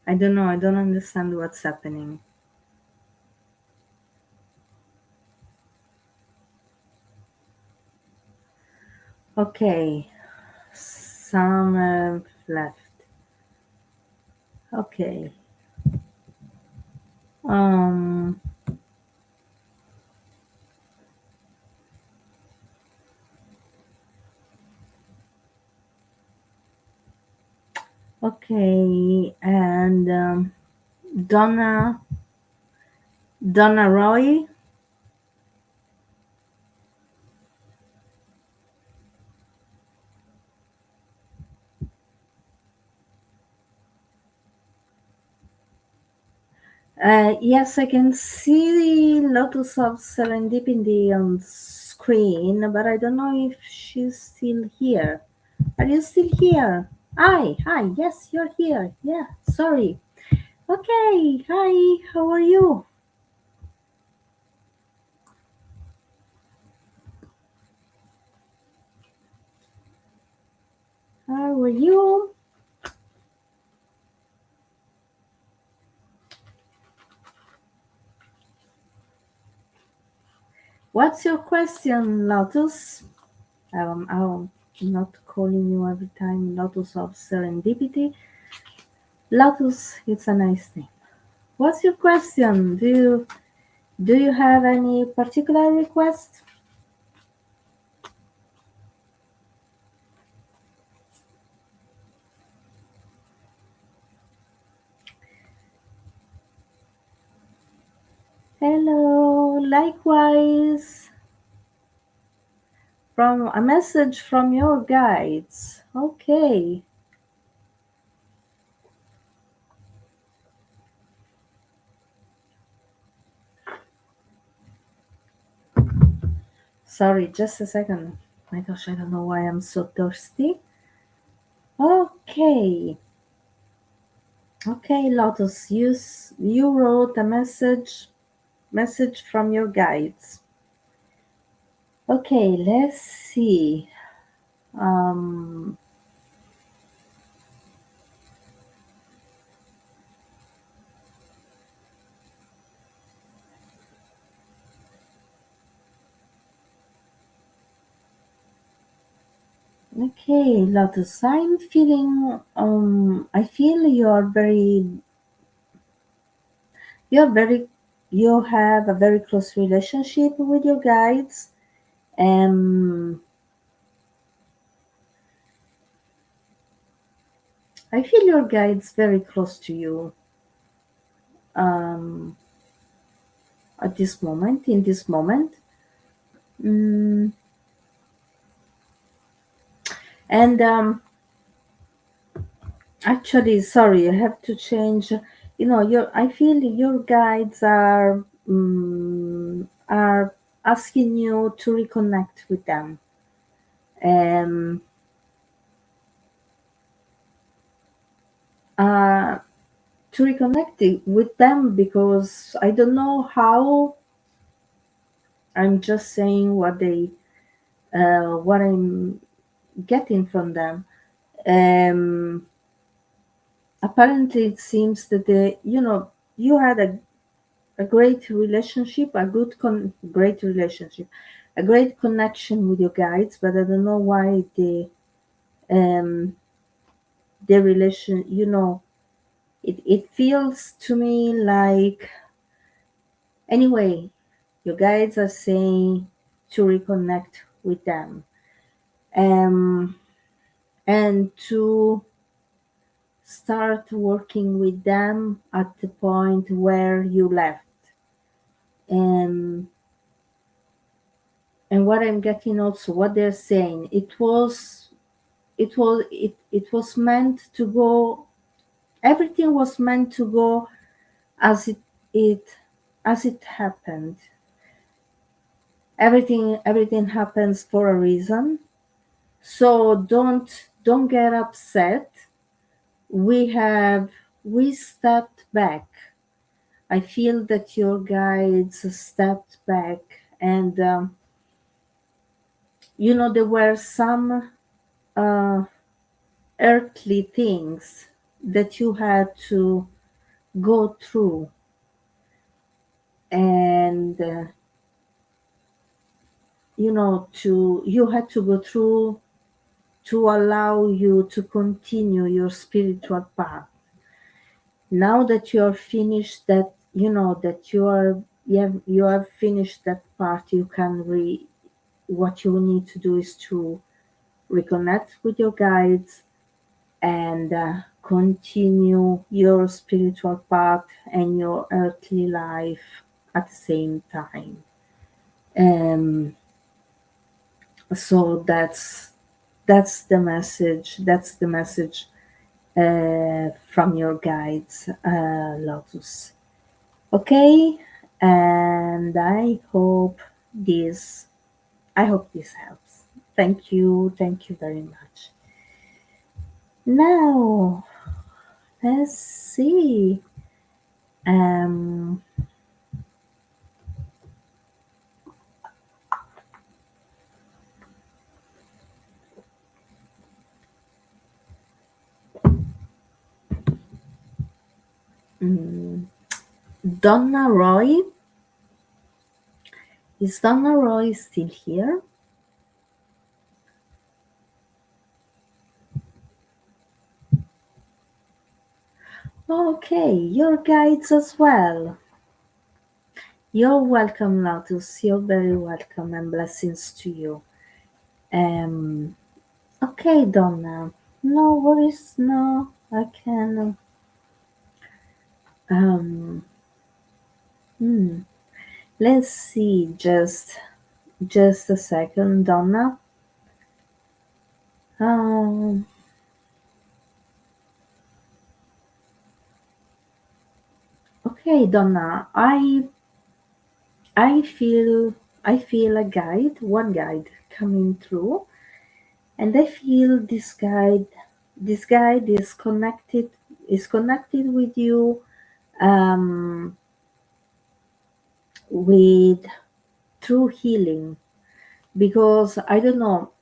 I don't know. I don't understand what's happening. Okay. Some left. Okay. Um. Okay. And Donna Roy. Yes, I can see Lotus of Serendipity on screen, but I don't know if she's still here. Are you still here? Hi, yes, you're here. Yeah, sorry. Okay, hi, how are you? How are you? What's your question, Lotus? I'm not calling you every time Lotus of Serendipity. Lotus, it's a nice name. What's your question? Do you have any particular request? Hello, likewise, from a message from your guides. Okay. Sorry, just a second. My gosh, I don't know why I'm so thirsty. Okay. Okay, Lotus, you wrote a message from your guides. Okay, let's see. Okay, Lotus, I'm feeling I feel you have a very close relationship with your guides. I feel your guides very close to you at this moment, in this moment. And actually, sorry, I have to change. I feel your guides are asking you to reconnect with them. To reconnect with them, because I don't know how. I'm just saying what I'm getting from them. Apparently, it seems that you had a great relationship, a great relationship, a great connection with your guides, but I don't know why the relation, it feels to me like, anyway, your guides are saying to reconnect with them, and to start working with them at the point where you left. And what I'm getting also, what they're saying, it was meant to go, everything was meant to go as it happened. Everything happens for a reason. So don't get upset. We stepped back. I feel that your guides stepped back, and there were some earthly things that you had to go through, and you had to go through to allow you to continue your spiritual path. Now that you are finished that, that you have finished that part, you can what you need to do is to reconnect with your guides and continue your spiritual path and your earthly life at the same time. So that's the message. That's the message from your guides, Lotus. Okay, and I hope this helps. Thank you very much. Now, let's see. Donna Roy. Is Donna Roy still here? Okay, your guides as well. You're welcome, Lotus. You're very welcome, and blessings to you. Okay, Donna. No worries. No, I can. Let's see, just a second, Donna. Okay, Donna, I feel a guide, one guide coming through, and I feel this guide is connected with you, with through healing, because I don't know,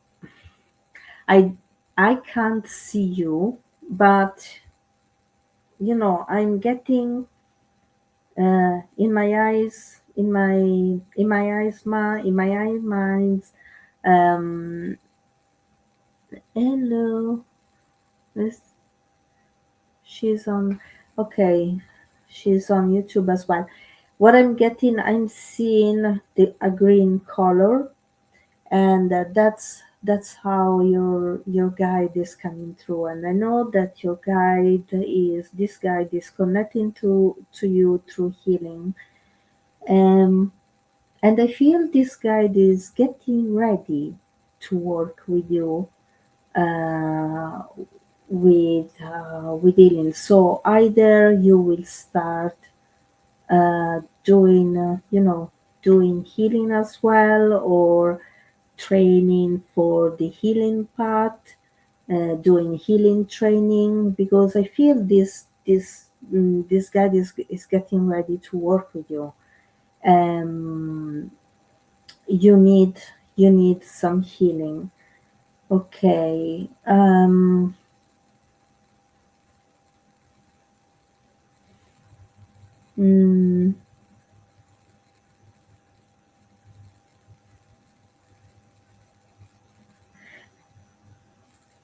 I can't see you, but I'm getting in my eyes, minds. Hello, this, she's on. Okay, she's on YouTube as well. What I'm getting, I'm seeing a green color, and that's how your guide is coming through. And I know that this guide is connecting to you through healing. And I feel this guide is getting ready to work with you, uh, with healing. So either you will start doing healing as well, or training for the healing part, doing healing training, because I feel this guide is getting ready to work with you. Um, you need some healing. Okay. Mm,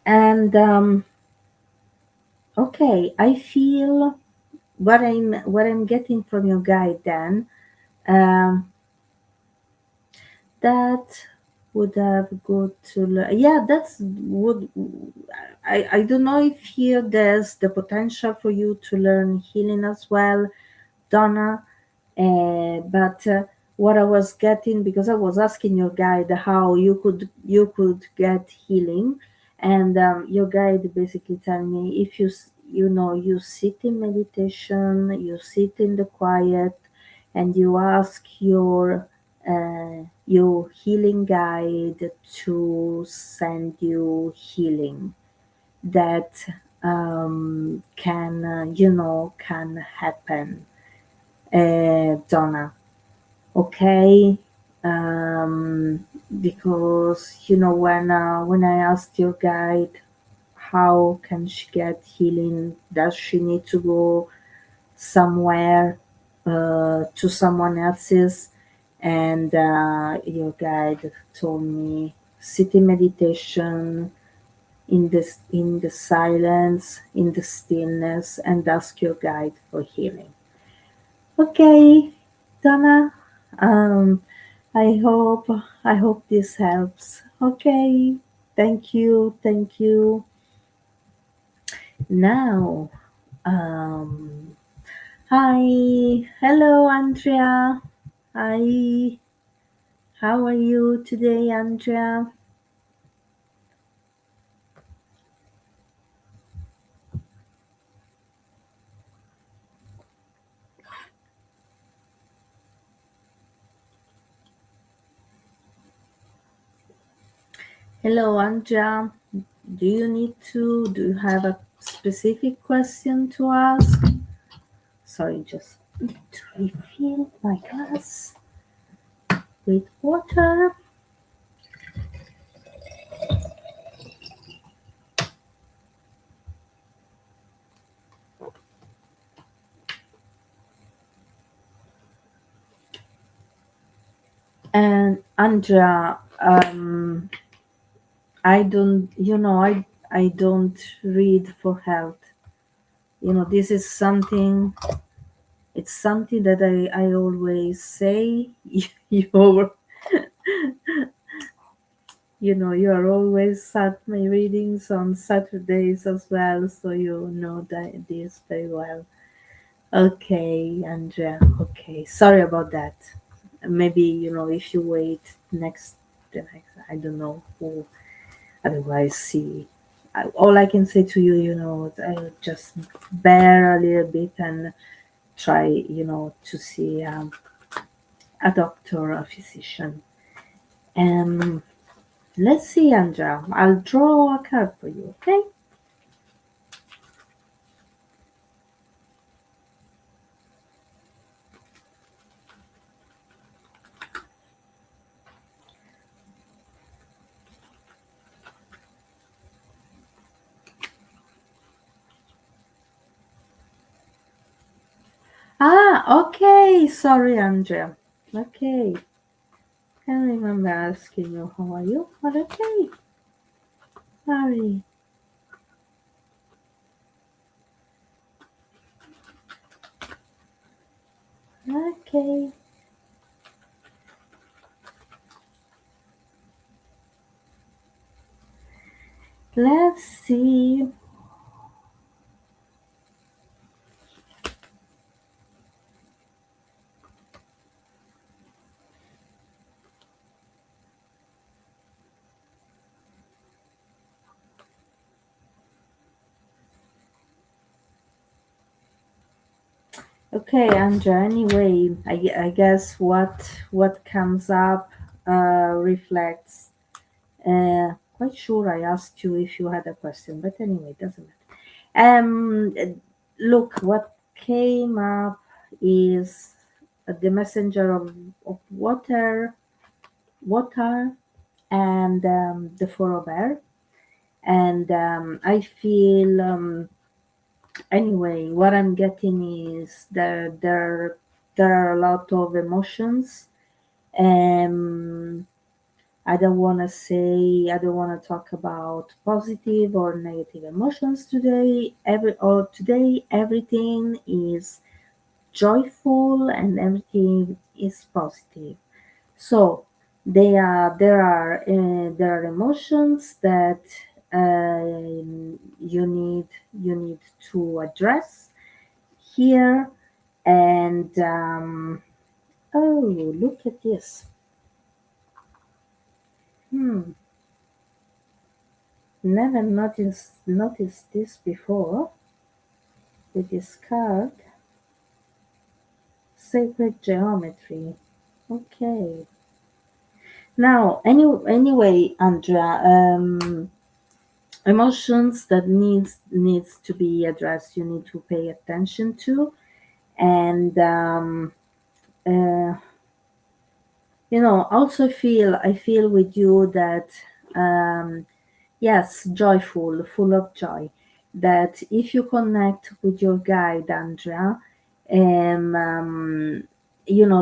and okay, I feel what I'm getting from your guide then. Um, that would have good to learn. Yeah, that's would. I don't know if here there's the potential for you to learn healing as well, Donna. But what I was getting, because I was asking your guide how you could get healing, and your guide basically telling me, if you sit in meditation, you sit in the quiet, and you ask your healing guide to send you healing, that can happen, Donna. Okay. Because when I asked your guide how can she get healing, does she need to go somewhere, to someone else's, and your guide told me, sit in meditation, in the silence, in the stillness, and ask your guide for healing. Okay, Donna. Um, I hope this helps. Okay, thank you. Now, um, hi, hello, Andrea. Hi, how are you today, Andrea? Hello, Andrea. Do you have a specific question to ask? Sorry, just need to refill my glass with water. And Andrea, I don't, I don't read for health. This is something. It's something that I always say. You're, you are always at my readings on Saturdays as well, so you know that this very well. Okay, Andrea. Okay, sorry about that. maybe if you wait the next, I don't know who. Otherwise, see, all I can say to you, just bear a little bit and try, to see a doctor, a physician. Let's see, Andrea. I'll draw a card for you, okay? Okay. Sorry, Andrea. Okay. Can't remember asking you how are you, but okay. Sorry. Okay. Let's see. Okay, Andrea. Anyway, I guess what comes up reflects. Quite sure I asked you if you had a question, but anyway, it doesn't matter. Look, what came up is the messenger of water, and the four of air, and I feel. Anyway, what I'm getting is there are a lot of emotions. Um, I don't want to talk about positive or negative emotions today. Today, everything is joyful and everything is positive. So there are emotions that you need to address here, and oh, look at this. Never noticed this before with this card. Sacred geometry. Okay. Now, anyway, Andrea, emotions that needs to be addressed. You need to pay attention to, and uh, also I feel with you that yes, joyful, full of joy. That if you connect with your guide, Andrea,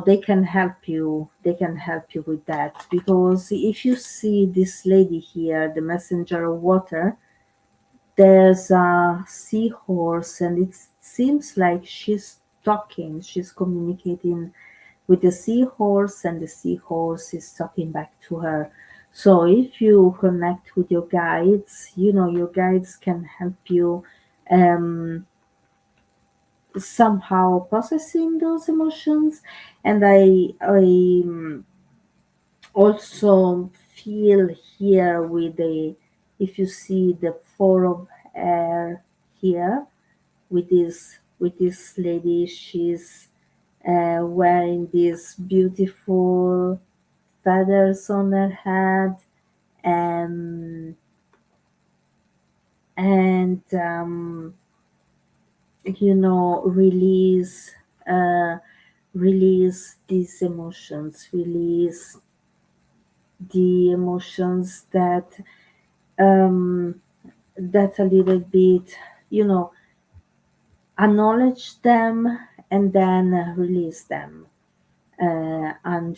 they can help you. They can help you with that, because if you see this lady here, the messenger of water, there's a seahorse, and it seems like she's talking. She's communicating with the seahorse, and the seahorse is talking back to her. So if you connect with your guides, your guides can help you somehow processing those emotions. And I also feel here with if you see the four of air here with this lady, she's wearing these beautiful feathers on her head, and uh, release these emotions, release the emotions um, that a little bit, acknowledge them and then release them. And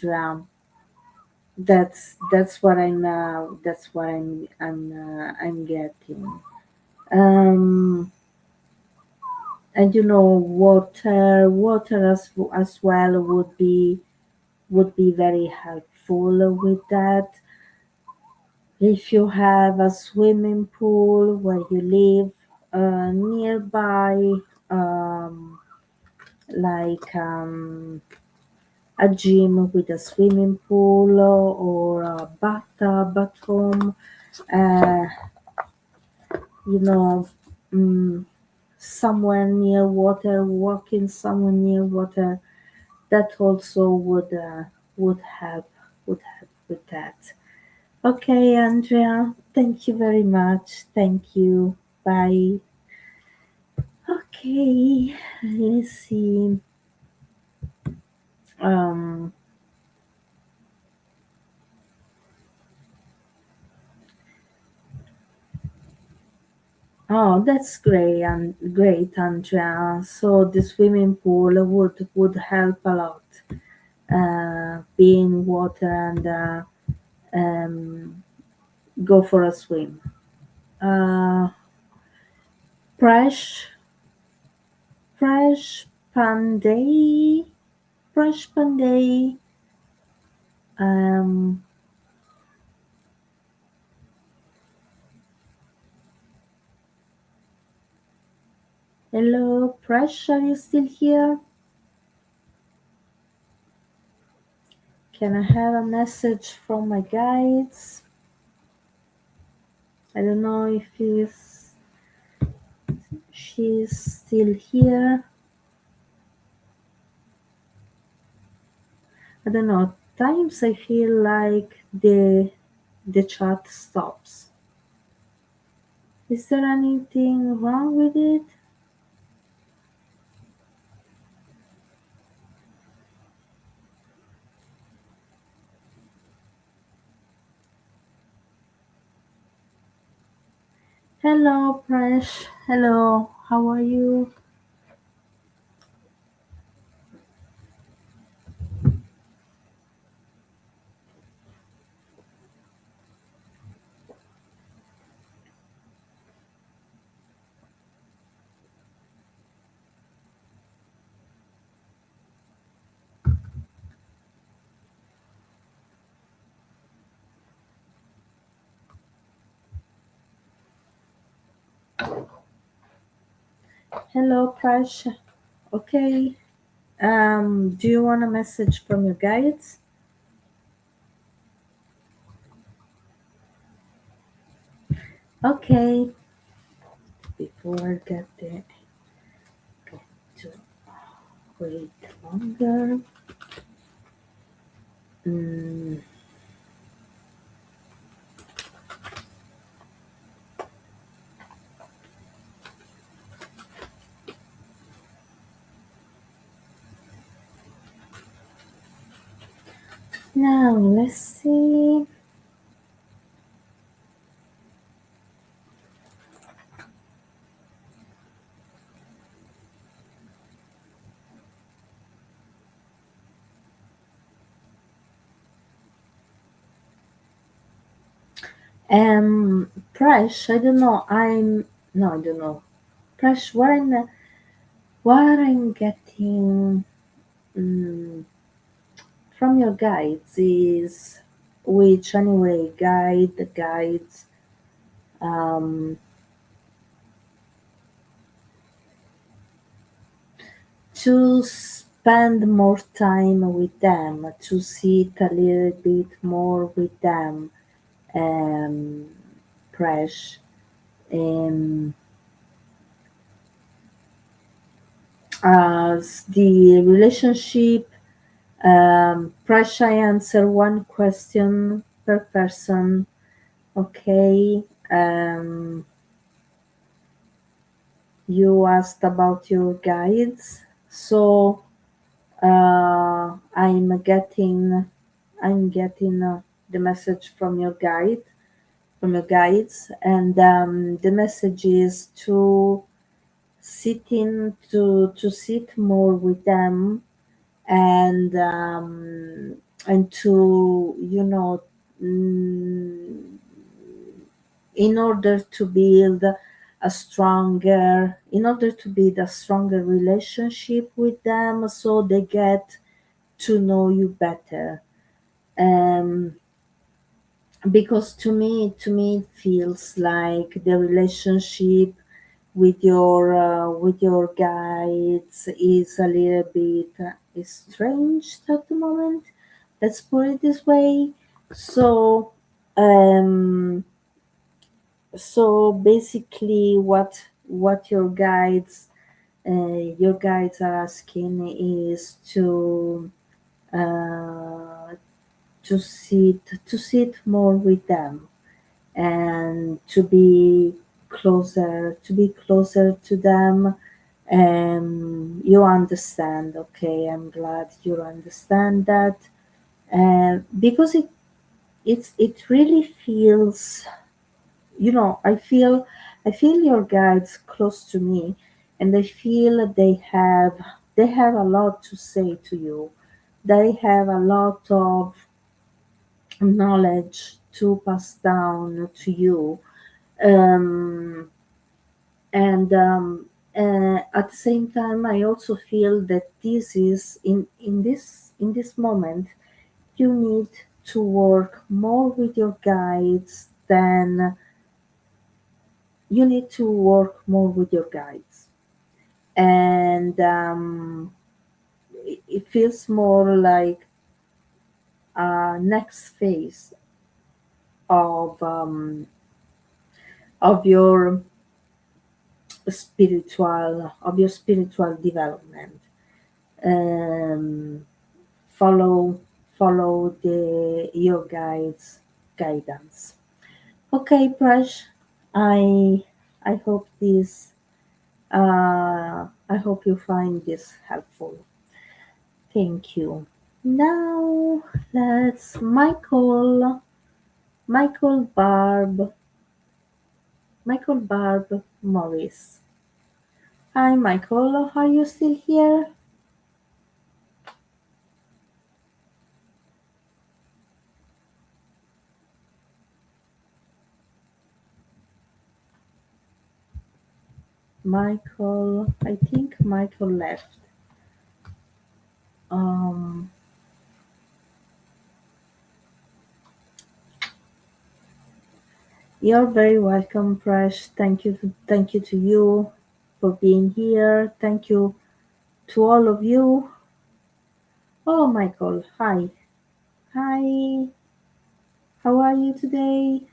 that's what I'm getting. Um, and water as well would be very helpful with that. If you have a swimming pool where you live nearby, like a gym with a swimming pool or a bathtub at home, uh, you know, mm, somewhere near water, walking somewhere near water, that also would help with that. Okay, Andrea, thank you very much. Thank you. Bye. Okay, let's see. Um, oh, that's great, and great, Andrea. So the swimming pool would help a lot. Being water and um, go for a swim. Uh, fresh, fresh panday, fresh panday. Um, Hello, Presh, are you still here? Can I have a message from my guides? I don't know if she's still here. I don't know. Times I feel like the chat stops. Is there anything wrong with it? Hello, Presh. Hello, how are you? Hello, Presh. Okay. Do you want a message from your guides? Okay. Before I get there, got to wait longer. Mm. Now let's see. Presh, I don't know. I don't know. Presh, what I'm getting from your guides is, which anyway guides um, to spend more time with them, to sit a little bit more with them. Presh. Um, as the relationship, Presh, I answer one question per person. Okay. You asked about your guides, so I'm getting the message from your guides, and the message is to sit more with them, and to in order to build a stronger relationship with them, so they get to know you better. um, because to me it feels like the relationship with your guides is a little bit estranged at the moment. Let's put it this way. So, um, so basically, what your guides are asking is uh, to sit more with them, and to be closer to them. You understand, okay? I'm glad you understand that, because it really feels, I feel your guides close to me, and I feel they have a lot to say to you. They have a lot of knowledge to pass down to you. Um, and At the same time, I also feel that this is in this moment you need to work more with your guides than you need to work more with your guides. And it feels more like a next phase of um, of your spiritual development. um, follow follow the your guides guidance. Okay, Prash, i I hope this I hope you find this helpful. Thank you. Now let's Michael Barb Morris. Hi, Michael, are you still here? Michael, I think Michael left. Um, you're very welcome, Prash. Thank you to you for being here. Thank you to all of you. Oh, Michael, hi. Hi, how are you today?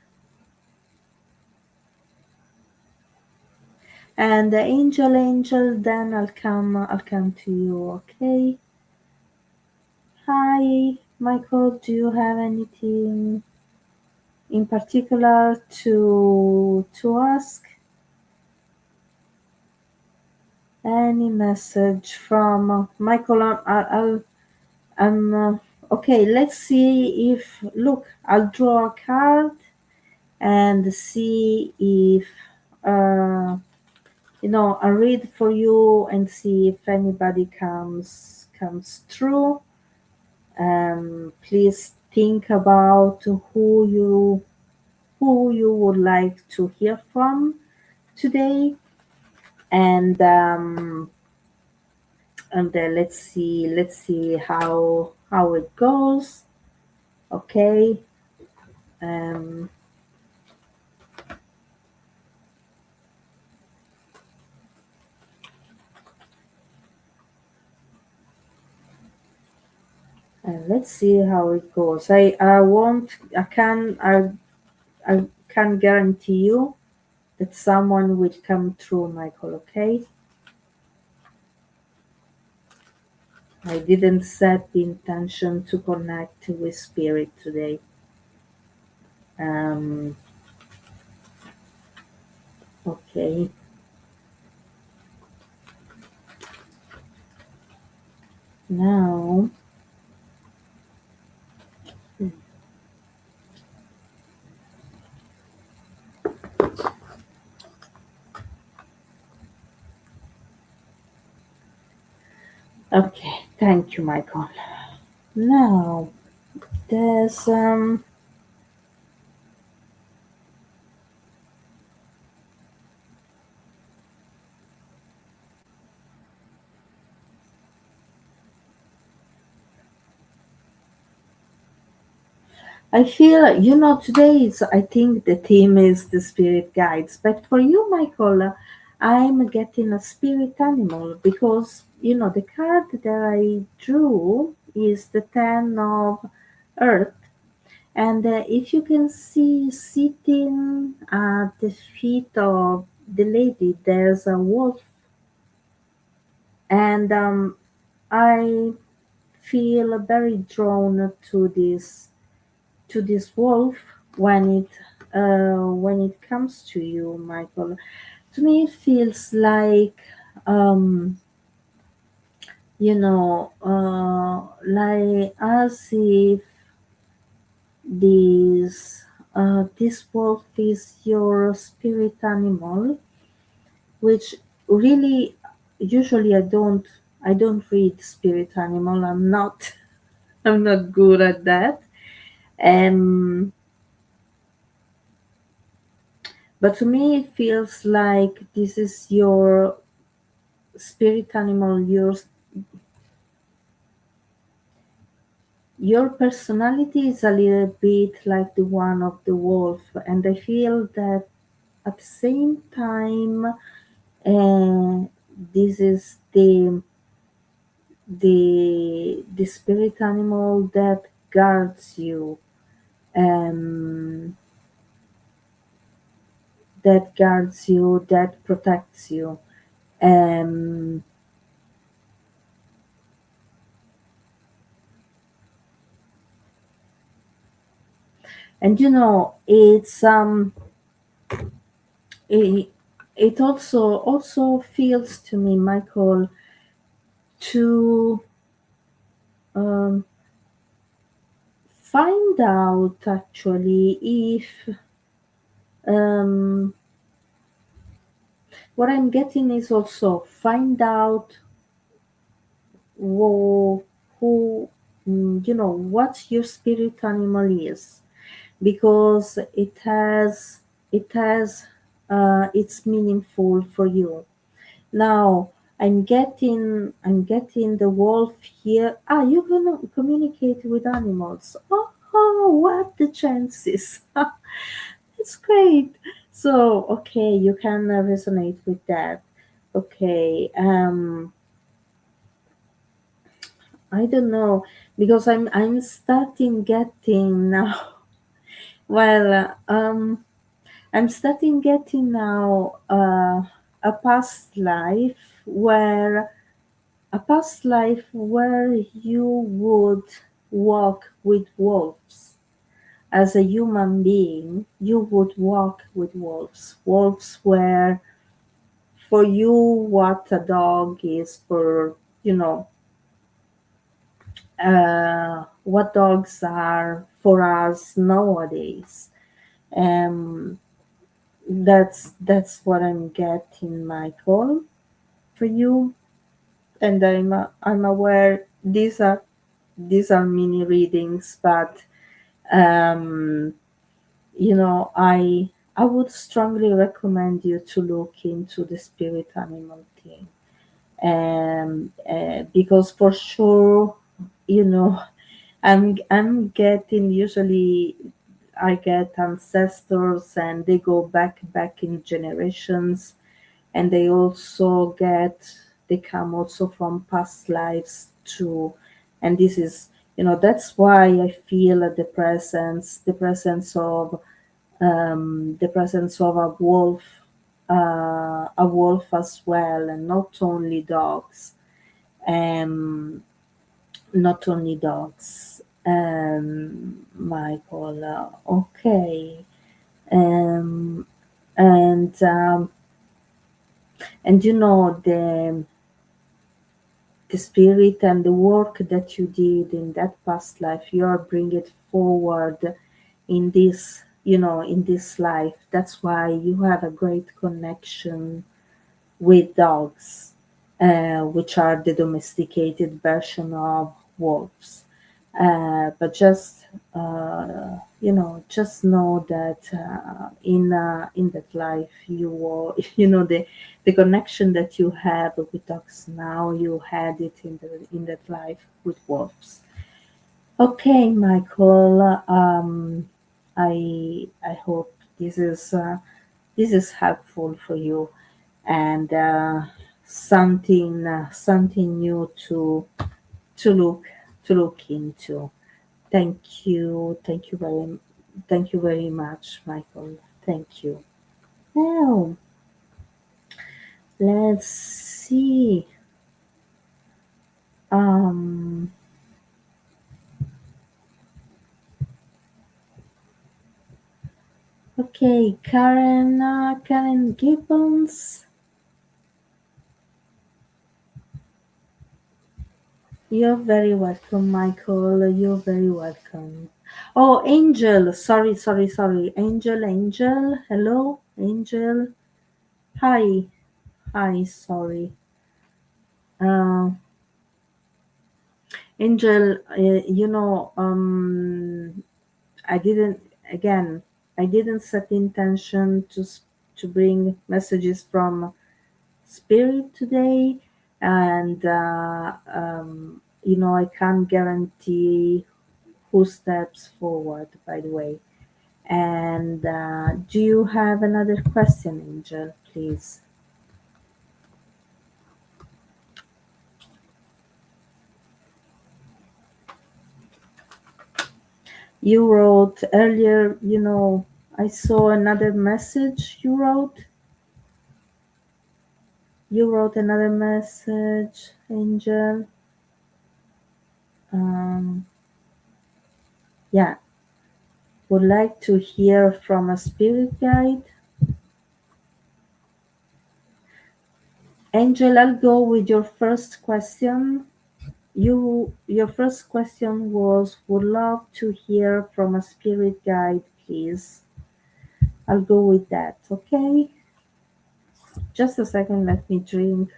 And Angel, then I'll come to you, okay? Hi, Michael, do you have anything in particular to ask? Any message from Michael? Okay. Let's see if look. I'll draw a card and see if I'll read for you and see if anybody comes through. Please think about who you would like to hear from today, and let's see how it goes. Okay. um and let's see how it goes. I won't I can guarantee you that someone will come through, Michael. Okay. I didn't set the intention to connect with spirit today. Okay. Now, okay, thank you, Michael. Now, there's I feel, today is, I think the theme is the spirit guides. But for you, Michael, I'm getting a spirit animal because the card that I drew is the Ten of Earth. And if you can see sitting at the feet of the lady, there's a wolf. And I feel very drawn to this wolf when it comes to you, Michael. To me, it feels like like as if this wolf is your spirit animal, which really usually I don't read spirit animal. I'm not good at that. Um, but to me, it feels like this is your spirit animal, your personality is a little bit like the one of the wolf, and I feel that at the same time, this is the spirit animal that guards you, um, that protects you. Um, and it, it also feels to me, Michael, to um, find out actually if um, what I'm getting is also find out who what your spirit animal is, because it's meaningful for you. Now I'm getting the wolf here. You're gonna communicate with animals. Oh, what the chances? It's great. So okay, you can resonate with that. Okay. I don't know, because I'm starting getting now. Well, I'm starting getting now a past life where you would walk with wolves. As a human being, you would walk with wolves. Wolves were for you what a dog is for, what dogs are for us nowadays. Um, that's what I'm getting, Michael, for you. And I'm aware these are mini readings, but um, I would strongly recommend you to look into the spirit animal thing, because for sure, you know, I'm getting usually I get ancestors and they go back in generations, and they come also from past lives too. And this is, that's why I feel the presence of a wolf as well, and um not only dogs, Michael. Okay. um and the spirit and the work that you did in that past life, you are bringing it forward in this life. That's why you have a great connection with dogs, which are the domesticated version of wolves. But just know that in that life you were, the connection that you have with dogs now, you had it in that life with wolves. Okay, Michael. I hope this is helpful for you, and something new to look into. Thank you very much, Michael. Thank you. Now let's see. Okay, Karen Gibbons. You're very welcome, Michael. You're very welcome. Oh, Angel. Sorry. Angel. Hello, Angel. Hi. Sorry. Angel, I didn't set the intention to bring messages from Spirit today, and I can't guarantee who steps forward, by the way. And do you have another question, Angel, please? You wrote earlier, I saw another message you wrote. You wrote another message, Angel. Yeah. Would like to hear from a spirit guide. Angel, I'll go with your first question. Your first question was, would love to hear from a spirit guide, please. I'll go with that, okay? Just a second, let me drink.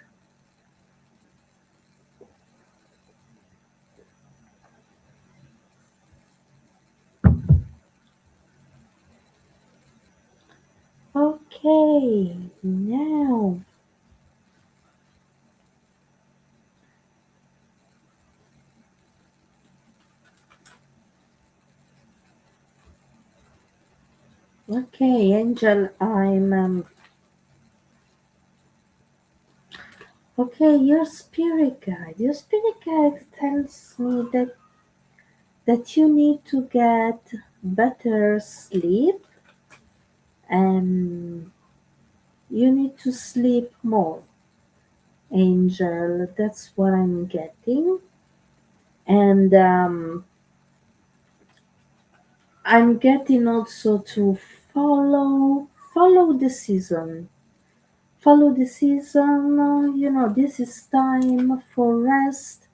Okay, now. Okay, Angel, I'm okay, your spirit guide. Your spirit guide tells me that you need to get better sleep, and you need to sleep more. Angel, that's what I'm getting. And I'm getting also to follow the season. Follow the season. This is time for rest.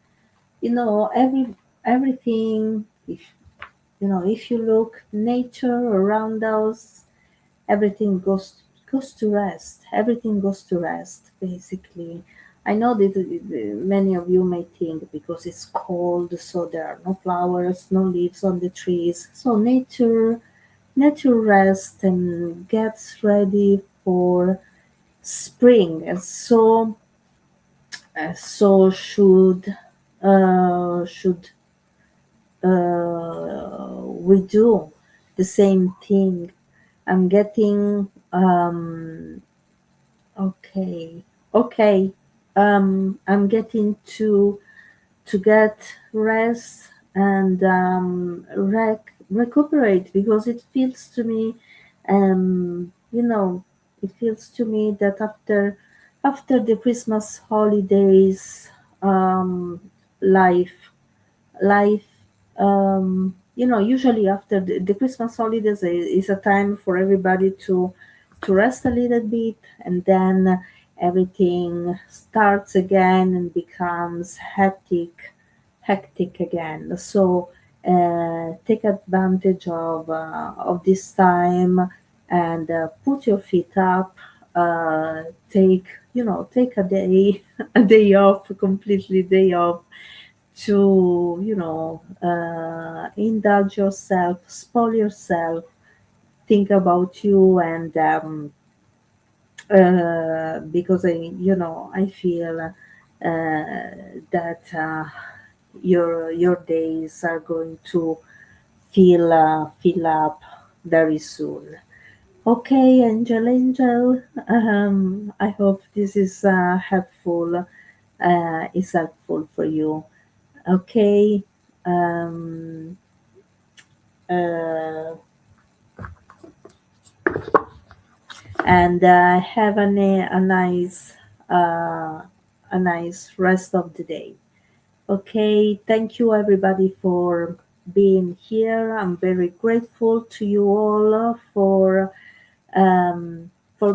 Everything. If you look nature around us, everything goes to rest. Everything goes to rest, basically. I know that many of you may think because it's cold, so there are no flowers, no leaves on the trees. So nature rests and gets ready for spring, and so should we do the same thing. I'm getting okay. I'm getting to get rest and recuperate, because it feels to me, it feels to me that after the Christmas holidays, life life usually after the Christmas holidays is a time for everybody to rest a little bit, and then everything starts again and becomes hectic again. So take advantage of this time, and put your feet up. Take a day a day off, completely day off, to indulge yourself, spoil yourself, think about you, and because I feel that your days are going to fill up very soon. Okay, Angel. I hope this is helpful. Is helpful for you. Okay. Um, uh, and have a nice rest of the day. Okay, thank you everybody for being here. I'm very grateful to you all for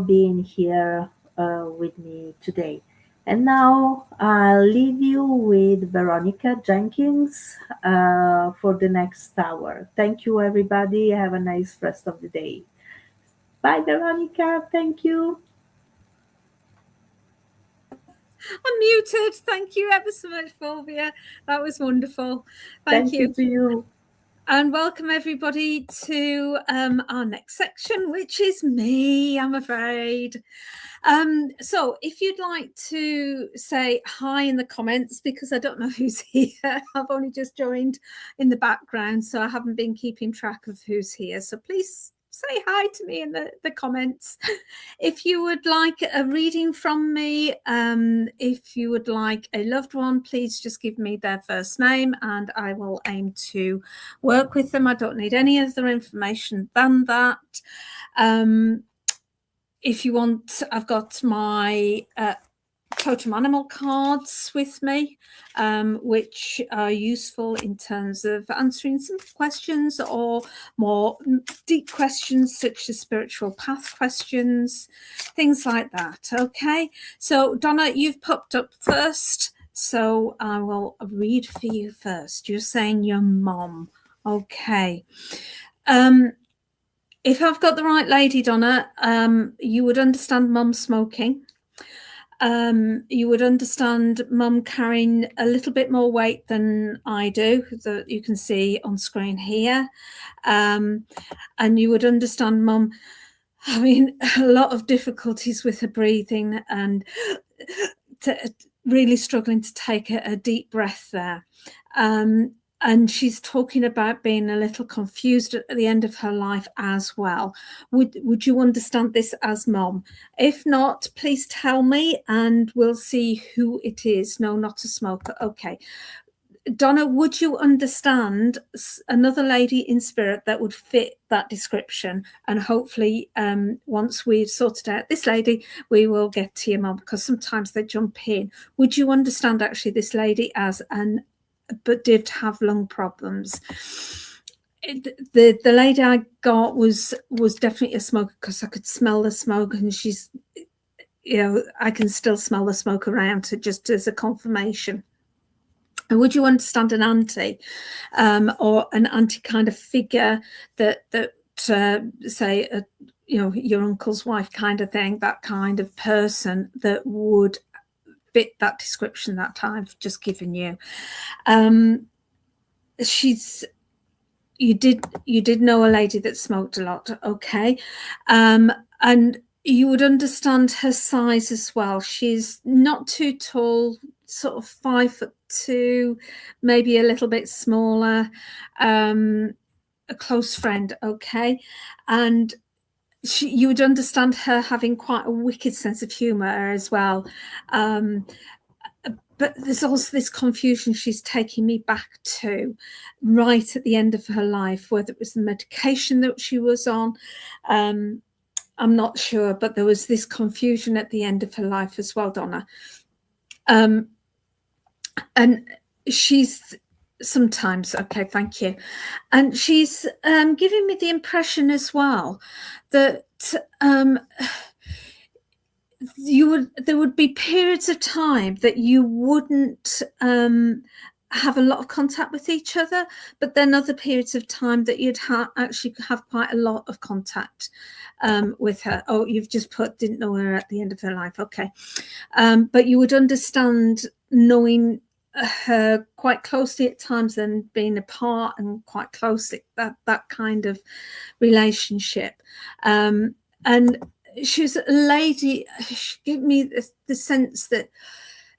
being here with me today. And now I'll leave you with Veronica Jenkins for the next hour. Thank you, everybody. Have a nice rest of the day. Bye, Veronica. Thank you.
I'm muted. Thank you ever so much, Fulvia. That was wonderful. Thank you.
To you.
And welcome everybody to our next section, which is me, I'm afraid. So if you'd like to say hi in the comments, because I don't know who's here. I've only just joined in the background, so I haven't been keeping track of who's here. So please say hi to me in the comments. If you would like a reading from me, if you would like a loved one, please just give me their first name and I will aim to work with them. I don't need any other information than that. If you want, I've got my totem animal cards with me, which are useful in terms of answering some questions or more deep questions such as spiritual path questions, things like that. Okay, so Donna, you've popped up first, so I will read for you first. You're saying your mom. Okay. If I've got the right lady, Donna, you would understand mum smoking. You would understand mum carrying a little bit more weight than I do, that you can see on screen here. And you would understand mum having a lot of difficulties with her breathing and really struggling to take a deep breath there. And she's talking about being a little confused at the end of her life as well. Would you understand this as mom? If not, please tell me and we'll see who it is. No, not a smoker. Okay. Donna, would you understand another lady in spirit that would fit that description? And hopefully, once we've sorted out this lady, we will get to your mom, because sometimes they jump in. Would you understand actually this lady as but did have lung problems? The lady I got was definitely a smoker, because I could smell the smoke, and she's, you know, I can still smell the smoke around her, just as a confirmation. And would you understand an auntie, or an auntie kind of figure that say you know, your uncle's wife kind of thing, that kind of person that would fit that description that I've just given you? You did know a lady that smoked a lot, okay, and you would understand her size as well. She's not too tall, sort of 5'2", maybe a little bit smaller, a close friend, okay, and you would understand her having quite a wicked sense of humor as well. But there's also this confusion she's taking me back to right at the end of her life, whether it was the medication that she was on. I'm not sure, but there was this confusion at the end of her life as well, Donna. And she's sometimes, okay, thank you. And she's giving me the impression as well that there would be periods of time that you wouldn't have a lot of contact with each other, but then other periods of time that you'd actually have quite a lot of contact with her. Oh, you've just put didn't know her at the end of her life. Okay. But you would understand knowing her quite closely at times and being apart and quite close, that kind of relationship. And she's a lady, she gave me the sense that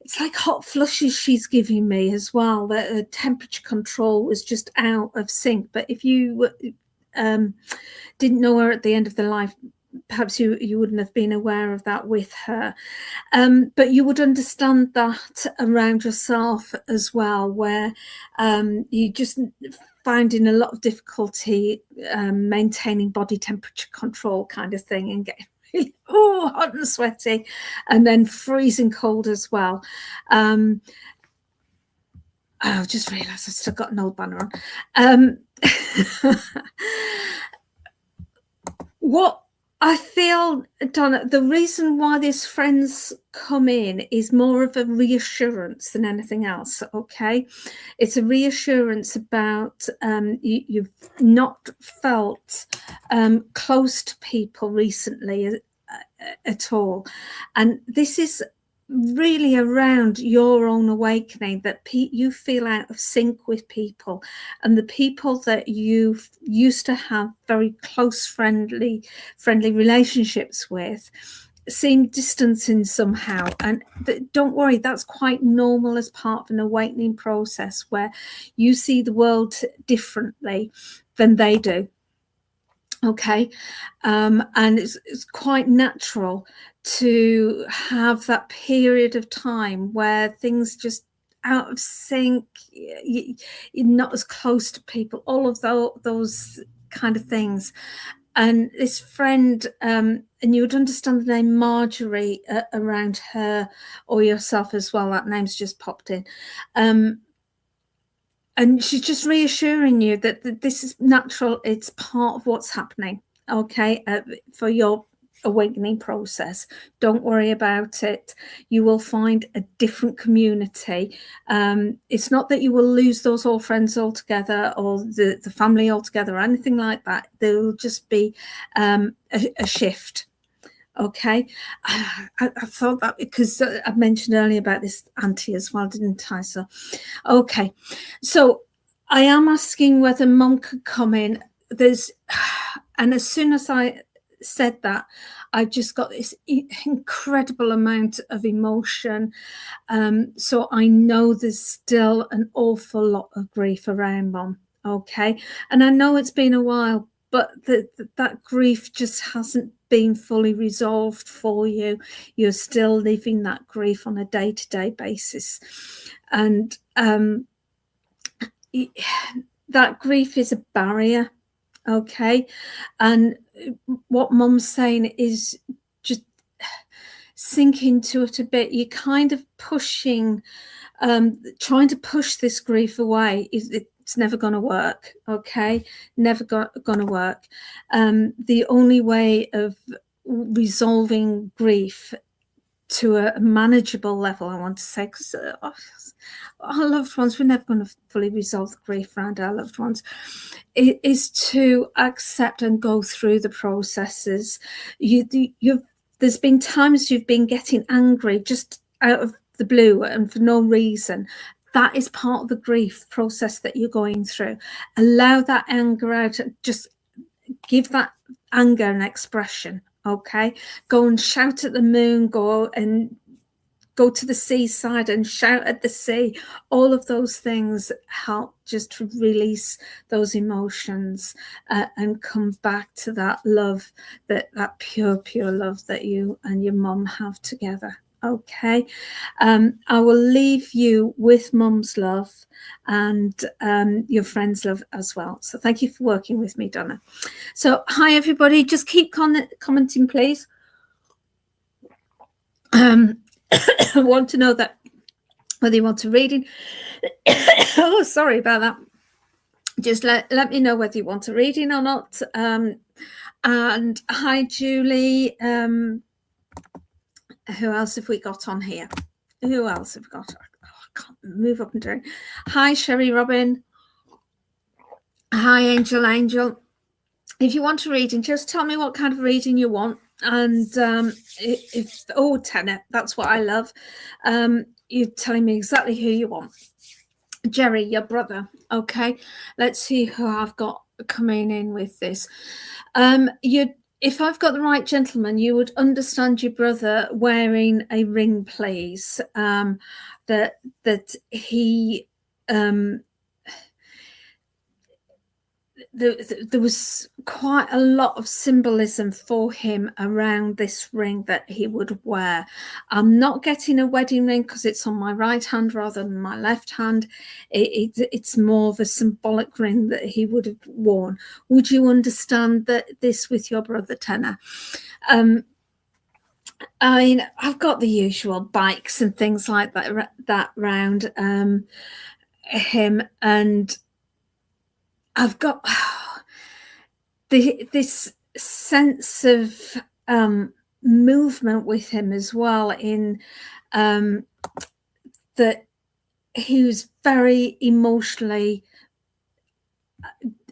it's like hot flushes she's giving me as well, that her temperature control was just out of sync. But if you didn't know her at the end of the life, perhaps you wouldn't have been aware of that with her. But you would understand that around yourself as well, where you just finding a lot of difficulty maintaining body temperature control kind of thing, and getting really hot and sweaty, and then freezing cold as well. I just realised I've still got an old banner on. What I feel, Donna, the reason why these friends come in is more of a reassurance than anything else, okay? It's a reassurance about you've not felt close to people recently at all. And this is really around your own awakening, that you feel out of sync with people, and the people that you used to have very close friendly relationships with seem distancing somehow. And don't worry, that's quite normal as part of an awakening process where you see the world differently than they do. Okay, and it's quite natural to have that period of time where things just out of sync, you're not as close to people, all of those kind of things. And this friend, and you would understand the name Marjorie around her, or yourself as well, that name's just popped in. And she's just reassuring you that this is natural. It's part of what's happening, okay, for your awakening process. Don't worry about it. You will find a different community. It's not that you will lose those old friends altogether, or the family altogether, or anything like that. There will just be a shift. Okay, I thought that because I mentioned earlier about this auntie as well, didn't I? So, okay, so I am asking whether Mum could come in. And as soon as I said that, I just got this incredible amount of emotion. So I know there's still an awful lot of grief around Mum. Okay, and I know it's been a while, but that grief just hasn't been fully resolved for you. You're still living that grief on a day-to-day basis, and that grief is a barrier. Okay, and what Mum's saying is just sink into it a bit. You're kind of pushing, trying to push this grief away. It's never going to work, okay? Never going to work. The only way of resolving grief to a manageable level, I want to say, because our loved ones, we're never going to fully resolve the grief around our loved ones, is to accept and go through the processes. There's been times you've been getting angry just out of the blue and for no reason. That is part of the grief process that you're going through. Allow that anger out. Just give that anger an expression, okay? Go and shout at the moon. Go to the seaside and shout at the sea. All of those things help just to release those emotions and come back to that love, that pure love that you and your mum have together. Okay, I will leave you with Mum's love and your friend's love as well. So thank you for working with me, Donna. So hi everybody, just keep commenting, please. I want to know that whether you want a reading. Oh, sorry about that. Just let me know whether you want a reading or not. And hi, Julie. Who else have we got on here? Who else have we got? Oh, I can't move up and down. Hi, Sherry Robin. Hi, Angel. If you want a reading, just tell me what kind of reading you want. And Tanner, that's what I love. You're telling me exactly who you want. Jerry, your brother. Okay, let's see who I've got coming in with this. If I've got the right gentleman, you would understand your brother wearing a ring, please. That he there was quite a lot of symbolism for him around this ring that he would wear. I'm not getting a wedding ring because it's on my right hand rather than my left hand. It's more of a symbolic ring that he would have worn. Would you understand this with your brother, Tenor? I mean, I've got the usual bikes and things like that round him, and I've got this sense of movement with him as well, in that he was very emotionally,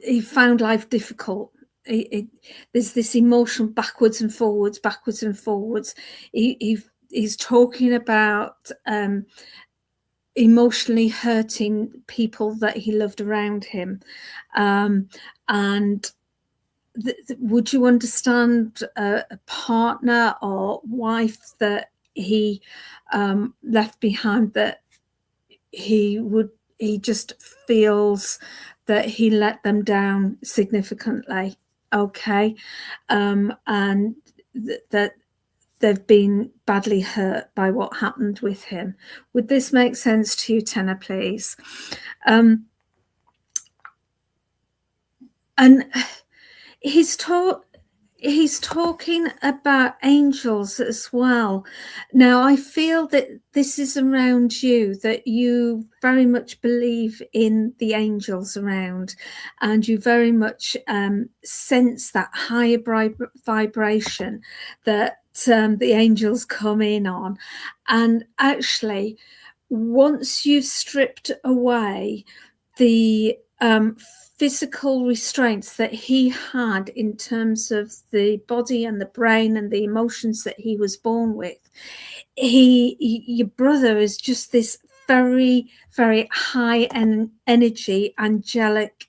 he found life difficult. There's this emotion backwards and forwards. He's talking about emotionally hurting people that he loved around him, and would you understand a partner or wife that he left behind, that he just feels that he let them down significantly? Okay, and that they've been badly hurt by what happened with him. Would this make sense to you, Tenor, please? And he's talking about angels as well. Now, I feel that this is around you, that you very much believe in the angels around, and you very much sense that higher vibration that the angels come in on. And actually, once you've stripped away the physical restraints that he had in terms of the body and the brain and the emotions that he was born with, your brother is just this very, very high energy, angelic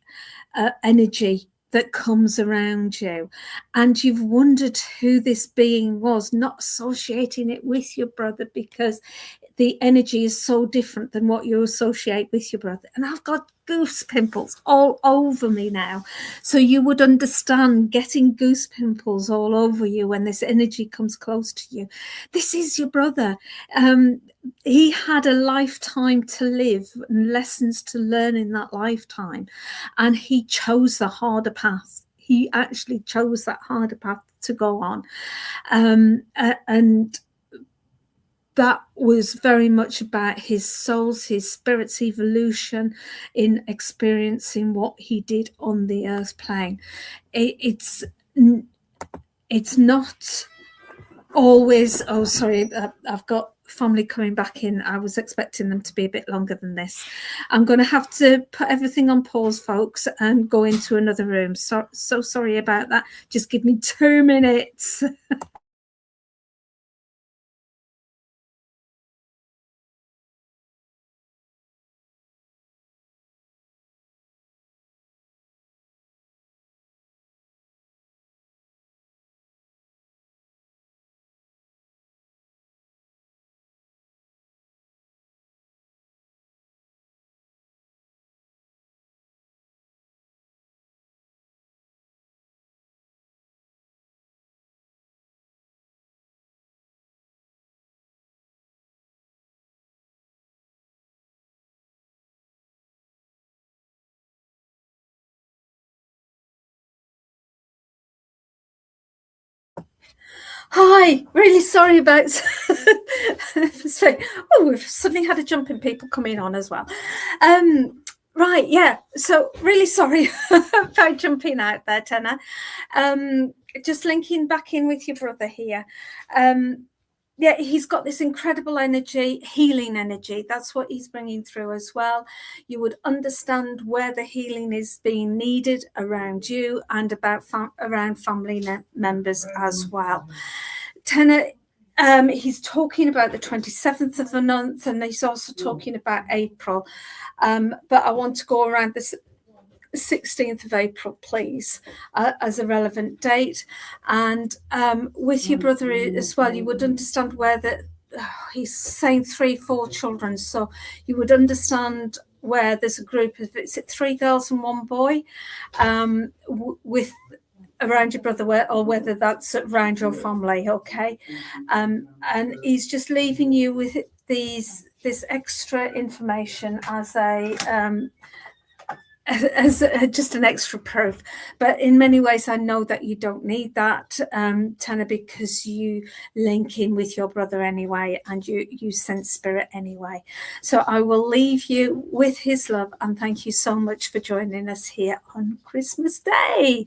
energy that comes around you. And you've wondered who this being was, not associating it with your brother, because the energy is so different than what you associate with your brother. And I've got goose pimples all over me now. So you would understand getting goose pimples all over you when this energy comes close to you. This is your brother. He had a lifetime to live and lessons to learn in that lifetime. And he chose the harder path. He actually chose that harder path to go on. And that was very much about his soul's, his spirit's evolution in experiencing what he did on the earth plane. It's not always, oh, sorry, I've got family coming back in. I was expecting them to be a bit longer than this. I'm going to have to put everything on pause, folks, and go into another room. So sorry about that. Just give me 2 minutes. Hi, really sorry about we've suddenly had a jump in people coming on as well. Right, yeah, so really sorry about jumping out there, Tenor. Just linking back in with your brother here. Yeah, he's got this incredible energy, healing energy. That's what he's bringing through as well. You would understand where the healing is being needed around you and about around family members as well. Tenor, he's talking about the 27th of the month, and he's also talking about April. But I want to go around this 16th of April, please, as a relevant date. And with your brother as well, you would understand where he's saying 3-4 children. So you would understand where there's a group of, is it 3 girls and 1 boy, with around your brother, or whether that's around your family, okay? And he's just leaving you with this extra information as just an extra proof. But in many ways, I know that you don't need that, Tana, because you link in with your brother anyway, and you sense spirit anyway. So I will leave you with his love, and thank you so much for joining us here on Christmas Day.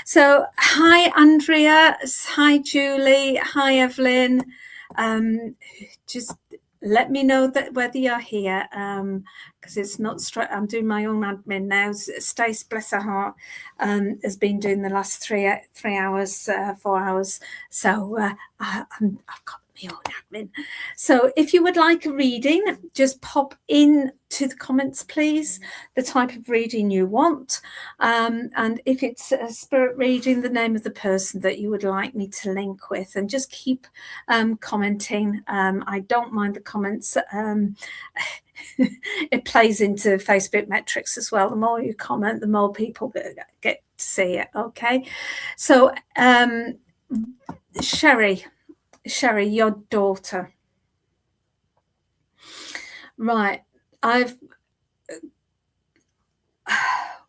So hi, Andrea. Hi, Julie. Hi, Evelyn. Just let me know that whether you're here, because it's not straight. I'm doing my own admin now. Stace, bless her heart, has been doing the last 3 hours, 4 hours. So I've got my own admin. So if you would like a reading, just pop in to the comments, please, the type of reading you want. And if it's a spirit reading, the name of the person that you would like me to link with, and just keep commenting. I don't mind the comments. It plays into Facebook metrics as well. The more you comment, the more people get to see it. Okay. So Sherry, your daughter. Right.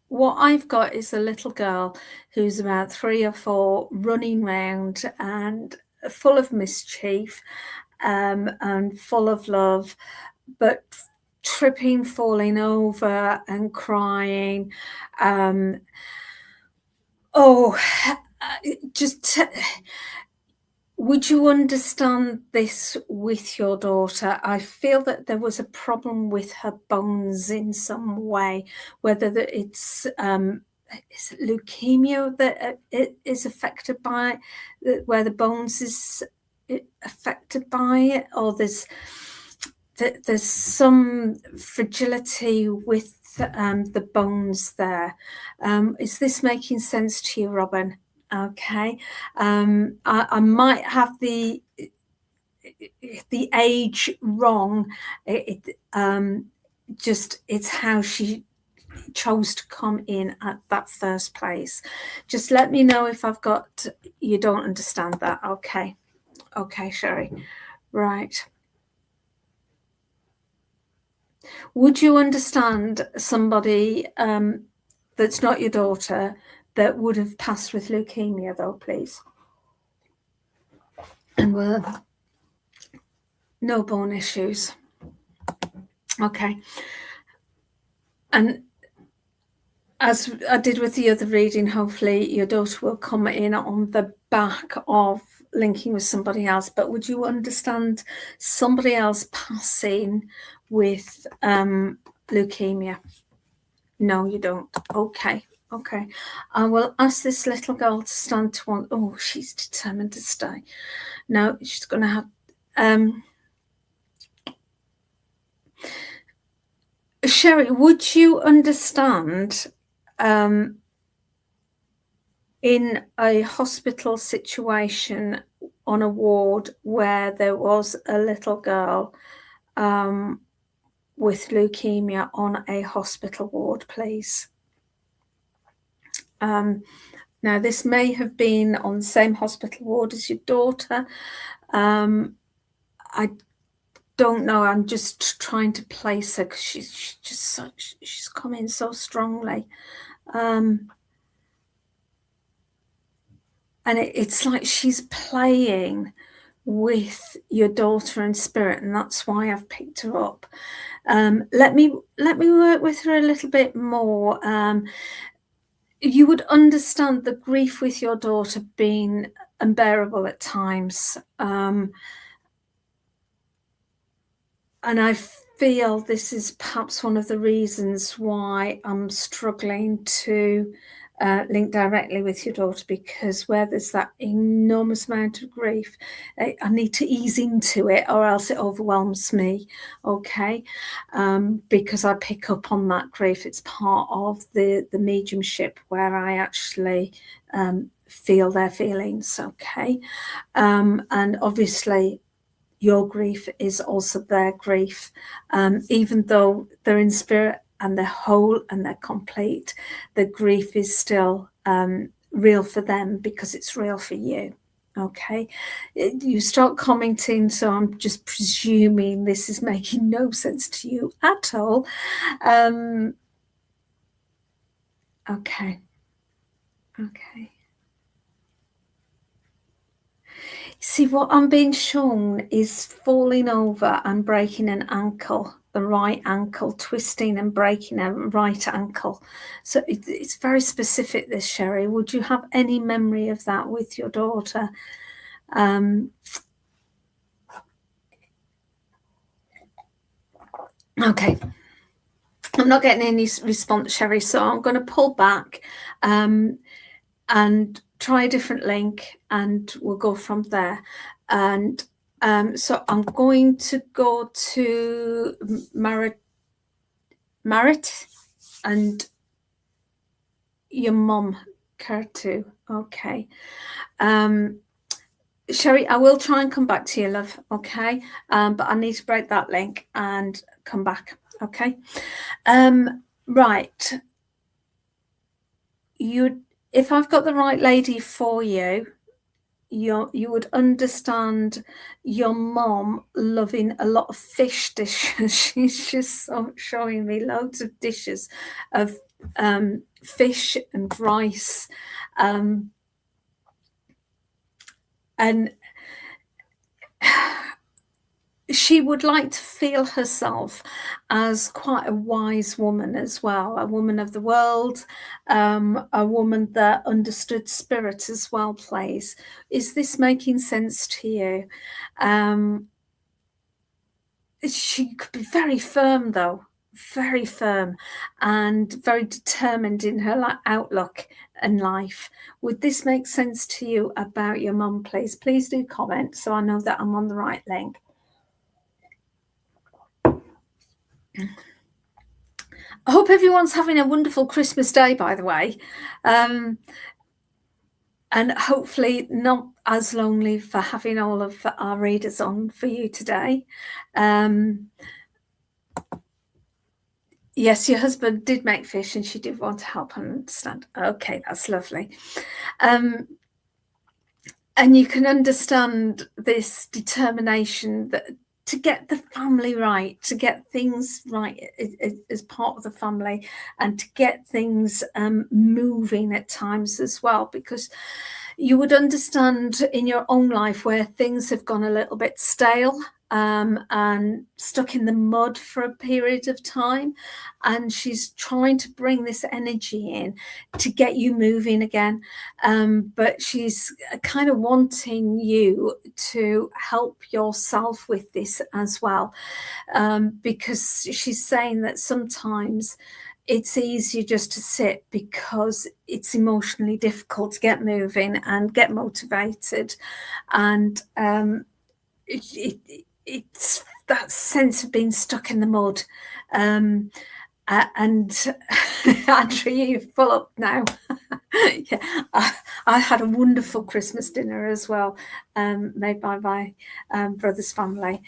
What I've got is a little girl who's about 3 or 4, running round and full of mischief, and full of love, but tripping, falling over and crying. Would you understand this with your daughter? I feel that there was a problem with her bones in some way, whether that it's is it leukemia that it is affected by, where the bones is affected by it, or there's some fragility with the bones there. Is this making sense to you, Robin? Okay. I might have the age wrong. It's how she chose to come in at that first place. Just let me know if you don't understand that. Okay, Sherry. Right. Would you understand somebody that's not your daughter that would have passed with leukemia, though, please? And no bone issues. Okay. And as I did with the other reading, hopefully your daughter will come in on the back of linking with somebody else. But would you understand somebody else passing with leukemia? No, you don't. Okay. I will ask this little girl to stand to one. Oh, she's determined to stay. No, she's going to have... Sherry, would you understand in a hospital situation on a ward where there was a little girl with leukemia on a hospital ward, please? Now, this may have been on the same hospital ward as your daughter. I don't know. I'm just trying to place her because she's come in so strongly. And it's like she's playing with your daughter in spirit, and that's why I've picked her up. Let me work with her a little bit more. You would understand the grief with your daughter being unbearable at times. And I feel this is perhaps one of the reasons why I'm struggling to link directly with your daughter, because where there's that enormous amount of grief, I need to ease into it or else it overwhelms me, okay? Because I pick up on that grief. It's part of the mediumship where I actually feel their feelings, okay? And obviously your grief is also their grief, even though they're in spirit and they're whole and they're complete. The grief is still real for them because it's real for you. Okay, you start commenting, so I'm just presuming this is making no sense to you at all. Okay. See, what I'm being shown is falling over and breaking an ankle, the right ankle, twisting and breaking a right ankle. So it's very specific, this, Sherry. Would you have any memory of that with your daughter? Okay. I'm not getting any response, Sherry, so I'm going to pull back and try a different link, and we'll go from there. And so I'm going to go to Marit and your mum, Kertu. Okay. Sherry, I will try and come back to you, love. Okay. But I need to break that link and come back. Okay. Right. If I've got the right lady for you, you would understand your mom loving a lot of fish dishes. She's just showing me loads of dishes of fish and rice, and she would like to feel herself as quite a wise woman as well, a woman of the world, a woman that understood spirit as well, please. Is this making sense to you? She could be very firm, though, very firm and very determined in her outlook in life. Would this make sense to you about your mum, please? Please do comment so I know that I'm on the right link. I hope everyone's having a wonderful Christmas day, by the way, and hopefully not as lonely for having all of our readers on for you today. Yes, your husband did make fish and she did want to help and understand. Okay, that's lovely. And you can understand this determination that to get the family right, to get things right as part of the family, and to get things moving at times as well, because you would understand in your own life where things have gone a little bit stale and stuck in the mud for a period of time, and she's trying to bring this energy in to get you moving again, but she's kind of wanting you to help yourself with this as well, because she's saying that sometimes it's easier just to sit because it's emotionally difficult to get moving and get motivated, and it's that sense of being stuck in the mud. And Andrew, you're full up now. Yeah, I had a wonderful Christmas dinner as well, made by my brother's family.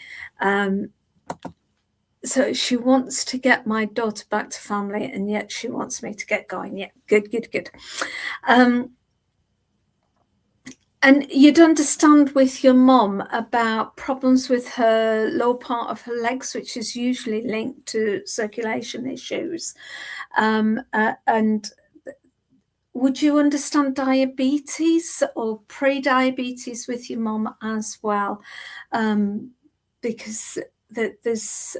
So she wants to get my daughter back to family, and yet she wants me to get going. Yeah, good. And you'd understand with your mom about problems with her lower part of her legs, which is usually linked to circulation issues. And would you understand diabetes or pre-diabetes with your mom as well? Because there's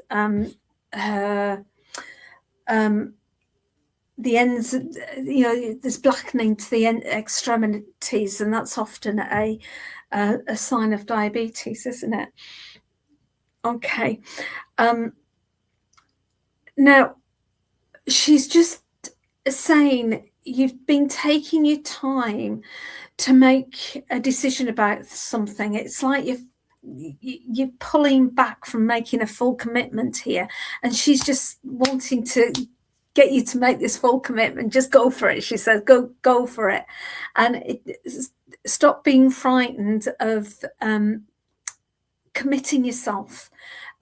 the ends, there's blackening to the extremities, and that's often a sign of diabetes, isn't it? Okay. Now, she's just saying you've been taking your time to make a decision about something. It's like you're pulling back from making a full commitment here, and she's just wanting to get you to make this full commitment. Just go for it, she says. Go for it, and stop being frightened of committing yourself.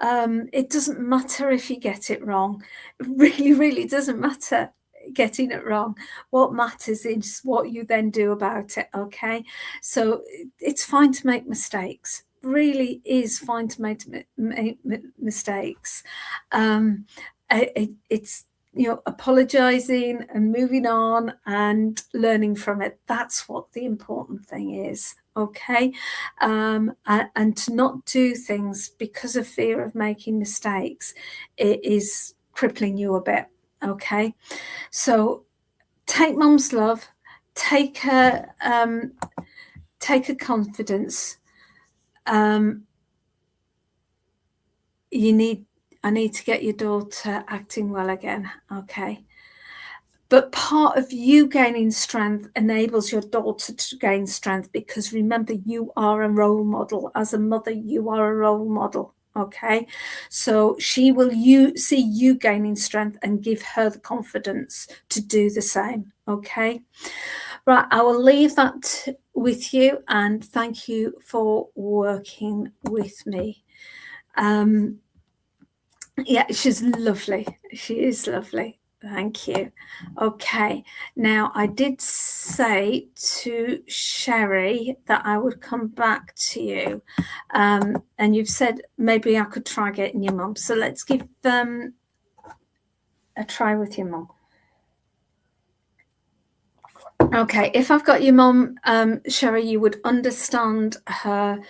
It doesn't matter if you get it wrong. It really, really doesn't matter getting it wrong. What matters is what you then do about it. Okay, so it's fine to make mistakes. Really is fine to make mistakes. It's, you know, apologizing and moving on and learning from it. That's what the important thing is. Okay, and to not do things because of fear of making mistakes, it is crippling you a bit. Okay, so take Mum's love, take her confidence. I need to get your daughter acting well again. Okay. But part of you gaining strength enables your daughter to gain strength, because remember, you are a role model. As a mother, you are a role model. Okay, so she will see you gaining strength and give her the confidence to do the same. Okay, right, I will leave that with you, and thank you for working with me. Yeah, she's lovely. She is lovely. Thank you. Okay, now I did say to Sherry that I would come back to you, and you've said maybe I could try getting your mum. So let's give a try with your mum. Okay, if I've got your mum, Sherry, you would understand her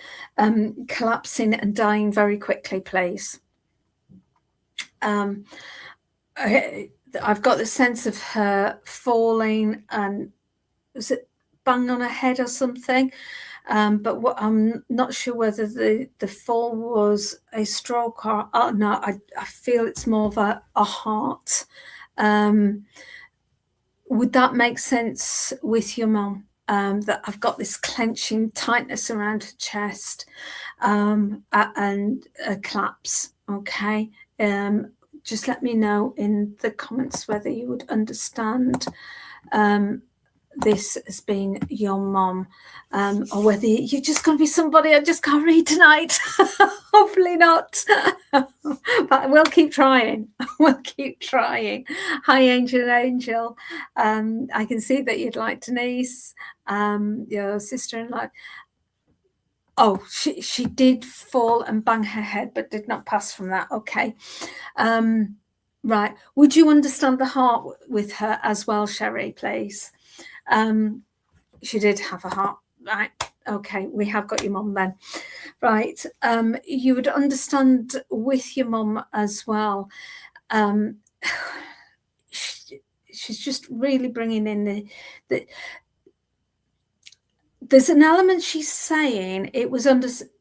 collapsing and dying very quickly, please. I've got the sense of her falling, and was it bang on her head or something? But I'm not sure whether the fall was a stroke or no. I feel it's more of a heart. Would that make sense with your mum? That I've got this clenching tightness around her chest, and a collapse. Okay. Just let me know in the comments whether you would understand this as being your mum, or whether you're just going to be somebody I just can't read tonight. Hopefully not. But we'll keep trying. We'll keep trying. Hi, Angel. I can see that you'd like Denise, your sister-in-law. Oh, she did fall and bang her head, but did not pass from that. Okay. Right. Would you understand the heart with her as well, Sherry, please? She did have a heart. Right. Okay. We have got your mum then. Right. You would understand with your mum as well. She's just really bringing in the there's an element she's saying it was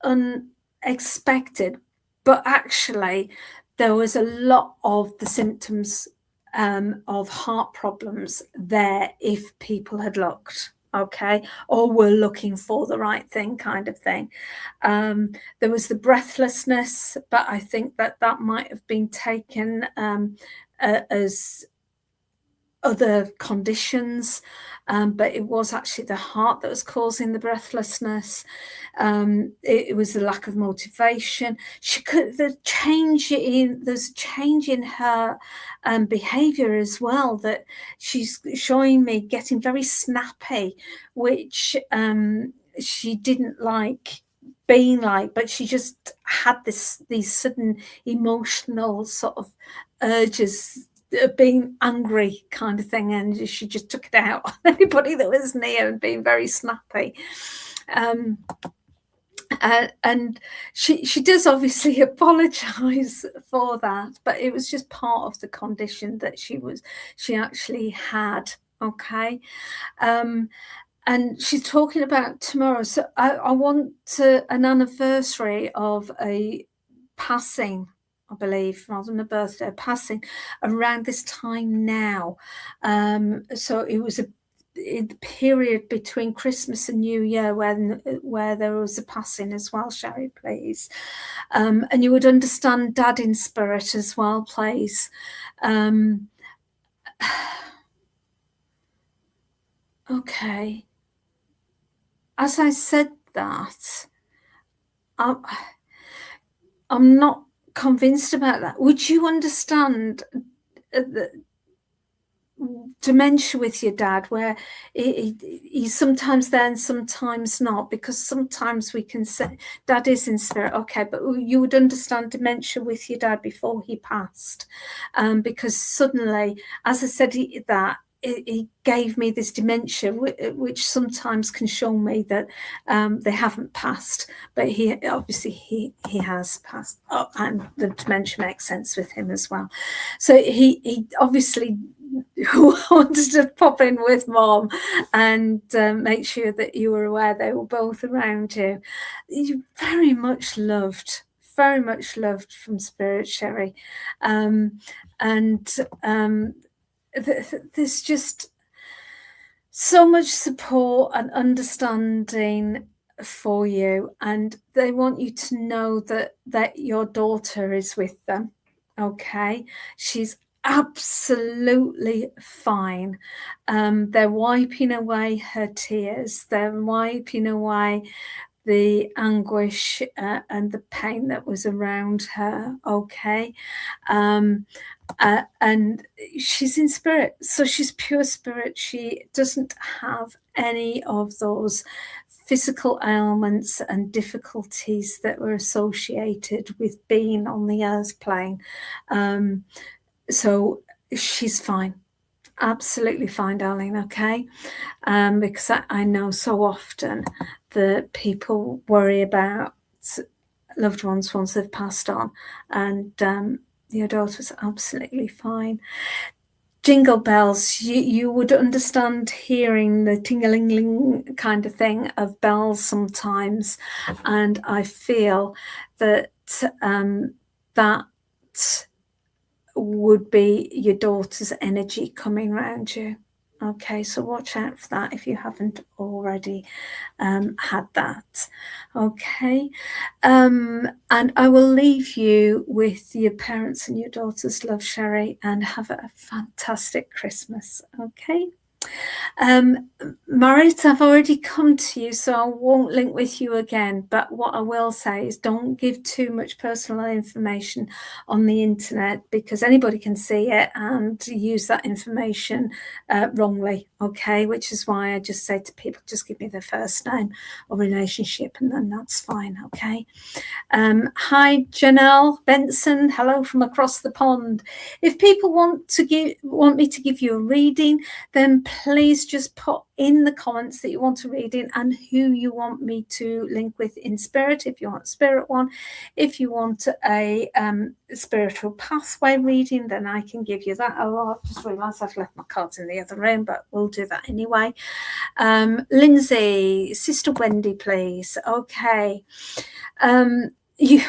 unexpected, but actually there was a lot of the symptoms of heart problems there if people had looked, okay, or were looking for the right thing, kind of thing. There was the breathlessness, but I think that might have been taken as other conditions, but it was actually the heart that was causing the breathlessness. It was the lack of motivation. There's a change in her behavior as well, that she's showing me getting very snappy, which she didn't like being like, but she just had these sudden emotional sort of urges, being angry kind of thing, and she just took it out on anybody that was near and being very snappy. And she does obviously apologize for that, but it was just part of the condition that she actually had. Okay. And she's talking about tomorrow. So I want an anniversary of a passing, I believe, rather than a birthday, passing around this time now. So it was in the period between Christmas and New Year where there was a passing as well, Sherry, please. And you would understand Dad in spirit as well, please. Okay. As I said that, I'm not convinced about that. Would you understand the dementia with your dad, where he's sometimes there and sometimes not? Because sometimes we can say dad is in spirit, okay, but you would understand dementia with your dad before he passed, because suddenly, as I said, he gave me this dementia, which sometimes can show me that they haven't passed, but he obviously he has passed. Oh, and the dementia makes sense with him as well. So he obviously wanted to pop in with Mom and make sure that you were aware they were both around you. You very much loved from Spirit, Sherry. There's just so much support and understanding for you, and they want you to know that your daughter is with them. Okay, she's absolutely fine. They're wiping away her tears. They're wiping away the anguish and the pain that was around her. Okay. And she's in spirit, so she's pure spirit. She doesn't have any of those physical ailments and difficulties that were associated with being on the earth plane. So she's fine, absolutely fine, darling. Okay, because I know so often that people worry about loved ones once they've passed on, and your daughter's absolutely fine. Jingle bells, you would understand hearing the ting-a-ling-ling kind of thing of bells sometimes, and I feel that that would be your daughter's energy coming around you. Okay, so watch out for that if you haven't already had that. Okay, and I will leave you with your parents and your daughter's love, Sherry, and have a fantastic Christmas. Okay. Marit, I've already come to you, so I won't link with you again, but what I will say is don't give too much personal information on the internet, because anybody can see it and use that information wrongly, okay, which is why I just say to people, just give me their first name or relationship and then that's fine. Okay. Hi Janelle Benson, hello from across the pond. If people want me to give you a reading, then please just put in the comments that you want a reading and who you want me to link with in spirit. If you want a spirit one, if you want a spiritual pathway reading, then I can give you that. Oh, I've just realised I've left my cards in the other room, but we'll do that anyway. Lindsay, Sister Wendy, please. Okay. You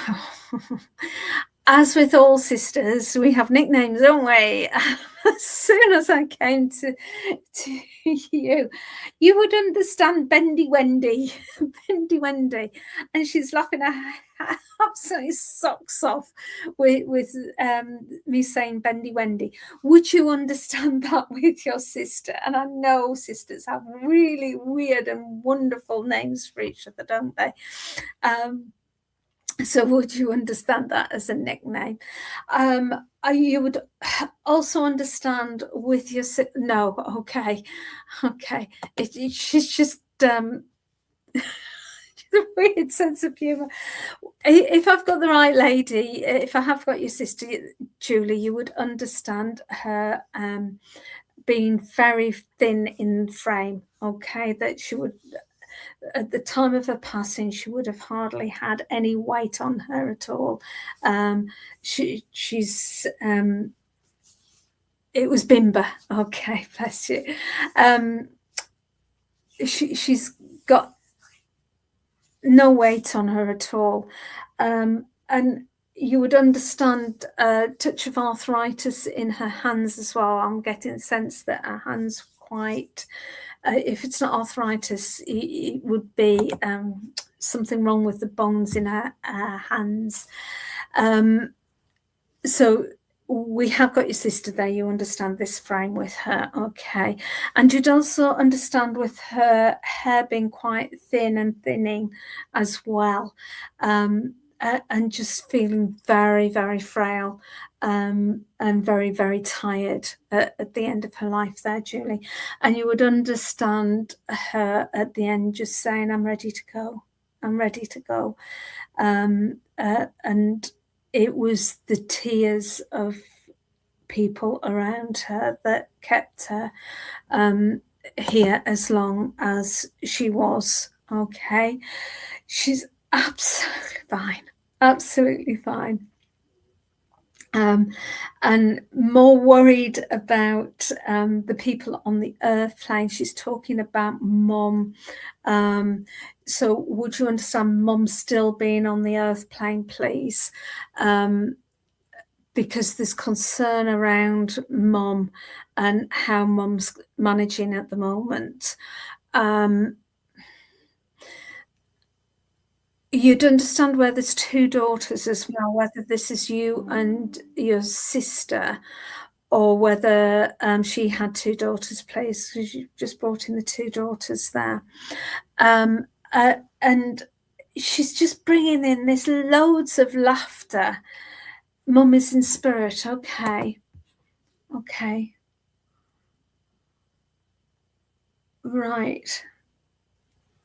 as with all sisters, we have nicknames, don't we? As soon as I came to you, you would understand Bendy Wendy, Bendy Wendy, and she's laughing her absolutely socks off with me saying Bendy Wendy. Would you understand that with your sister? And I know sisters have really weird and wonderful names for each other, don't they? So would you understand that as a nickname? You would also understand with your no, okay. She's just a weird sense of humour. If I've got the right lady, if I have got your sister Julie, you would understand her being very thin in frame. Okay, that she would. At the time of her passing, she would have hardly had any weight on her at all. She's it was Bimba. Okay, bless you. She's got no weight on her at all, and you would understand a touch of arthritis in her hands as well. I'm getting the sense that her hands quite. If it's not arthritis, it would be something wrong with the bones in her hands. So we have got your sister there. You understand this frame with her, okay? And you'd also understand with her hair being quite thin and thinning as well. and just feeling very, very frail, and very, very tired at the end of her life there, Julie. And you would understand her at the end just saying, I'm ready to go. I'm ready to go. And it was the tears of people around her that kept her here as long as she was. Okay. She's absolutely fine. Absolutely fine. And more worried about the people on the earth plane. She's talking about Mum. So would you understand Mum still being on the earth plane, please? Because there's concern around Mum and how Mum's managing at the moment. You'd understand where there's two daughters as well, whether this is you and your sister, or whether she had two daughters, please, because you just brought in the two daughters there. And she's just bringing in this loads of laughter. Mum is in spirit. Okay. Okay. Right.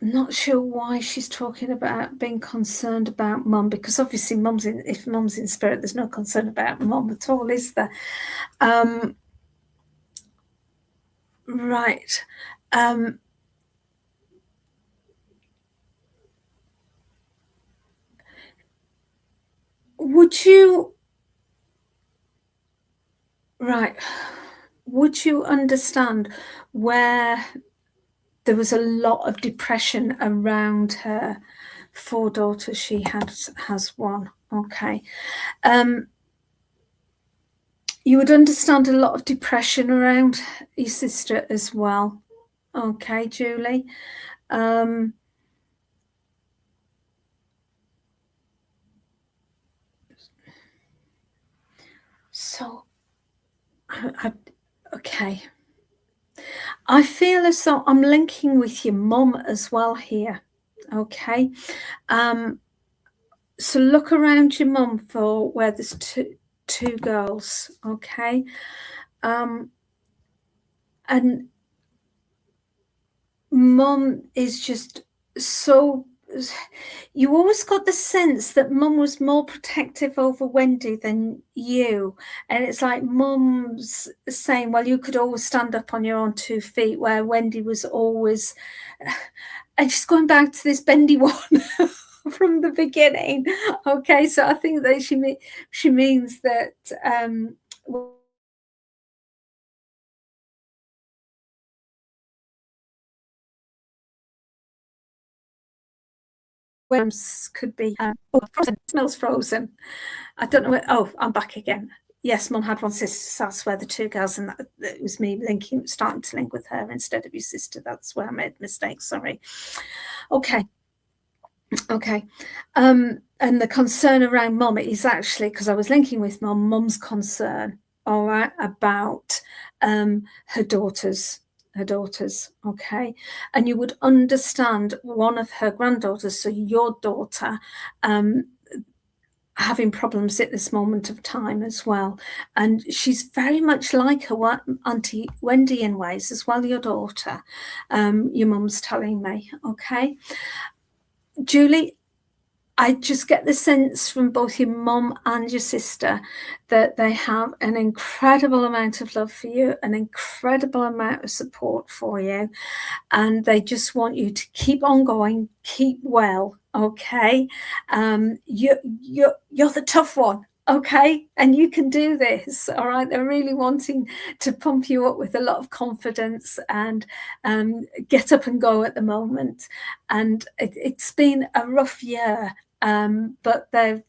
Not sure why she's talking about being concerned about Mum, because obviously if Mum's in spirit, there's no concern about Mum at all, is there? Right. Would you understand where there was a lot of depression around her four daughters? She has one. Okay. You would understand a lot of depression around your sister as well. Okay, Julie. So, okay. I feel as though I'm linking with your mum as well here. Okay. So look around your mum for where there's two girls. Okay. And Mum is just so, you always got the sense that Mum was more protective over Wendy than you. And it's like Mum's saying, well, you could always stand up on your own 2 feet, where Wendy was always, and she's going back to this bendy one from the beginning. Okay, so I think that she means that could be frozen. Smells frozen. I don't know where, oh, I'm back again. Yes, Mum had one sister, so that's where the two girls, and that was me starting to link with her instead of your sister. That's where I made mistakes, sorry. Okay. And the concern around Mum is actually, because I was linking with Mum's concern, all right, about her daughters, okay? And you would understand one of her granddaughters, so your daughter, having problems at this moment of time as well. And she's very much like her Auntie Wendy in ways as well, your daughter, your mum's telling me, okay? Julie, I just get the sense from both your mum and your sister that they have an incredible amount of love for you, an incredible amount of support for you, and they just want you to keep on going, keep well, okay? You're the tough one, okay? And you can do this, all right? They're really wanting to pump you up with a lot of confidence and get up and go at the moment. And it's been a rough year, but they're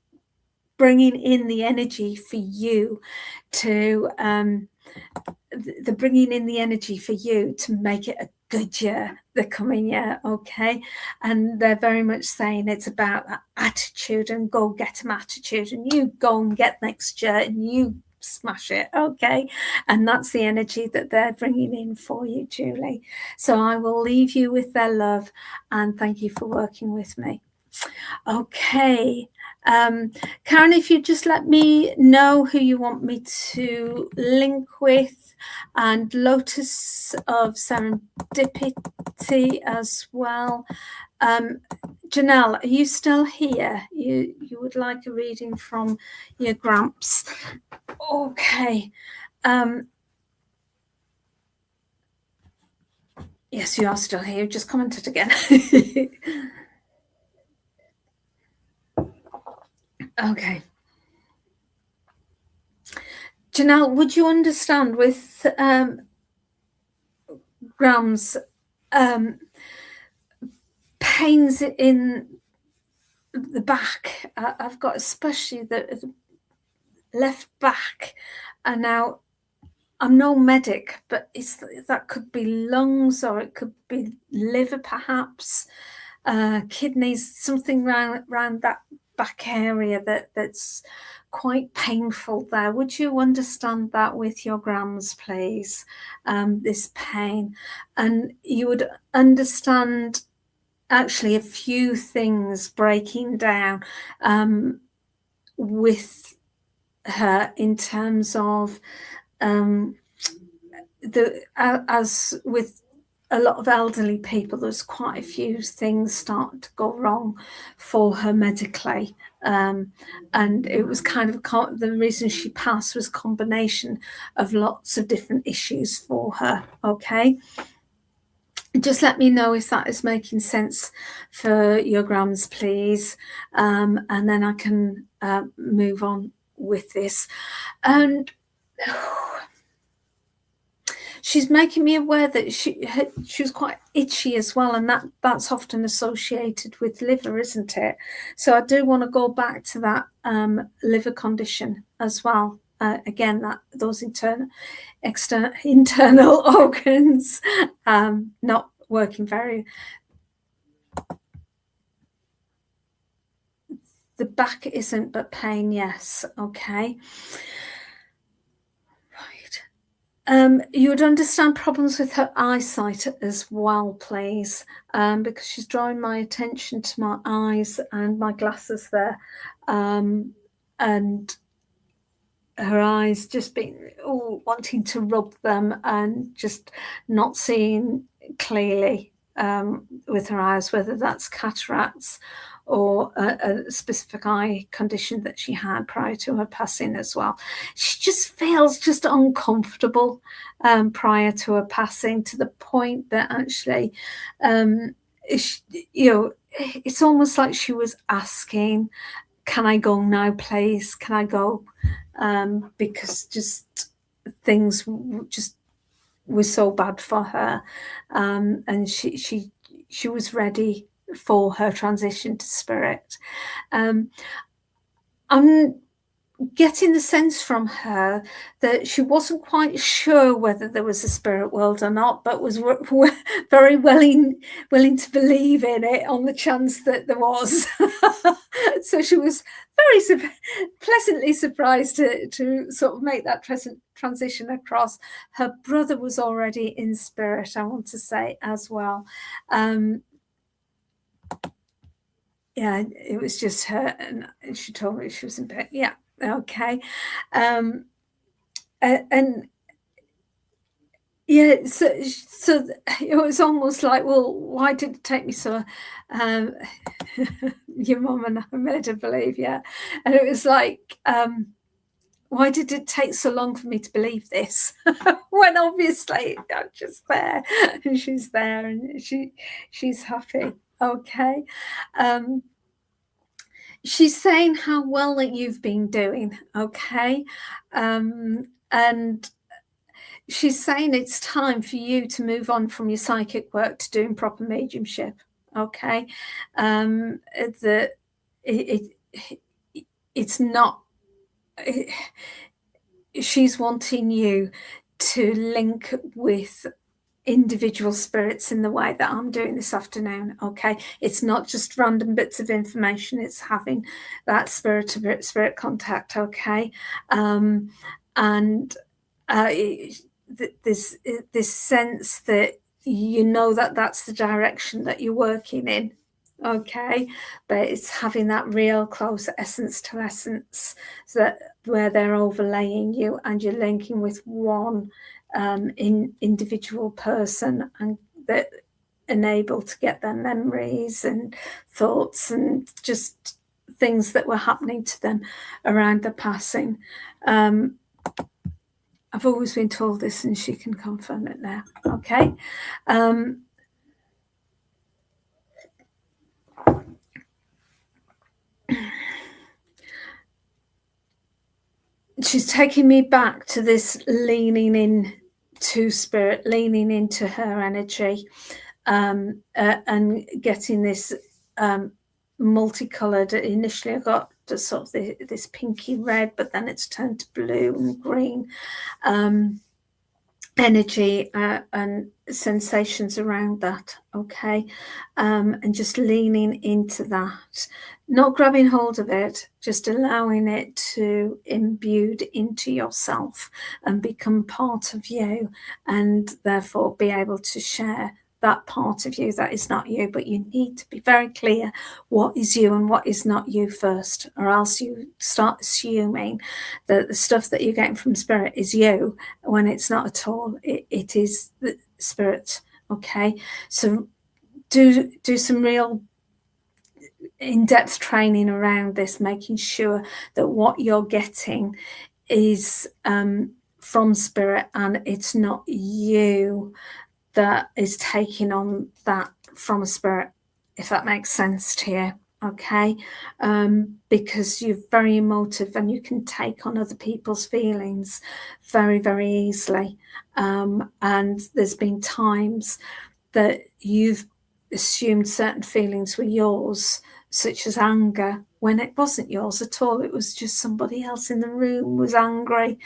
bringing in the energy for you to make it a good year, the coming year, okay? And they're very much saying it's about that attitude and go get them attitude, and you go and get next year and you smash it, okay? And that's the energy that they're bringing in for you, Julie. So I will leave you with their love, and thank you for working with me. Okay, Karen, if you just let me know who you want me to link with, and Lotus of Serendipity as well. Janelle, are you still here? You would like a reading from your Gramps? Okay. Yes, you are still here. You've just commented again. Okay. Janelle, would you understand with Grams pains in the back? I've got especially the left back, and now I'm no medic, but that could be lungs, or it could be liver, perhaps, kidneys, something around that back area that's quite painful there. Would you understand that with your Grams, please? This pain, and you would understand actually a few things breaking down with her in terms of as with a lot of elderly people, there's quite a few things start to go wrong for her medically, and it was kind of the reason she passed was a combination of lots of different issues for her. Okay, just let me know if that is making sense for your Grams, please, and then I can move on with this. And she's making me aware that she was quite itchy as well, and that's often associated with liver, isn't it? So I do want to go back to that liver condition as well. Again, that those internal organs not working very. The back isn't, but pain, yes. Okay. You would understand problems with her eyesight as well, please, because she's drawing my attention to my eyes and my glasses there, and her eyes just being wanting to rub them and just not seeing clearly with her eyes, whether that's cataracts or a specific eye condition that she had prior to her passing as well. She just feels just uncomfortable prior to her passing, to the point that actually, it's almost like she was asking, can I go now, please? Can I go? Because just things just were so bad for her. And she was ready for her transition to spirit. I'm getting the sense from her that she wasn't quite sure whether there was a spirit world or not, but was very willing to believe in it on the chance that there was. So she was very pleasantly surprised to sort of make that transition across. Her brother was already in spirit, I want to say, as well. Yeah, it was just her, and she told me she was in bed. Yeah, okay. And yeah, so it was almost like, well, why did it take me so? Your mum and I made her believe, yeah. And it was like, why did it take so long for me to believe this? When obviously I'm just there, and she's there, and she's happy. Okay. She's saying how well that you've been doing. Okay. And she's saying it's time for you to move on from your psychic work to doing proper mediumship. Okay. It's not, she's wanting you to link with individual spirits in the way that I'm doing this afternoon. Okay, it's not just random bits of information, it's having that spirit to spirit contact. Okay. And this sense that you know that that's the direction that you're working in. okay, but it's having that real close essence to essence, so that where they're overlaying you and you're linking with one individual person, and that enable to get their memories and thoughts and just things that were happening to them around the passing. I've always been told this, and she can confirm it now. Okay. She's taking me back to this leaning in to spirit, leaning into her energy, and getting this multicolored. Initially I got just sort of this pinky red, but then it's turned to blue and green energy and sensations around that. Okay. And just leaning into that, not grabbing hold of it, just allowing it to imbue into yourself and become part of you, and therefore be able to share that part of you that is not you. But you need to be very clear what is you and what is not you first, or else you start assuming that the stuff that you're getting from spirit is you, when it's not at all. It is the spirit. Okay, so do some real in-depth training around this, making sure that what you're getting is from spirit, and it's not you that is taking on that from a spirit, if that makes sense to you. Okay, because you're very emotive and you can take on other people's feelings very, very easily, and there's been times that you've assumed certain feelings were yours, such as anger, when it wasn't yours at all. It was just somebody else in the room was angry.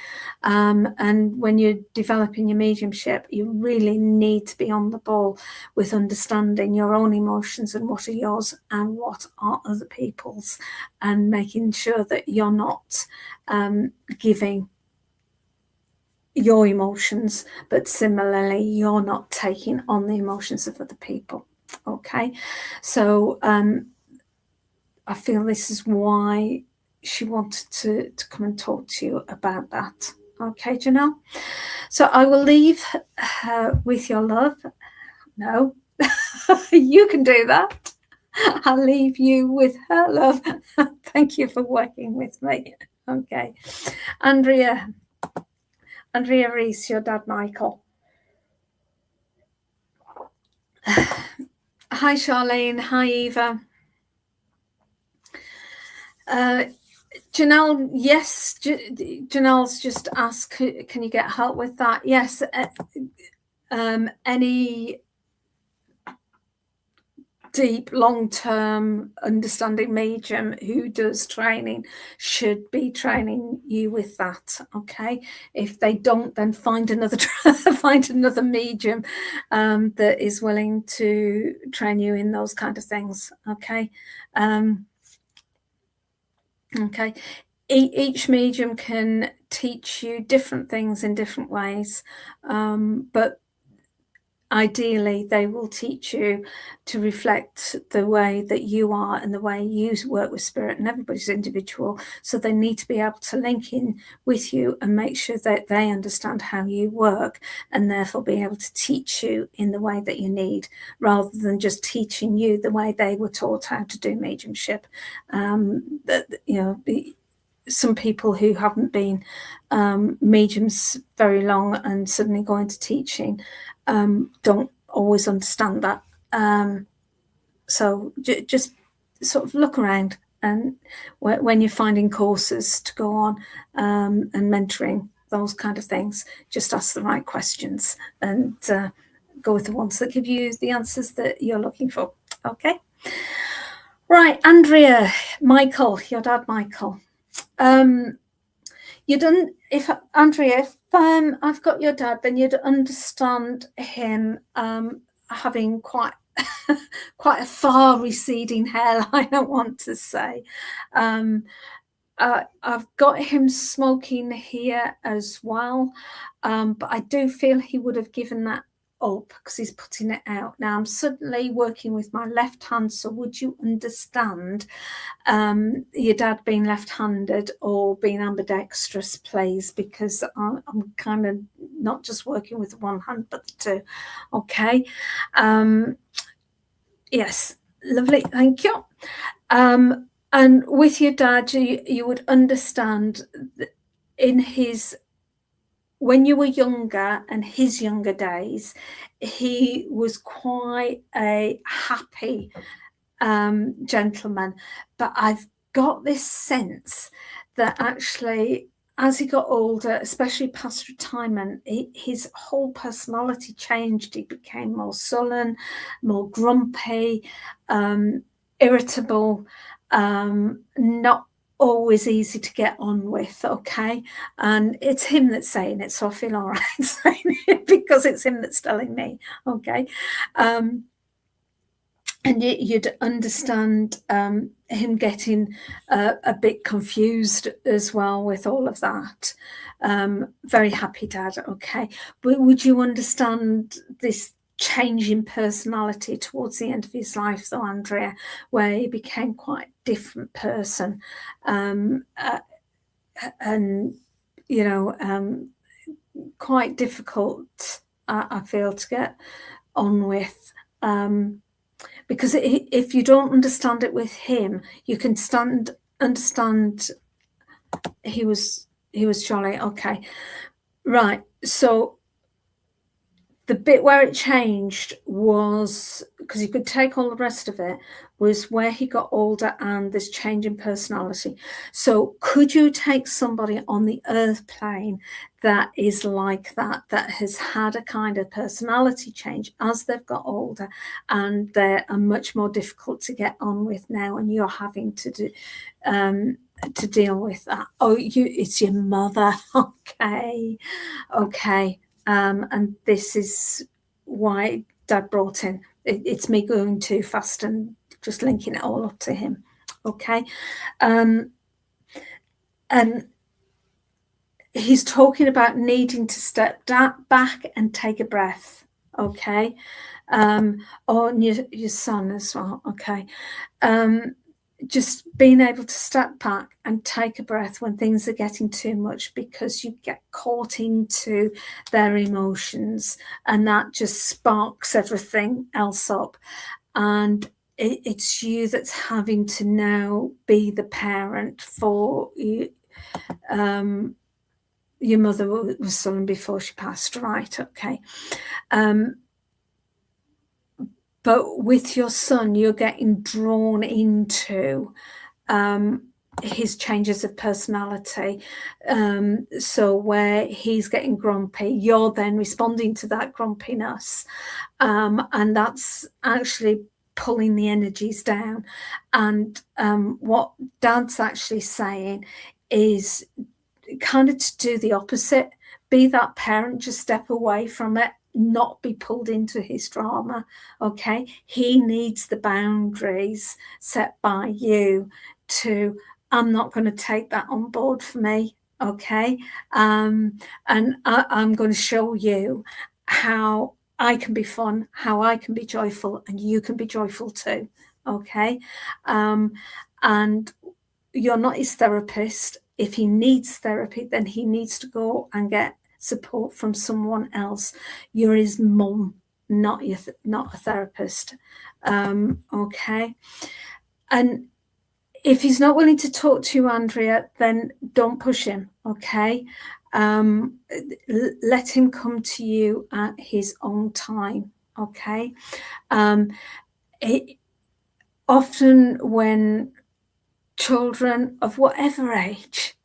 And when you're developing your mediumship, you really need to be on the ball with understanding your own emotions and what are yours and what are other people's, and making sure that you're not giving your emotions, but similarly you're not taking on the emotions of other people. Okay, so I feel this is why she wanted to come and talk to you about that. Okay, Janelle, so I will leave her with your love. No, you can do that. I'll leave you with her love. Thank you for working with me. Okay, Andrea Reese, your dad Michael. Hi Charlene, hi Eva. Janelle, yes, Janelle's just asked, can you get help with that? Yes, any deep, long-term understanding medium who does training should be training you with that. Okay, if they don't, then find another medium that is willing to train you in those kind of things. Okay. Okay, each medium can teach you different things in different ways, but ideally they will teach you to reflect the way that you are and the way you work with spirit, and everybody's individual, so they need to be able to link in with you and make sure that they understand how you work, and therefore be able to teach you in the way that you need, rather than just teaching you the way they were taught how to do mediumship. Some people who haven't been mediums very long and suddenly go into teaching don't always understand that. So just sort of look around, and when you're finding courses to go on and mentoring, those kind of things, just ask the right questions and go with the ones that give you the answers that you're looking for. Okay. Right, Andrea, Michael, your dad Michael. You'd if Andrea, if I've got your dad, then you'd understand him having quite a far receding hairline, I want to say. I've got him smoking here as well, but I do feel he would have given that up because he's putting it out. Now I'm suddenly working with my left hand, so would you understand your dad being left-handed or being ambidextrous, please? Because I'm kind of not just working with one hand but the two. Okay. Yes, lovely, thank you. And with your dad, you would understand in his, when you were younger and his younger days, he was quite a happy gentleman. But I've got this sense that actually, as he got older, especially past retirement, his whole personality changed. He became more sullen, more grumpy, irritable, not always easy to get on with. Okay, and it's him that's saying it, so I feel all right saying it because it's him that's telling me. Okay, and you'd understand him getting a bit confused as well with all of that. Very happy dad. Okay, but would you understand this change in personality towards the end of his life, though, Andrea, where he became quite a different person, and you know, quite difficult, I feel, to get on with, because if you don't understand it with him, you can understand he was jolly. Okay, right. So the bit where it changed was, because you could take all the rest of it, was where he got older and this change in personality. So could you take somebody on the earth plane that is like that has had a kind of personality change as they've got older, and they are much more difficult to get on with now, and you're having to do to deal with that? Oh, it's your mother. Okay. And this is why Dad brought in. It's me going too fast and just linking it all up to him. Okay. And he's talking about needing to step back and take a breath. Okay. Or your son as well. Okay. Just being able to step back and take a breath when things are getting too much, because you get caught into their emotions and that just sparks everything else up. And it's you that's having to now be the parent for you. Your mother was sullen before she passed, right? Okay. But with your son, you're getting drawn into his changes of personality. So where he's getting grumpy, you're then responding to that grumpiness. And that's actually pulling the energies down. And what Dad's actually saying is kind of to do the opposite. Be that parent, just step away from it, not be pulled into his drama. Okay, he needs the boundaries set by you to, I'm not going to take that on board for me. Okay, and I'm going to show you how I can be fun, how I can be joyful, and you can be joyful too. Okay, and you're not his therapist. If he needs therapy, then he needs to go and get support from someone else. You're his mum, not a therapist. Okay, and if he's not willing to talk to you, Andrea, then don't push him. Okay, let him come to you at his own time. Okay, often when children of whatever age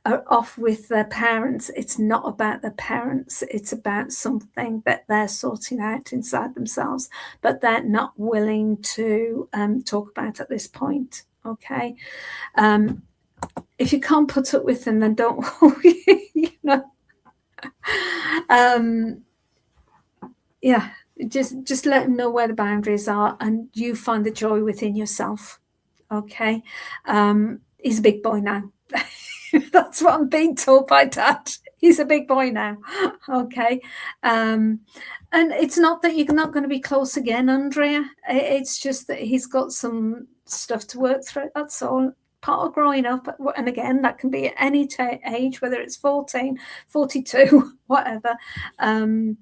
are off with their parents, it's not about their parents, it's about something that they're sorting out inside themselves, but they're not willing to talk about at this point. Okay, if you can't put up with them, then don't you know, yeah, just let them know where the boundaries are, and you find the joy within yourself. Okay, he's a big boy now. That's what I'm being told by Dad. He's a big boy now. Okay. And it's not that you're not going to be close again, Andrea. It's just that he's got some stuff to work through. That's all. Part of growing up. And again, that can be at any age, whether it's 14, 42, whatever. And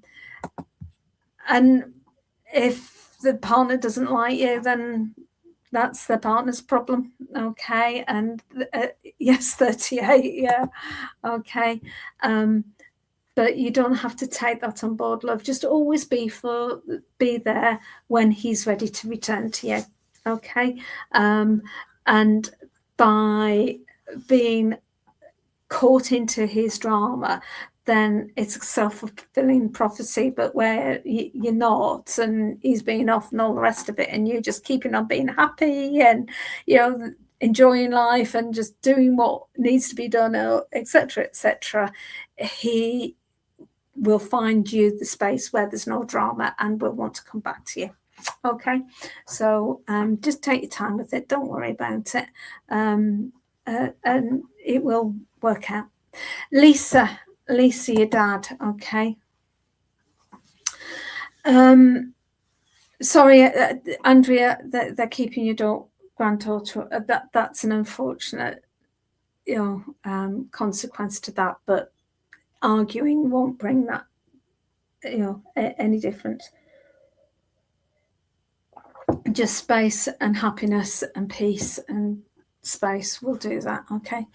if the partner doesn't like you, then that's the partner's problem. Okay. And yes, 38. Yeah. Okay. But you don't have to take that on board, love. Just always be there when he's ready to return to you. Okay. And by being caught into his drama, then it's a self-fulfilling prophecy, but where you're not, and he's being off and all the rest of it, and you're just keeping on being happy and, you know, enjoying life and just doing what needs to be done, etc., etc., he will find you the space where there's no drama and will want to come back to you. Okay, so just take your time with it. Don't worry about it, and it will work out. Lisa, your dad. Okay. Sorry, Andrea, they're keeping your granddaughter. That's an unfortunate, consequence to that. But arguing won't bring that, any difference. Just space and happiness and peace and space will do that. Okay.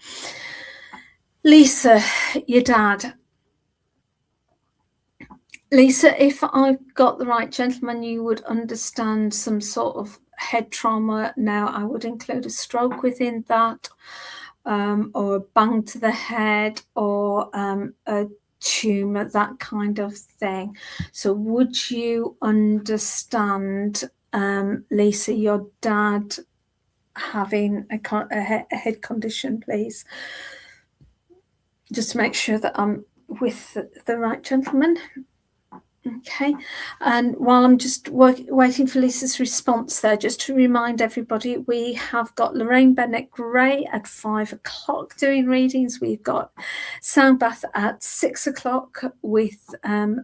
Lisa, your dad. Lisa, if I got the right gentleman, you would understand some sort of head trauma. Now, I would include a stroke within that, or a bang to the head, or a tumor, that kind of thing. So would you understand, Lisa, your dad having a head condition, please? Just to make sure that I'm with the right gentleman. Okay, and while I'm just waiting for Lisa's response there, just to remind everybody, we have got Lorraine Bennett Gray at 5 o'clock doing readings. We've got Soundbath at 6 o'clock with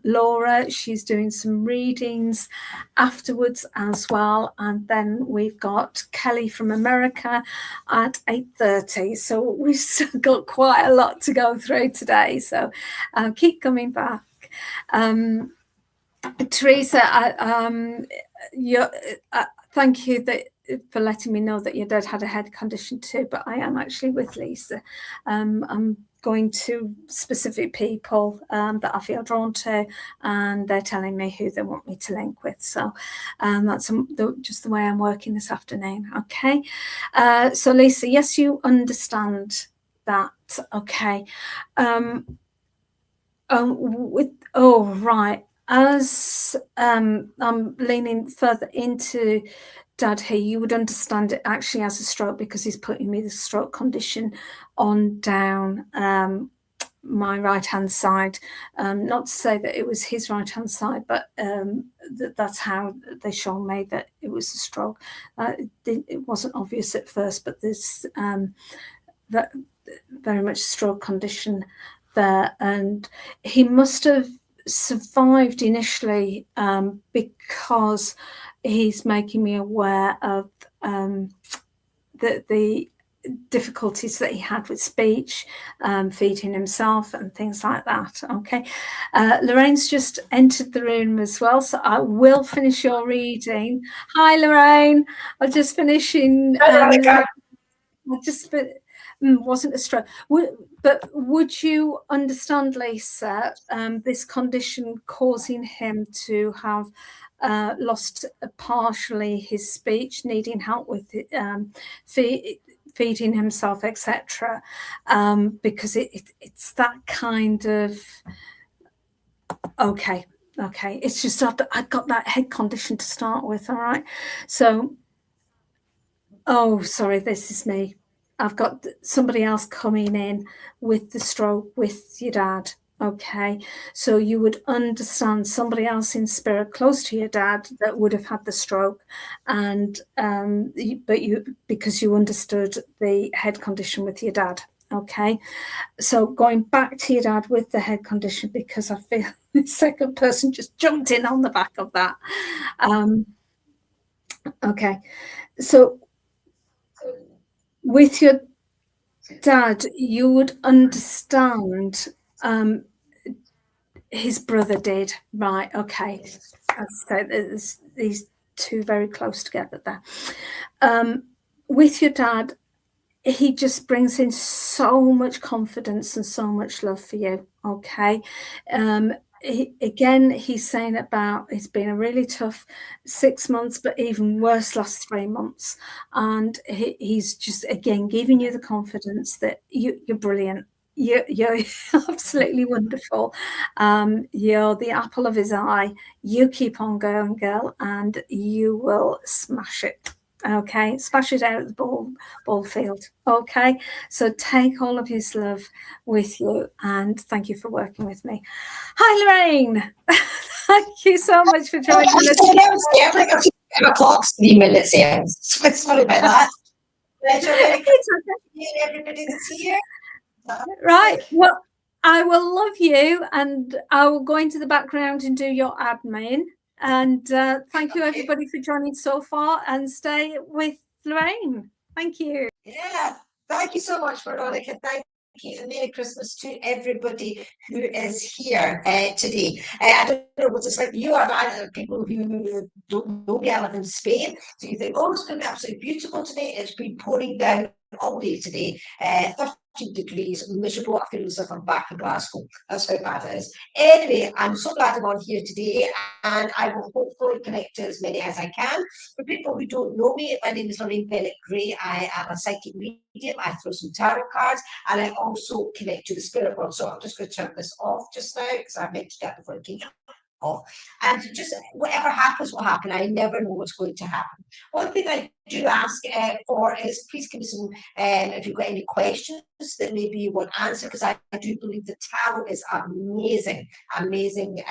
Laura. She's doing some readings afterwards as well. And then we've got Kelly from America at 8:30. So we've still got quite a lot to go through today. So keep coming back. Teresa, thank you for letting me know that your dad had a head condition too, but I am actually with Lisa. I'm going to specific people that I feel drawn to, and they're telling me who they want me to link with. So that's just the way I'm working this afternoon. Okay. So Lisa, yes, you understand that. Okay. Right. As I'm leaning further into Dad here, you would understand it actually as a stroke, because he's putting me the stroke condition on down my right-hand side. Not to say that it was his right-hand side, but that's how they showed me that it was a stroke. It wasn't obvious at first, but there's that very much stroke condition there, and he must have survived initially because he's making me aware of the difficulties that he had with speech, feeding himself and things like that. Okay, Lorraine's just entered the room as well, so I will finish your reading. Hi Lorraine, I'm just finishing. Wasn't a stroke. But would you understand, Lisa, this condition causing him to have lost partially his speech, needing help with feeding himself, etc., because it's that kind of... Okay, it's just I've got that head condition to start with, all right? So, oh, sorry, this is me. I've got somebody else coming in with the stroke with your dad. Okay, so you would understand somebody else in spirit close to your dad that would have had the stroke, and because you understood the head condition with your dad. Okay, so going back to your dad with the head condition, because I feel the second person just jumped in on the back of that. Okay, so with your dad, you would understand. His brother did, right? Okay, so there's these two very close together there. With your dad, he just brings in so much confidence and so much love for you. Okay. He's saying about it's been a really tough 6 months, but even worse last 3 months. And he's just, again, giving you the confidence that you're brilliant. You're absolutely wonderful. You're the apple of his eye. You keep on going, girl, and you will smash it. Okay, smash it out of the ball field. Okay, so take all of his love with you, and thank you for working with me. Hi, Lorraine. Thank you so much for joining us.
I think a few o'clock's 3 minutes in. Sorry about that.
It's okay.
Everybody that's here.
Right. Well, I will love you, and I will go into the background and do your admin. And thank you, everybody, for joining so far, and stay with Lorraine. Thank you.
Yeah, thank you so much, Veronica. Thank you, and Merry Christmas to everybody who is here today. I don't know what it's like. You are people who don't know me. I live in Spain, so you think, oh, it's going to be absolutely beautiful today. It's been pouring down all day today. 13 degrees, miserable. I feel as if I'm back in Glasgow. That's how bad it is. Anyway, I'm so glad I'm on here today, and I will hopefully connect to as many as I can. For people who don't know me, my name is Lorraine Bennett Gray. I am a psychic medium. I throw some tarot cards, and I also connect to the spirit world. So I'm just going to turn this off just now, because I meant to get before it came off. And just whatever happens will happen. I never know what's going to happen. One thing I do ask for is, please give me some, if you've got any questions that maybe you want answered, because I do believe the tarot is an amazing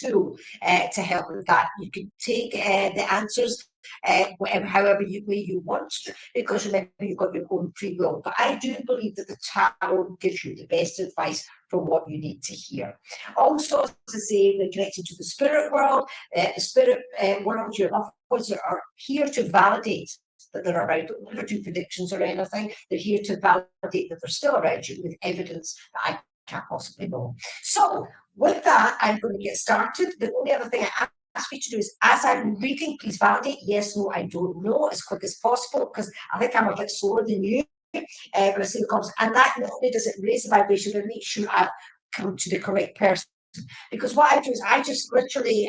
tool to help with that. You can take the answers however way you want, because remember, you've got your own free will. But I do believe that the tarot gives you the best advice for what you need to hear. Also, as I say, we're connected to the spirit world. The spirit world, your loved ones are here to validate that they're around. Don't never do predictions or anything. They're here to validate that they're still around you with evidence that I can't possibly know. So with that, I'm going to get started. The only other thing I ask you to do is, as I'm reading, please validate yes, no, I don't know, as quick as possible, because I think I'm a bit slower than you. When I see the comments, and that not only does it raise the vibration, but make sure I come to the correct person. Because what I do is I just literally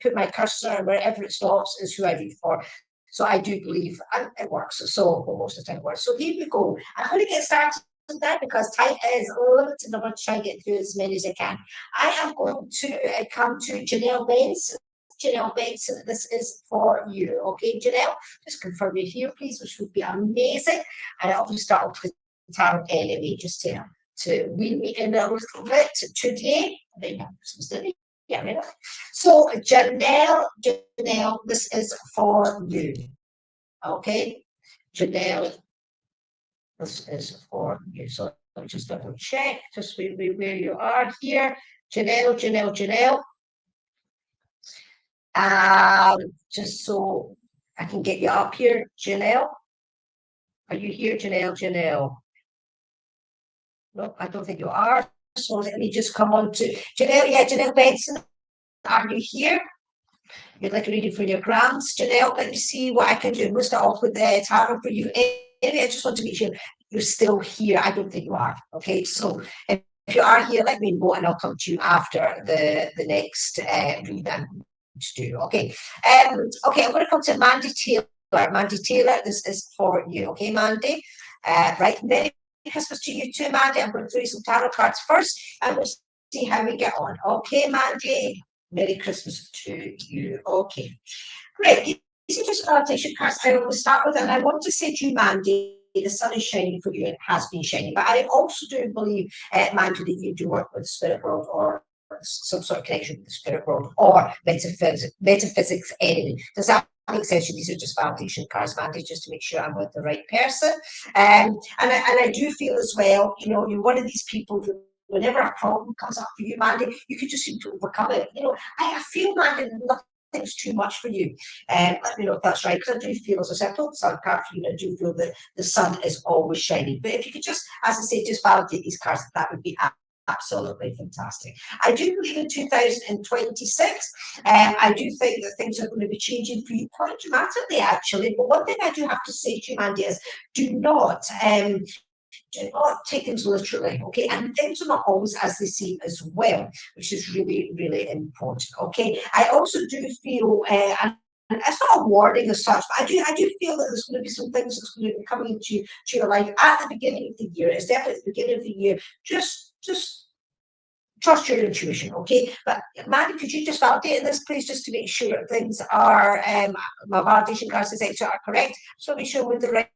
put my cursor wherever it stops is who I read for. So I do believe it works. So most of the time it works. So here we go. I'm going to get started with that because time is limited. I'm going to try and get through as many as I can. I am going to come to Janelle Baines. Janelle Baines, this is for you. Okay, Janelle, just confirm you're here, please, which would be amazing. And I'll just start off with the tarot anyway, just to wheel me in a little bit today. Yeah, so Janelle, this is for you. Okay, Janelle, this is for you. So let me just double check, just where you are here. Janelle. Just so I can get you up here, Janelle. Are you here, Janelle? No, I don't think you are. So let me just come on to Janelle. Yeah, Janelle Benson. Are you here? You'd like to read it for your grants, Janelle. Let me see what I can do. We'll start off with the tarot for you. Anyway, I just want to make sure you're still here. I don't think you are. Okay, so if you are here, let me know, and I'll come to you after the next read to do. Okay. Okay, I'm going to come to Mandy Taylor. Mandy Taylor, this is for you. Okay, Mandy. Right, Merry Christmas to you too, Mandy. I'm going to throw some tarot cards first, and we'll see how we get on. Okay, Mandy. Merry Christmas to you. Okay. Great. These are just validation cards I always start with, and I want to say to you, Mandy, the sun is shining for you, and it has been shining. But I also do believe, Mandy, that you do work with the spirit world or some sort of connection with the spirit world or metaphysics anyway. Does that makes sense. These are just validation cards, Mandy, just to make sure I'm with the right person. And I do feel as well, you know, you're one of these people who, whenever a problem comes up for you, Mandy, you can just seem to overcome it. You know, I feel, Mandy, nothing's too much for you. Let me know if that's right, because I do feel, as I said, I pulled the sun card for you, I do feel that the sun is always shining. But if you could just, as I say, just validate these cards, that would be absolutely fantastic. I do believe in 2026. I do think that things are going to be changing for you quite dramatically, actually. But one thing I do have to say to you, Mandy, is do not take things literally, okay? And things are not always as they seem as well, which is really, really important, okay? I also do feel, and it's not a warning as such, but I do feel that there's going to be some things that's going to be coming into your life at the beginning of the year. It's definitely at the beginning of the year. Just trust your intuition, okay? But Maddie, could you just validate this, please, just to make sure that things are, my validation cards are correct, so make sure we're the right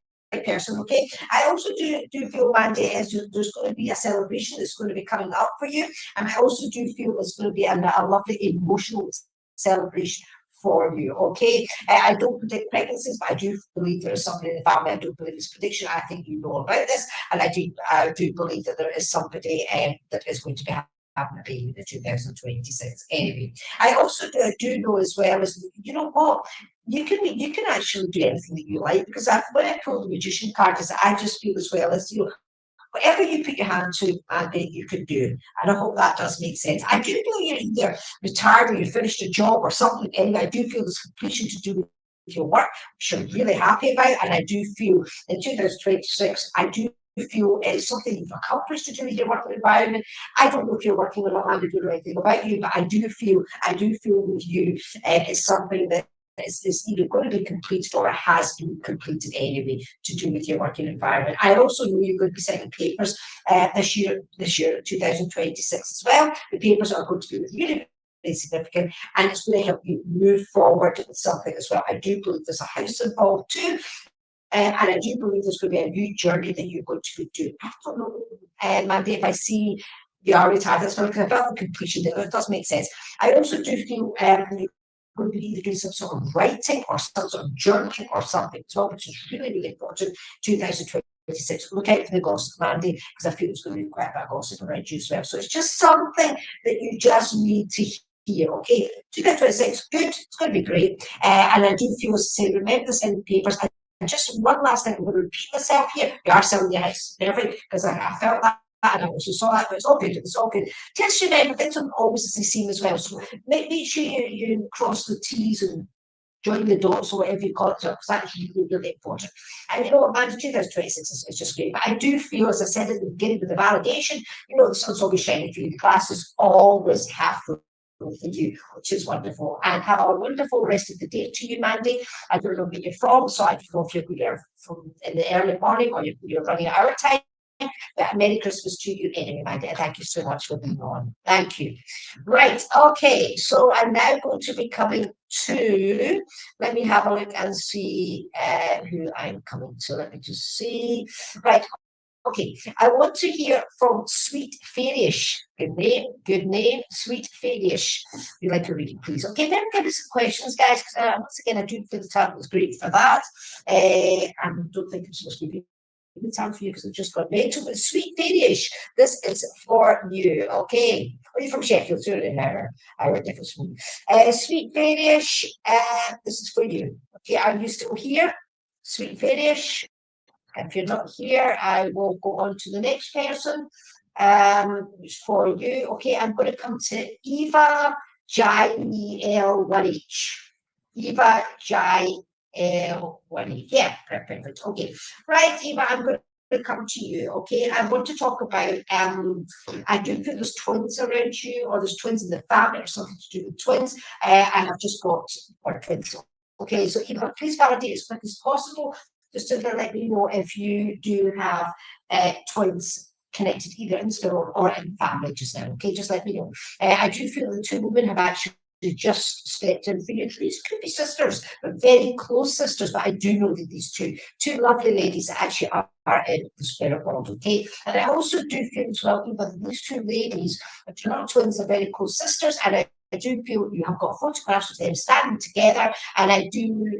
person, okay? I also do feel, Mandy, is there's going to be a celebration that's going to be coming up for you, and I also do feel there's going to be a lovely emotional celebration for you, okay? I don't predict pregnancies, but I do believe there is somebody in the family. I don't believe it's prediction. I think you know about this, and I do believe that there is somebody that is going to be having a baby in 2026. Anyway, I also do know as well as, you know what, you can actually do anything that you like, because when I pull the magician card, I just feel as well as, you know, whatever you put your hand to, Andy, you can do. And I hope that does make sense. I do feel you're either retired or you finished a job or something. Anyway, I do feel there's completion to do with your work, which I'm really happy about. And I do feel in 2026, I do feel it's something you've accomplished to do with your working environment. I don't know if you're working or not, Andy, or anything about you, but I do feel with you, it's something that is either going to be completed or it has been completed anyway to do with your working environment. I also know you're going to be sending papers this year, 2026 as well. The papers are going to be really significant, and it's going to help you move forward with something as well. I do believe there's a house involved too. And I do believe there's going to be a new journey that you're going to do. I don't know, Mandy, if I see you are retired, that's because I felt the completion there. It does make sense. I also do feel you're going to be either doing some sort of writing or some sort of journaling or something as well, which is really, really important. 2026. Look out for the gossip, Mandy, because I feel it's going to be quite a bit of gossip around you as well. So it's just something that you just need to hear, okay? 2026, good. It's going to be great. And I do feel, as I say, remember to send papers. And just one last thing, I'm going to repeat myself here. You are selling your house, perfect, because I felt that and I also saw that, but it's all good, it's all good. Just remember, things aren't always as they seem as well. So make sure you cross the T's and join the dots or whatever you call it, because that's really, really important. And you know what, man, 2026 is just great. But I do feel, as I said at the beginning with the validation, you know, the sun's always shining for you. The glasses always have for you, which is wonderful. And have a wonderful rest of the day to you, Mandy. I don't know where you're from, so I don't know if you're there from in the early morning or you're running our time. But Merry Christmas to you anyway, Mandy. Thank you so much for being on. Thank you. Right, okay, so I'm now going to be coming to, let me have a look and see who I'm coming to. Let me just see. Right, okay, I want to hear from Sweet Fairyish. Good name, Sweet Fairyish. You'd like to read it, please. Okay, then give us some questions, guys, because once again, I do feel the time was great for that. I don't think I'm supposed to be the time for you because I've just got mental, but Sweet Fairyish, this is for you, okay? Are you from Sheffield? So our difference from you. Sweet Fairyish, this is for you. Okay, are you still here? Sweet Fairyish. If you're not here, I will go on to the next person. It's for you. Okay, I'm going to come to Eva JL1H. Eva JL1H. Yeah, perfect. Okay, right, Eva, I'm going to come to you. Okay, I want to talk about. I do feel there's twins around you, or there's twins in the family, or something to do with twins. And I've just got twins. Okay, so Eva, please validate as quick as possible. Just to let me know if you do have twins connected either in spirit or in family just now. Okay, just let me know. I do feel the two women have actually just stepped in for you. These could be sisters, but very close sisters. But I do know that these two lovely ladies actually are in the spirit world. Okay, and I also do feel as well that these two ladies, if they're not twins, are very close sisters, and I do feel you have got photographs of them standing together, and I do.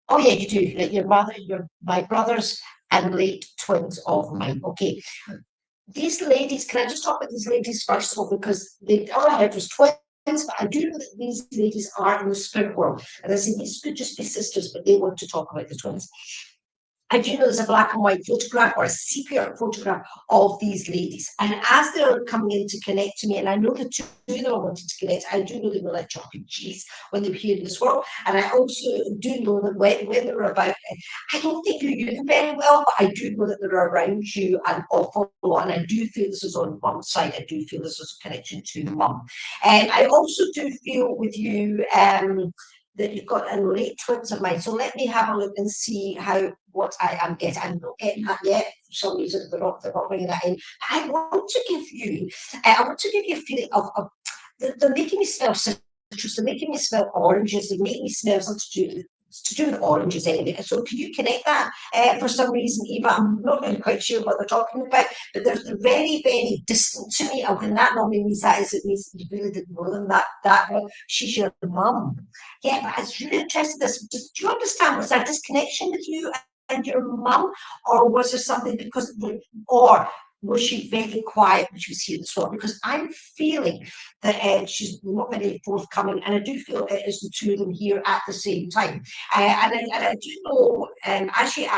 Oh yeah, you do. Like your mother, my brothers and late twins of mine. Okay, these ladies. Can I just talk about these ladies first of all, because all I heard was twins. But I do know that these ladies are in the spirit world, and I say these could just be sisters, but they want to talk about the twins. I do know there's a black and white photograph or a sepia photograph of these ladies. And as they're coming in to connect to me, and I know the two of them are wanting to connect, I do know they were like chocolate cheese when they were here in this world. And I also do know that when they were about, I don't think you knew them very well, but I do know that they're around you an awful lot. And I do feel this is on one side. I do feel this is a connection to mum. And I also do feel with you, that you've got a late twins of mine. So let me have a look and see what I am getting. I'm not getting that yet. For some reason they're not bringing that in. I want to give you a feeling of they're making me smell citrus, they're making me smell oranges, they make me smell something to do with oranges anyway. So can you connect that for some reason, Eva? I'm not really quite sure what they're talking about, but they're very, very distant to me. And when that normally means it means you really didn't know them that well. She's your mum. Yeah, but I was really interested in this. Do you understand? Was there a disconnection with you and your mum? Or was there something or was she very quiet when she was here this morning? Because I'm feeling that she's not very forthcoming, and I do feel it is the two of them here at the same time. And I do know, actually,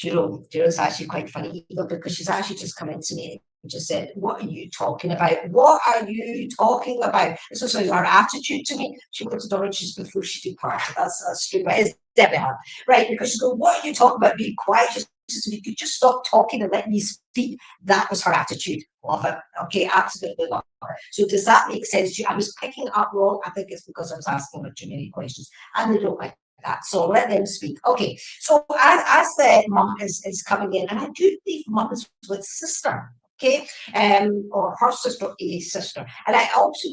it's actually quite funny, even because she's actually just come in to me and just said, "What are you talking about? What are you talking about?" This is her attitude to me. She goes to Oranges before she departed. That's true, but it's definitely hard, right? Because she goes, "What are you talking about? Being quiet." If you could just stop talking and let me speak. That was her attitude. Love it. Okay, absolutely love her. So does that make sense to you? I was picking it up wrong. I think it's because I was asking her too many questions, and they don't like that. So let them speak. Okay. So as the mum is coming in, and I do believe mum is with sister. Okay, or her sister, a sister, and I also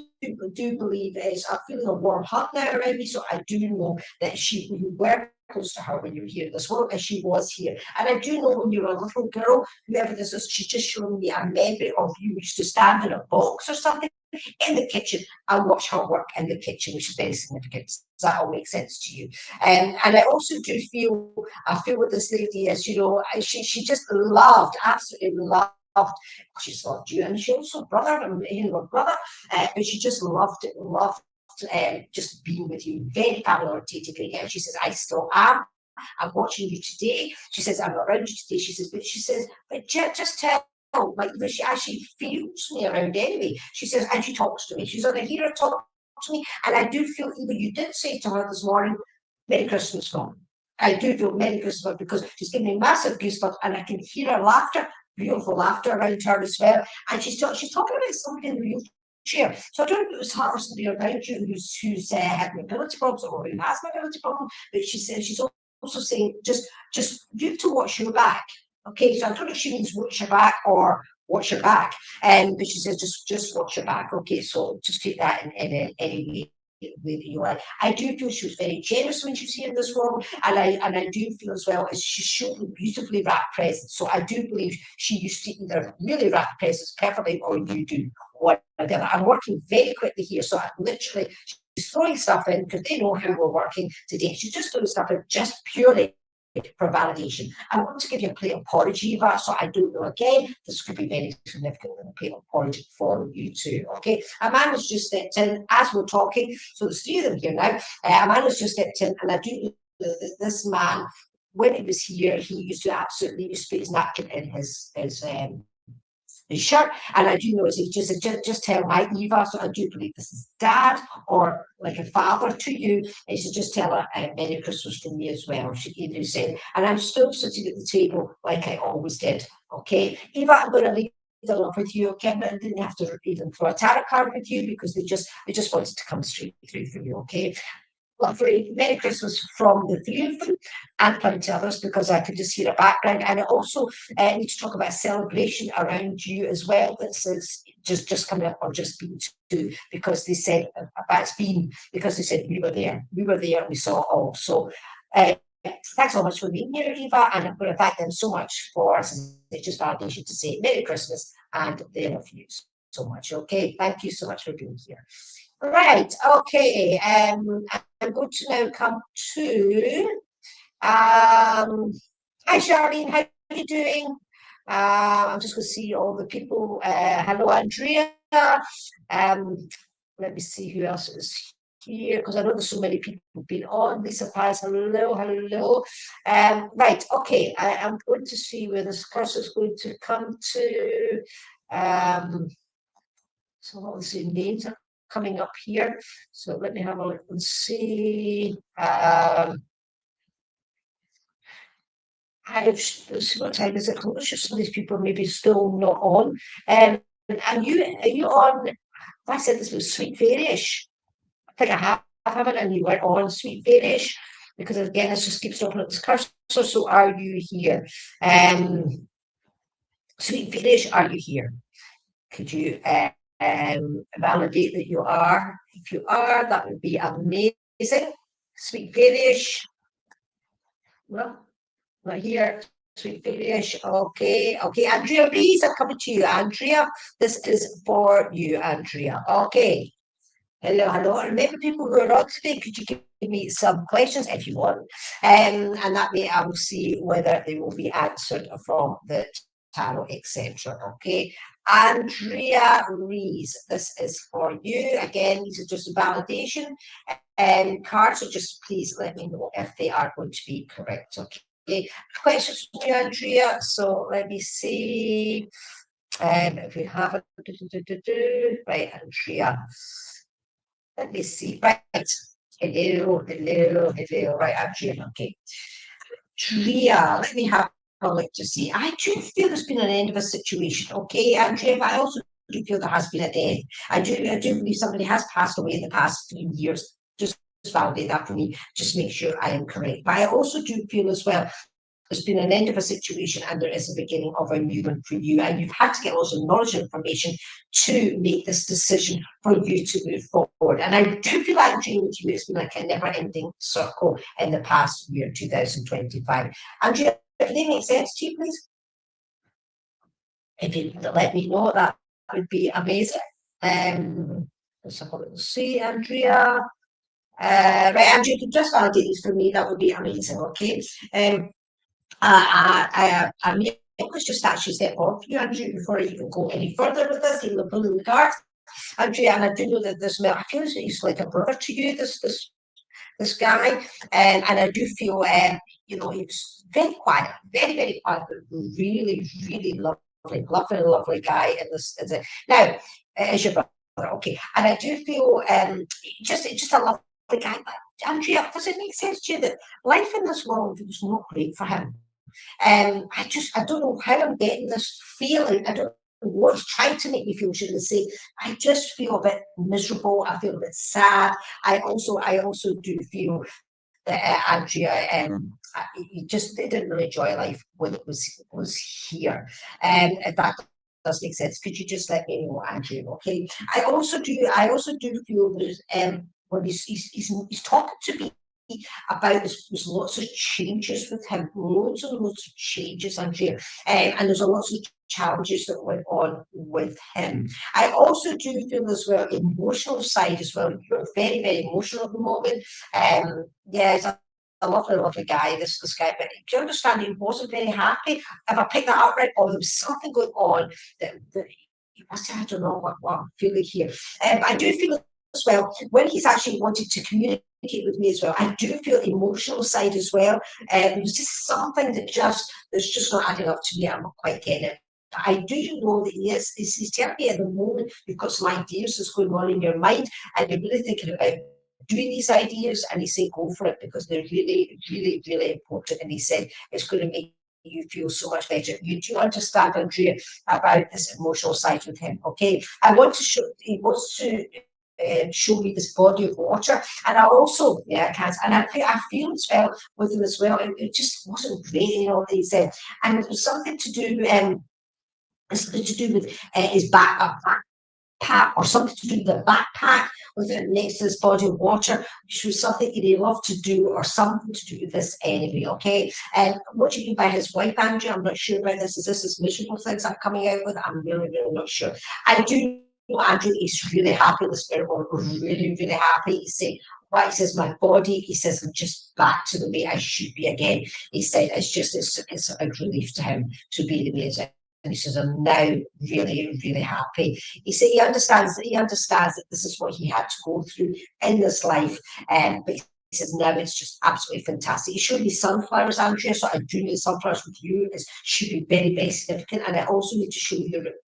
do believe I'm feeling a warm hug now around me. So I do know that you were close to her when you were here in this world, and she was here. And I do know when you were a little girl, whoever this is, she's just showing me a memory of you used to stand in a box or something in the kitchen and watch her work in the kitchen, which is very significant. Does that all make sense to you? And I also do feel with this lady is, she just absolutely loved. She's loved you, and she also brother, but she just loved just being with you, very family orientated. And she says, "I still am. I'm watching you today." She says, "I'm around you today." She says, "But just tell." Like she actually feels me around anyway. She says, and she talks to me. She's on a hearer talk to me, and I do feel even you did say to her this morning, "Merry Christmas, Mom." I do feel Merry Christmas because she's giving me massive goosebumps, and I can hear her laughter, beautiful laughter around her as well. And she's talking about somebody in the wheelchair. So I don't know if it was her or somebody around you who's had mobility problems or who has mobility problems, but she says she's also saying just you to watch your back. Okay, so I don't know if she means watch your back or watch your back, but she says just watch your back. Okay, so just take that in any way. I do feel she was very generous when she was here in this world, and I do feel as well as she showed me beautifully wrapped presents. So I do believe she used to either really wrap presents perfectly or you do whatever. I'm working very quickly here, so I'm literally she's throwing stuff in because they know how we're working today. She's just throwing stuff in just purely for validation. I want to give you a plate of porridge, Eva, so I don't know again. This could be very significant in a plate of porridge for you too. Okay, Amanda's just stepped in as we're talking, so there's three of them here now. Amanda's just stepped in, and I do know that this man, when he was here, he used to put his napkin in his shirt, and I do know he just tell my Eva, so I do believe this is dad or like a father to you. He said just tell her Merry Christmas from me as well. She said, and I'm still sitting at the table like I always did. Okay, Eva, I'm going to leave it off with you. Okay, but I didn't have to even throw a tarot card with you because they just wanted to come straight through for you. Okay. Lovely. Merry Christmas from the three of them and plenty others because I could just hear a background. And I also need to talk about a celebration around you as well that says just coming up or just been to, because they said we were there. We saw it all. So thanks so much for being here, Eva, and I'm going to thank them so much for it's just validation to say Merry Christmas and they love you. so much. Okay, thank you so much for being here. Right, okay. I'm going to now come to hi Charlene, how are you doing? I'm just going to see all the people. Hello, Andrea. Let me see who else is here, because I know there's so many people who've been on. Lisa Pies, hello, hello. Right, okay. I'm going to see where this cursor is going to come to. So all the names are coming up here. So let me have a look and see. What time is it? It's just some of these people are maybe still not on. Are you on? I said this was Sweet Fairish. I think I have, haven't, and you went on Sweet Fairish, because again, this just keeps stopping at this cursor. So are you here? Sweet Fairish, are you here? Could you validate that you are? If you are, that would be amazing. Sweet Fairish. Well, not here. Sweet Fairish. Okay. Andrea Rees, I'm coming to you, Andrea. This is for you, Andrea. Okay. Hello. Remember, people who are on today, could you give me some questions if you want? And that way I will see whether they will be answered from the tarot, etc. Okay. Andrea Rees, this is for you. Again, these are just a validation. Cards, so just please let me know if they are going to be correct. Okay. Questions for you, Andrea. So let me see if we have it. Right, Andrea. Let me see. Right. Hello. Right, Andrea. Okay. Andrea, let me have a look to see. I do feel there's been an end of a situation. Okay, Andrea, but I also do feel there has been a death. I do believe somebody has passed away in the past 3 years. Just validate that for me. Just make sure I am correct. But I also do feel as well there's been an end of a situation and there is a beginning of a new one for you. And you've had to get lots of knowledge and information to make this decision for you to move forward. And I do feel like dreaming with you, it's been like a never-ending circle in the past year, 2025. Andrea, if they make sense to you, please? If you let me know, that would be amazing. Let's have a little see, Andrea. Right, Andrea, if you just validate these for me, that would be amazing, okay? I was just actually step off you, Andrew, before I even go any further with this, even though pulling the cards. Andrea, and I do know that this I feel as he's like a brother to you, this guy, and I do feel, he was very quiet, very quiet, but really lovely guy. Now, as your brother, okay, and I do feel just a lovely guy. But Andrea, does it make sense to you that life in this world was not great for him? I don't know how I'm getting this feeling. I don't know what's trying to make me feel, should I say. I just feel a bit miserable. I feel a bit sad. I also do feel that Andrea, he just didn't really enjoy life when it was here. If that does make sense, could you just let me know, Andrea? Okay. I also do feel that when he's talking to me about there's lots of changes with him, loads of changes, Andrea, and there's a lot of challenges that went on with him. I also do feel as well emotional side as well. You're very emotional at the moment. He's a lovely guy, this guy, but do you understand he wasn't very happy? If I pick that up right, or there was something going on that I don't know what I'm feeling here. I do feel as well when he's actually wanted to communicate with me as well. I do feel emotional side as well. It was just something that's just not adding up to me. I'm not quite getting it. I do know that he's telling me at the moment you've got some ideas that's going on in your mind and you're really thinking about doing these ideas, and he said go for it because they're really important, and he said it's going to make you feel so much better. You do understand, Andrea, about this emotional side with him, okay? He wants to show me this body of water, and I also I feel as well with him as well. It just wasn't great, he said, and it was something to do with his backpack, or something to do with the backpack with it next to this body of water, which was something he loved to do, or something to do with this anyway, okay? And what do you mean by his wife, Andrea? I'm not sure about this. Is this miserable things I'm coming out with? I'm really not sure. I do Andrew is really happy, the spirit world was really, really happy. He said, right, he says, my body, he says, I'm just back to the way I should be again. He said, it's a relief to him to be the way it is. And he says, I'm now really, really happy. He said he understands that this is what he had to go through in this life. But he says, now it's just absolutely fantastic. He showed me sunflowers, Andrea, so I do know the sunflowers with you should be very, very significant. And I also need to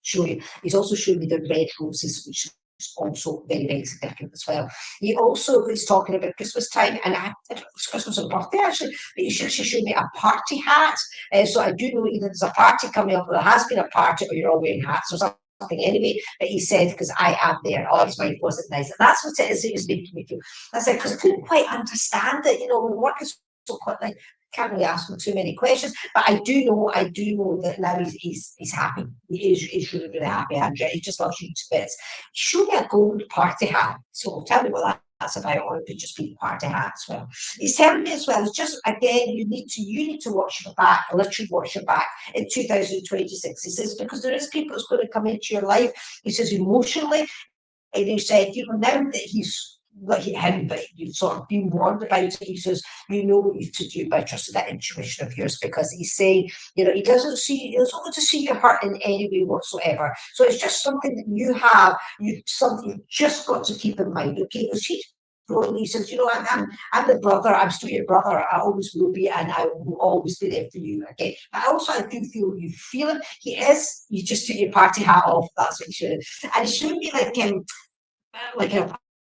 show you, he's also showing me the red roses, which is also very, very significant as well. He also is talking about Christmas time, and I don't know if it's Christmas or birthday actually, but he showed me a party hat. So I do know either there's a party coming up, or there has been a party, or you're all wearing hats or something anyway. But he said, because I am there. Oh, his wife wasn't nice. And that's what it is. It was making me feel. I said, because I couldn't quite understand it. You know, when work is so quickly, can't really ask him too many questions. But I do know that now he's happy. He's really, really happy, Andrea. He just loves you to bits. He showed me a gold party hat. So tell me what that's about, or it could just be a party hat as well. He's telling me as well, it's just, again, you need to watch your back, literally watch your back in 2026. He says, because there is people that's going to come into your life, he says, emotionally, and he said, you know, now that he's like him, but you've sort of been warned about it, he says, you know what you have to do by trusting that intuition of yours, because he's saying, you know, he doesn't want to see you hurt in any way whatsoever. So it's just something that you have, something you've just got to keep in mind, okay? Because he says, you know, I'm the brother, I'm still your brother, I always will be, and I will always be there for you, okay? But also, I do feel you feel him. He is, you just took your party hat off, that's what he should. And it shouldn't be like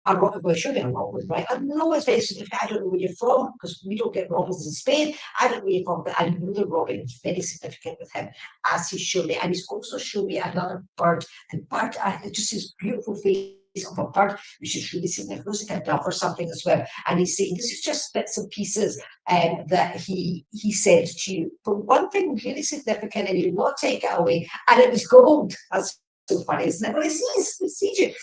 well, surely I'm Robin, right? I know it's very significant. I don't know where you're from, because we don't get Robins in Spain. I don't know where you're from, but I know the Robin is very significant with him, as he showed me. And he's also shown me another bird. The bird, just his beautiful face of a bird, which is really significant. Looks like a dove or something as well. And he's saying this is just bits and pieces that he said to you. But one thing really significant, and he did not take it away, and it was gold. That's so funny, isn't it? Well, he sees you.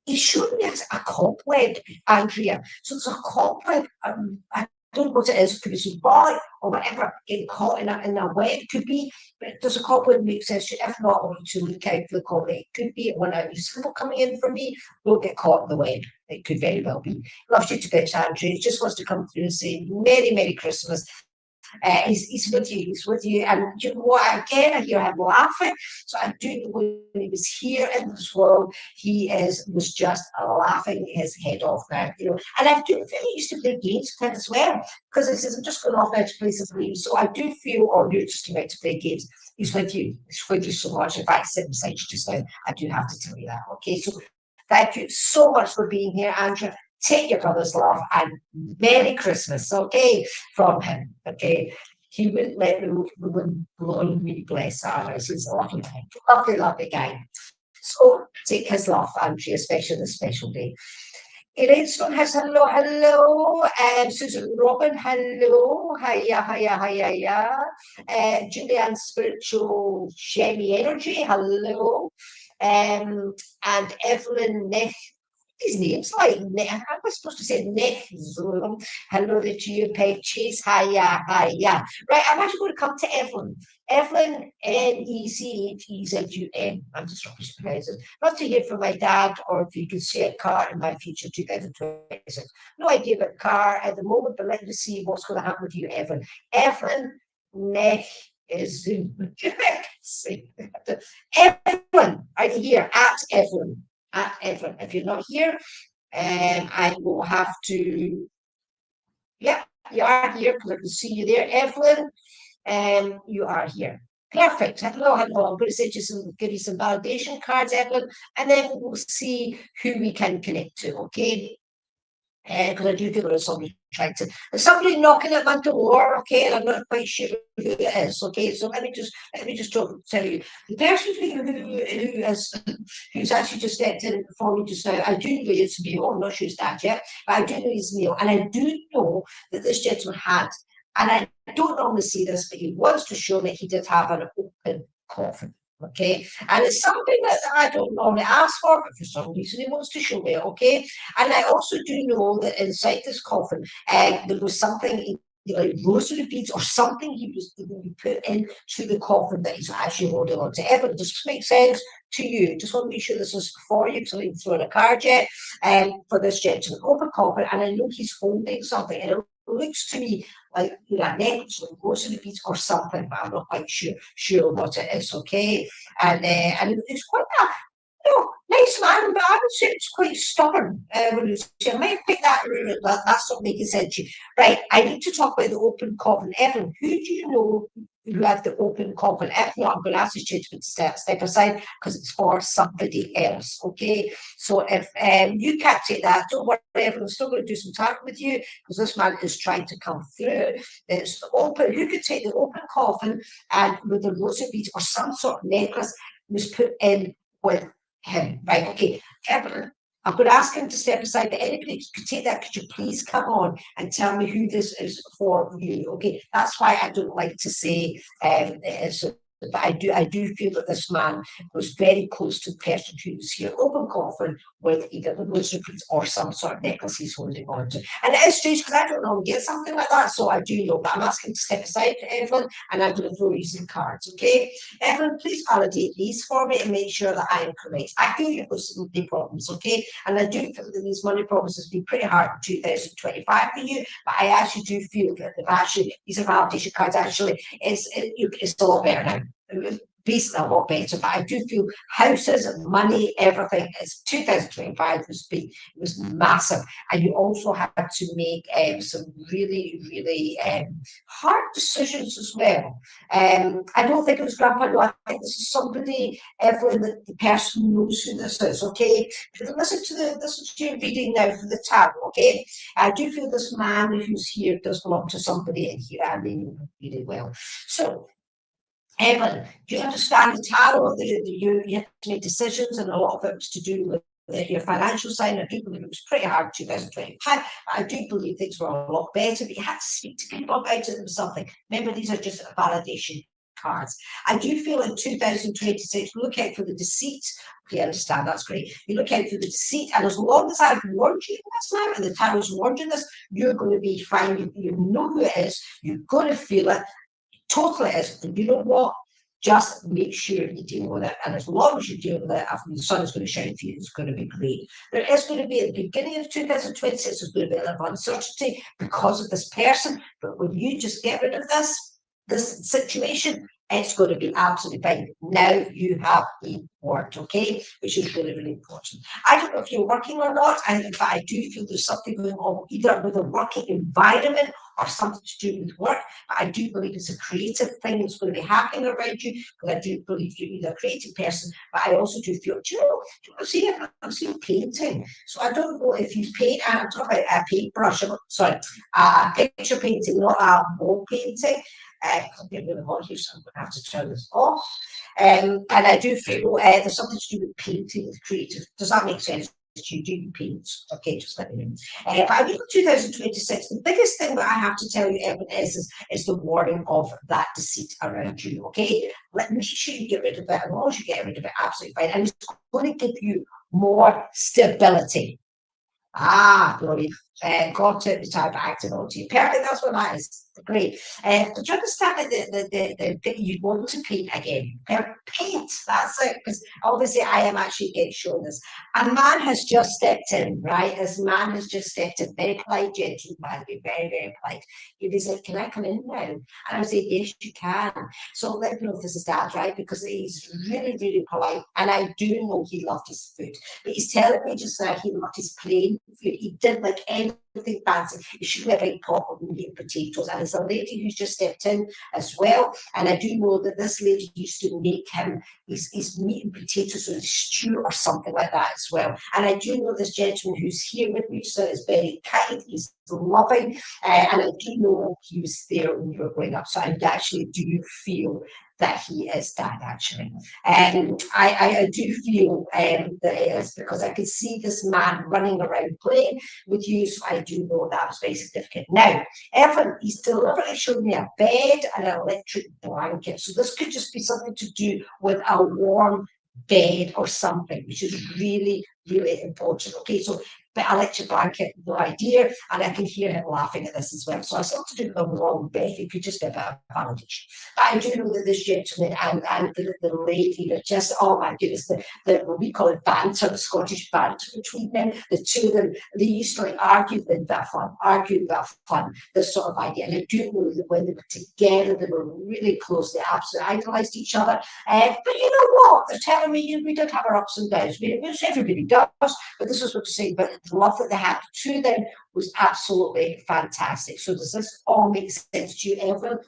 He showed me a cobweb, Andrea. So it's a cobweb. I don't know what it is. It could be symbolic or whatever, getting caught in a web. It could be, but does a cobweb make sense? If not, I want you to look out for the cobweb. It could be one out of symbol coming in from me. Don't get caught in the web. It could very well be. Loves you to bits, Andrea. He just wants to come through and say, Merry, Merry Christmas. He's with you, and you know what? Again, I hear him laughing. So I do know when he was here in this world, he was just laughing his head off now, you know. And I do feel he used to play games with him as well, because he says, I'm just going off now to play some games. So I do feel, or you're just about to play games. He's with you. He's with you so much. In fact, sitting beside you just now, I do have to tell you that. Okay, so thank you so much for being here, Andrea. Take your brother's love and Merry Christmas, okay, from him, okay. He wouldn't let the woman blow me, bless her. He's a lovely guy, lovely guy. So take his love, Andrea, especially this special day. Elaine Stone has hello. Susan Robin, hello. Hiya. Julianne Spiritual Shemmy Energy, hello. And Evelyn Nech. These names like I was supposed to say Nick. Hello to you, Peg Chase. Hiya. Right, I'm actually going to come to Evelyn. Evelyn, Nechezun. I'm just rubbish pronouncing. Not to hear from my dad, or if you could see a car in my future 2026. No idea about car at the moment, but let me see what's going to happen with you, Evelyn. Evelyn Nechezun. Evelyn, are you here? At Evelyn. Evelyn. If you're not here, I will have to. Yeah, you are here because I can see you there, Evelyn. You are here. Perfect. Hello. I'm going to send you give you some validation cards, Evelyn, and then we'll see who we can connect to. Okay. Because I do feel there's somebody there's somebody knocking at my door, okay, and I'm not quite sure who it is, okay. So let me just tell you, the person who's actually just stepped in for me just now, I do know it's Neil. I'm not sure it's that yet, but I do know it's Neil, and I do know that this gentleman had, and I don't normally see this, but he wants to show me he did have an open coffin. Okay, and it's something that I don't normally ask for, but for some reason he wants to show me, okay. And I also do know that inside this coffin there was something like rosary beads or something he was going to put into the coffin that he's actually holding on to. Evan, does this make sense to you? Just want to make sure this is for you, because I haven't thrown a card yet. For this gentleman, open coffin, and I know he's holding something, and it looks to me like, you know, a necklace with rosary beads or something, but I'm not quite sure what it is. Okay, and it's quite a nice man, but I would say it's quite stubborn. When you say, I might pick that route, that's not making sense to you. Right, I need to talk about the open coffin. Evan, who do you know who had the open coffin? If not, I'm going to ask you to step aside, because it's for somebody else. Okay, so if you can't take that, don't worry, Evan, I'm still going to do some talking with you, because this man is trying to come through. It's open. Who could take the open coffin and with the rosary beads or some sort of necklace was put in with him? Right, okay, Evelyn, I'm going to ask him to step aside, but anybody who could take that, could you please come on and tell me who this is for you? Okay, that's why I don't like to say but I do feel that this man was very close to the person who was here, open coffin, with either the rosary beads or some sort of necklace he's holding on to. And it is strange, because I don't normally get something like that, so I do know, but I'm asking to step aside, Evelyn, and I'm going to throw you some cards. Okay, Evelyn, please validate these for me and make sure that I am correct. I feel you've got some money problems, okay, and I do feel that these money problems has been pretty hard in 2025 for you, but I actually do feel that these are validation cards, actually, it's a lot better now. Basically a lot better, but I do feel houses, money, everything is 2025 was massive, and you also had to make some really hard decisions as well. I don't think it was Grandpa. No, I think this is somebody, Evelyn, that the person knows who this is. Okay, listen to your reading now for the tarot. Okay, I do feel this man who's here does belong to somebody in here. I mean, really well. So, Evan, do you understand the tarot? You have to make decisions, and a lot of it was to do with your financial side. I do believe it was pretty hard in 2025. I do believe things were a lot better, but you had to speak to people about it or something. Remember, these are just validation cards. I do feel in 2026, look out for the deceit. Okay, I understand, that's great. You look out for the deceit, and as long as I've warned you this now, and the tarot's warned you this, you're going to be fine. You know who it is, you're going to feel it. Totally is. And you know what? Just make sure you deal with it. And as long as you deal with it, after the sun is going to shine for you, it's going to be great. There is going to be, at the beginning of 2026, there's going to be a lot of uncertainty because of this person. But when you just get rid of this situation, it's going to be absolutely fine. Now you have a word, okay, which is really important. I don't know if you're working or not, but I do feel there's something going on either with a working environment or something to do with work. But I do believe it's a creative thing that's going to be happening around you, because I do believe you're either a creative person, but I also do feel, do you know, I'm seeing painting. So I don't know if you paint, I'm talking about a paintbrush, a picture painting, not a wall painting. I'm getting really hot here, so I'm going to have to turn this off. And I do feel there's something to do with painting, with creative. Does that make sense? You do paint? Okay, just let me know. But I think 2026, the biggest thing that I have to tell you, Evan, is the warning of that deceit around you. Okay, make sure you get rid of it. As long as you get rid of it, absolutely fine. And it's going to give you more stability. Brilliant. God took the time to active onto you. Perfect, that's what that is. Great. Did you understand that you want to paint again? Paint, that's it. Because obviously I am actually getting shown this. A man has just stepped in, right? This man has just stepped in. Very polite gentleman, very polite. He said, can I come in now? And I would say, yes, you can. So let me know if this is Dad, right? Because he's really polite. And I do know he loved his food. But he's telling me just now he loved his plain food. He didn't like anything fancy. He should have a pot of meat and potatoes. And there's a lady who's just stepped in as well. And I do know that this lady used to make him his meat and potatoes or stew or something like that as well. And I do know this gentleman who's here with me, so is very kind, he's loving, and I do know he was there when you were growing up. So I actually do feel that he is Dad, actually. And I do feel that it is, because I could see this man running around playing with you, so I do know that was very significant. Now, Evan, he's deliberately showing me a bed and an electric blanket. So this could just be something to do with a warm bed or something, which is really really important. Okay, so but Electric Blanket, no idea, and I can hear him laughing at this as well. So I still to do them wrong, Beth, if you just give a validation. But I do know that this gentleman and the lady that just, oh my goodness, the we call it banter, the Scottish banter between them, the two of them, they used to like argue about fun, this sort of idea. And I do know that when they were together, they were really close, they absolutely idolised each other. But you know what? They're telling me we did have our ups and downs, which everybody does, but this is what they're saying. But the love that they had to them was absolutely fantastic. So does this all make sense to you, Evelyn?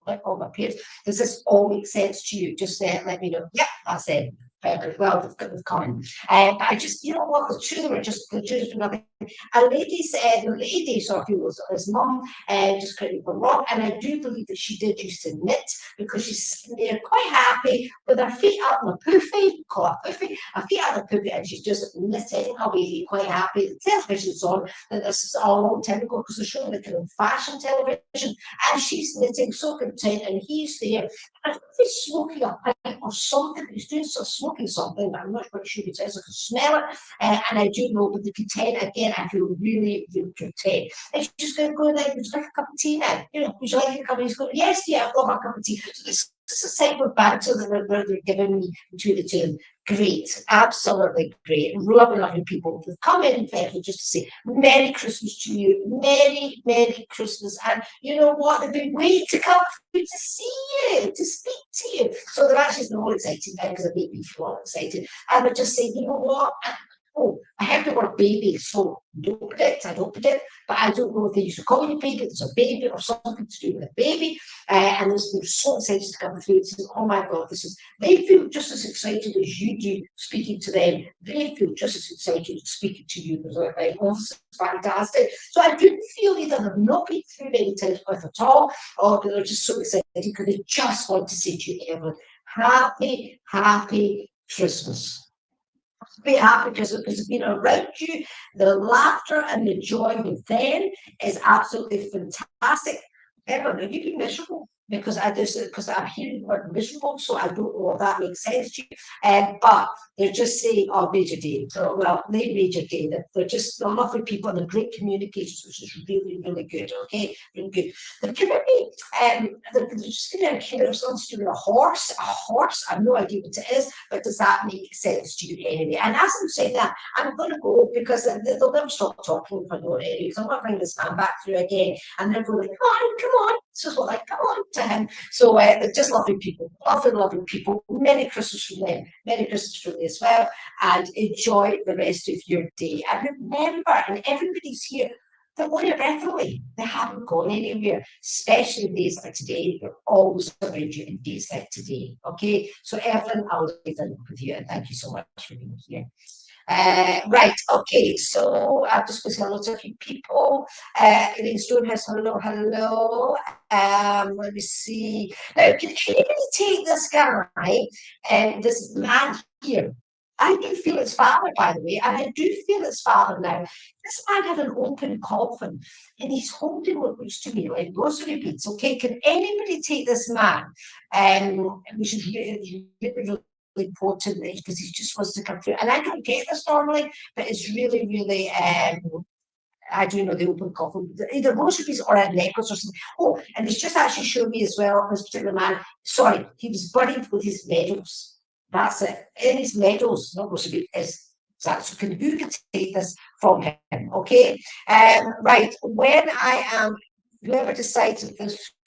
Like all my peers, does this all make sense to you? Just let me know. Yeah, that's it. Perfect. Well, they've got the comment. But I just, you know what, the two of them are just nothing. A lady said, the lady sort of was his mum, just correct me if I'm wrong, and I do believe that she did used to knit because she's sitting there quite happy with her feet up on a poofy, call it poofy, her feet up on a poofy, and she's just knitting away, quite happy. The television's on, and this is all a long time ago because they're showing the kind of fashion television, and she's knitting, so content, and he's there. I don't know if he's smoking a pipe or something. He's doing smoking something, but I'm not quite sure it says. I can smell it, and I do know with the content again. I feel really, really content. And she's just going to go there. Would you like a cup of tea now? You know, would you like a cup of tea? He's going, yes, yeah, I've got my cup of tea. So this is a type of banter that they're giving me between the two of them. Great, absolutely great. Lovely people who've come in just to say Merry Christmas to you, Merry Christmas. And you know what? They've been waiting to come to see you, to speak to you. So they're actually all excited now because it made me feel all excited. And they're just saying, you know what? Oh, I heard the word baby, so I don't predict, but I don't know if they used to call you baby, there's a baby or something to do with a baby, and they're so excited to come through and say, oh my God, they feel just as excited as you do speaking to them, they feel just as excited speaking to you, like, oh, this is fantastic. So I do feel either they've not been through any times with at all, or they're just so excited because they just want to say to you, everyone, happy Christmas. Be happy because it's been around you. The laughter and the joy within is absolutely fantastic. Everyone, have you been miserable? Because I'm hearing the word miserable, so I don't know if that makes sense to you. But they're just saying, oh, Major Day. So, well, they Major Day. They're just lovely people and they're great communicators, which is really, really good. Okay, really good. The community, they're just going to hear someone's doing a horse. I have no idea what it is, but does that make sense to you anyway? And as I'm saying that, I'm going to go because they'll never stop talking for no anyway. So I'm going to bring this man back through again, and they're going, come on. This is what I come on to him. So they're just lovely people, lovely people. Merry Christmas from them, Merry Christmas from me as well, and enjoy the rest of your day. And remember, and everybody's here, they're on your breath away. They haven't gone anywhere, especially days like today. They're always around you in days like today. Okay, so Evelyn, I'll leave that with you, and thank you so much for being here. Right, okay, so I'll just put hello to a few people. Elaine Stonehouse, hello. Let me see. Now, can anybody take this guy and this man here? I do feel it's father, by the way, and I do feel it's father now. This man had an open coffin, and he's holding what looks to me like rosary beads. Okay, can anybody take this man? Which is really important because he just wants to come through. And I don't get this normally, but it's really, really, I do know the open coffin, either rosary beads or a necklace or something. Oh, and he's just actually showed me as well, this particular man, sorry, he was buried with his medals. That's it. In his medals, not rosary beads, so who can take this from him? Okay. Right. When I am, whoever decides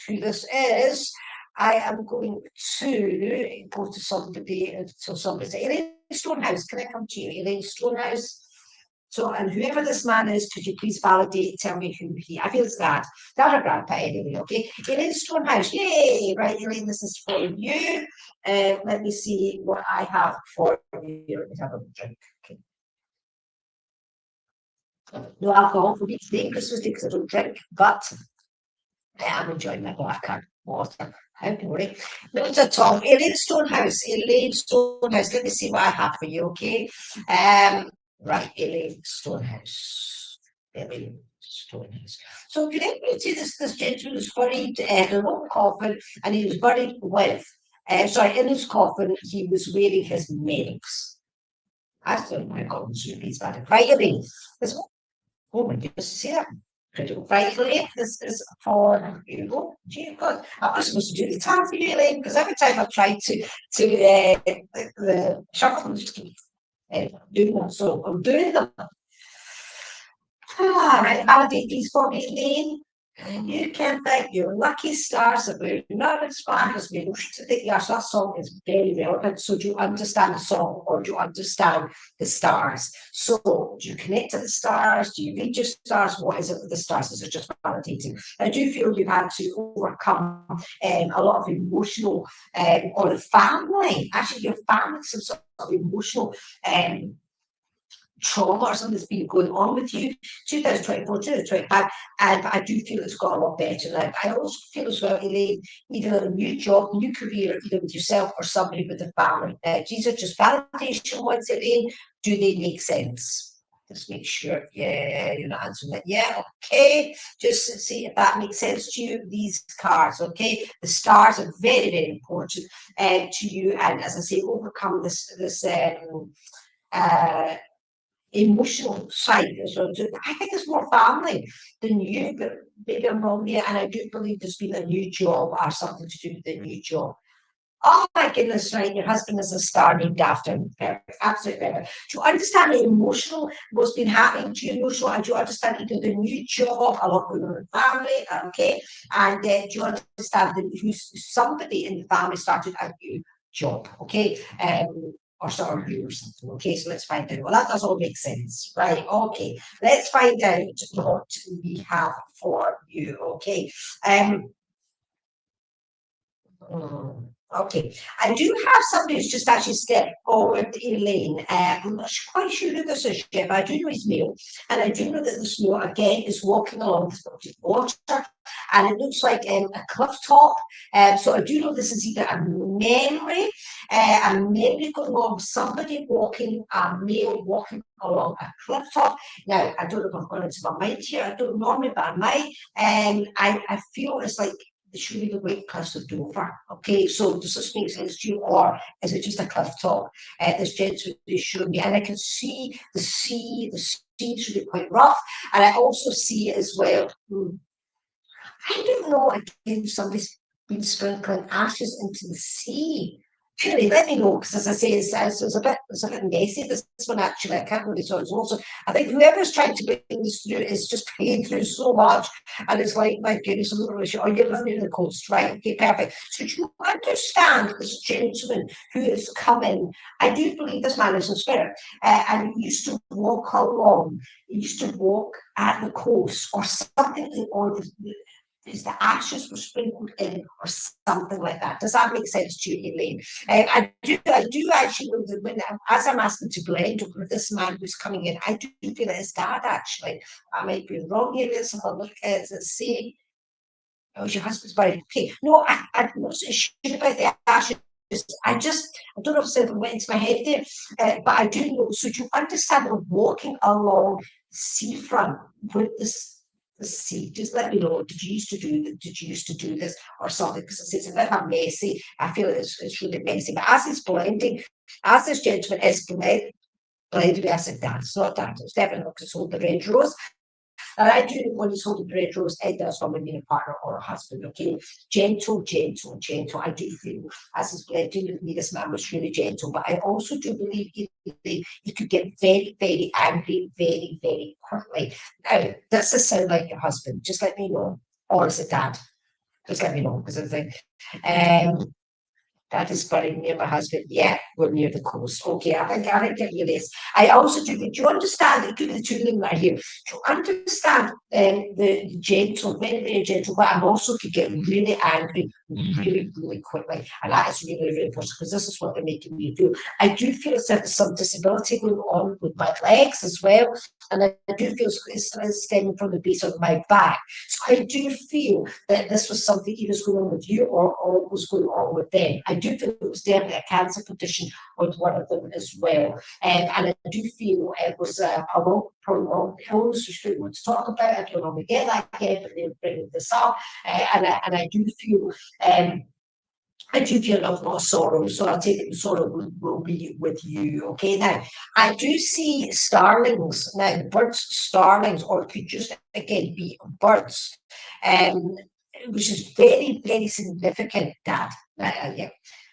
who this is, I am going to go to somebody until somebody says, Elaine Stonehouse, can I come to you? Elaine Stonehouse. So, and whoever this man is, could you please validate, tell me who he, I feel it's that. That's our grandpa anyway, okay? Elaine Stonehouse, yay! Right, Elaine, this is for you. Let me see what I have for you. Let me have a drink. Okay. No alcohol for me today, Christmas Day, because I don't drink, but I am enjoying my black water. How can we? Not at all. Elaine Stonehouse. Let me see what I have for you, okay? Right, Elaine Stonehouse. So can anybody see this gentleman was buried in an old coffin, and he was buried with, in his coffin, he was wearing his medals. I thought my God was really bad. Right, Elaine. Oh my goodness, see that? Critical. Right, Elaine, this is for you. Dear God, I was supposed to do the time for you, Elaine, because every time I've tried to the shuffle just keep doing them. So I'm doing them. Right, validate these for me, Elaine. And you can thank your lucky stars that we're not as far as we wish to think. Yes, that song is very relevant. So do you understand the song, or do you understand the stars? So do you connect to the stars? Do you read your stars? What is it with the stars? Is it just validating? I do feel you've had to overcome a lot of emotional or the family. Actually, your family, some sort of emotional trauma or something that's been going on with you, 2024, 2025, and I do feel it's got a lot better now. I also feel as well, Elaine, either a new job, new career, either with yourself or somebody with a family. These are just validation ones, Elaine. Do they make sense? Just make sure, yeah, you're not answering that. Yeah, okay. Just see if that makes sense to you. These cards, okay. The stars are very, very important to you, and as I say, overcome this emotional side. So I think it's more family than you, but maybe I'm wrong here. And I do believe there's been a new job or something to do with the new job. Oh my goodness, right? Your husband is a star named after him. Perfect, absolutely perfect. Do you understand the emotional, what's been happening to you emotional? And do you understand either the new job, a lot going on in the family, okay? And do you understand that somebody in the family started a new job, okay? Or sort of you or something. Okay, so let's find out. Well, that does all make sense, right? Okay, let's find out what we have for you. Okay, okay, I do have somebody who's just actually stepped forward, Elaine. I'm not quite sure who this is yet, but I do know he's male, and I do know that this male again is walking along this body of water, and it looks like a cliff top. So I do know this is either a memory going along, somebody walking, a male walking along a cliff top. Now, I don't know if I'm going into my mind here. I don't normally, but I might. And I feel it's like it should be the Great Cliffs of Dover. Okay, so does this make sense to you, or is it just a cliff top? This gentleman is showing me, and I can see the sea. The sea should be quite rough, and I also see as well. I don't know again, somebody's been sprinkling ashes into the sea. Really, let me know, because as I say, it's a bit messy, this one actually. I can't really sort it. Also, I think whoever's trying to bring this through is just paying through so much, and it's like, my goodness, I'm not really sure. Oh, you're living in the coast, right? Okay, perfect. So do you understand this gentleman who is coming? I do believe this man is in spirit, and he used to walk along, he used to walk at the coast or something, or the ashes were sprinkled in or something like that. Does that make sense to you, Elaine? I do actually know that when, as I'm asking to blend with this man who's coming in, I do feel that his dad actually. I might be wrong here. Let's have a look at it. See, oh, your husband's buried. Okay, no, I'm not so sure about the ashes. I don't know if something went into my head there, but I do know. So do you understand that walking along the seafront with this? See, just let me know. Did you used to do this or something? Because it's a bit messy. I feel it's really messy. But as it's blending, as this gentleman is blending, I said, "Dad, it's not that. It's definitely not because it's holding the red rose." And I do when he's holding the red rose, it does from being a partner or a husband. Okay, gentle, gentle, gentle. I do feel as he's blending with me, this man was really gentle. But I also do believe he could get very, very angry, very, very quickly. Now, does this sound like your husband? Just let me know. Or is it dad? Just let me know, because I think that is buried near my husband. Yeah, we're near the coast. Okay, I think it really is. I also do. Do you understand? It could be the two of them right here. Do you understand the gentle, very, very gentle, but I'm also could get really angry really, really quickly. And that is really, really important, because this is what they're making me do. I do feel as if there's some disability going on with my legs as well. And I do feel it's stemming from the base of my back. So I do feel that this was something either was going on with you or was going on with them. I do feel it was definitely a cancer condition with one of them as well. And I do feel it was a long prolonged illness, which we don't want to talk about. I don't know if we get that again, but they're bringing this up. And I do feel I do feel a lot of sorrow, so I take it the sorrow will be with you. Okay, now I do see starlings. Now, the birds, starlings, or it could just again be birds, which is very, very significant. Dad, yeah.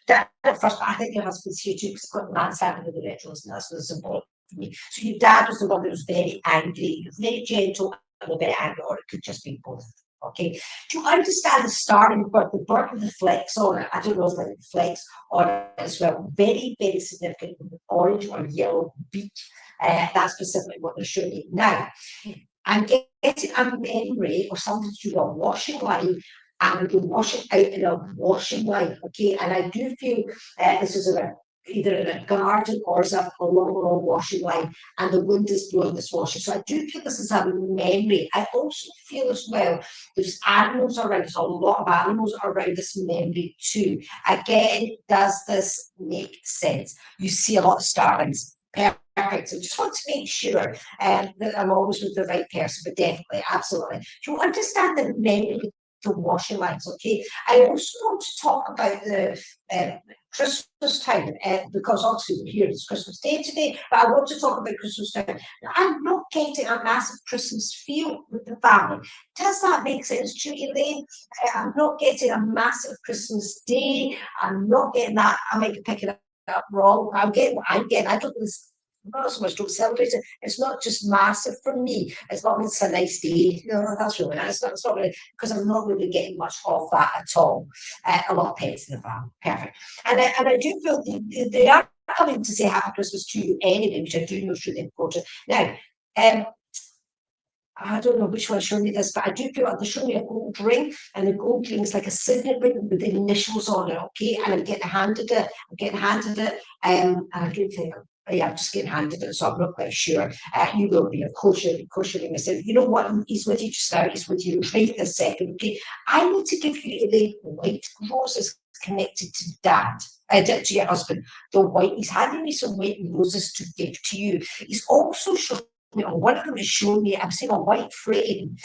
Dad, at first, I think your husband's here too, because got man standing with the rituals, and that's what's important for me. So your dad was the one that was very angry, very gentle, and very angry, or it could just be both. Okay, do you understand the starting bird, the bird with the flex on it? I don't know if like the flex on it as well. Very, very significant with the orange or yellow beak. That's specifically what they're showing you. Now, I'm getting a memory or something to do a washing line, and we can wash it out in a washing line. Okay, and I do feel this is either in a garden or is a long washing line, and the wind is blowing this washing. So I do feel this is a memory. I also feel as well there's animals around, there's a lot of animals around this memory too. Again, does this make sense? You see a lot of starlings. Perfect. So just want to make sure that I'm always with the right person, but definitely, absolutely. Do you understand the memory of the washing lines? Okay. I also want to talk about the Christmas time, because obviously here it's Christmas Day today, but I want to talk about Christmas time. I'm not getting a massive Christmas feel with the family. Does that make sense to you, Elaine? I'm not getting a massive Christmas Day. I'm not getting that. I might be picking it up wrong. I'm getting what I'm getting. I don't not so much don't celebrate it. It's not just massive for me. It's not it's a nice day. No, that's really nice. It's not really, because I'm not really getting much of that at all. A lot of pets in the family. Perfect. And I do feel they are coming to say Happy Christmas to you anyway, which I do know is really important. Now, I don't know which one's showing me this, but I do feel like they're showing me a gold ring, and the gold ring is like a signet ring with the initials on it, okay? And I'm getting handed it. And I do think, yeah, I'm just getting handed it, so I'm not quite sure. You will be, of course, you'll be. I said, you know what? He's with you just now. He's with you right this second, okay? I need to give you the white roses connected to Dad. To your husband, the white. He's handing me some white roses to give to you. He's also showing. One of them is showing me, I'm seeing a white frame,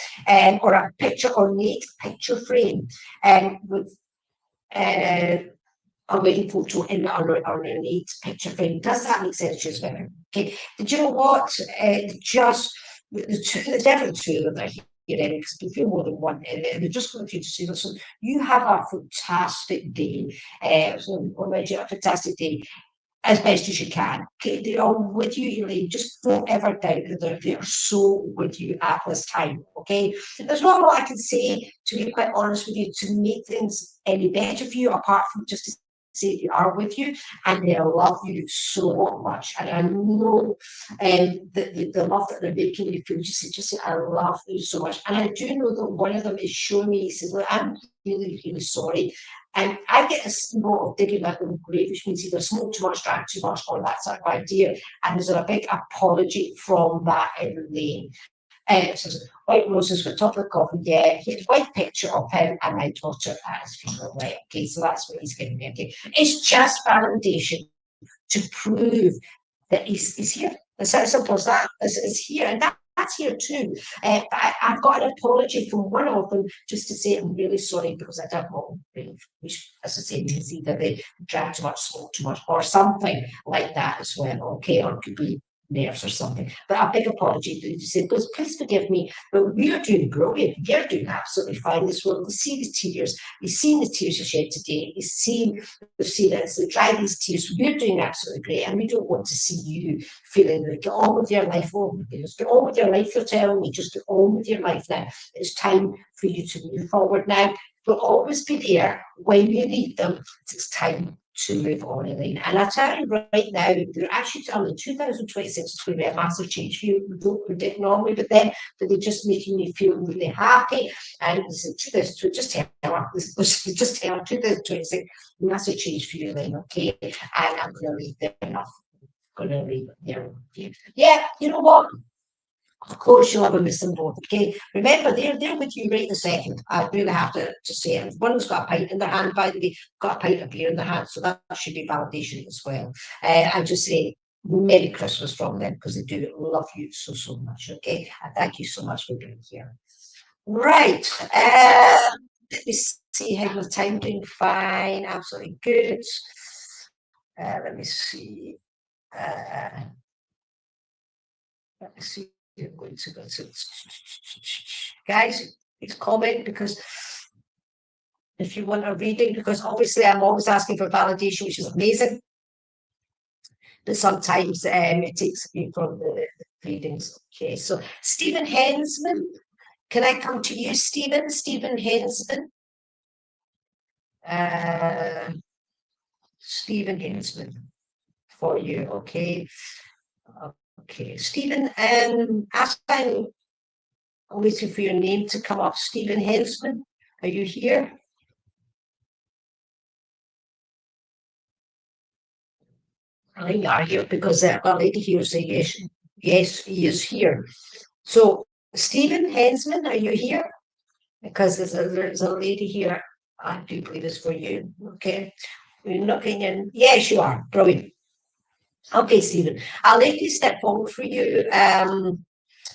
or a picture, ornate picture frame, with a wedding photo in an ornate picture frame. Does that make sense to you? Okay. Did you know what? Just the difference between them are here, because we feel more than one, and they're just going to see this. So you have a fantastic day. So, a fantastic day. As best as you can. Okay, they're all with you, Elaine. Just don't ever doubt that they're so with you at this time. Okay, there's not a lot I can say, to be quite honest with you, to make things any better for you, apart from just to say they are with you and they love you so much. And I know the love that they're making you feel, just say, I love you so much. And I do know that one of them is showing me, he says, look, I'm really, really sorry. And I get a small of digging up in the grave, which means either smoke too much, drank too much, or that sort of idea. And there's a big apology from that Elaine. So white roses for top of the coffin, yeah, white picture of him and my daughter at his funeral, right? Okay, so that's what he's giving me. Okay, it's just validation to prove that he's here. It's as simple as that. It's here, and that's here too. But I've got an apology from one of them, just to say I'm really sorry, because I don't know, which, as I say, means either they drank too much, smoked too much, or something like that as well. Okay, or it could be nerves or something. But a big apology to say, please forgive me, but we're doing brilliant. You're doing absolutely fine. This world, you see the tears. You've seen the tears you shed today. You've seen that so dry these tears. We're doing absolutely great, and we don't want to see you feeling like get on with your life. Oh, just get on with your life. You're telling me just get on with your life now. It's time for you to move forward now. We'll always be there when you need them. It's time to move on, Elaine. And I tell you right now, they're actually telling me 2026 is going to be a massive change for you. We don't predict normally, but then they're just making me feel really happy. And this is 2022, just tell 2026, massive change for you, Elaine, okay? And I'm going to leave there enough. I'm going to leave it there. Yeah, you know what? Of course, you'll have a missing both. Okay, remember they're with you right the second. I really have to say it. One's got a pint in their hand, by the way, got a pint of beer in their hand, so that should be validation as well. I just say Merry Christmas from them, because they do love you so much. Okay, and thank you so much for being here. Right. Let me see how the time doing. Fine, absolutely good. Let me see. Let me see. I'm going to go to guys. Please comment, because if you want a reading, because obviously I'm always asking for validation, which is amazing. But sometimes it takes me from the readings. Okay, so Stephen Hensman, can I come to you, Stephen? Stephen Hensman. Stephen Hensman for you, okay. Okay, Stephen, I'm waiting for your name to come up. Stephen Hensman, are you here? I think you are here, because a lady here say yes, yes, he is here. So, Stephen Hensman, are you here? Because there's a lady here, I do believe it's for you, okay? We're looking in, yes, you are, brilliant. Okay, Stephen, I'll let you step forward for you.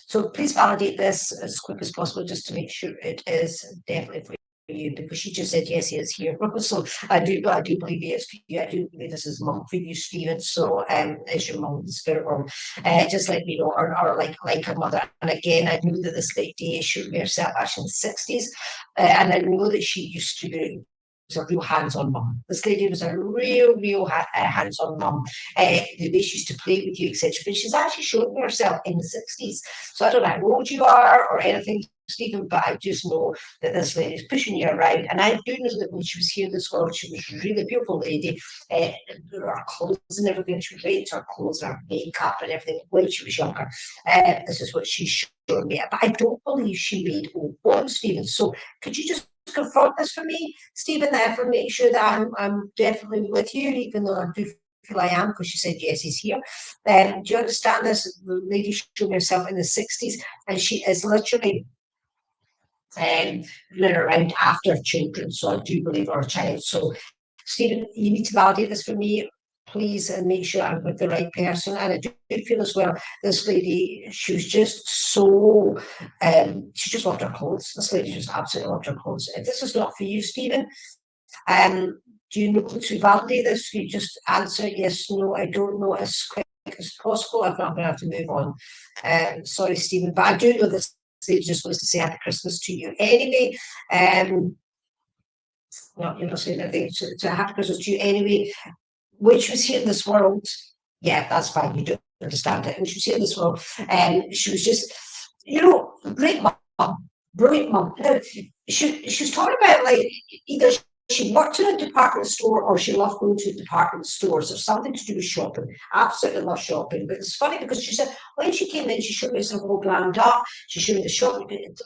So please validate this as quick as possible, just to make sure it is definitely for you, because she just said yes, he is here. So I do believe he is for you. I do believe this is mum for you, Stephen. So is your mum the spirit world? Just let me know, or like her mother. And again, I knew that this lady showed me herself actually in the 60s, and I know that she used to be a real hands-on mum. This lady was a real hands-on mum. The way she used to play with you, etc. But she's actually showing herself in the 60s. So I don't know how old you are or anything, Stephen, but I just know that this lady is pushing you around. And I do know that when she was here in this world, she was a really beautiful lady. Her clothes and everything, she was great, her clothes and her makeup and everything when she was younger. This is what she's showing me. But I don't believe she made old ones, Stephen. So could you just confront this for me, Stephen, for make sure that I'm definitely with you, even though I do feel I am, because she said yes, he's here. Do you understand this? The lady showing herself in the 60s, and she is literally running around after children. So I do believe her child. So Stephen, you need to validate this for me, please, and make sure I'm with the right person. And I do feel as well, this lady, she was just so, she just loved her clothes. This lady just absolutely loved her clothes. If this is not for you, Stephen, do you know to validate this? You just answer yes, no, I don't know, as quick as possible. If not, I'm going to have to move on. Sorry, Stephen, but I do know this lady just wants to say Happy Christmas to you anyway. No, you're not saying anything. So Happy Christmas to you anyway. When she was here in this world, yeah, that's fine. You don't understand it. When she was here in this world, she was just, great mum, brilliant mum. She was talking about, like, either she worked in a department store or she loved going to department stores or something to do with shopping. Absolutely love shopping. But it's funny because she said when she came in, she showed me herself all glammed up. She showed me the shopping.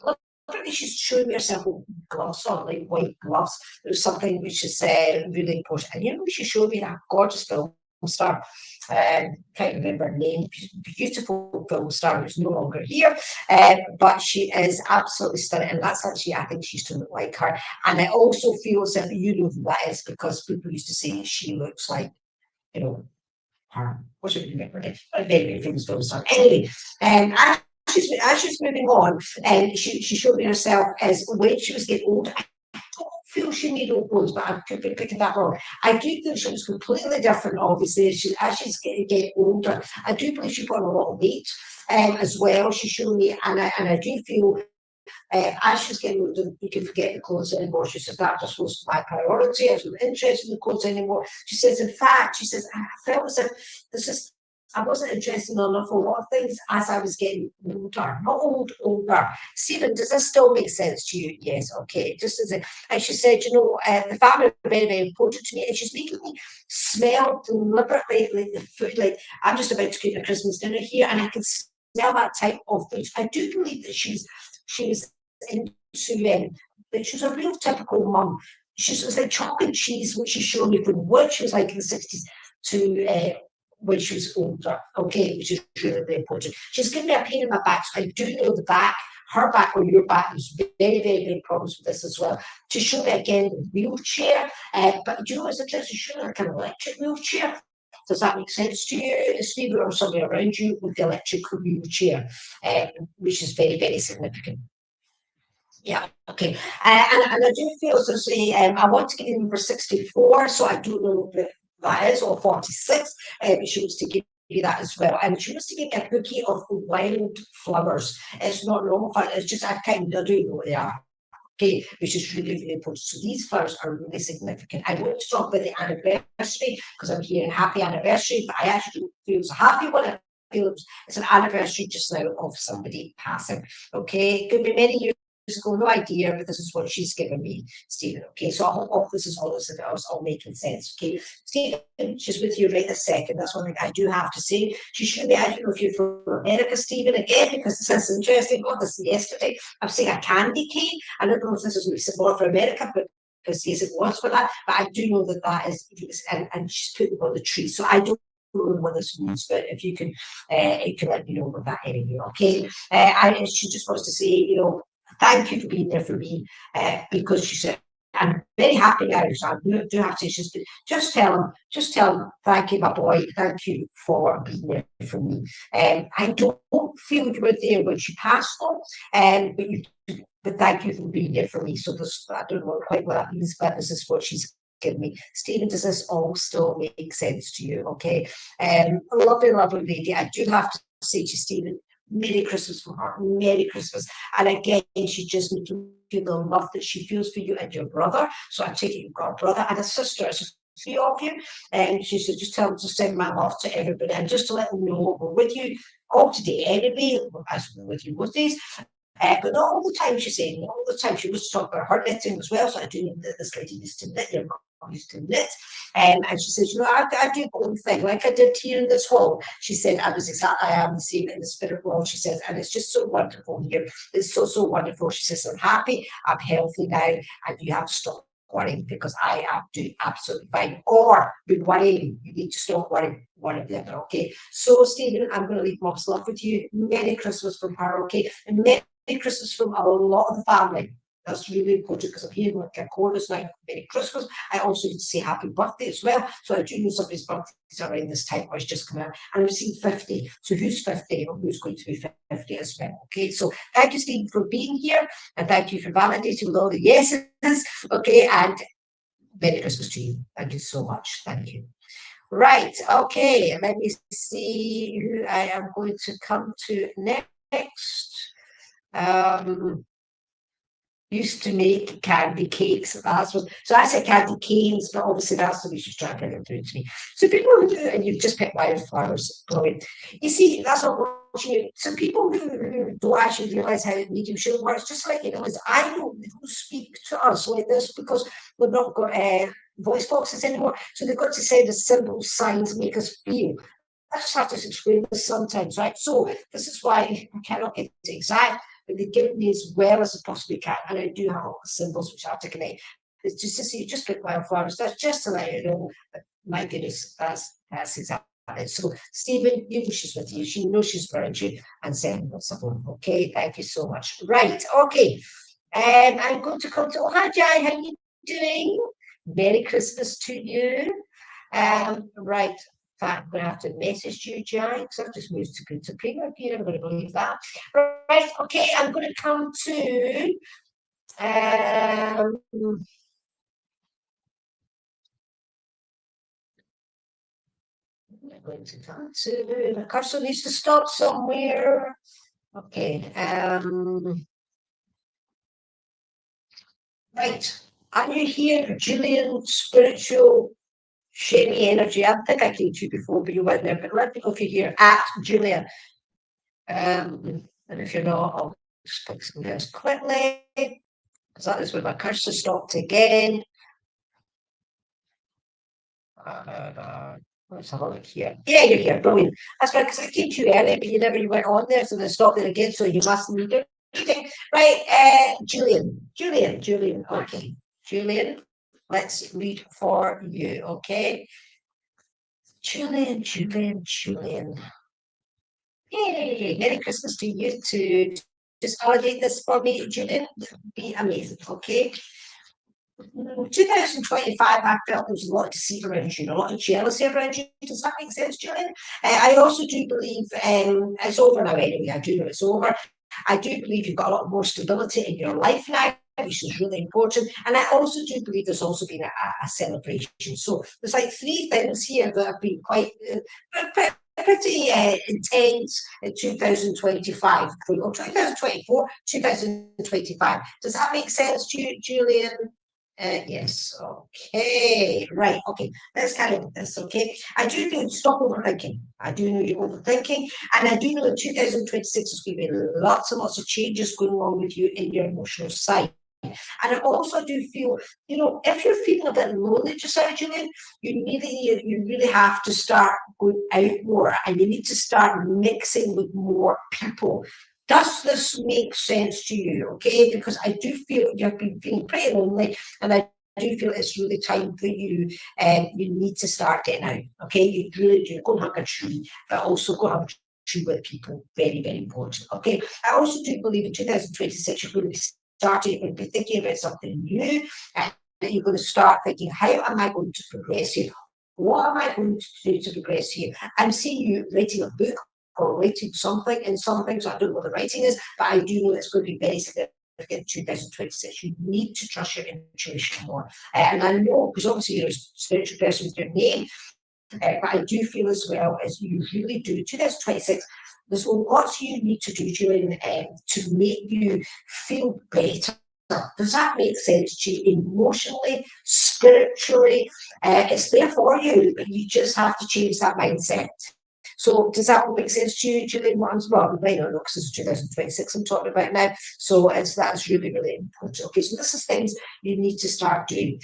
Literally, she's showing me herself with gloves on, like white gloves. It was something which is really important. And she showed me that gorgeous film star. Can't remember her name. Beautiful film star who's no longer here, but she is absolutely stunning, and that's actually, I think she used to look like her. And I also feel as if you know who that is, because people used to say she looks like, her. What's her name? Very famous film star. Anyway, as she's moving on, and she showed me herself as when she was getting older. I don't feel she made old clothes, but I could be picking that wrong. I do think she was completely different, obviously, as she's getting older. I do believe she put on a lot of weight as well. She showed me, and I do feel as she's getting older, you can forget the clothes anymore. She says, that just wasn't my priority. I wasn't interested in the clothes anymore. She says, in fact, I felt as if I wasn't interested in enough a lot of things as I was getting older. Not older. Stephen, does this still make sense to you? Yes, okay. Just as and she said, the family are very, very important to me, and she's making me smell deliberately like the food. Like, I'm just about to cook a Christmas dinner here, and I can smell that type of food. I do believe that she was into that she was a real typical mum. She was like chalk and cheese, which she showed me from what she was like in the 60s to when she was older, okay, which is really, really important. She's given me a pain in my back, so I do know the back, her back or your back, there's very, very big problems with this as well. To show me again the wheelchair, but do you know what's interesting? She showed me like an electric wheelchair. Does that make sense to you, Steve, or somebody around you with the electric wheelchair, which is very, very significant? Yeah, okay. And I do feel to say, I want to give you number 64, so I don't know if that is, or 46, but she wants to give you that as well. And she wants to give me a bouquet of wild flowers. It's not normal, it's just I kind of do know what they are. Okay, which is really, really important. So these flowers are really significant. I want to talk about the anniversary because I'm hearing happy anniversary, but I actually don't feel it's a happy one. I feel it's an anniversary just now of somebody passing. Okay, it could be many years ago, no idea, but this is what she's given me, Stephen. Okay, so I hope this is all making sense. Okay, Stephen, she's with you right this second. That's one thing I do have to say. She should be, I don't know if you're from America, Stephen, again, because this is interesting. Oh, this yesterday, I'm saying a candy cane. I don't know if this is more for America, but because yes, it was for that. But I do know that is, and she's put them on the tree. So I don't know what this means, but if you can let me know what that anyway. Okay, she just wants to say, you know, thank you for being there for me, because she said, I'm very happy now, so I do have to say, just tell him, thank you, my boy, thank you for being there for me. I don't feel you were there when she passed on, but thank you for being there for me. So this, I don't know quite what that means, but this is what she's given me. Stephen, does this all still make sense to you? Okay. Lovely, lovely lady. I do have to say to Stephen, Merry Christmas from her, Merry Christmas. And again, she just needs to feel the love that she feels for you and your brother. So I take it you've got a brother and a sister. It's three of you. And she said, just tell them to send my love to everybody. And just to let them know we're with you all today anyway, as we're with you most days. But not all the time, she said, not all the time. She was talking about her knitting as well. So I do know that this lady used to knit, your mom used to knit. And she says, you know, I do the own thing, like I did here in this hall. She said, I am the same in the spirit world, she says, and it's just so wonderful here. It's so, so wonderful. She says, I'm happy, I'm healthy now, and you have to stop worrying because I am doing absolutely fine. Or be worrying, you need to stop worrying. One of the other, okay? So, Stephen, I'm going to leave mom's love with you. Merry Christmas from her, okay? And Merry Christmas from a lot of the family. That's really important because I'm here with a chorus now. Merry Christmas. I also need to say happy birthday as well. So I do know somebody's birthdays around this time. I was just coming out and I've seen 50. So who's 50 or who's going to be 50 as well? Okay, so thank you, Stephen, for being here and thank you for validating with all the yeses. Okay, and Merry Christmas to you. Thank you so much. Thank you. Right, okay, let me see who I am going to come to next. Used to make candy cakes. So I said candy canes, but obviously that's the way she's trying to get through to me. So people who do it, and you've just picked wildflowers, brilliant. You see, that's not what you. Some people who don't actually realise how mediumship works, just like, you know, as I know they don't speak to us like this because we've not got voice boxes anymore. So they've got to send us symbols, signs, make us feel. I just have to explain this sometimes, right? So this is why I cannot get it exact, but they give me as well as I possibly can. And I do have all the symbols which I have to connect. It's just to see, just pick wildflowers. That's just to let you know that, my goodness, that's exactly it. So, Stephen, you know she's with you. She knows she's with you and send us something. Okay, thank you so much. Right, okay. And I'm going to come to, oh, hi, Jai, how are you doing? Merry Christmas to you. Right. In fact, I'm going to have to message you, Jai, because I've just moved to premium here. I'm going to believe that. Right, okay, I'm going to come to I'm going to come to the cursor needs to stop somewhere. Okay. Right. Are you here, Julian? Spiritual Shady Energy. I think I came to you before, but you weren't there. But let me go over here at Julia. And if you're not, I'll just pick something else quickly. Because that is where my cursor stopped again. Let's have a look here. Yeah, you're here. Brilliant. That's right, because I came to you earlier, but you never went on there, so they stopped there again. So you must read it. Right, Julian. Okay, Julian. Let's read for you, okay? Julian. Yay! Merry Christmas to you too. Just validate this for me, Julian. Be amazing, okay? 2025, I felt there was a lot of deceit around you, a lot of jealousy around you. Does that make sense, Julian? I also do believe it's over now anyway. I do know it's over. I do believe you've got a lot more stability in your life now, which is really important. And I also do believe there's also been a celebration. So there's like 3 things here that have been quite pretty intense in 2025, or 2024, 2025. Does that make sense to you, Julian? Yes, okay, right, okay, let's carry on with this, okay? I do feel stop overthinking. I do know you're overthinking, and I do know that 2026 is going to be lots and lots of changes going on with you in your emotional side. And I also do feel, you know, if you're feeling a bit lonely just now, Julian, you really have to start going out more, and you need to start mixing with more people. Does this make sense to you? Okay, because I do feel you've been feeling pretty lonely, and I do feel it's really time for you. You need to start getting out. Okay, you really do go and hug a tree, but also go hug a tree with people. Very, very important. Okay, I also do believe in 2026 you're going to be starting, you're going to be thinking about something new, and you're going to start thinking, how am I going to progress here? What am I going to do to progress here? I'm seeing you writing a book or writing something in something, so I don't know what the writing is, but I do know it's going to be very significant in 2026. You need to trust your intuition more. And I know, because obviously you're a spiritual person with your name, but I do feel as well as you really do, 2026, there's lots you need to do, Julian, to make you feel better. Does that make sense to you emotionally, spiritually? It's there for you, but you just have to change that mindset. So does that make sense to you, Julian? Well, I don't know, because it's 2026 I'm talking about now. So that's really, really important. Okay, so this is things you need to start doing.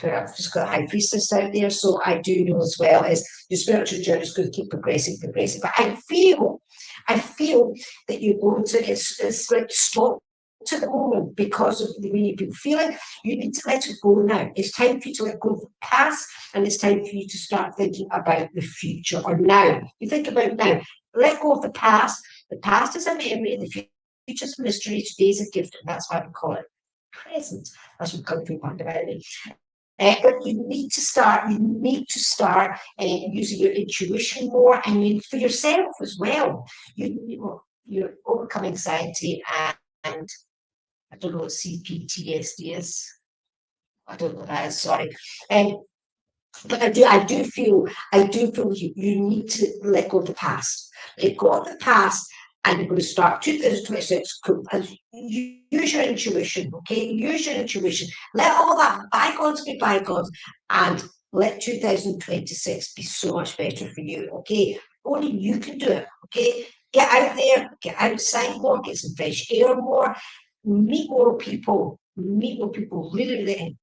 I've just got a high priestess out there, so I do know as well as your spiritual journey is going to keep progressing. But I feel that you're going to, it's like stop to the moment because of the way you've been feeling. You need to let it go now. It's time for you to let go of the past, and it's time for you to start thinking about the future, or now. You think about now. Let go of the past. The past is a memory, and the future is a mystery. Today's a gift, and that's why we call it present. That's what Kung Fu Panda about it. But you need to start using your intuition more, and for yourself as well. You're overcoming anxiety and I don't know what CPTSD is. I don't know what that is, sorry. But I do feel you need to let go of the past. Let go of the past, and you're going to start 2026. Use your intuition, okay? Use your intuition. Let all that bygones be bygones, and let 2026 be so much better for you, okay? Only you can do it, okay? Get out there, get outside more, get some fresh air more, meet more people, really, really.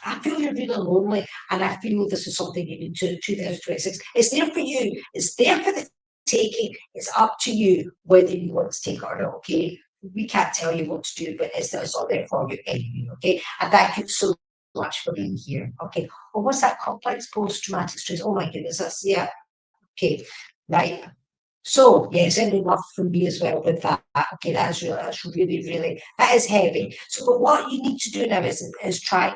I feel you're really lonely, and I feel this is something you need to 2026. It's there for you. It's there for the taking. It's up to you whether you want to take it or not, okay? We can't tell you what to do, but it's all there for you anyway, okay? And thank you so much for being here, okay? Well, what's that? Complex post-traumatic stress. Oh my goodness, yeah. Okay, right. So yes, ending off from me as well with that. Okay, that's really, really, that is heavy. So but what you need to do now is try.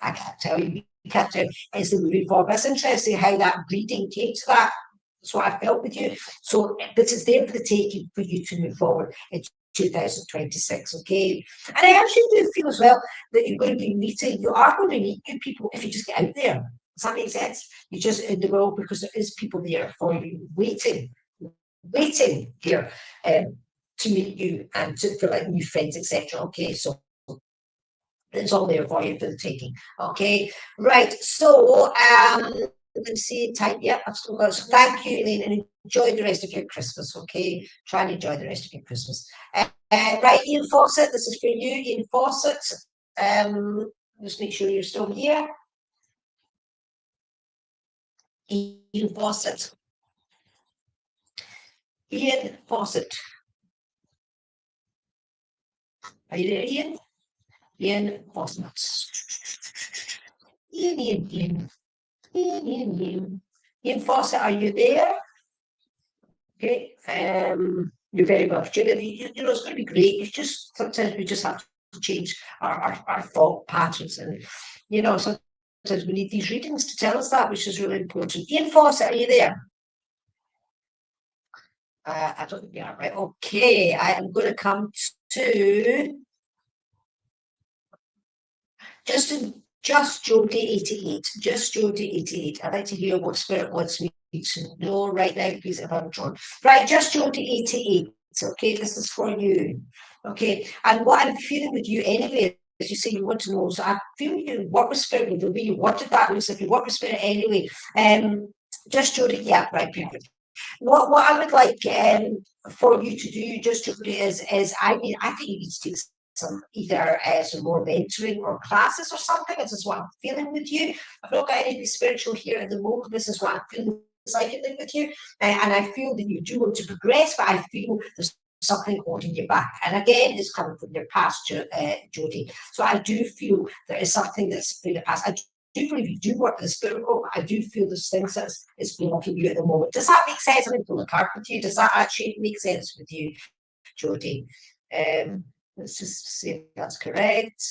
I can't tell you. You can't tell. Is the moving forward. It's interesting how that reading came to that. That's what I felt with you. So, but it's there for the taking for you to move forward in 2026. Okay, and I actually do feel as well that you're going to be meeting. You are going to meet new people if you just get out there. Does that make sense? You just in the world, because there is people there for you waiting here to meet you and for like new friends, etc. Okay, so it's all there for you for the taking. Okay, right. So let's see, time. Yeah, I've still got. So thank you, Elaine, and enjoy the rest of your Christmas. Okay, try and enjoy the rest of your Christmas. Right, Ian Fawcett, this is for you, Ian Fawcett. Just make sure you're still here. Ian Fawcett. Ian Fawcett. Are you there, Ian? Ian Fawcett. Ian Fawcett, are you there? Okay. You're very much. You know, it's going to be great. It's just sometimes we just have to change our thought patterns, and you know, sometimes we need these readings to tell us that, which is really important. Ian Fawcett, are you there? I don't think we are, right? Okay, I am going to come to just Jodie 88. Just Jodie 88. I'd like to hear what Spirit wants me to know right now, please, if I'm drawn. Right, just Jodie 88. Okay, this is for you. Okay, and what I'm feeling with you anyway, as you say, you want to know. So I feel you work with Spirit with the way you wanted that. Looks like you work with Spirit anyway. Just Jodie, yeah, right, perfect. What I would like for you to do, just Jodie, is I think you need to take some either some more mentoring or classes or something. This is what I'm feeling with you. I've not got anything spiritual here at the moment. This is what I'm feeling psychically with you, and I feel that you do want to progress, but I feel there's something holding you back. And again, it's coming from your past, Jodie. So I do feel there is something that's from the past. I do believe you do work with the spirit world, but I do feel there's things that's blocking you at the moment. Does that make sense? I'm going to pull a card with you. Does that actually make sense with you, Jodie? Let's just see if that's correct.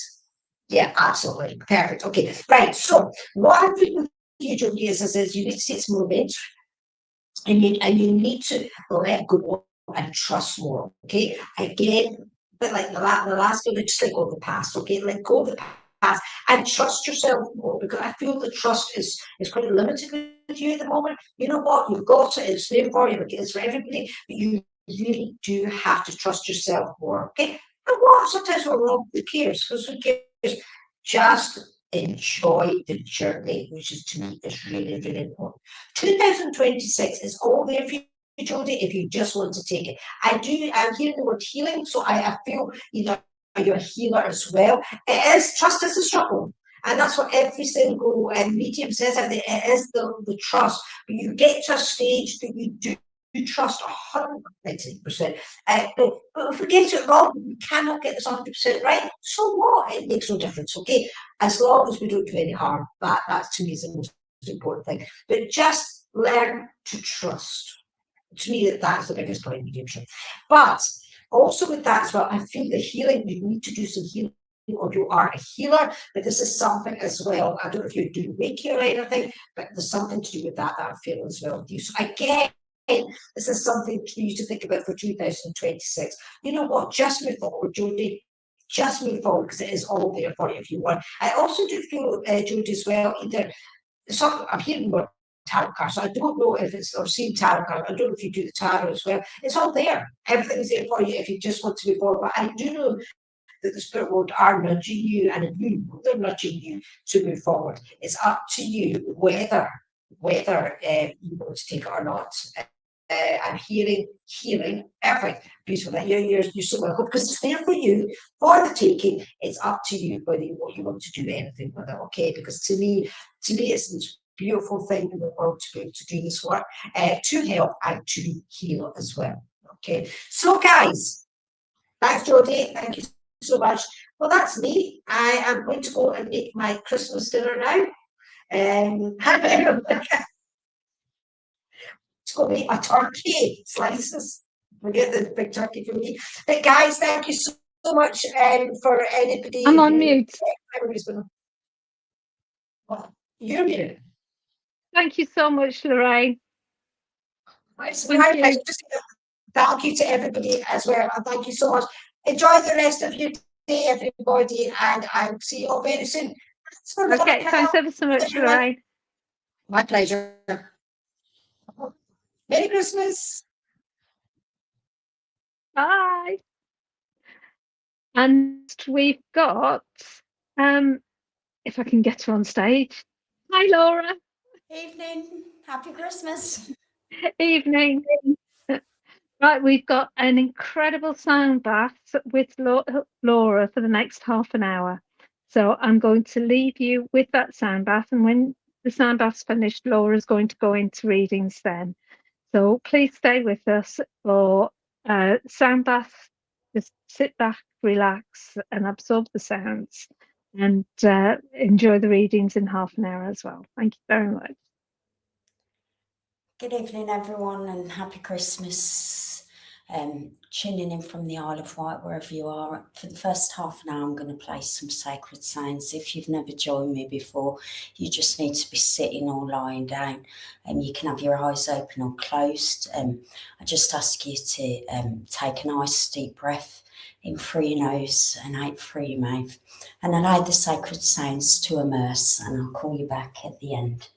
Yeah, absolutely. Perfect. Okay, right. So what I'm thinking with you, Jodie, is you need to take some more mentoring, and you need to let go and trust more. Okay, again, but like the last one, just let go of the past. Okay, let go of the past and trust yourself more, because I feel the trust is quite limited with you at the moment. You know what? You've got it. It's there for you. It's for everybody, but you really do have to trust yourself more. Okay. And what? Sometimes we're wrong. Who cares? Because who cares? Just enjoy the journey, which is, to me, is really, really important. 2026 is all there for you, Jodie, if you just want to take it. I'm hearing the word healing, so I feel you're a healer as well. Trust is a struggle. And that's what every single medium says. It is the trust. But you get to a stage that you do trust 100%. But if we get it wrong, we cannot get this 100% right. So what? It makes no difference, okay? As long as we don't do any harm. That to me is the most important thing. But just learn to trust. To me, that's the biggest point in mediumship. But also with that as well, I feel the healing, you need to do some healing, or you are a healer, but this is something as well. I don't know if you do Reiki or anything, but there's something to do with that I feel as well with you. So again, this is something for you to think about for 2026. You know what? Just move forward, Jodie. Just move forward, because it is all there for you if you want. I also do feel, Jodie, as well, I'm hearing more tarot cards, so I don't know if it's, or seen tarot cards, I don't know if you do the tarot as well. It's all there. Everything's there for you if you just want to move forward. But I do know that the spirit world are nudging you, and they're nudging you to move forward. It's up to you whether you want to take it or not. I'm healing, everything. Beautiful. That you're so welcome, because it's there for you for the taking. It's up to you whether you want to do anything with it. Okay, because to me, it's this beautiful thing in the world to be able to do this work, to help and to heal as well. Okay, so guys, thanks, Jodie. Thank you so much. Well, that's me. I am going to go and make my Christmas dinner now. Go make my turkey slices. Forget the big turkey for me. But guys, thank you so much for anybody.
I'm on mute.
Everybody's been. Well, you're muted.
Thank you so much, Lorraine.
Thank you to everybody as well, and thank you so much. Enjoy the rest of your day, everybody, and I'll see you all very soon.
Okay, thanks ever so much, Lorraine.
My pleasure. Merry Christmas.
Bye. And we've got, if I can get her on stage. Hi, Laura.
Evening. Happy Christmas.
Evening. Right, we've got an incredible sound bath with Laura for the next half an hour. So I'm going to leave you with that sound bath, and when the sound bath's finished, Laura's going to go into readings then. So please stay with us for sound bath. Just sit back, relax, and absorb the sounds, and enjoy the readings in half an hour as well. Thank you very much.
Good evening, everyone, and happy Christmas.
tuning in from the Isle of Wight, wherever you are. For the first half an hour, I'm going to play some sacred sounds. If you've never joined me before, you just need to be sitting or lying down, and you can have your eyes open or closed. I just ask you to take a nice deep breath in through your nose and out through your mouth, and allow the sacred sounds to immerse, and I'll call you back at the end.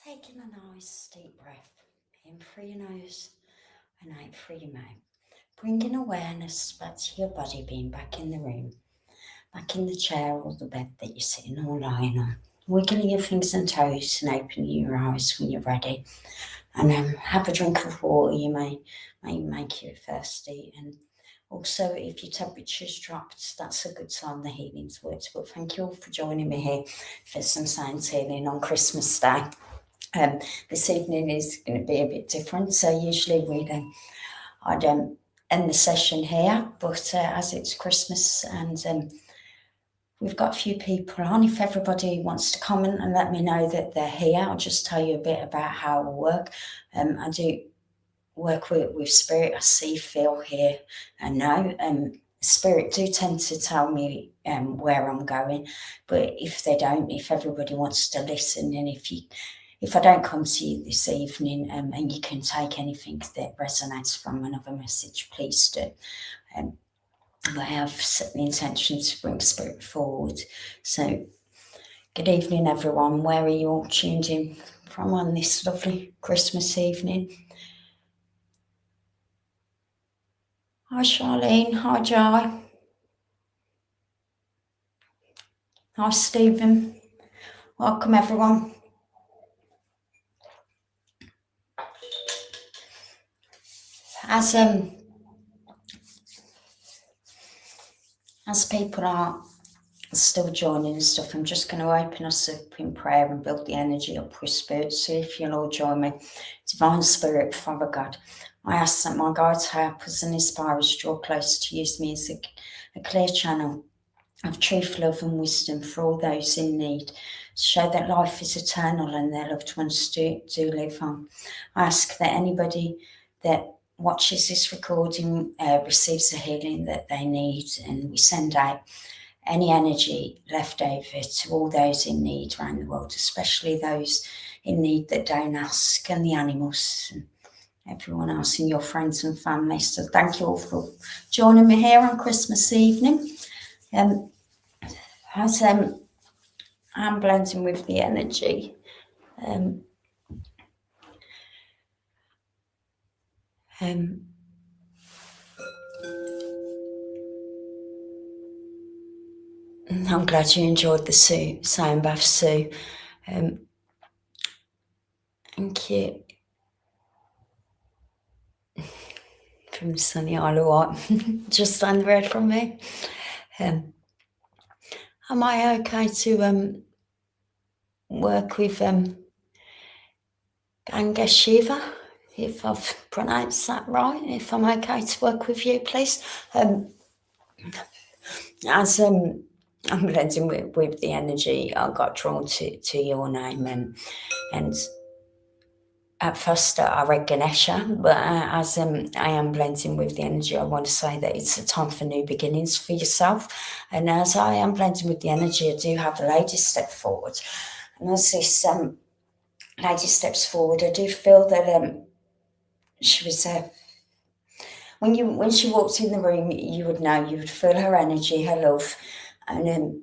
taking a nice deep breath in through your nose and out through your mouth. Bringing awareness back to your body, being back in the room, back in the chair or the bed that you're sitting or lying on. Wiggling your fingers and toes and opening your eyes when you're ready. And have a drink of water. You may make you thirsty. And also, if your temperature's dropped, that's a good time the healing's worked. But thank you all for joining me here for some sound healing on Christmas Day. This evening is going to be a bit different. So usually I'd end the session here, but as it's Christmas and we've got a few people on, if everybody wants to comment and let me know that they're here, I'll just tell you a bit about how it will work. I do work with spirit. I see, feel, hear and know. Spirit do tend to tell me where I'm going, but if they don't, if everybody wants to listen, and if I don't come to you this evening and you can take anything that resonates from another message, please do. I have set the intention to bring spirit forward. So good evening, everyone. Where are you all tuned in from on this lovely Christmas evening? Hi, Charlene. Hi, Jai. Hi, Stephen. Welcome, everyone. As people are still joining and stuff, I'm just going to open us up in prayer and build the energy up with spirit. So if you'll all join me. Divine Spirit, Father God, I ask that my guides, help us and inspire us, draw close to use me as a clear channel of truth, love and wisdom for all those in need, to show that life is eternal and their loved ones do live on. I ask that anybody that watches this recording receives the healing that they need, and we send out any energy left over to all those in need around the world, especially those in need that don't ask, and the animals and everyone else and your friends and family. So thank you all for joining me here on Christmas evening. As I'm blending with the energy, I'm glad you enjoyed the sound bath, Sue. Thank you. From sunny Isle of Wight, just down the road from me. Am I okay to work with Ganga Shiva, if I've pronounced that right? If I'm okay to work with you, please. As I'm blending with the energy, I got drawn to your name, and at first I read Ganesha, but as I am blending with the energy, I want to say that it's a time for new beginnings for yourself. And as I am blending with the energy, I do have a lady step forward. And as this lady steps forward, I do feel that she was when she walked in the room, you would feel her energy, her love, and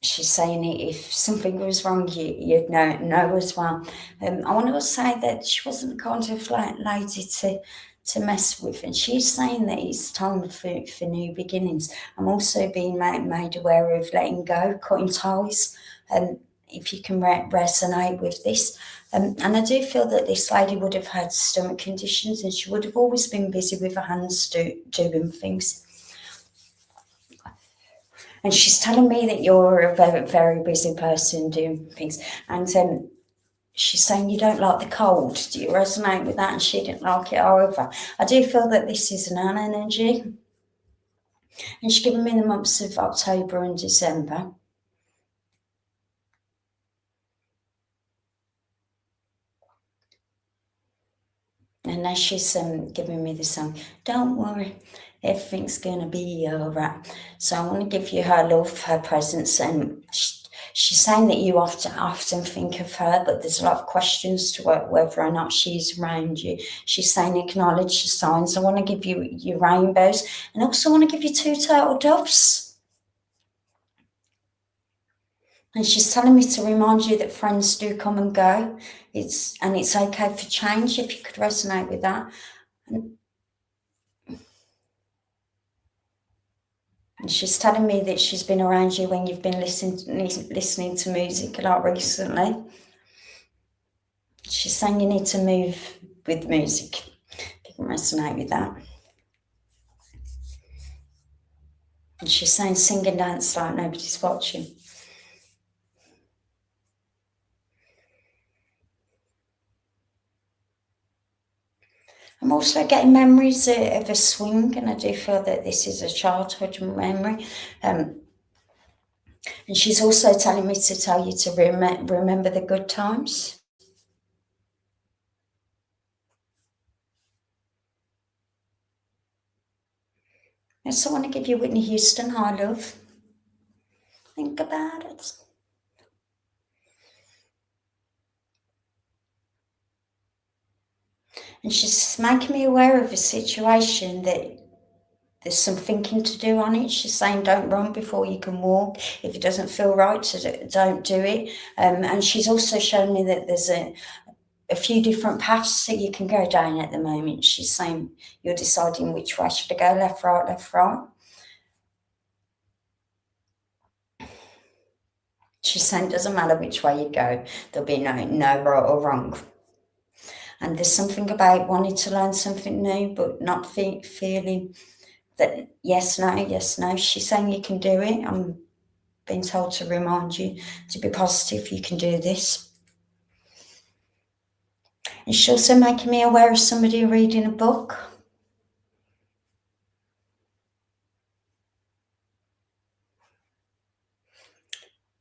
she's saying if something was wrong, you'd know as well. I want to say that she wasn't the kind of lady to mess with, and she's saying that it's time for new beginnings. I'm also being made aware of letting go, cutting ties, and if you can resonate with this. And I do feel that this lady would have had stomach conditions, and she would have always been busy with her hands doing things. And she's telling me that you're a very, very busy person doing things. And she's saying you don't like the cold. Do you resonate with that? And she didn't like it either. I do feel that this is an energy. And she's given me the months of October and December. And as she's giving me the song, don't worry, everything's going to be all right. So I want to give you her love, her presence. And she's saying that you often think of her, but there's a lot of questions to whether or not she's around you. She's saying acknowledge the signs. I want to give you your rainbows, and also want to give you 2 turtle doves. And she's telling me to remind you that friends do come and go. It's okay for change, if you could resonate with that. And she's telling me that she's been around you when you've been listening to music a lot recently. She's saying you need to move with music. You can resonate with that. And she's saying sing and dance like nobody's watching. I'm also getting memories of a swing, and I do feel that this is a childhood memory. And she's also telling me to tell you to remember the good times. I also want to give you Whitney Houston, Hi Love. Think about it. And she's making me aware of a situation that there's some thinking to do on it. She's saying don't run before you can walk. If it doesn't feel right, don't do it. And she's also showing me that there's a few different paths that you can go down at the moment. She's saying you're deciding which way should I go, left, right, left, right. She's saying it doesn't matter which way you go, there'll be no right or wrong. And there's something about wanting to learn something new, but not feeling that yes, no. She's saying you can do it. I'm being told to remind you to be positive, you can do this. And she's also making me aware of somebody reading a book.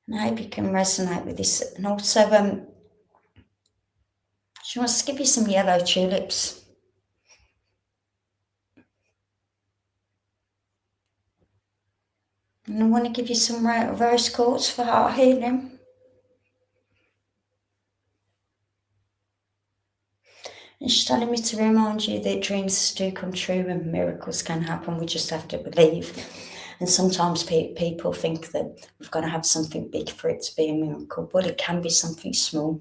And I hope you can resonate with this. And also, she wants to give you some yellow tulips. And I want to give you some rose quartz for heart healing. And she's telling me to remind you that dreams do come true and miracles can happen. We just have to believe. And sometimes people think that we've got to have something big for it to be a miracle, but it can be something small.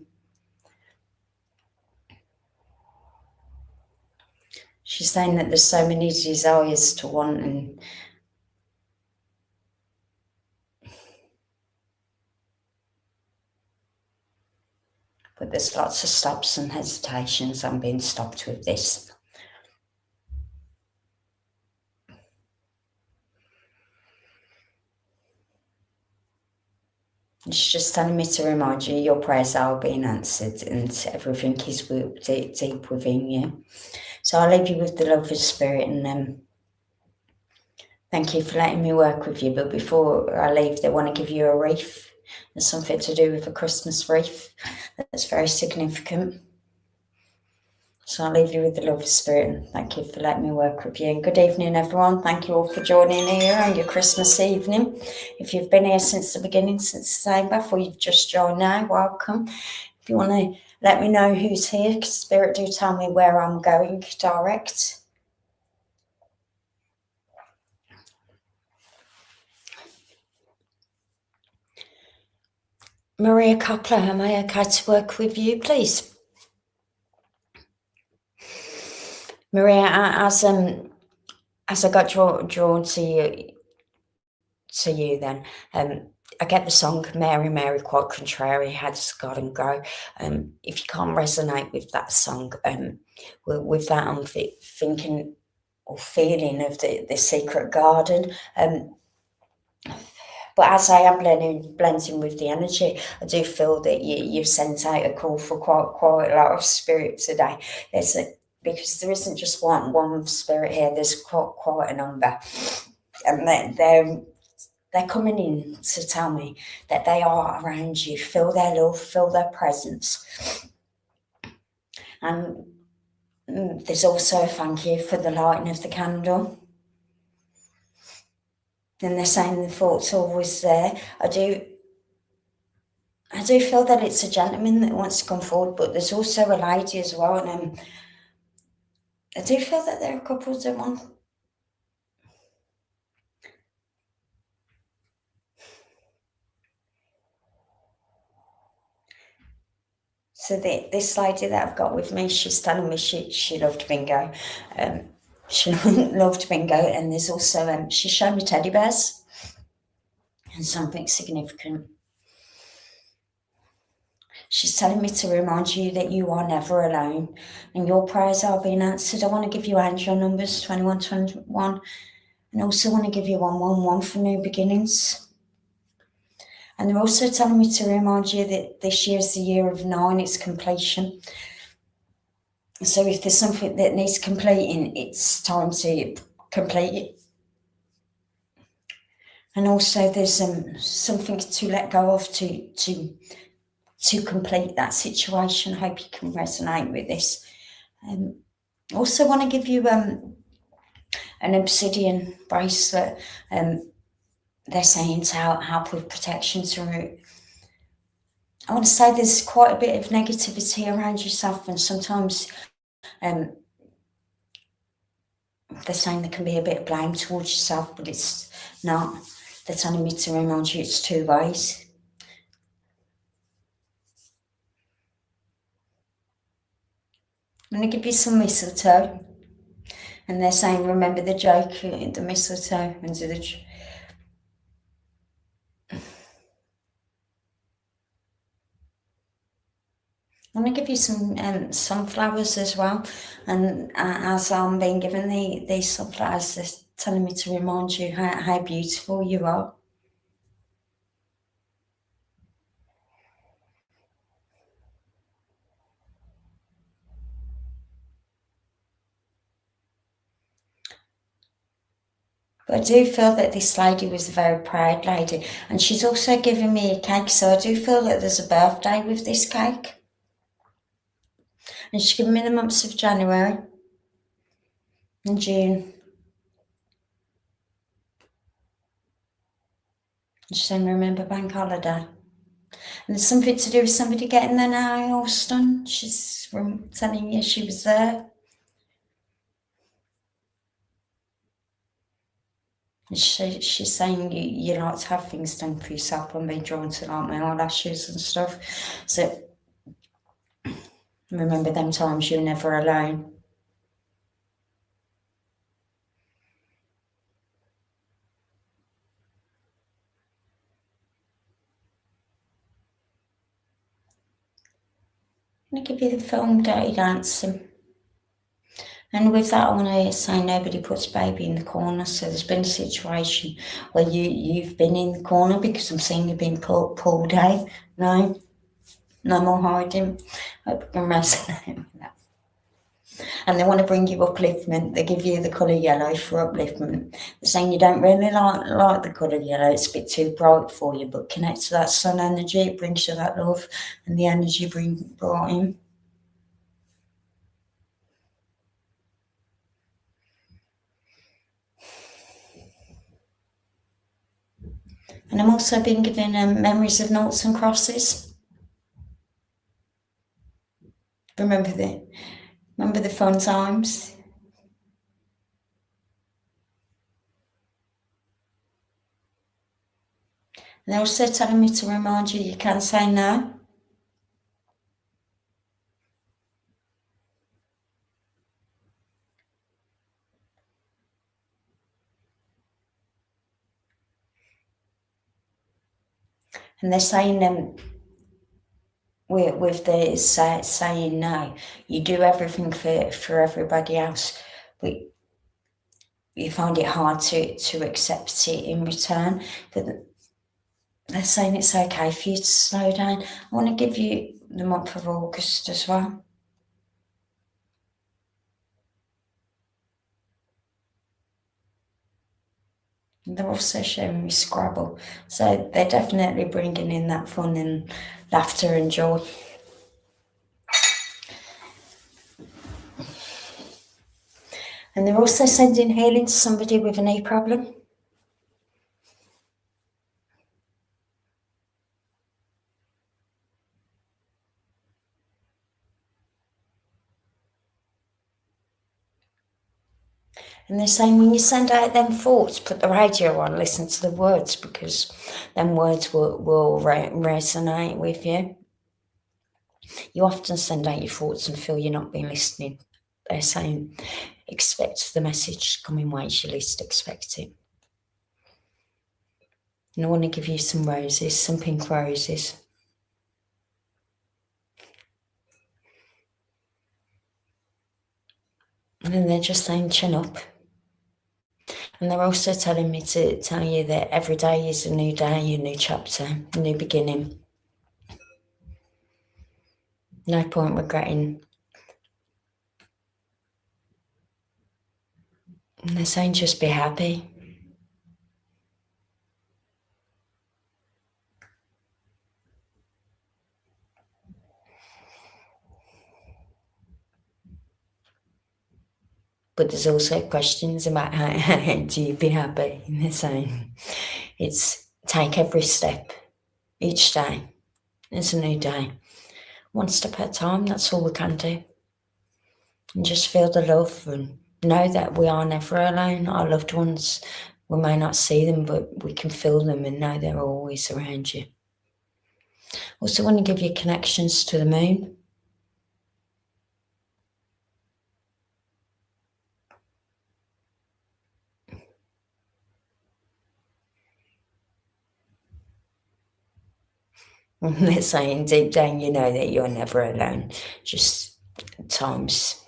She's saying that there's so many desires to want, but there's lots of stops and hesitations. I'm being stopped with this. And she's just telling me to remind you your prayers are being answered and everything is deep within you. So I'll leave you with the love of spirit, and thank you for letting me work with you. But before I leave, they want to give you a wreath. There's something to do with a Christmas wreath that's very significant. So I'll leave you with the love of spirit, and thank you for letting me work with you. And good evening, everyone. Thank you all for joining here on your Christmas evening. If you've been here since the beginning, since Sabbath, or you've just joined now, welcome. If you want to let me know who's here, because Spirit do tell me where I'm going direct. Maria Coupler, am I okay to work with you, please? Maria, as I got drawn to you then, I get the song Mary, Mary, quite contrary, how does God and go? If you can't resonate with that song, with that I'm thinking or feeling of the secret garden. But as I am blending with the energy, I do feel that you've sent out a call for quite a lot of spirit today. Because there isn't just one spirit here, there's quite a number. And they're coming in to tell me that they are around you. Feel their love, feel their presence. And there's also a thank you for the lighting of the candle. And they're saying the thought's always there. I do feel that it's a gentleman that wants to come forward, but there's also a lady as well. And I do feel that there are couples that want. So this lady that I've got with me, she's telling me she loved bingo. She loved bingo, and there's also she showed me teddy bears and something significant. She's telling me to remind you that you are never alone and your prayers are being answered. I want to give you angel numbers 2121, and also want to give you 111 for new beginnings. And they're also telling me to remind you that this year is the year of 9, it's completion. So if there's something that needs completing, it's time to complete it. And also there's something to let go of to complete that situation. I hope you can resonate with this. Also want to give you an obsidian bracelet. They're saying to help with protection through. I want to say there's quite a bit of negativity around yourself, and sometimes they're saying there can be a bit of blame towards yourself, but it's not. They're telling me to remind you it's 2 ways. I'm going to give you some mistletoe, and they're saying remember the joke, the mistletoe, and do the. I'm going to give you some sunflowers as well, and as I'm being given these sunflowers, they're telling me to remind you how beautiful you are. But I do feel that this lady was a very proud lady, and she's also given me a cake, so I do feel that there's a birthday with this cake. And she's given me the months of January and June. And she's saying remember bank holiday. And there's something to do with somebody getting their nails done. She's telling you she was there. She's saying you like to have things done for yourself. I'm being drawn to like my eyelashes and stuff. So remember them times you're never alone. I'm going to give you the film Dirty Dancing. And with that, I want to say nobody puts baby in the corner. So there's been a situation where you've been in the corner because I'm seeing you being pulled out. No more hiding. I hope you can resonate with that. And they want to bring you upliftment. They give you the colour yellow for upliftment. They're saying you don't really like the colour yellow. It's a bit too bright for you, but connect to that sun energy. It brings you that love and the energy brought in. And I'm also being given memories of noughts and crosses. Remember the fun times. And they're also telling me to remind you you can say no. And they're saying with the saying no, you do everything for everybody else, but you find it hard to accept it in return. But they're saying it's okay for you to slow down. I want to give you the month of August as well. And they're also showing me Scrabble. So they're definitely bringing in that fun and laughter and joy. And they're also sending healing to somebody with a knee problem. And they're saying when you send out them thoughts, put the radio on, listen to the words, because them words will resonate with you. You often send out your thoughts and feel you're not being listening. They're saying, expect the message to come in ways you least expect it. And I want to give you some roses, some pink roses. And then they're just saying, chin up. And they're also telling me to tell you that every day is a new day, a new chapter, a new beginning. No point regretting. And they're saying, just be happy. But there's also questions about how do you be happy? And they're saying, it's take every step, each day. It's a new day. One step at a time, that's all we can do. And just feel the love and know that we are never alone. Our loved ones, we may not see them, but we can feel them and know they're always around you. Also want to give you connections to the moon. And they're saying deep down, you know that you're never alone. Just at times.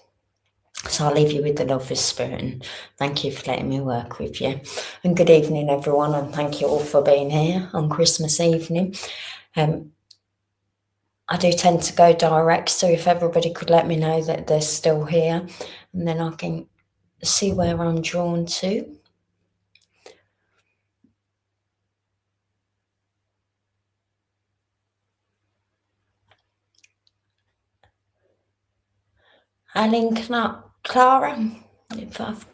So I'll leave you with the love of spirit, and thank you for letting me work with you. And good evening, everyone, and thank you all for being here on Christmas evening. I do tend to go direct, so if everybody could let me know that they're still here, and then I can see where I'm drawn to. Aline Clara, if I've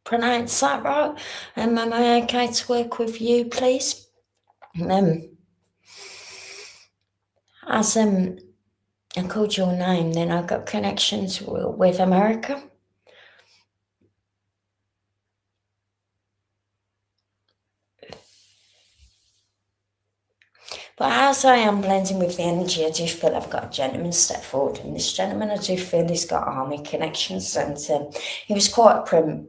pronounced that right, am I okay to work with you, please? As I called your name, then I got connections with America. But as I am blending with the energy, I do feel I've got a gentleman step forward. And this gentleman, I do feel he's got army connections. And he was quite prim and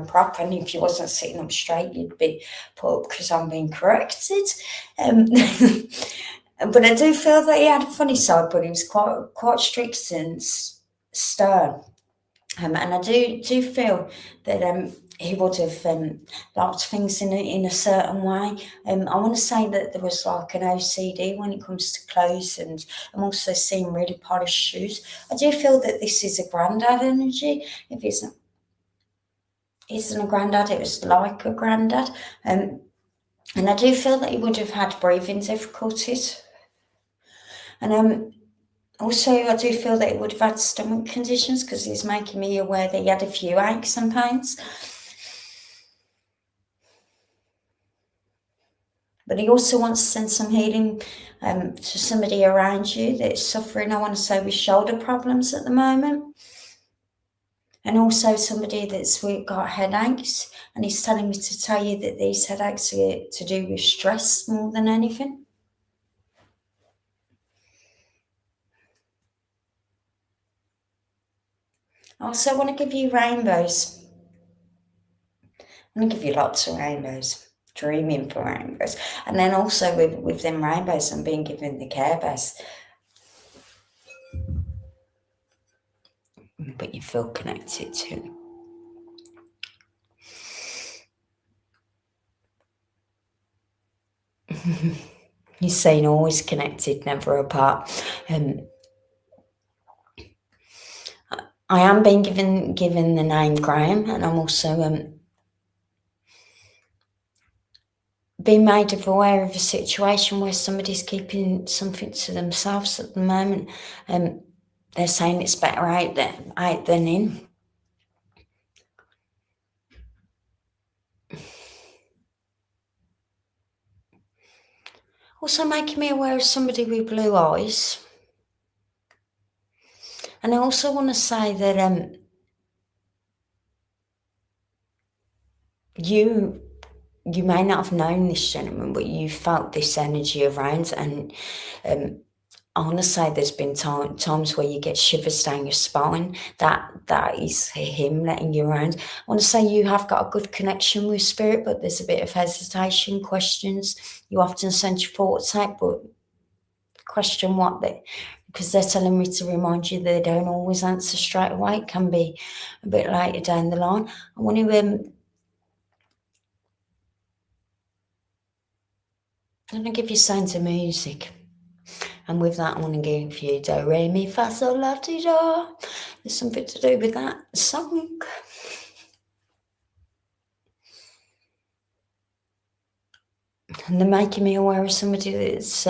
proper. And if you wasn't sitting up straight, you'd be put up because I'm being corrected. But I do feel that he had a funny side, but he was quite strict and stern. And I do feel that he would have liked things in a certain way. I want to say that there was like an OCD when it comes to clothes, and I'm also seeing really polished shoes. I do feel that this is a granddad energy. If it isn't a granddad, it was like a granddad. And I do feel that he would have had breathing difficulties. And also, I do feel that he would have had stomach conditions because he's making me aware that he had a few aches and pains. But he also wants to send some healing to somebody around you that's suffering, I want to say, with shoulder problems at the moment. And also somebody that's got headaches. And he's telling me to tell you that these headaches are to do with stress more than anything. I also want to give you rainbows. I'm going to give you lots of rainbows, dreaming for rainbows. And then also with them rainbows, I'm being given the Care Bears. But you feel connected to. You're saying always connected, never apart. I am being given the name Graham, and I'm also being made aware of a situation where somebody's keeping something to themselves at the moment. They're saying it's better out than in. Also making me aware of somebody with blue eyes. And I also want to say that you may not have known this gentleman, but you felt this energy around, and I want to say there's been times where you get shivers down your spine. That is him letting you around. I want to say you have got a good connection with spirit, but there's a bit of hesitation, questions. You often send your thoughts out, but question what they, because they're telling me to remind you they don't always answer straight away. It can be a bit later down the line. I want to I'm going to give you signs of music. And with that, I want to give you do, re, mi, fa, sol, la, ti, do. There's something to do with that song. And they're making me aware of somebody that's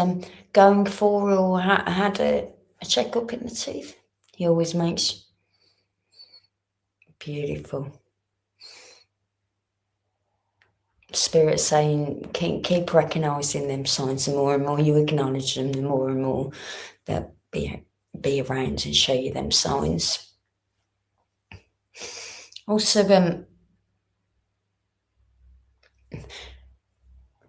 going for or had a check-up in the teeth. He always makes beautiful. Spirit saying, keep recognising them signs. The more and more you acknowledge them, the more and more they'll be around and show you them signs. Also,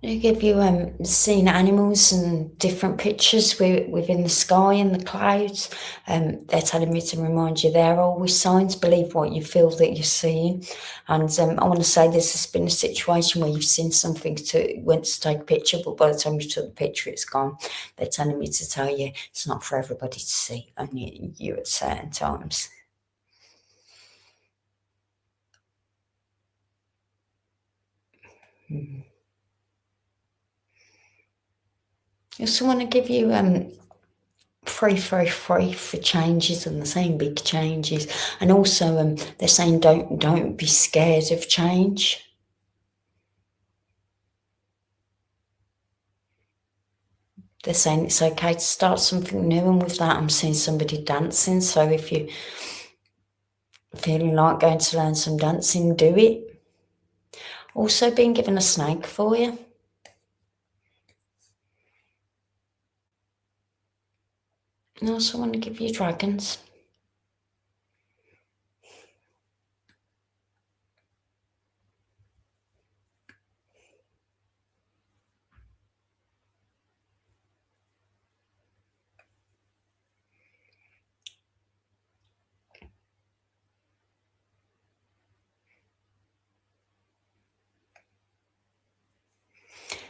they give you seeing animals and different pictures within the sky and the clouds. They're telling me to remind you they're always signs. Believe what you feel that you're seeing. And I want to say this has been a situation where you've seen something, went to take a picture, but by the time you took the picture, it's gone. They're telling me to tell you it's not for everybody to see, only you at certain times. I also want to give you free for changes, and they're saying big changes, and also they're saying don't be scared of change. They're saying it's okay to start something new, and with that I'm seeing somebody dancing. So if you're feeling like going to learn some dancing, do it. Also being given a snake for you. I also want to give you dragons.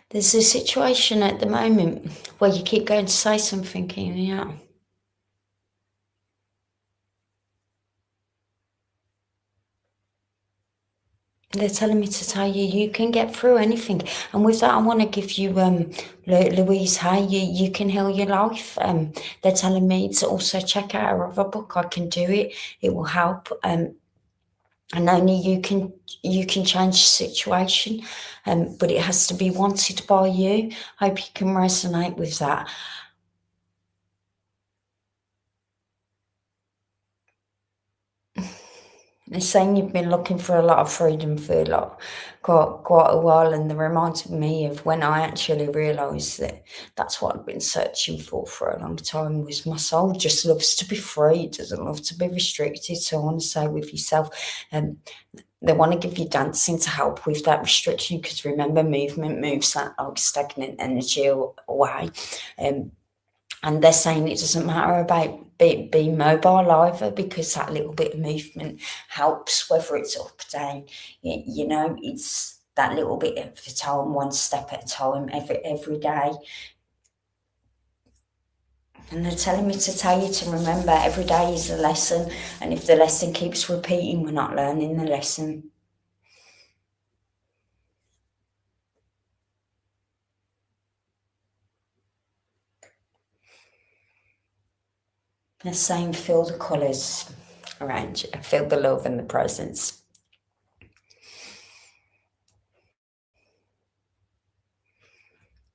There's a situation at the moment where you keep going to say something and yeah. They're telling me to tell you you can get through anything. And with that, I want to give you Louise Hay, you can heal your life. They're telling me to also check out her other book, I Can Do It. It will help. And only you can change the situation, but it has to be wanted by you. Hope you can resonate with that. They're saying you've been looking for a lot of freedom for quite a while, and they reminded me of when I actually realised that that's what I've been searching for a long time. Was my soul just loves to be free, it doesn't love to be restricted. So I want to say with yourself, they want to give you dancing to help with that restriction, because remember, movement moves that like stagnant energy away. And they're saying it doesn't matter about being mobile either, because that little bit of movement helps, whether it's up or down. You know, it's that little bit at a time, one step at a time, every day. And they're telling me to tell you to remember every day is a lesson, and if the lesson keeps repeating, we're not learning the lesson. They're saying feel the colours around you, feel the love and the presence.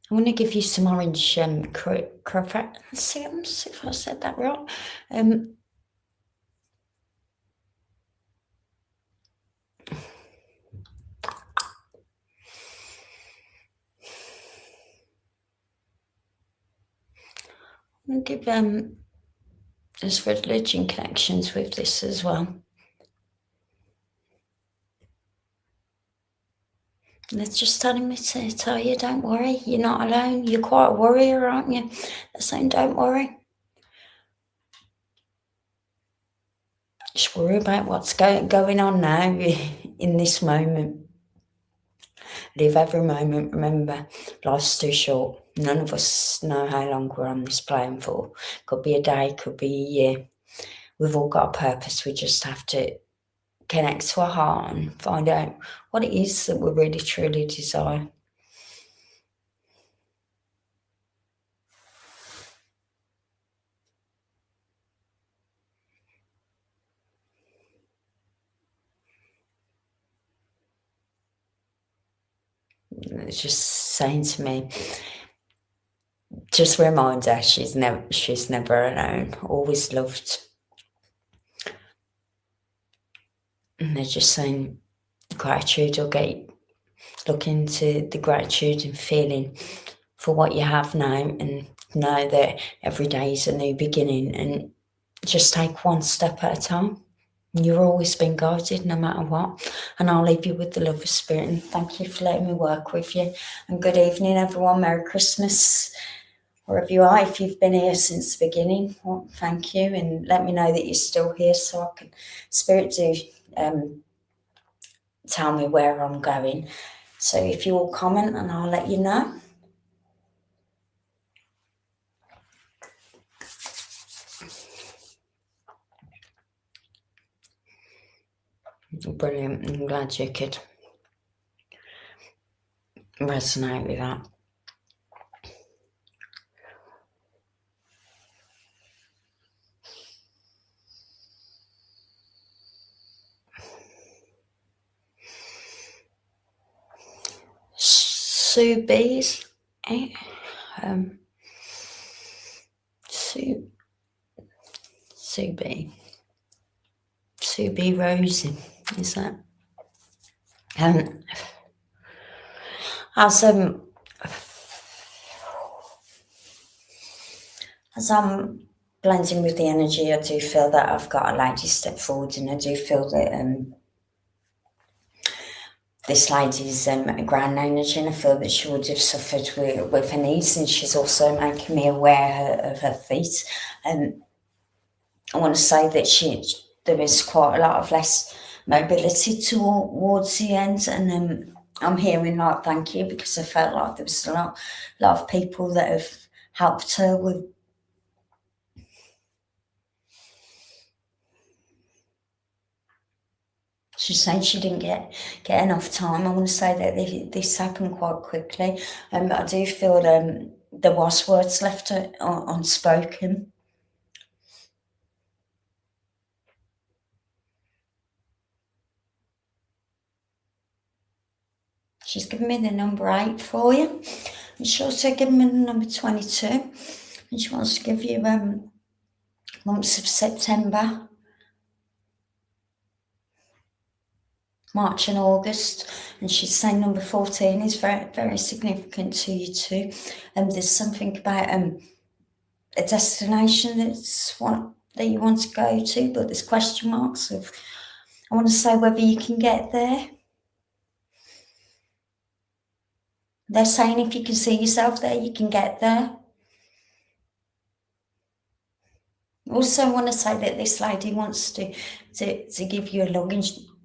I'm going to give you some orange cravat. Let's see if I said that right. I'm going to give there's religion connections with this as well. They're just telling me to tell you, don't worry, you're not alone. You're quite a warrior, aren't you? They're saying, don't worry. just worry about what's going on now in this moment. Live every moment. Remember, life's too short. None of us know how long we're on this plane for. Could be a day, could be a year. We've all got a purpose. We just have to connect to our heart and find out what it is that we really truly desire. It's just saying to me, just remind her she's never alone, always loved. And they're just saying gratitude will look into the gratitude and feeling for what you have now, and know that every day is a new beginning, and just take one step at a time. You've always been guided no matter what. And I'll leave you with the love of spirit, and thank you for letting me work with you. And good evening, everyone. Merry Christmas, wherever you are. If you've been here since the beginning, well, thank you, and let me know that you're still here so I can, Spirit do tell me where I'm going. So if you all comment, and I'll let you know. Brilliant. I'm glad you could resonate with that. Sue B's, Sue B Rosie, is that? As I'm blending with the energy, I do feel that I've got a lady step forward, and I do feel that this lady's ground energy, and I feel that she would have suffered with her knees, and she's also making me aware of her feet. I want to say that there is quite a lot of less mobility towards the end, and I'm hearing like thank you, because I felt like there was a lot of people that have helped her with. She's saying she didn't get enough time. I want to say that this happened quite quickly. But I do feel there was words left unspoken. She's given me the number 8 for you. And she also given me the number 22. And she wants to give you months of September, March and August, and she's saying number 14 is very, very significant to you too. And there's something about a destination that you want to go to, but there's question marks of, I want to say, whether you can get there. They're saying if you can see yourself there, you can get there. Also, I want to say that this lady wants to give you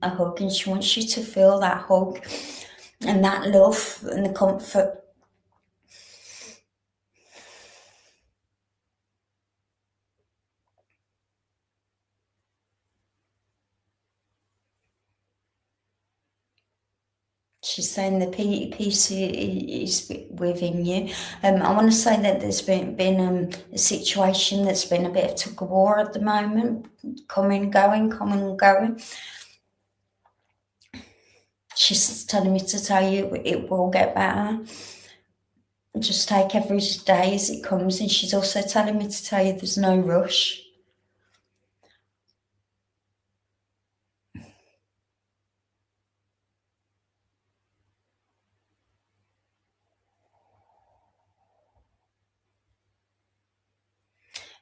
a hug, and she wants you to feel that hug and that love and the comfort. She's saying the peace is within you. I want to say that there's been a situation that's been a bit of tug of war at the moment, coming and going. She's telling me to tell you it will get better. Just take every day as it comes. And she's also telling me to tell you there's no rush.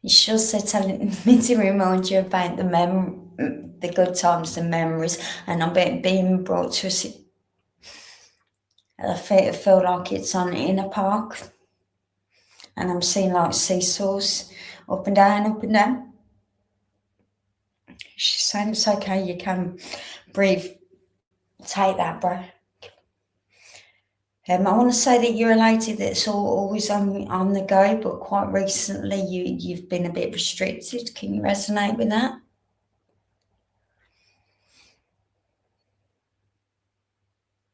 She's also telling me to remind you about the good times and memories, and I'm being brought to I feel like it's in a park, and I'm seeing like seesaws up and down. She's saying it's okay, you can breathe. Take that breath. I want to say that you're a lady that's always on the go, but quite recently you've been a bit restricted. Can you resonate with that?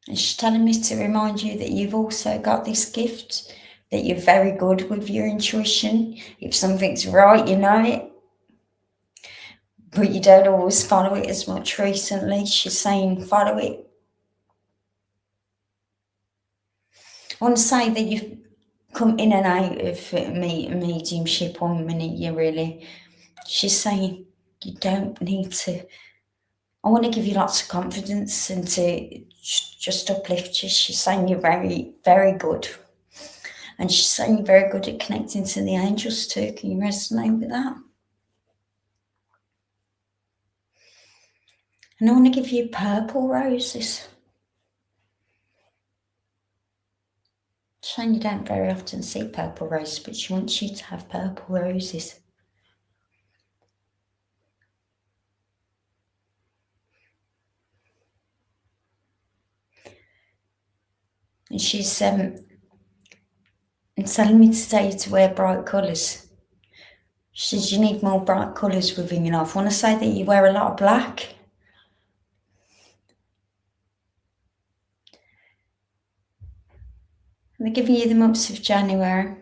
And she's telling me to remind you that you've also got this gift, that you're very good with your intuition. If something's right, you know it, but you don't always follow it as much recently. She's saying follow it. I want to say that you've come in and out of mediumship 1 minute, you really. She's saying you don't need to. I want to give you lots of confidence and to just uplift you. She's saying you're very, very good. And she's saying you're very good at connecting to the angels too. Can you resonate with that? And I want to give you purple roses. She's saying you don't very often see purple roses, but she wants you to have purple roses. And she's telling me today to wear bright colours. She says you need more bright colours within your life. I want to say that you wear a lot of black. And they're giving you the months of January,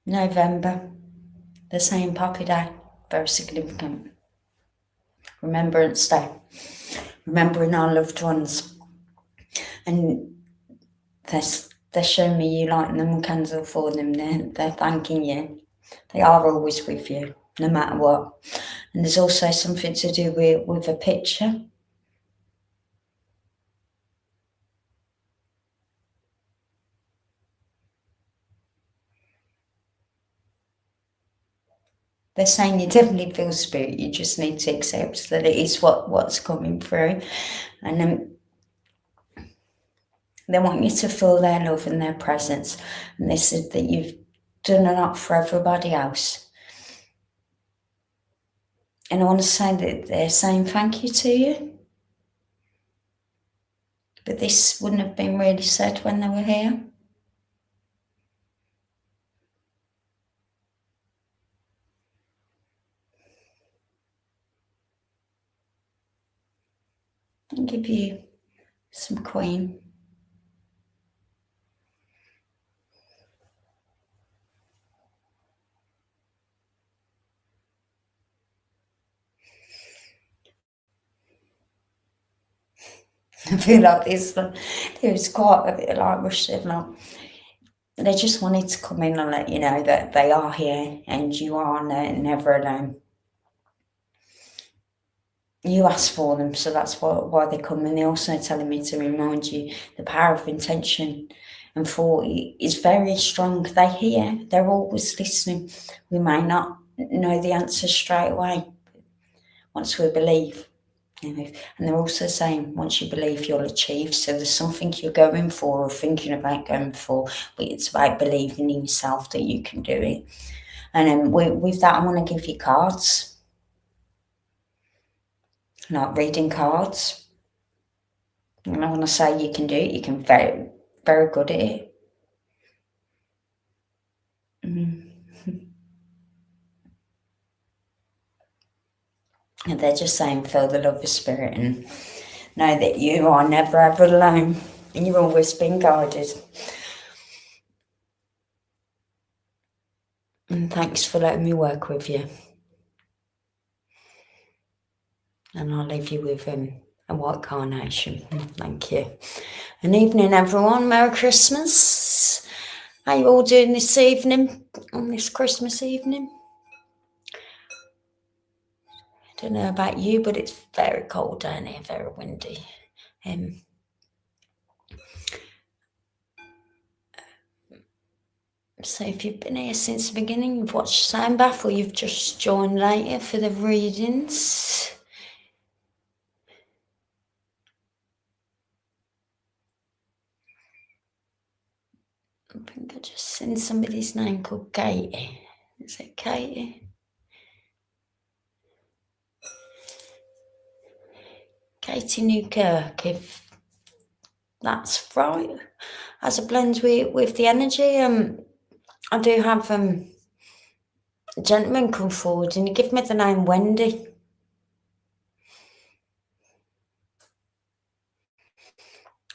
November. They're saying Poppy Day, very significant. Remembrance Day, remembering our loved ones. And they're showing me you lighting them a candle for them. They're thanking you. They are always with you, no matter what. And there's also something to do with a picture. They're saying you definitely feel spirit. You just need to accept that it is what's coming through. And they want you to feel their love and their presence. And they said that you've done a lot for everybody else. And I want to say that they're saying thank you to you. But this wouldn't have been really said when they were here. I'll give you some Queen. I feel like there's quite a bit of like rush of like, they just wanted to come in and let you know that they are here and you are never alone. You asked for them, so that's why they come. And they're also telling me to remind you the power of intention and thought is very strong. They hear, they're always listening. We may not know the answer straight away, once we believe. You know, and they're also saying once you believe, you'll achieve. So there's something you're going for or thinking about going for, but it's about believing in yourself that you can do it. And then with that, I want to give you cards. Like reading cards. And I want to say you can do it. You can very, very good at it. And they're just saying feel the love of spirit and know that you are never ever alone and you're always being guided. And thanks for letting me work with you. And I'll leave you with a white carnation. Thank you. An evening, everyone. Merry Christmas. How you all doing this evening, on this Christmas evening? I don't know about you, but it's very cold down here, very windy. So if you've been here since the beginning, you've watched Soundbath, or you've just joined later for the readings, I think I just seen somebody's name called Katie. Is it Katie? Katie Newkirk, if that's right, as a blend with the energy. I do have a gentleman come forward and he gave me the name Wendy.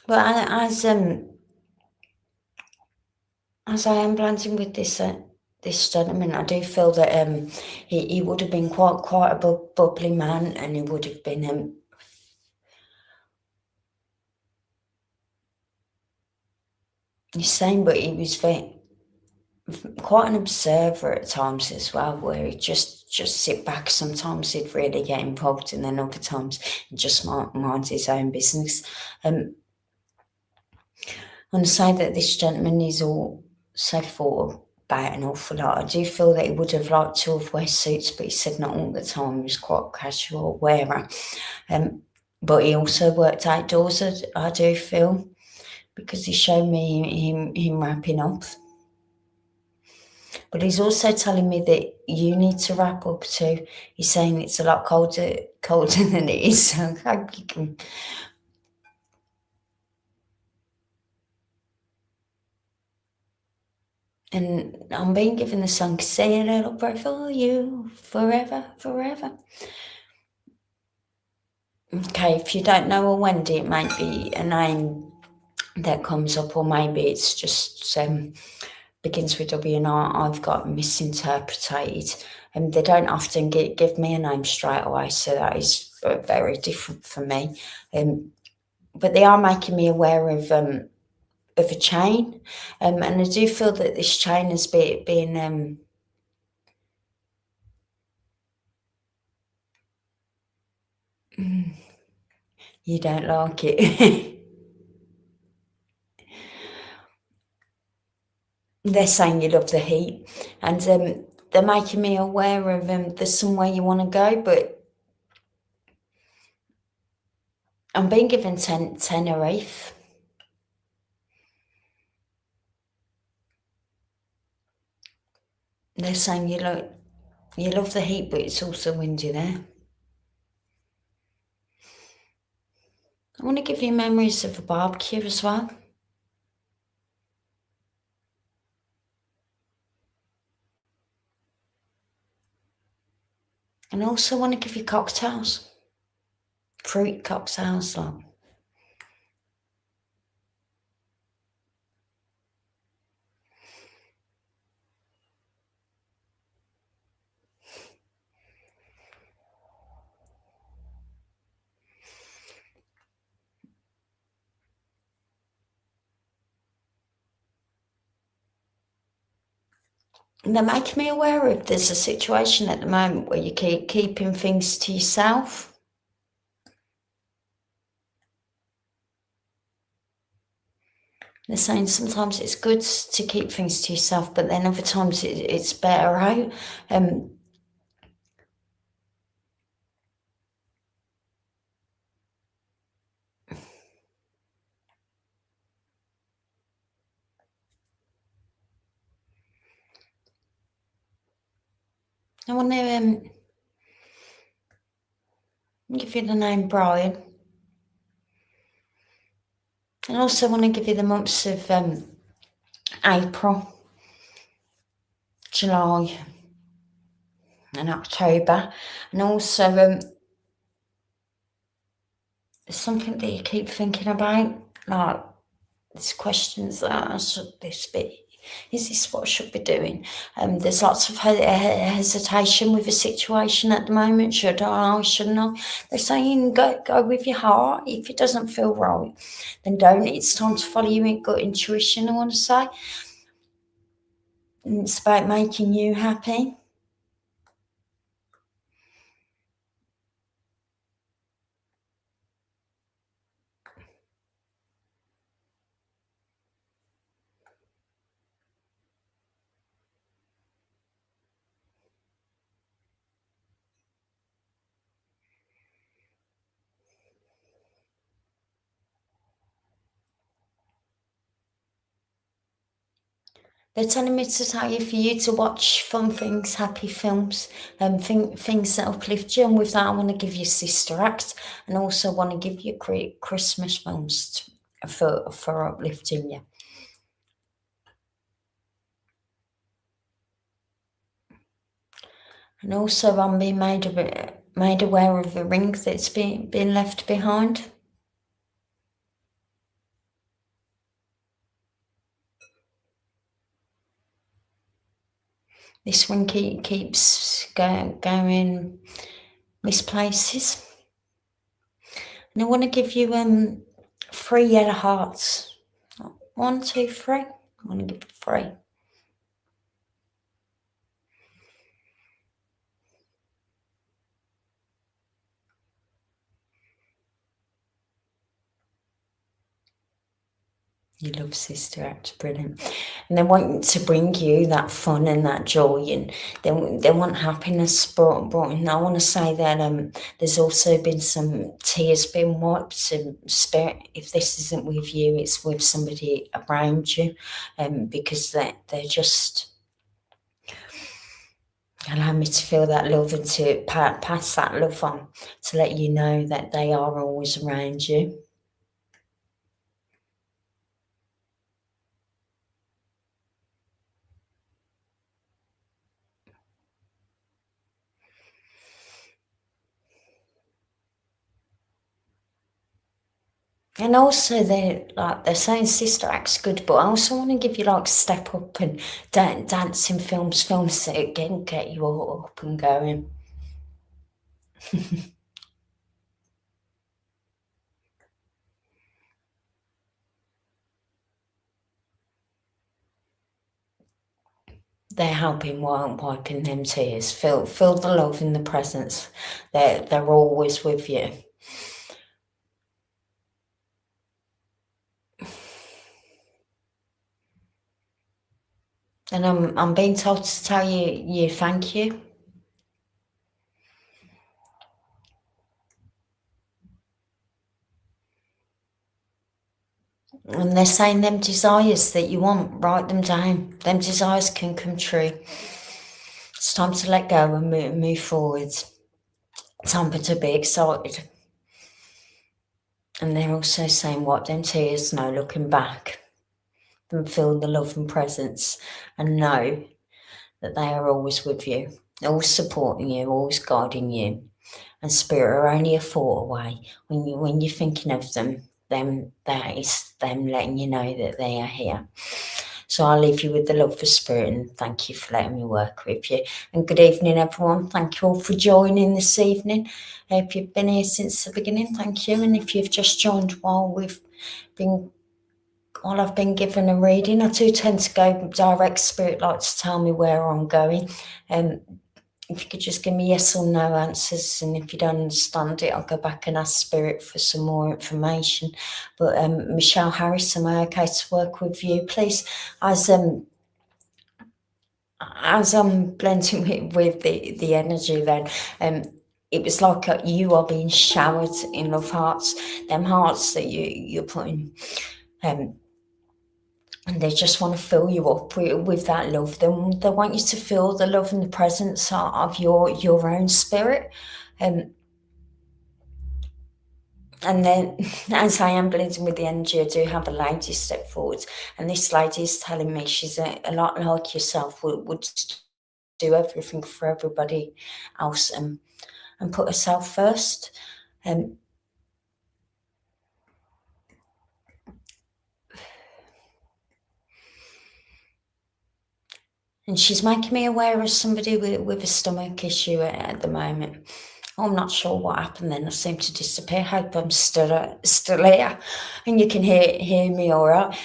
But as I am blending with this gentleman, I do feel that he would have been quite a bubbly man, and he would have been he's saying, but he was quite an observer at times as well, where he'd just sit back. Sometimes he'd really get involved, and then other times he just mind his own business. And I say that this gentleman is also thought about an awful lot. I do feel that he would have liked to have wear suits, but he said not all the time. He was quite a casual wearer. But he also worked outdoors, I do feel, because he showed me him wrapping up. But he's also telling me that you need to wrap up too. He's saying it's a lot colder than it is. So I hope you can. And I'm being given the song, say a little prayer for you, forever, forever. Okay, if you don't know a Wendy, it might be a name that comes up, or maybe it's just begins with W and I've got misinterpreted. And they don't often give me a name straight away, so that is very different for me. But they are making me aware of a chain, and I do feel that this chain has been you don't like it. They're saying you love the heat, and they're making me aware of there's somewhere you want to go, but I'm being given Tenerife. They're saying you love the heat, but it's also windy there. I want to give you memories of a barbecue as well. And I also want to give you cocktails. Fruit cocktails, like. And they're making me aware of there's a situation at the moment where you keep keeping things to yourself. They're saying sometimes it's good to keep things to yourself, but then other times it's better out. I want to give you the name Brian. And also want to give you the months of April, July and October. And also there's something that you keep thinking about, like there's questions that should this be? Is this what I should be doing? There's lots of hesitation with the situation at the moment. Should I? Shouldn't I? They're saying go with your heart. If it doesn't feel right, then don't. It's time to follow your gut intuition, I want to say. And it's about making you happy. They're telling me to tell you for you to watch fun things, happy films, things that uplift you. And with that, I want to give you Sister Act, and also want to give you Christmas films for uplifting you. And also, I'm being made aware of a ring that's been left behind. This one keeps going misplaces. And I want to give you 3 yellow hearts. 1, 2, 3. I want to give you 3. You love Sister Act, brilliant. And they want to bring you that fun and that joy, and they want happiness brought in. I want to say that there's also been some tears being wiped, and spirit, if this isn't with you, it's with somebody around you, because they're just allow me to feel that love and to pass that love on, to let you know that they are always around you. And also they're saying Sister Act's good, but I also want to give you step up and dancing films that again get you all up and going. They're helping wiping them tears. Feel the love in the presence. They're always with you. And I'm being told to tell you thank you. And they're saying them desires that you want, write them down. Them desires can come true. It's time to let go and move forward. Time to be excited. And they're also saying, wipe them tears, no looking back. And feel the love and presence, and know that they are always with you, always supporting you, always guiding you. And spirit are only a thought away. When you're thinking of them, that is them letting you know that they are here. So I'll leave you with the love for spirit, and thank you for letting me work with you. And good evening, everyone. Thank you all for joining this evening. If you've been here since the beginning, thank you. And if you've just joined while I've been given a reading, I do tend to go direct. Spirit likes to tell me where I'm going. If you could just give me yes or no answers, and if you don't understand it, I'll go back and ask Spirit for some more information. But Michelle Harris, am I okay to work with you, please? As I'm blending with the energy, then it was like you are being showered in love hearts, them hearts that you're putting. And they just want to fill you up with that love. They want you to feel the love and the presence of your own spirit. And then, as I am blending with the energy, I do have a lady step forward. And this lady is telling me she's a lot like yourself, would do everything for everybody else and put herself first. And she's making me aware of somebody with a stomach issue at the moment. I'm not sure what happened then. I seem to disappear. Hope I'm still here and you can hear me all right.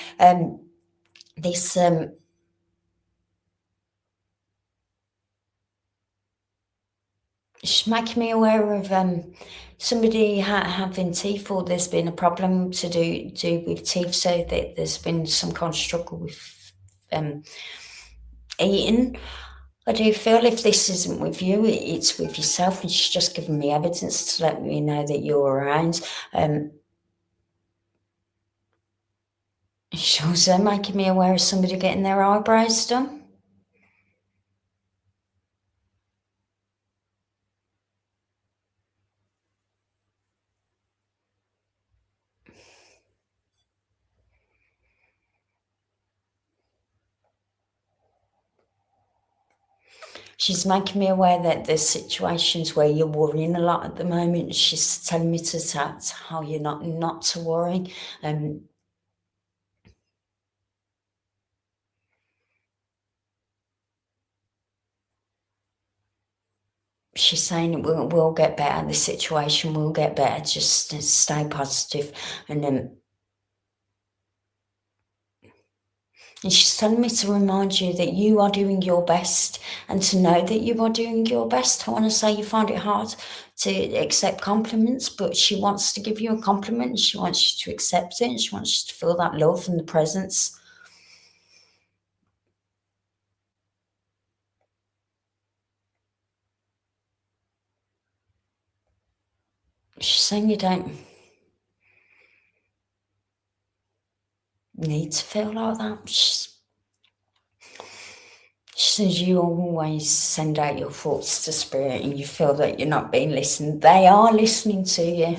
She's making me aware of somebody having teeth, or there's been a problem to do with teeth, so that there's been some kind of struggle with eating. I do feel if this isn't with you, it's with yourself, and she's just giving me evidence to let me know that you're around. She's also making me aware of somebody getting their eyebrows done. She's making me aware that there's situations where you're worrying a lot at the moment. She's telling me to tell you not to worry. She's saying it will get better. The situation will get better. Just stay positive. And she's telling me to remind you that you are doing your best, and to know that you are doing your best. I want to say you find it hard to accept compliments, but she wants to give you a compliment. She wants you to accept it. And she wants you to feel that love and the presence. She's saying you don't need to feel like that. She says you always send out your thoughts to spirit and you feel that you're not being listened. They are listening to you.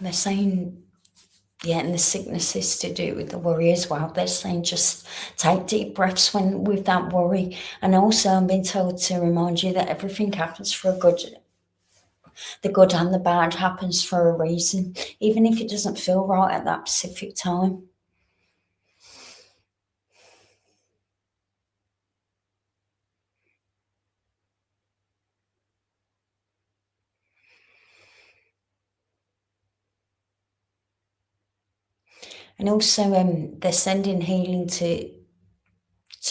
They're saying, yeah, and the sickness is to do with the worry as well. They're saying just take deep breaths with that worry. And also I'm being told to remind you that everything happens for a good. The good and the bad happens for a reason, even if it doesn't feel right at that specific time. And also they're sending healing to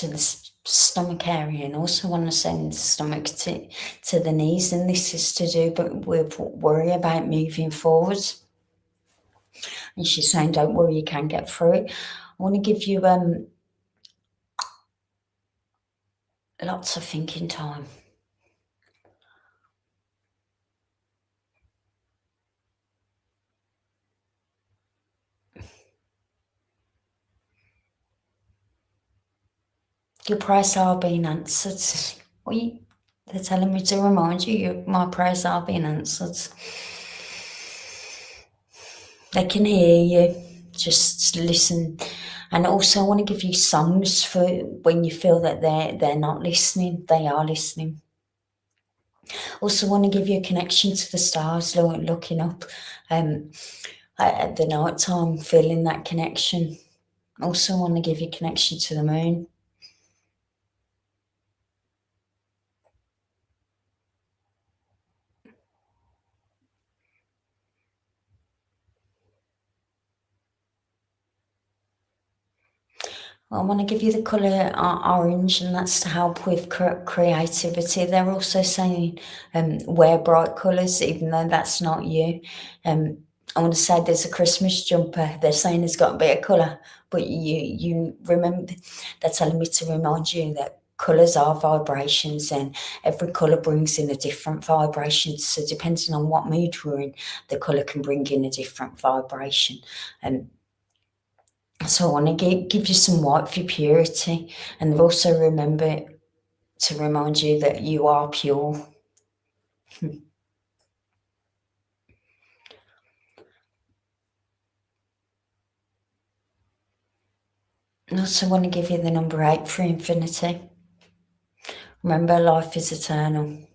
the stomach area, and also want to send the stomach to the knees, and this is to do but with worry about moving forward. And she's saying don't worry, you can get through it. I want to give you lots of thinking time. Your prayers are being answered. They're telling me to remind you, my prayers are being answered. They can hear you. Just listen. And also I want to give you songs for when you feel that they're not listening. They are listening. Also want to give you a connection to the stars, looking up at the night time, feeling that connection. Also want to give you a connection to the moon. I want to give you the colour orange, and that's to help with creativity. They're also saying wear bright colours, even though that's not you. I want to say there's a Christmas jumper. They're saying there's got to be a colour, but you remember, they're telling me to remind you that colours are vibrations, and every colour brings in a different vibration. So depending on what mood you're in, the colour can bring in a different vibration. So I want to give you some white for purity, and also remember to remind you that you are pure. And also want to give you the number 8 for infinity. Remember, life is eternal.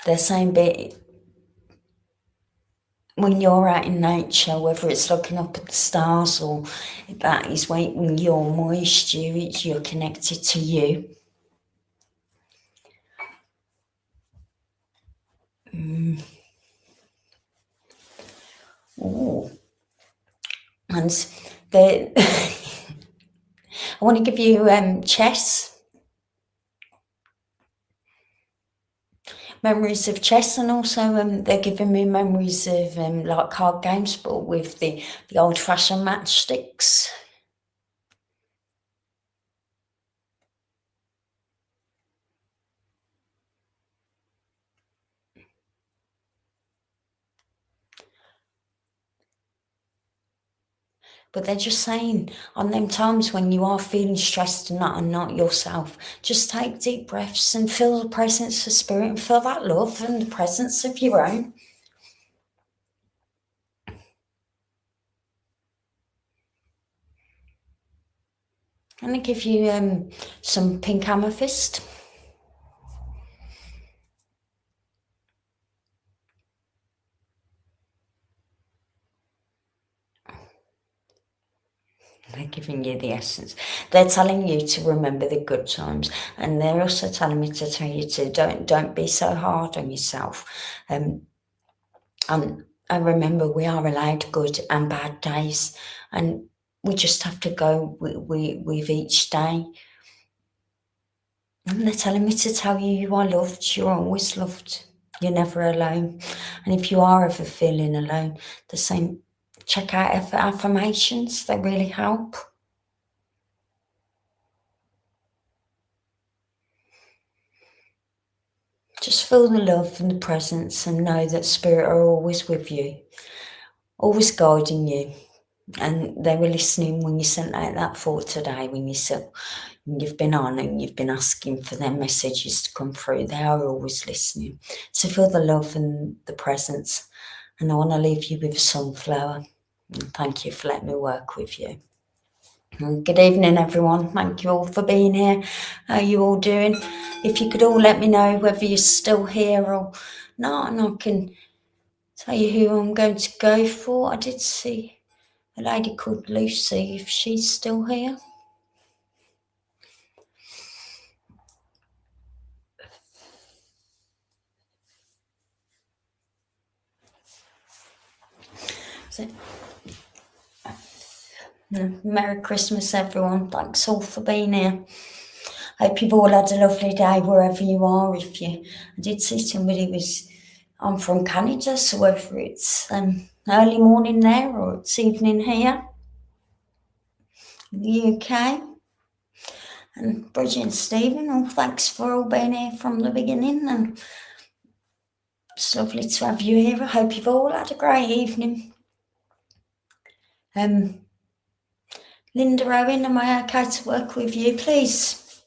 They're saying when you're out in nature, whether it's looking up at the stars or that is when you're moist, you're connected to you. Ooh. And I want to give you chess. Memories of chess, and also they're giving me memories of like card games, but with the old-fashioned matchsticks. But they're just saying, on them times when you are feeling stressed and not yourself, just take deep breaths and feel the presence of spirit and feel that love and the presence of your own. I'm going to give you some pink amethyst. They're giving you the essence. They're telling you to remember the good times, and they're also telling me to tell you to don't be so hard on yourself. And remember, we are allowed good and bad days, and we just have to go with each day. And they're telling me to tell you you are loved. You're always loved. You're never alone. And if you are ever feeling alone, the same. Check out affirmations. They really help. Just feel the love and the presence and know that spirit are always with you, always guiding you. And they were listening when you sent out that thought today, when you've been on and you've been asking for their messages to come through. They are always listening. So feel the love and the presence. And I want to leave you with a sunflower. And thank you for letting me work with you. And good evening, everyone. Thank you all for being here. How are you all doing? If you could all let me know whether you're still here or not, and I can tell you who I'm going to go for. I did see a lady called Lucy, if she's still here. So, Merry Christmas, everyone. Thanks all for being here. Hope you've all had a lovely day wherever you are. I did see somebody I'm from Canada, so whether it's early morning there or it's evening here in the UK. And Bridget and Stephen, thanks for all being here from the beginning, and it's lovely to have you here. I hope you've all had a great evening. Linda Owen, am I okay to work with you, please?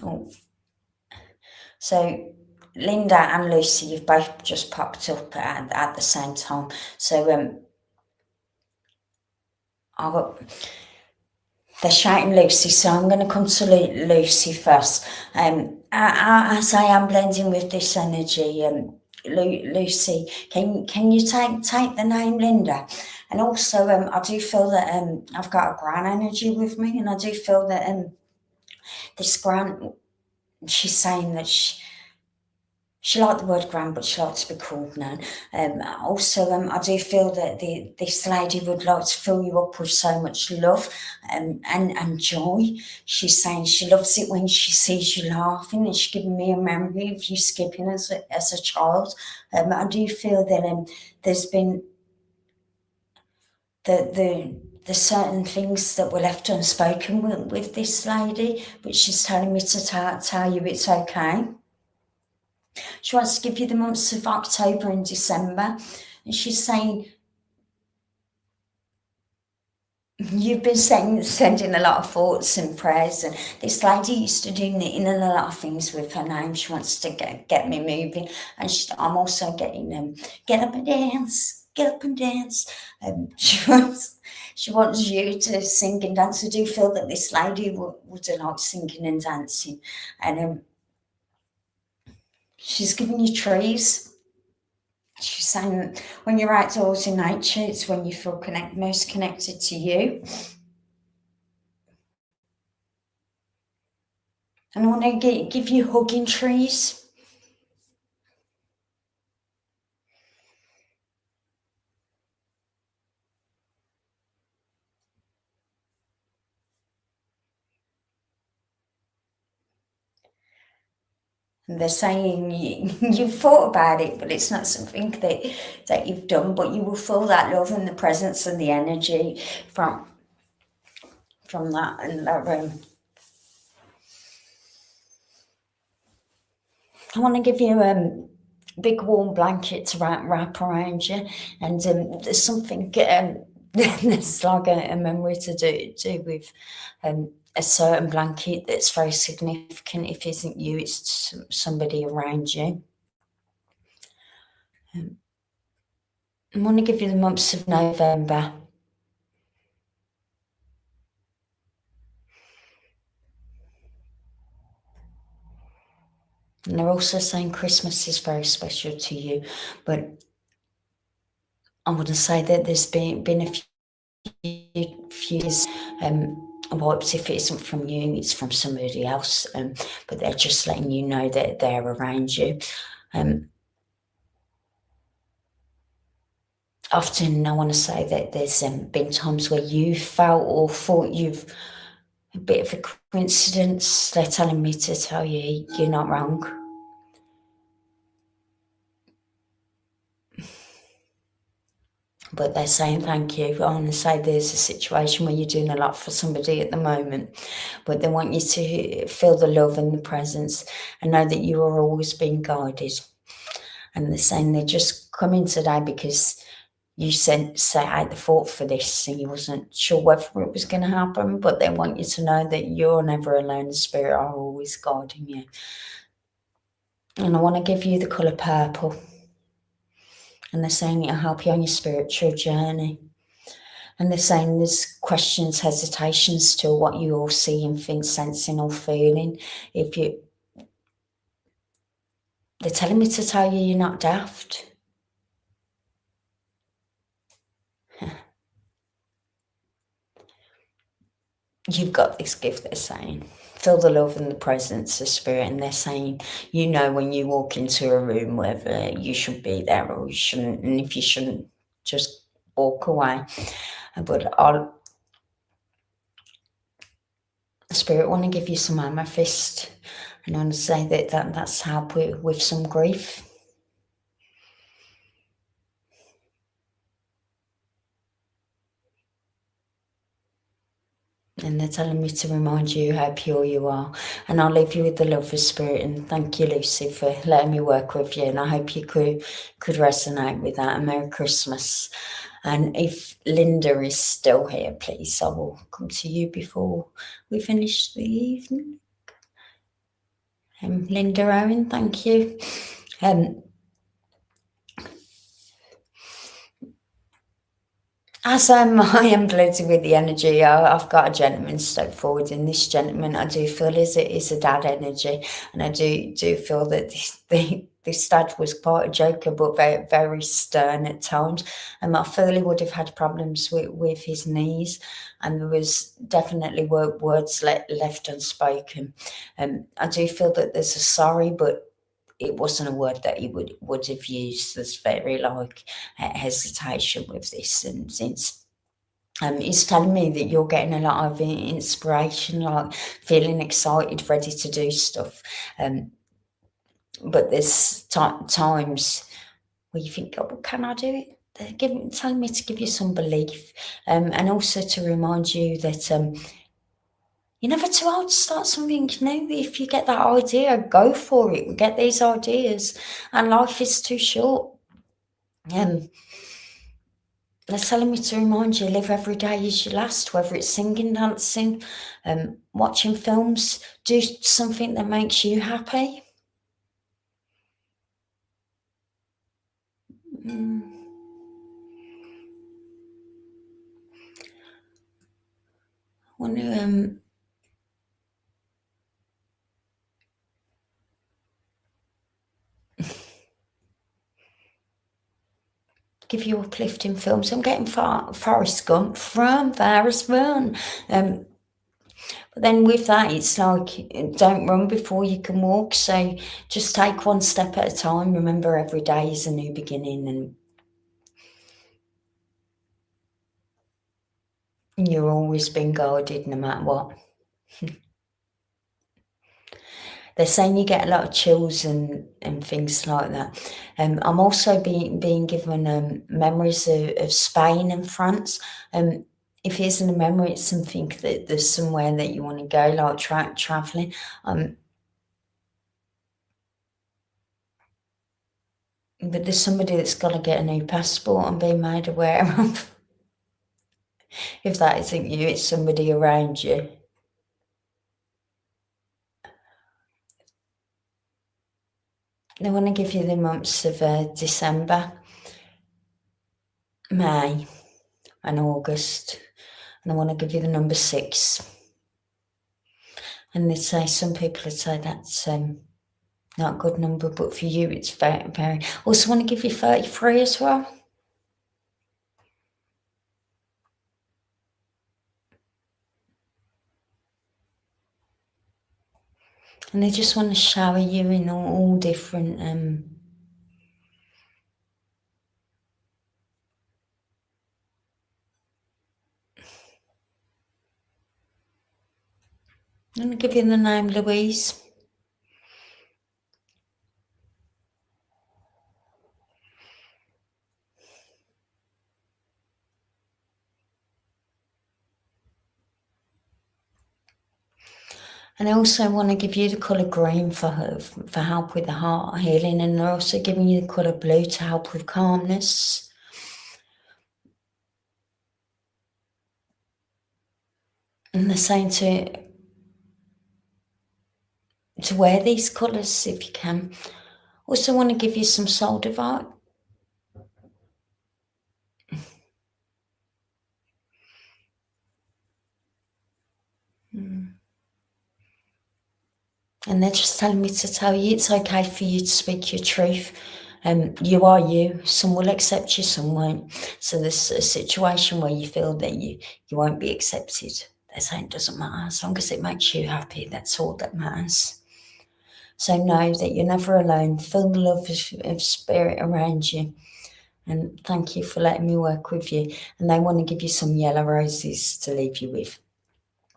Oh. So Linda and Lucy, you've both just popped up at the same time. So they're shouting Lucy, so I'm going to come to Lucy first. As I am blending with this energy, Lucy, can you take the name Linda? And also, I do feel that I've got a gran energy with me, and I do feel that this gran, she's saying that she liked the word gran, but she likes to be called Nan. Also, I do feel that this lady would like to fill you up with so much love and joy. She's saying she loves it when she sees you laughing, and she's giving me a memory of you skipping as a child. I do feel that there's been the certain things that were left unspoken with this lady, but she's telling me to tell you it's okay. She wants to give you the months of October and December, and she's saying you've been sending a lot of thoughts and prayers, and this lady used to do knitting and a lot of things with her name. She wants to get me moving, and I'm also getting get up and dance, get up and dance. She wants you to sing and dance. I do feel that this lady would like singing and dancing, and she's giving you trees. She's saying when you're outdoors in nature, it's when you feel most connected to you. And I want to give you hugging trees. And they're saying you've thought about it, but it's not something that you've done, but you will feel that love and the presence and the energy from that in that room. I want to give you big warm blanket to wrap around you, and there's something there's like a memory to do with a certain blanket that's very significant. If it isn't you, it's somebody around you. I want to give you the months of November. And they're also saying Christmas is very special to you, but I want to say that there's been a few years wipes. If it isn't from you, it's from somebody else, but they're just letting you know that they're around you. Often I want to say that there's been times where you felt or thought you've a bit of a coincidence. They're telling me to tell you you're not wrong. But they're saying thank you. I want to say there's a situation where you're doing a lot for somebody at the moment, but they want you to feel the love and the presence and know that you are always being guided. And they're saying they're just coming today because you set out the thought for this and you wasn't sure whether it was going to happen, but they want you to know that you're never alone. The Spirit are always guiding you. And I want to give you the colour purple. And they're saying it'll help you on your spiritual journey. And they're saying there's questions, hesitations to what you all see and think, sensing or feeling. They're telling me to tell you you're not daft. You've got this gift, they're saying. Feel the love and the presence of Spirit. And they're saying, you know, when you walk into a room, whether you should be there or you shouldn't. And if you shouldn't, just walk away. But Spirit want to give you some amethyst. And I want to say that's help with some grief. And they're telling me to remind you how pure you are. And I'll leave you with the love of Spirit. And thank you, Lucy, for letting me work with you. And I hope you could resonate with that. And Merry Christmas. And if Linda is still here, please, I will come to you before we finish the evening. Linda Owen, thank you. As I am bloated with the energy, I've got a gentleman step forward, and this gentleman I do feel is a dad energy, and I do feel that this dad was quite a joker, but very, very stern at times. And I feel he would have had problems with his knees, and there was definitely words left unspoken. I do feel that there's a sorry, but it wasn't a word that he would have used. There's very hesitation with this, and since he's telling me that you're getting a lot of inspiration, like feeling excited, ready to do stuff. But there's times where you think, oh, well, can I do it? They're telling me to give you some belief, and also to remind you that you're never too old to start something new. If you get that idea, go for it. We get these ideas, and life is too short. They're telling me to remind you, live every day as your last, whether it's singing, dancing, watching films, do something that makes you happy. I want to give you uplifting films. I'm getting Forrest Gump from Forrest Run. But then with that, it's like, don't run before you can walk. So just take one step at a time. Remember, every day is a new beginning, and you're always being guided no matter what. They're saying you get a lot of chills and things like that. I'm also being given memories of Spain and France. If it isn't a memory, it's something that there's somewhere that you want to go, like traveling. But there's somebody that's got to get a new passport and be made aware of. If that isn't you, it's somebody around you. I want to give you the months of December, May and August. And I want to give you the number 6. And they say, some people would say that's not a good number, but for you it's very, very. Also want to give you 33 as well. And they just want to shower you in all different I'm going to give you the name Louise. And I also want to give you the colour green for help with the heart healing, and they're also giving you the colour blue to help with calmness. And they're saying to wear these colours if you can. Also want to give you some Soldevite. And they're just telling me to tell you it's okay for you to speak your truth. You are you. Some will accept you, some won't. So there's a situation where you feel that you won't be accepted. They're saying it doesn't matter. As long as it makes you happy, that's all that matters. So know that you're never alone. Feel the love of spirit around you. And thank you for letting me work with you. And they want to give you some yellow roses to leave you with.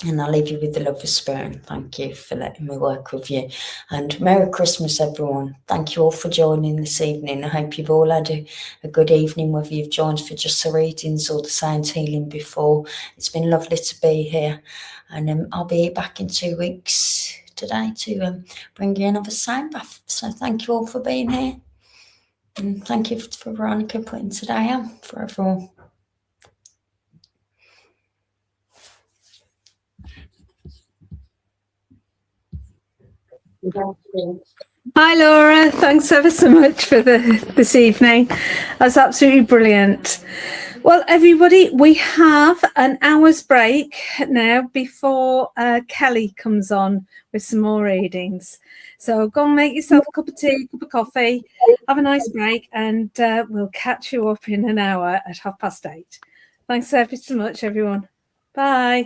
And I'll leave you with the love of spirit. And thank you for letting me work with you. And Merry Christmas, everyone. Thank you all for joining this evening. I hope you've all had a good evening, whether you've joined for just the readings or the sound healing before. It's been lovely to be here. And I'll be back in 2 weeks today to bring you another sound bath. So thank you all for being here. And thank you for Veronica putting today on for everyone.
Hi Laura, thanks ever so much for this evening. That's absolutely brilliant. Well, everybody, we have an hour's break now before Kelly comes on with some more readings. So go and make yourself a cup of tea, a cup of coffee, have a nice break, and we'll catch you up in an hour at 8:30. Thanks ever so much, everyone. Bye.